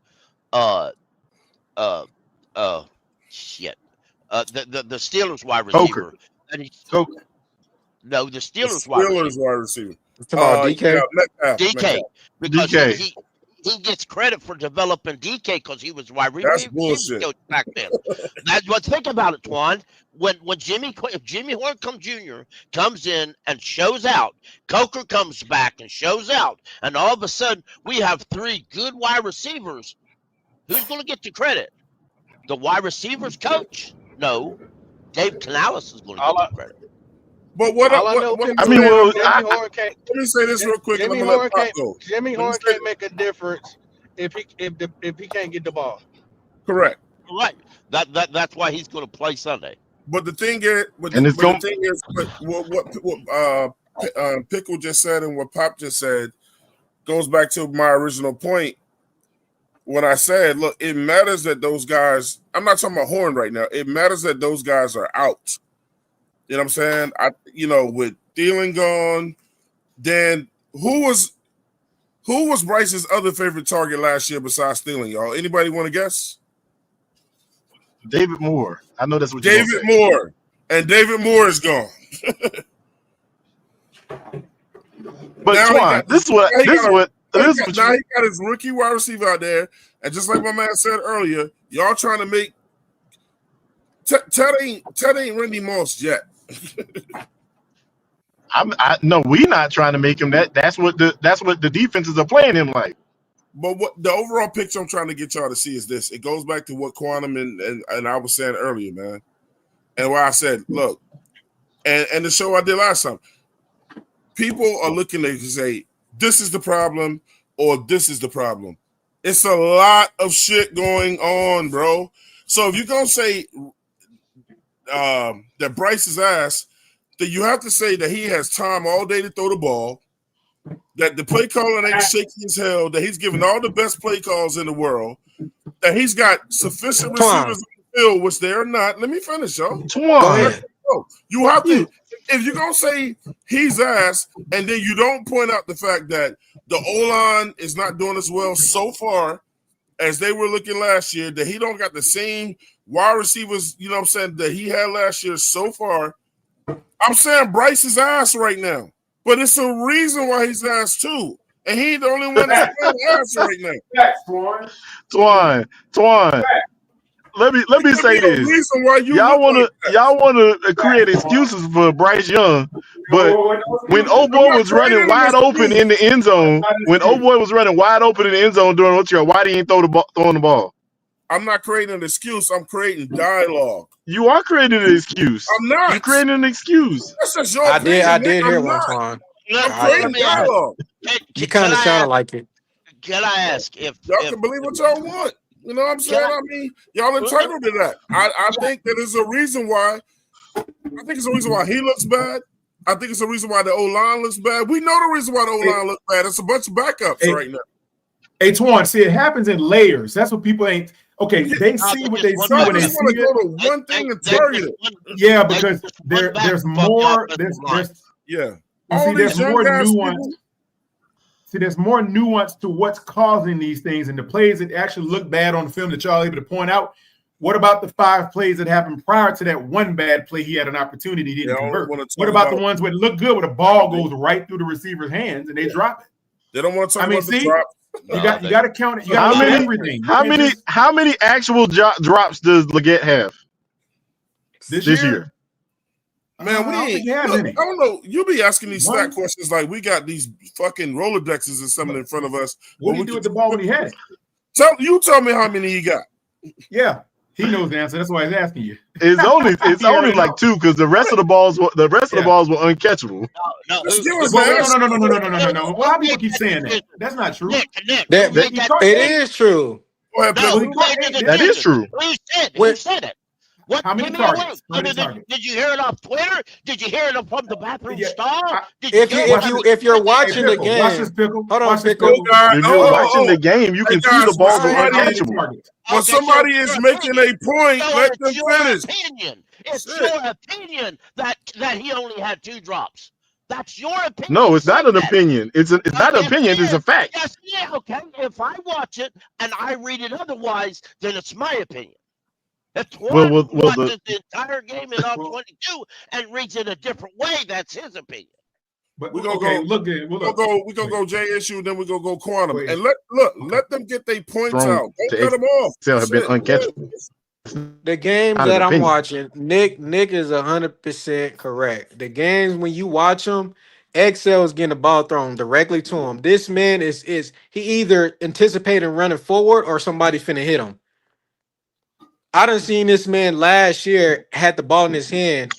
uh uh uh shit the Steelers wide Coker receiver." And he Coker no, the The Steelers wide Steelers receiver. wide receiver. You talking about Yeah, DK? Metcalf. DK, because DK. he gets credit for developing DK because he was wide That's receivers bullshit. coach back then. That's what think about it, Twan. When if Jimmy Horncomb Jr. comes in and shows out, Coker comes back and shows out, and all of a sudden we have 3 good wide receivers. Who's going to get the credit? The wide receivers coach? No, Dave Canales is going to all get the I credit. But what all I know I'm I Jimmy mean, saying, well, let me say this real quick, and I'm Jimmy gonna let Horn Pop can't go. Jimmy Let me Horn say can't make a difference if he can't get the ball. correct. Right. That's why he's going to play Sunday. But the thing is, and it's going what Pickle just said and what Pop just said goes back to my original point. When I said, look, it matters that those guys. I'm not talking about Horn right now. It matters that those guys are out. You know what I'm saying? With Thielen gone, then who was Bryce's other favorite target last year besides Thielen, y'all? Anybody want to guess? David Moore. I know that's what you're gonna David say. Moore. And David Moore is gone. But Now he Twan, got now he got his rookie wide receiver out there, and just like my man said earlier, y'all trying to make Ted ain't Randy Moss yet. No, we not trying to make him that. That's what the defenses are playing him like. But what the overall picture I'm trying to get y'all to see is this. It goes back to what Quantum and I was saying earlier, man. And why I said, look, and the show I did last time, people are looking to say, this is the problem or this is the problem. It's a lot of shit going on, bro. So if you're going to say that Bryce is ass, then you have to say that he has time all day to throw the ball, that the play calling ain't shaky as hell, that he's giving all the best play calls in the world, that he's got sufficient receivers on the field, which they are not. Let me finish, y'all. Go Twan, ahead. You have to, if you're going to say he's ass, and then you don't point out the fact that the O-line is not doing as well so far as they were looking last year, that he don't got the same wide receivers, you know what I'm saying, that he had last year so far. I'm saying Bryce is ass right now. But it's a reason why he's ass too. And he ain't the only one that's playing ass right now. Twan. let me There could be say a this. reason why you Y'all look wanna like that. y'all wanna create excuses for Bryce Young, but when I'm Boy not was running creating an wide open in excuse. the end zone, during what's your why he ain't throwing the ball? I'm not creating an excuse. I'm creating dialogue. You are creating an excuse. I'm You not. creating an excuse. That's just your I opinion, Nick. did hear I'm one, not. Twan. I'm Let, creating let me ask. dialogue. You Can kind of I sounded ask? like it. Can I ask if Y'all can believe what y'all want. You know what I'm saying? I mean, y'all entitled to that. I think that there's a reason why. I think it's a reason why he looks bad. I think it's a reason why the O-line looks bad. We know the reason why the O-line looks bad. It's a bunch of backups right now. Hey, Twan, see, it happens in layers. That's what people ain't. Okay, they No, see they what just they one see when they just backup. see want to it. go to one thing and They target just it. one. Yeah, They because just one there's backup on the more offensive line. Yeah. you All see these there's young more ass nuance. people. See, there's more nuance to what's causing these things, and the plays that actually look bad on the film that y'all are able to point out. What about the 5 plays that happened prior to that one bad play? He had an opportunity, he didn't I don't convert. want to What talk about the about. ones where it look good, where the ball goes right through the receiver's hands and they drop it? They don't want to talk I mean, about the see, drop. you got to count it. You got to How look at many everything. how many actual drops does Leggett have this this year? year? Man, we I don't ain't. think he has Look, any. I don't know. You be asking these One. stat questions like we got these fucking Rolodexes and something in front of us. What did he do with the ball when he had it? Tell me how many he got. Yeah, he knows the answer. That's why he's asking you. It's only like 2 because the rest of the balls were uncatchable. No, Just give who- us the answer. No. Why people keep saying that? That's not true. Nick, That, who made that it decision? is true. Go ahead, No, Pickle. who made the decision? That is true. Who said? Wait. Who said it? What? How many Give me a link. targets? How many targets? Did you hear it off Twitter? Did you hear it from the bathroom Yeah, stall? Did If get you it if from you the if you're Twitter? watching the Pickle, watch this, game, Pickle. hold on, Watch this, Pickle. Oh, God. If you're watching the game, you Hey, can see guys, the balls are How many uncatchable. targets? when Okay, somebody so it's is your making opinion. a point, So let it's them your finish. opinion. It's Shit. your opinion that he only had 2 drops. That's your opinion. No, it's not Say an that. opinion. It's not an Yes, opinion. it It's a is. fact. Yes, yeah. Okay. If I watch it and I read it otherwise, then it's my opinion. If Well, Twan the watches the entire game in all 22 and reads it a different way, that's his opinion. But We're gonna okay, go. look at We're gonna go J issue, then we're gonna go quantum. Wait. And let them get their points thrown out. Don't to cut them off. Excel have been Shit. uncatchable. The games Not an that I'm opinion. watching, Nick is 100% correct. The games when you watch them, Excel is getting the ball thrown directly to him. This man is he either anticipating running forward or somebody finna hit him. I done seen this man last year had the ball in his hand.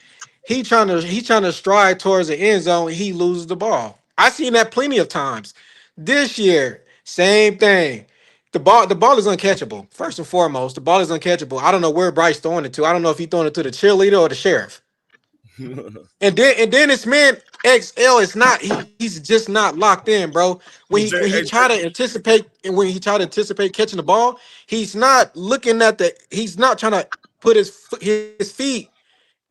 He trying to stride towards the end zone. He loses the ball. I seen that plenty of times. This year, same thing. The ball is uncatchable. First and foremost, the ball is uncatchable. I don't know where Bryce throwing it to. I don't know if he throwing it to the cheerleader or the sheriff. And then this man XL is not. He's just not locked in, bro. When he try to anticipate and when he try to anticipate catching the ball, he's not looking at the. He's not trying to put his feet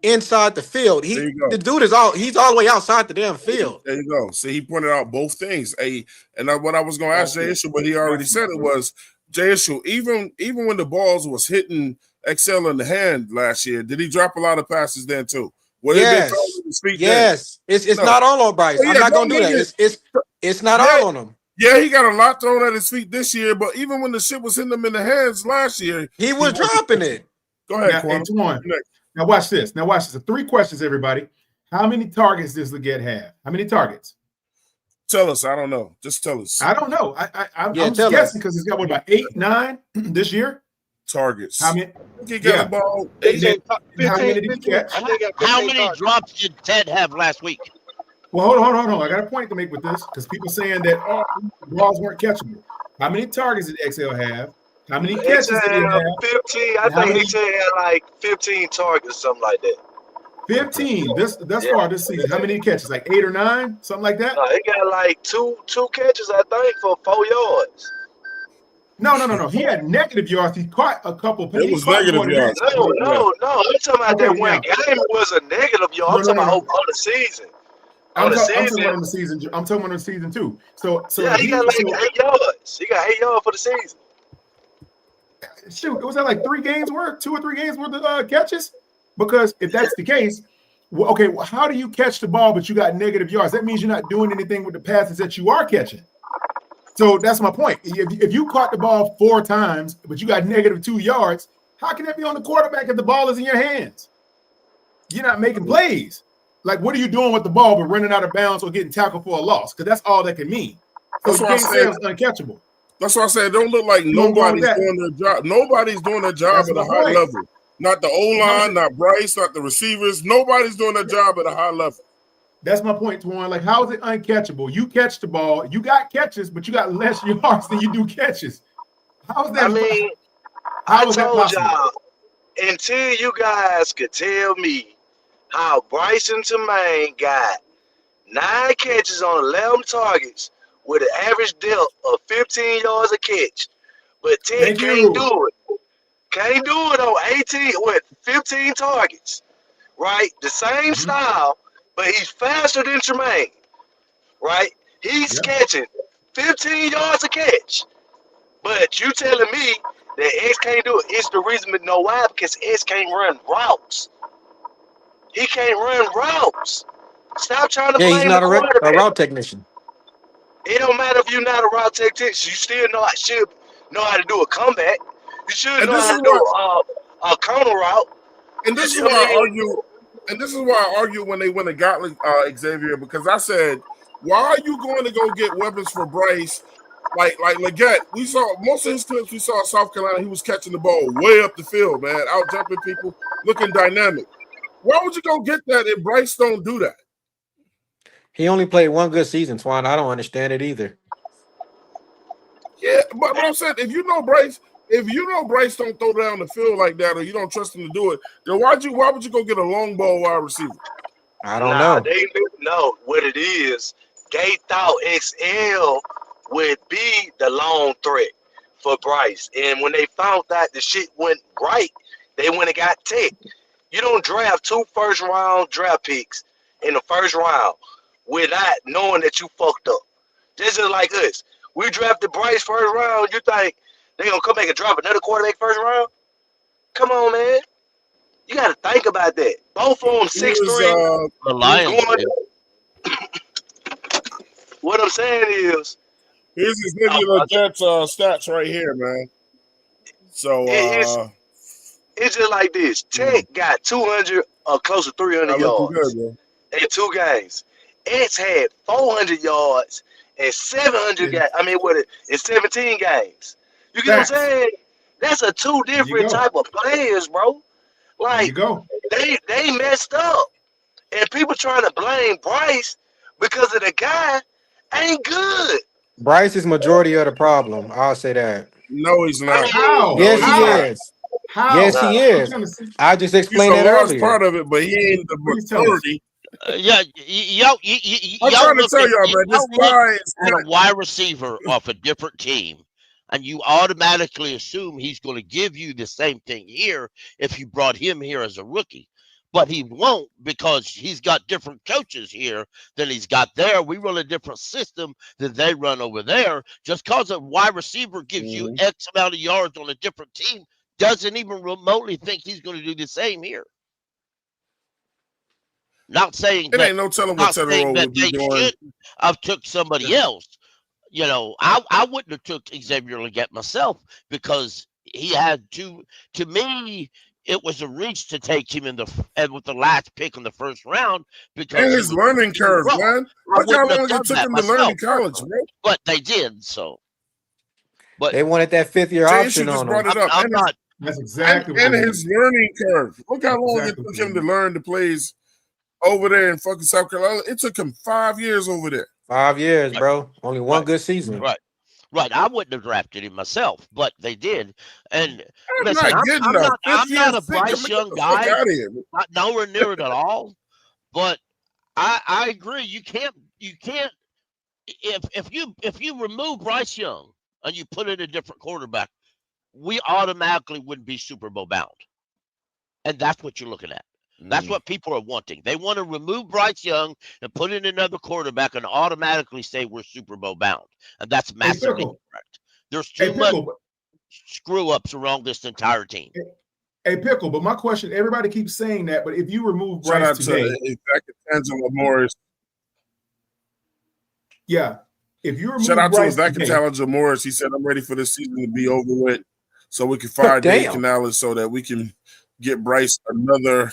inside the field. There you go. The dude is he's all the way outside the damn field. There you go. See, he pointed out both things. What I was going to ask Jay Issue, but he already said it was Jay Issue. Even when the balls was hitting XL in the hand last year, did he drop a lot of passes then too? Yes, it's not all on Bryce. I'm not gonna do that. It's not all on him. Yeah, he got a lot thrown at his feet this year, but even when the shit was hitting him in the hands last year, he was dropping it. Go ahead, Quan. Now watch this. So 3 questions, everybody. How many targets does Leggett have? How many targets? Tell us. I don't know. Just tell us. I don't know. I'm just guessing because he's got about 8, 9 this year. Targets. How many? He got the ball. 15, how many did he catch? How many drops did Ted have last week? Well, hold on. I got a point to make with this because people saying that balls weren't catchable. How many targets did XL have? How many catches did he have? 15. I think he had like 15 targets, something like that. 15. Thus far this season. How many catches? Like 8 or 9, something like that. No, he got like two catches, I think, for 4 yards. No. He had negative yards. He caught a couple. It was negative yards. No. I'm talking about that one game was a negative yard. I'm talking about on the season. I'm talking about on the season. I'm talking about on the season too. So yeah, he got like 8 yards. He got 8 yards for the season. Shoot, was that like 3 games worth, 2 or 3 games worth of catches? Because if that's the case, how do you catch the ball but you got negative yards? That means you're not doing anything with the passes that you are catching. So that's my point. If you caught the ball 4 times but you got negative 2 yards, How can that be on the quarterback if the ball is in your hands? You're not making plays. Like, what are you doing with the ball but running out of bounds or getting tackled for a loss? Because that's all that can mean. So That's you why I can't say said it's uncatchable. That's why I said it don't look like You know where I'm going with nobody's that? doing their job. Nobody's doing their job That's at a my high point. level. Not the O-line, not Bryce, not the receivers. Nobody's doing their job at a high level. That's my point, Twan. Like, how is it uncatchable? You catch the ball, you got catches, but you got less yards than you do catches. How is that? I mean, How I is that told possible? y'all until you guys could tell me how Bryson Tremaine got 9 catches on 11 targets with an average depth of 15 yards a catch, but Ted Thank can't you. do it. Can't do it on 15 targets, right? The same style, but he's faster than Tremaine, right? He's catching 15 yards a catch. But you telling me that X can't do it? It's the reason we know why, because X can't run routes. He can't run routes. Stop trying to Yeah, he's blame the not a quarterback. route technician. It don't matter if you're not a route technician. You still should know how to do a comeback. You should And know this how is to what do a counter route. and this is why I argue, and this is why I argue when they went and got Xavier, because I said, why are you going to go get weapons for Bryce? Like Leggett, we saw most of his clips we saw in South Carolina, he was catching the ball way up the field, man, out jumping people, looking dynamic. Why would you go get that if Bryce don't do that? He only played one good season, Twan. I don't understand it either. Yeah, but I'm saying if you know Bryce don't throw down the field like that, or you don't trust him to do it, then why would you go get a long ball wide receiver? I don't Nah, know. they didn't know what it is. They thought XL would be the long threat for Bryce. And when they found out the shit went right, they went and got Tech. You don't draft 2 first-round draft picks in the first round without knowing that you fucked up. This is like us. We drafted Bryce first round. You think they going to come back and drop another quarterback first round? Come on, man. You got to think about that. Both of them Here's 6'3". The Lions Going, did. what I'm saying is, his Xavier Jets stats right here, man. So it's just like this. Tech got 200 or close to 300 looking good, yards bro. in 2 games. X had 400 yards and 700 games. I mean, in 17 games. You get what I'm saying? That's a 2 different type of players, bro. Like, they messed up. And people trying to blame Bryce because of the guy ain't good. Bryce is majority of the problem. I'll say that. No, he's not. How? No, Yes, he's he not. is. How? Yes, he is. I just He's explained a that large earlier. part of it, but he ain't the majority. Yeah, y'all I'm trying to look tell at y'all, man, this look guy is at a wide receiver off a different team, and you automatically assume he's going to give you the same thing here if you brought him here as a rookie. But he won't, because he's got different coaches here than he's got there. We run a different system than they run over there. Just because a wide receiver gives you X amount of yards on a different team doesn't even remotely think he's going to do the same here. Not saying It that, ain't no telling what Tedero would be they doing. should have took somebody else. You know, I wouldn't have took Xavier Leggett myself, because he had to me, it was a reach to take him with the last pick in the first round, because And he his was learning curve, raw. man. I Look how wouldn't have long it done took that him to learn myself in college, personally, bro. but they did. So, but They wanted that 5th-year Jay option Issue just on brought him. it up. I'm not. That's exactly what and they his learning curve. Look how long it took him to learn the plays over there in fucking South Carolina. It took him 5 years over there. 5 years, bro. Only one good season. Right. I wouldn't have drafted him myself, but they did. And I'm listen, not good enough. I'm not a Get Bryce Young the fuck guy. out of here. Not nowhere near it at all. But I agree. You can't if you remove Bryce Young and you put in a different quarterback, we automatically wouldn't be Super Bowl bound. And that's what you're looking at. That's what people are wanting. They want to remove Bryce Young and put in another quarterback and automatically say we're Super Bowl bound. And that's massively incorrect. There's too much screw ups around this entire team. Hey, Pickle, but my question, everybody keeps saying that, but if you remove Shout Bryce out today. to Angela Morris. Yeah. If you remove Shout out Bryce to today. Angela Morris. He said, I'm ready for this season to be over with so we can fire Dave Damn. Canales so that we can get Bryce another.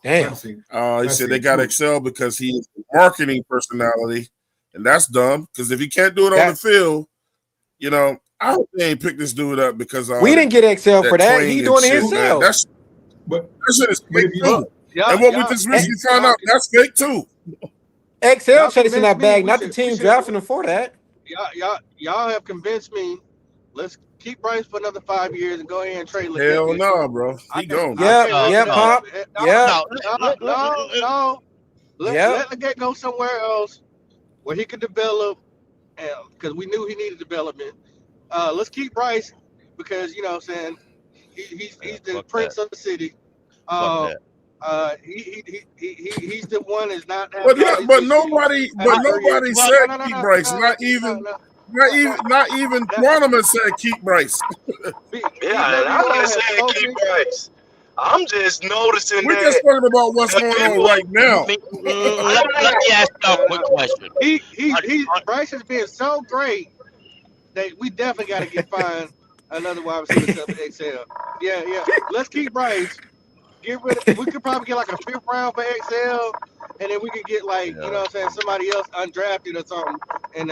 Damn. He said they got Excel because he is a marketing personality, and that's dumb. Because if he can't do it on the field, I hope they ain't pick this dude up because we didn't get Excel for that. He doing it himself. That shit is fake too. And what we just recently found out, that's fake too. Excel chasing that bag, not the team drafting him for that. Y'all have convinced me. Let's keep Bryce for another 5 years and go ahead and trade. Hell no, bro. He gone. Yeah, Pop. Yeah. No. Let Leggett go somewhere else where he could develop, because we knew he needed development. Let's keep Bryce because you know what I'm saying he's the prince of the city. He's the one that's not. But nobody said keep Bryce. Not even Quantum said keep Bryce. Yeah, I'm not saying keep Bryce. I'm just noticing we're just talking about what's going on right now. Let me ask you a quick question. Bryce has been so great that we definitely got to find another wide receiver to excel. Yeah. Let's keep Bryce. We could probably get like a 5th round for XL, and then we could get you know what I'm saying, somebody else undrafted or something, and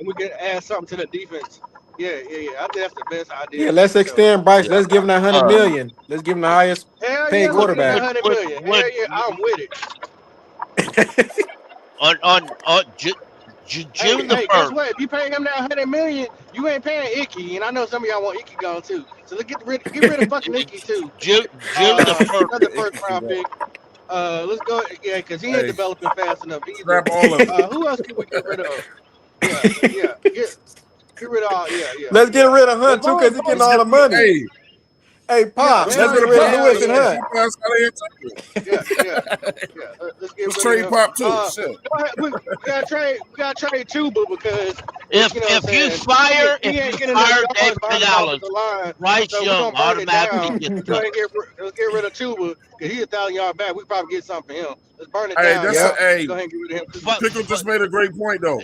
we could add something to the defense. Yeah. I think that's the best idea. Yeah, let's extend Bryce. Let's give him that $100 million. Let's give him the highest paid quarterback. $100 million. Hell yeah, I'm with it. on June the 1st. Guess what? If you pay him that $100 million, you ain't paying Icky, and I know some of y'all want Icky gone too. So let's get rid of fucking Icky too. June the 1st. Another 1st round pick. Let's go. Yeah, because he ain't developing fast enough either. Grab all of them. Who else can we get rid of? Yeah. Get rid of all. Yeah. Let's get rid of Hunt too, because he getting all the money. Hey, Pop, let's get rid of Lewis and Hunt. Yeah. Let's trade Pop too. We gotta trade Chuba because if you fire Dave Canales, Bryce Young automatically gets cut. Let's get rid of Chuba because he's 1,000 yards back. We probably get something for him. Let's burn it down. Go ahead and get rid of him. Pickle just made a great point though.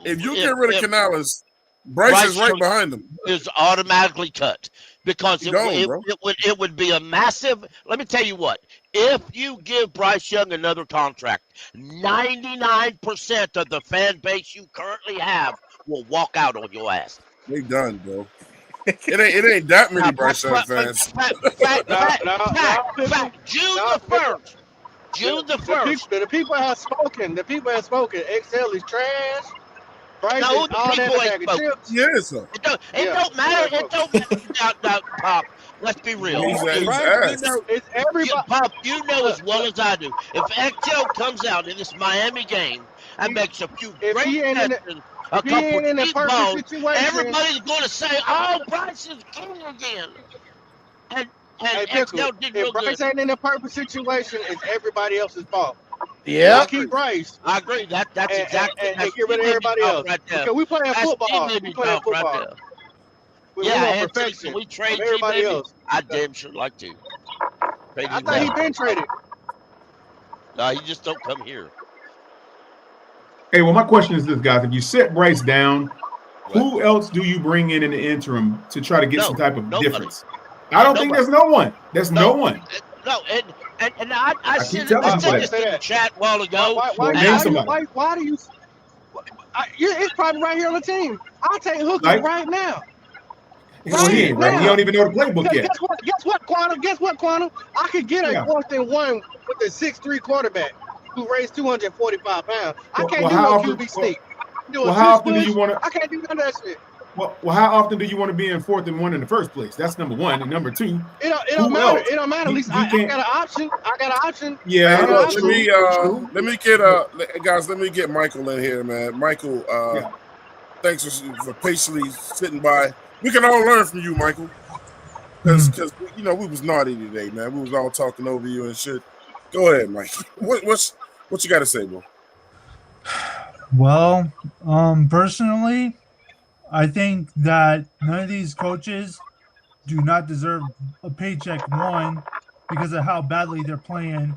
If you get rid of Canales, Bryce is right behind him. Is automatically cut because it would be a massive. Let me tell you what. If you give Bryce Young another contract, 99% of the fan base you currently have will walk out on your ass. They done, bro. It ain't that many Bryce Young fans. Fact, June the 1st. June the 1st. The people have spoken. XL is trash. Bryce no, is all that bag of chips. Yes, sir. It don't matter. It don't matter. Pop, let's be real. It's everybody. Pop, you know as well as I do. If XL comes out in this Miami game and makes a few great catches, a couple of deep balls, everybody's going to say, "Oh, Bryce is king again." And XL did real if Bryce good. ain't in a perfect situation, it's everybody else's fault. Yeah, keep Bryce. I agree. That's exactly. And get rid of everybody else. Right there. Because we playing football. Right there. We want perfection. We trade everybody else. I damn sure like to. I thought he been traded. No, you just don't come here. Hey, well, my question is this, guys: if you sit Bryce down, who else do you bring in the interim to try to get some type of difference? I don't think there's no one. There's no one. No, and I said this in the chat a while ago. Why do you? It's probably right here on the team. I'll take Hooker right now. Well, he ain't right. He don't even know the playbook yet. Guess what, Quantum? I could get a 4th and 1 with a 6'3" quarterback who weighs 245 pounds. I can't do no QB sneak. How often do you want to? I can't do none of that shit. Well, how often do you want to be in 4th and 1 in the first place? That's number one. And number two, it don't matter. It don't matter. At least I got an option. Yeah. Let me get guys. Let me get Michael in here, man. Michael, thanks for patiently sitting by. We can all learn from you, Michael, because we was naughty today, man. We was all talking over you and shit. Go ahead, Mike. What you got to say, bro? Well, personally, I think that none of these coaches do not deserve a paycheck, one, because of how badly they're playing.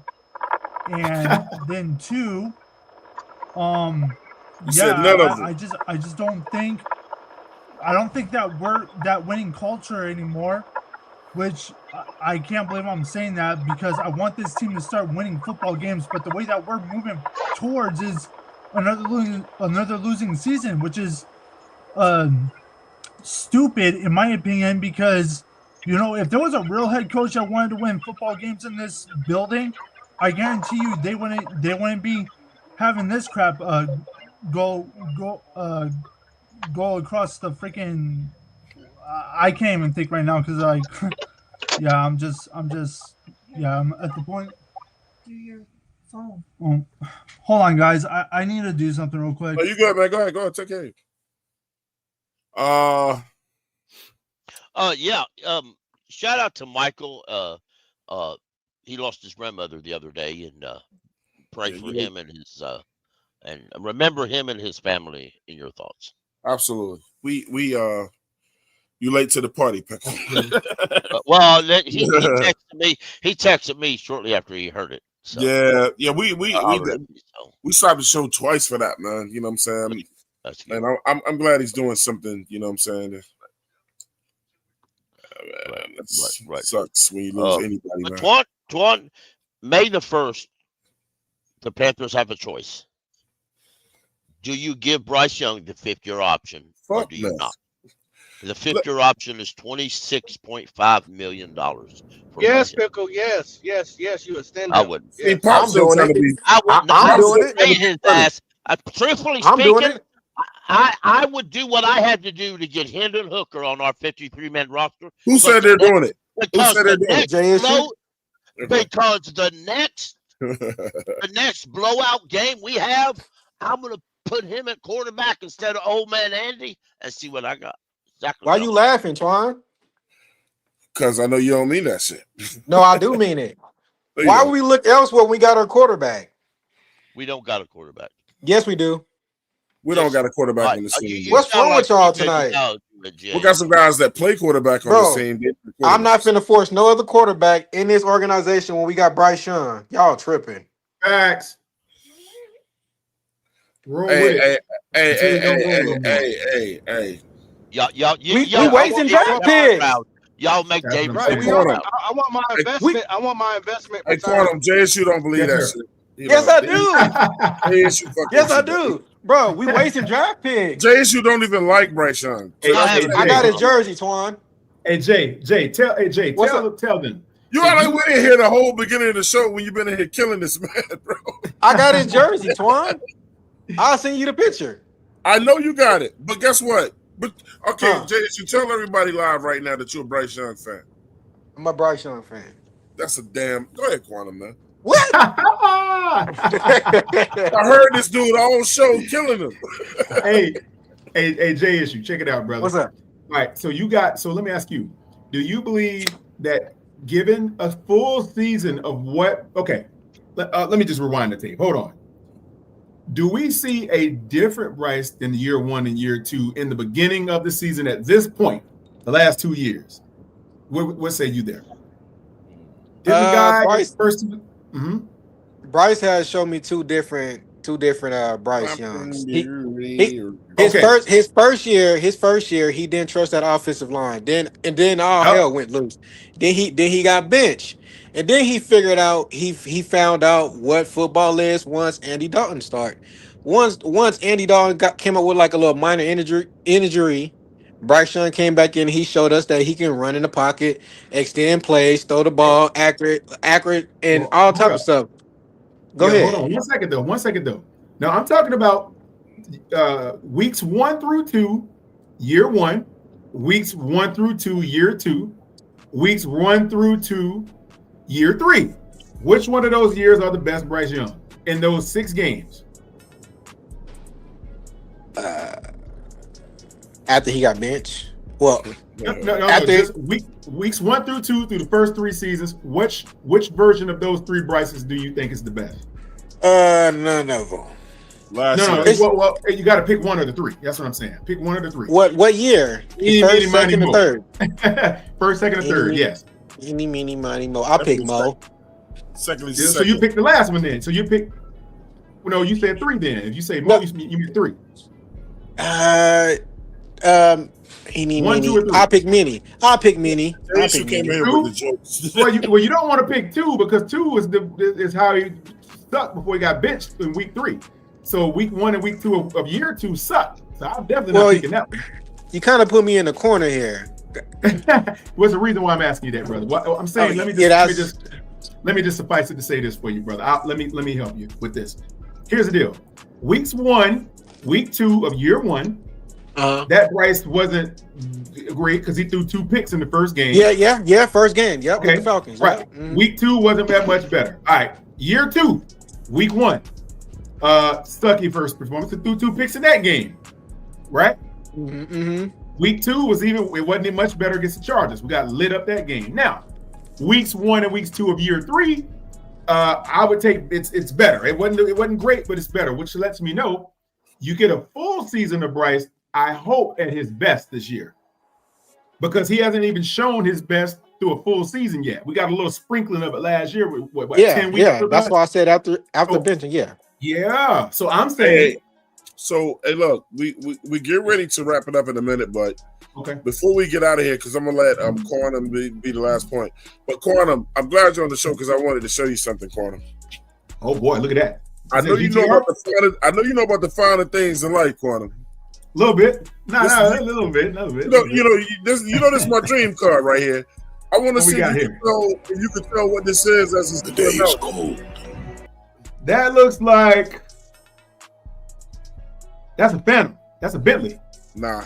And then two, I just don't think I don't think that we're that winning culture anymore. Which I can't believe I'm saying that because I want this team to start winning football games. But the way that we're moving towards is another losing season, which is stupid in my opinion. Because if there was a real head coach that wanted to win football games in this building, I guarantee you they wouldn't be having this crap go go go across the freaking. I can't even think right now because yeah, I'm at the point. Do your phone. Hold on, guys. I need to do something real quick. Oh, you good, man? Go ahead. Take care. Yeah. Shout out to Michael. He lost his grandmother the other day, and pray for him and his and remember him and his family in your thoughts. Absolutely. We you late to the party, Pickle. Well, he texted me. He texted me shortly after he heard it. So. Yeah. We stopped the show twice for that, man. You know what I'm saying? That's good. And I'm glad he's doing something. You know what I'm saying? Right. Sucks when you lose anybody, man. Twan, May the 1st, the Panthers have a choice. Do you give Bryce Young the 5th-year option, or do you not? The 5th-year option is $26.5 million. Yes, Pickle. Yes. You extend. I wouldn't. Yes. I'm doing it. I'm doing it. His ass. Truthfully speaking, I would do what I had to do to get Hendon Hooker on our 53-man roster. Who said they're doing it? Because the next blowout game we have, I'm going to put him at quarterback instead of old man Andy and see what I got. Exactly. Why you laughing, Twan? Because I know you don't mean that shit. No, I do mean it. Why would we look elsewhere when we got our quarterback? We don't got a quarterback. Yes, we do. We don't got a quarterback on the team. What's wrong with y'all tonight? We got some guys that play quarterback on the same day. I'm not finna force no other quarterback in this organization when we got Bryce Young. Y'all tripping. Facts. Hey. Y'all, we wasting draft picks. Y'all make David. Right. I want my investment. I want my investment. Hey, Quantum, JSU don't believe that shit. Yes, I do. Yes, I do. Bro, we wasting draft picks. JSU don't even like Bryce Young. I got his jersey, Twan. Hey, Jay, tell them. You act like we didn't hear the whole beginning of the show when you've been in here killing this man, bro. I got his jersey, Twan. I'll send you the picture. I know you got it, but guess what? But okay, JSU, tell everybody live right now that you're a Bryce Young fan. I'm a Bryce Young fan. That's a damn. Go ahead, Quantum, man. What? I heard this dude all show killing him. hey, JSU, check it out, brother. What's up? All right, so let me ask you, do you believe that given a full season of let me just rewind the tape. Hold on. Do we see a different Bryce than year 1 and year 2 in the beginning of the season at this point, the last 2 years? What say you there? Different guy, Bryce, first. Bryce has shown me two different Bryce Youngs. His first year, he didn't trust that offensive line. Then all hell went loose. Then he got benched. And then he figured out he found out what football is once Andy Dalton started. Once Andy Dalton came up with like a little minor injury, Bryce Young came back in. He showed us that he can run in the pocket, extend plays, throw the ball accurate, and all type of stuff. Go ahead. Hold on 1 second though. Now I'm talking about weeks 1 through 2, year 1, weeks 1 through 2, year 2, weeks 1 through 2, year 3. Which one of those years are the best Bryce Young in those 6 games? After he got benched. Well, no. Just weeks 1 through 2 through the first 3 seasons. Which version of those 3 Bryces do you think is the best? None of them. Well, you got to pick one of the 3. That's what I'm saying. Pick one of the 3. What year? First, second, or third? First, second, or third. Yes. Eeny, meeny, miny, mo. I'll pick Mo. Secondly, so you pick the last one then. So you pick. Well, no, you said 3 then. If you say Mo, you mean 3. Eeny, 1, 2, meeny. or 3. I'll pick mini. I'll pick mini. They I'll should pick came mini. here with the 2? jokes. Well, you don't want to pick 2 because 2 is how he sucked before he got benched in week 3. So week 1 and week 2 of year 2 sucked. So I'm definitely not picking that one. You kind of put me in the corner here. What's the reason why I'm asking you that, brother? What I'm saying, let me just suffice it to say this for you, brother. Let me help you with this. Here's the deal. Week 2 of year 1, that Bryce wasn't great because he threw 2 picks in the first game. Yeah. First game. Yep. Okay. With the Falcons. Right. Yep. Mm-hmm. Week 2 wasn't that much better. All right. Year 2, week 1, Stuckey first performance. He threw 2 picks in that game. Right. Mm-hmm. Week 2 it wasn't much better against the Chargers. We got lit up that game. Now, weeks 1 and weeks 2 of year 3, I would take it's better. It wasn't great, but it's better, which lets me know you get a full season of Bryce. I hope at his best this year, because he hasn't even shown his best through a full season yet. We got a little sprinkling of it last year with 10 weeks. Yeah. That's why I said after benching. Yeah. Yeah. So I'm saying. Hey, look, we get ready to wrap it up in a minute, but okay, before we get out of here, because I'm gonna let Quantum be the last point. But Quantum, I'm glad you're on the show because I wanted to show you something, Quantum. Oh boy, look at that! I know you know about the finer things in life, Quantum. A little bit, a little bit. This is my dream card right here. I want to see if you can tell what this is as it's days cold. That looks like. That's a Phantom. That's a Bentley. Nah.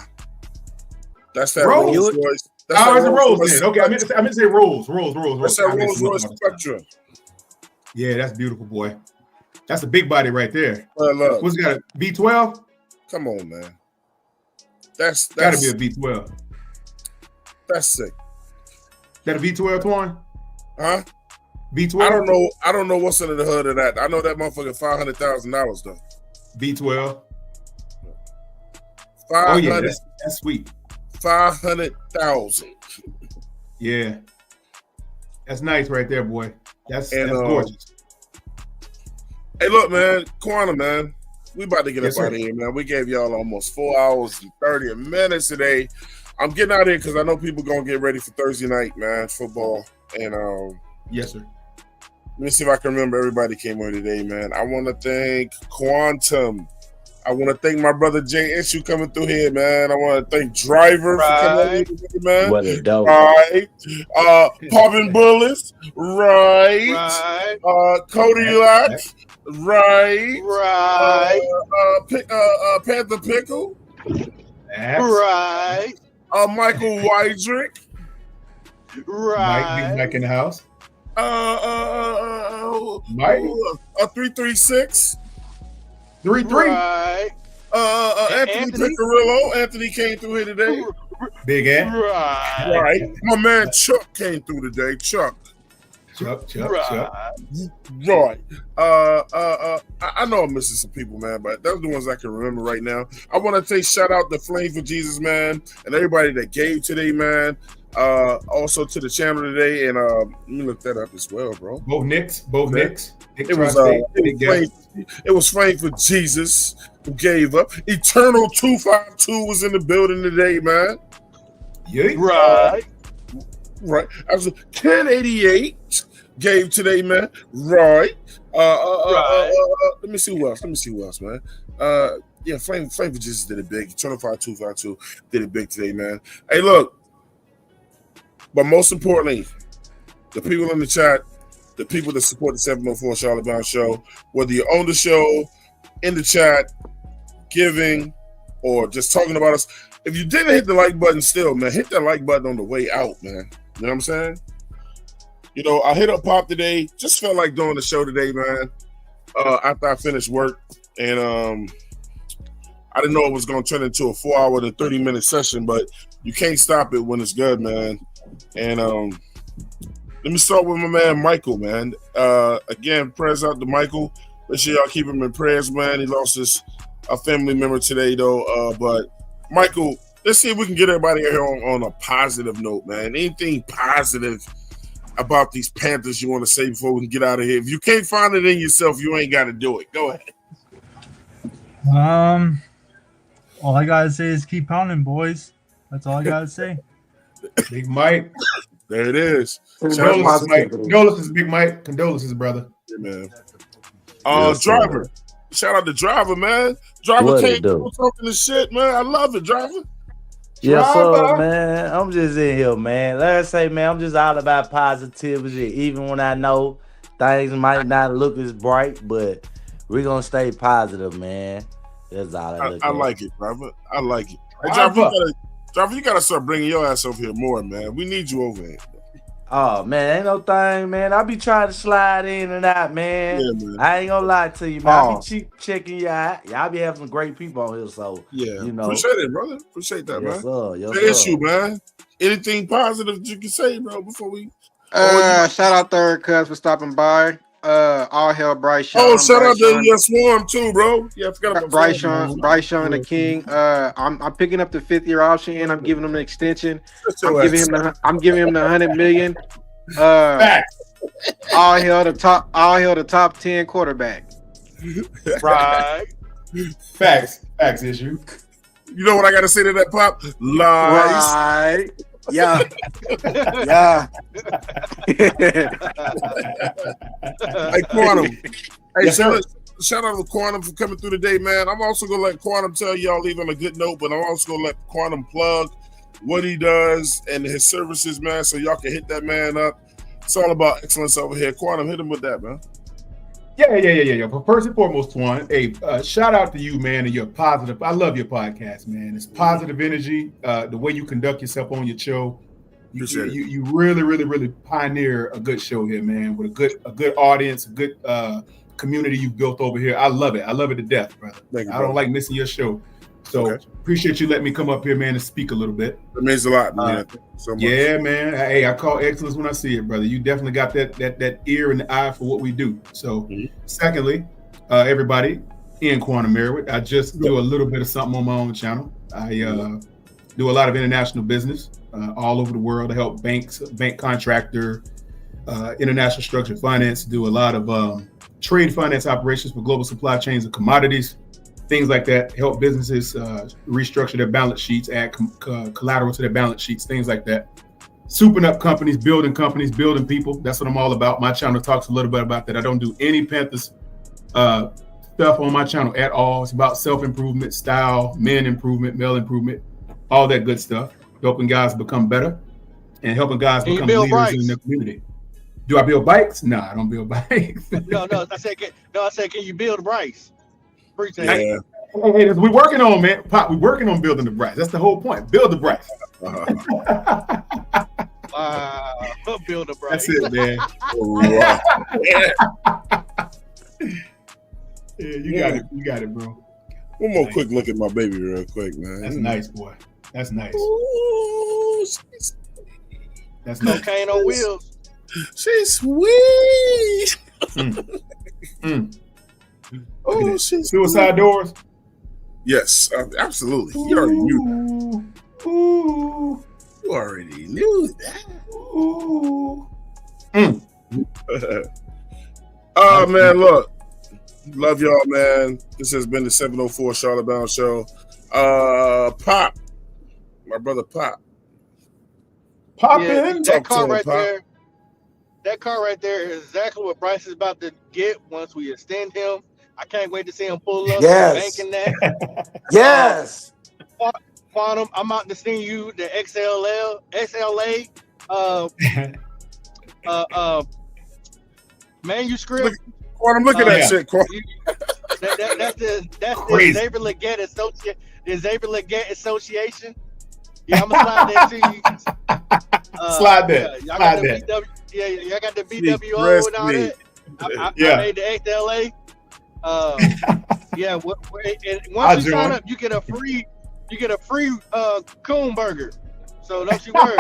That's that Rolls Royce. It's a Rolls then. Okay, I meant to say Rolls. That's that Rolls Royce Spectra. Yeah, that's beautiful, boy. That's a big body right there. Look. What's it got? A V12? Come on, man. That's gotta be a V12. That's sick. That a V12, Twan? Huh? V12? I don't know what's under the hood of that. I know that motherfucker $500,000 though. V12. Oh yeah, that's sweet. 500,000. Yeah, that's nice right there, boy. That's gorgeous. Hey, look, man, Quantum, man, we about to get up out of here, man. We gave y'all almost 4 hours and 30 minutes today. I'm getting out of here because I know people gonna get ready for Thursday night, man, football. And yes, sir. Let me see if I can remember everybody came on today, man. I want to thank Quantum. I want to thank my brother Jay Issue coming through here, man. I want to thank Driver for coming in, man. What a dope. Right. Poppin' Bullets. Right. Cody Lock. Right. Panther Pickle. Right. Michael Weidrick. Right. Mike in the house. Mike. 336. 3-3. Right. Anthony Piccarillo. Anthony came through here today. Big Ant. Right. My man Chuck came through today. Chuck. Right. I know I'm missing some people, man, but those are the ones I can remember right now. I want to say shout out to Flame for Jesus, man, and everybody that gave today, man. Also to the channel today, and let me look that up as well, bro. Both Knicks. It was Flame for Jesus who gave up. Eternal 252 was in the building today, man. Yeah. Right. I was 1088 gave today, man. Right. Let me see who else, man. Yeah, Flame for Jesus did it big. Eternal 252 did it big today, man. Hey, look. But most importantly, the people in the chat, the people that support the 704 Charlotte Bound Show, whether you're on the show, in the chat, giving, or just talking about us, if you didn't hit the like button still, man, hit that like button on the way out, man. You know what I'm saying? You know, I hit up Pop today. Just felt like doing the show today, man. After I finished work. And I didn't know it was going to turn into a 4 hour to 30-minute session, but you can't stop it when it's good, man. And let me start with my man Michael, man. Again, prayers out to Michael. Make sure y'all keep him in prayers, man. He lost a family member today, though. But Michael, let's see if we can get everybody here on a positive note, man. Anything positive about these Panthers you want to say before we can get out of here? If you can't find it in yourself, you ain't got to do it. Go ahead. All I gotta say is keep pounding, boys. That's all I gotta say. Big Mike. There it is. Condolences, Mike. Condolences, Big Mike. Condolences, brother. Yeah, man. Yes, Driver. sir. Shout out to Driver, man. Driver What came it do? talking this shit, man. I love it, Driver. Yes, Driver. sir, man. I'm just in here, man. Like I say, man, I'm just all about positivity. Even when I know things might not look as bright, but we're gonna stay positive, man. That's all I look I at. like it, Driver. I like it. Hey, Driver. Driver, you gotta start bringing your ass over here more, man. We need you over here. Oh man, ain't no thing, man. I be trying to slide in and out, man. Yeah, man. I ain't gonna lie to you, man. I Oh. be checking you out. Y'all be having some great people on here, so Yeah, you know. appreciate it, brother. Appreciate that, Yes, man. sir. Yes, The sir. issue, man. Anything positive that you can say, bro, before we? Shout out Third Cuz for stopping by. All hell Bryce Sean. Oh, shout out to Sean. Swarm too, bro. Yeah, I forgot about Bryce Swarm. Sean the King. I'm picking up the 5th-year option and I'm giving him an extension. I'm giving him the $100 million. All hell the top 10 quarterback. Right. Facts issue. You know what I gotta say to that, Pop? Lies. Right. Yeah. Yeah. Hey, Quantum. Hey, Yes, sir. shout out to Quantum for coming through today, man. I'm also gonna let Quantum tell y'all leave on a good note, but I'm also gonna let Quantum plug what he does and his services, man, so y'all can hit that man up. It's all about excellence over here. Quantum, hit him with that, man. Yeah. But first and foremost, Twan, hey, shout out to you, man, and your positive. I love your podcast, man. It's positive energy. The way you conduct yourself on your show. You really pioneer a good show here, man, with a good audience, a good community you've built over here. I love it. I love it to death, brother. Thank you, I don't like missing your show. So appreciate you letting me come up here, man, and speak a little bit. That means a lot, man. Thank you so much. Yeah, man. Hey, I call excellence when I see it, brother. You definitely got that ear and the eye for what we do. So, secondly, everybody, Ian Quantum Merritt. I just do a little bit of something on my own channel. I do a lot of international business all over the world. I help banks, bank contractor, international structured finance, do a lot of trade finance operations for global supply chains of commodities, things like that, help businesses restructure their balance sheets, add collateral to their balance sheets, things like that. Souping up companies, building people. That's what I'm all about. My channel talks a little bit about that. I don't do any Panthers stuff on my channel at all. It's about self-improvement, style, men improvement, male improvement, all that good stuff. Helping guys become better and helping guys become leaders in their community. Do I build bikes? No, I don't build bikes. No. I said, can you build a Bryce? Appreciate it. Hey, we working on, man. Pop, we working on building the Bryce. That's the whole point. Build the Bryce. Build a Bryce. That's it, man. Yeah, you got it, bro. One more quick look at my baby real quick, man. That's nice, boy. That's nice. Ooh, that's nice. Cocaine on wheels. She's sweet. Oh, she's suicide doors. Yes, absolutely. You already knew that. Ooh. You already knew that. Ooh. Man, look. Love y'all, man. This has been the 704 Charlotte Bound Show. Pop. My brother Pop. Pop Yeah, in. that car right there. That car right there is exactly what Bryce is about to get once we extend him. I can't wait to see him pull up and banking that. Yes. Quantum, I'm out to see you the XLA manuscript. Quantum, look at that shit, Quantum. That's the Xavier Leggett Association. Yeah, I'm gonna slide that to you. Slide that. Y'all got the y'all got the BWO and all that. I made the XLA. And once you sign up, you get a free coon burger. So don't you worry.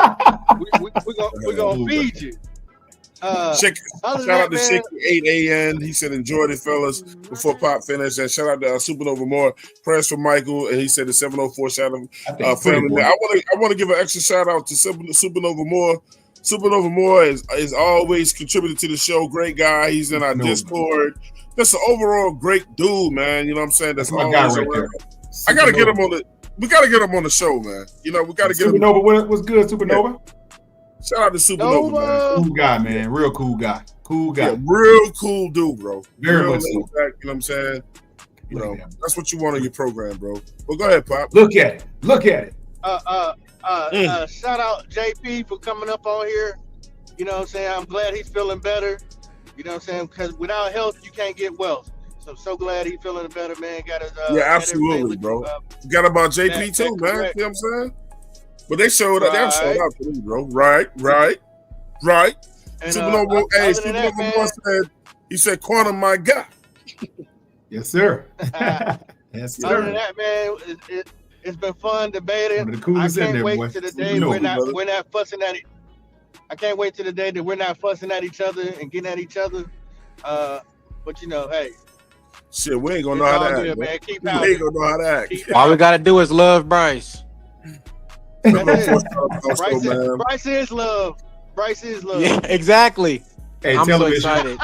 We're gonna feed you. Shout out to Shaky 8AN. He said, enjoyed it, fellas, before Pop finished. And shout out to Supernova Moore. Prayers for Michael. And he said the 704 shout out family. I want to give an extra shout out to Supernova Moore. Supernova Moore is always contributed to the show. Great guy. He's in our Discord. Just an overall great dude, man. You know what I'm saying? That's always right there. I gotta get him on the we gotta get him on the show, man. You know, we gotta get him. Supernova, what's good, Supernova? Shout out to Supernova, man. Cool guy, man. Real cool guy. Cool guy. Yeah, real cool dude, bro. Very real much so. laid back, you know what I'm saying? You know, that's what you want on your program, bro. Well, go ahead, Pop. Look at it. Look at it. Shout out JP for coming up on here. You know what I'm saying? I'm glad he's feeling better. You know what I'm saying? Because without health, you can't get wealth. So I'm so glad he's feeling better, man. Got his yeah, absolutely, bro. Forgot about JP too, man. correct. You know what I'm saying? But they showed up. They showed out to me, bro. Right. And, Supernova, hey, other than that, Supernova said, he said, Quantum, my guy. Yes, sir. Yes, sir. Other than that, man, it's been fun debating. One of the coolest I in can't there, wait boy. to the day You know, we're not fussing at it. I can't wait to the day that we're not fussing at each other and getting at each other. But you know, hey, shit, we ain't gonna know how to act, good, man. Keep We out. ain't gonna know how to act. All we gotta do is love Bryce. Bryce is love. Bryce is love. Yeah, exactly. Hey, I'm so television. excited.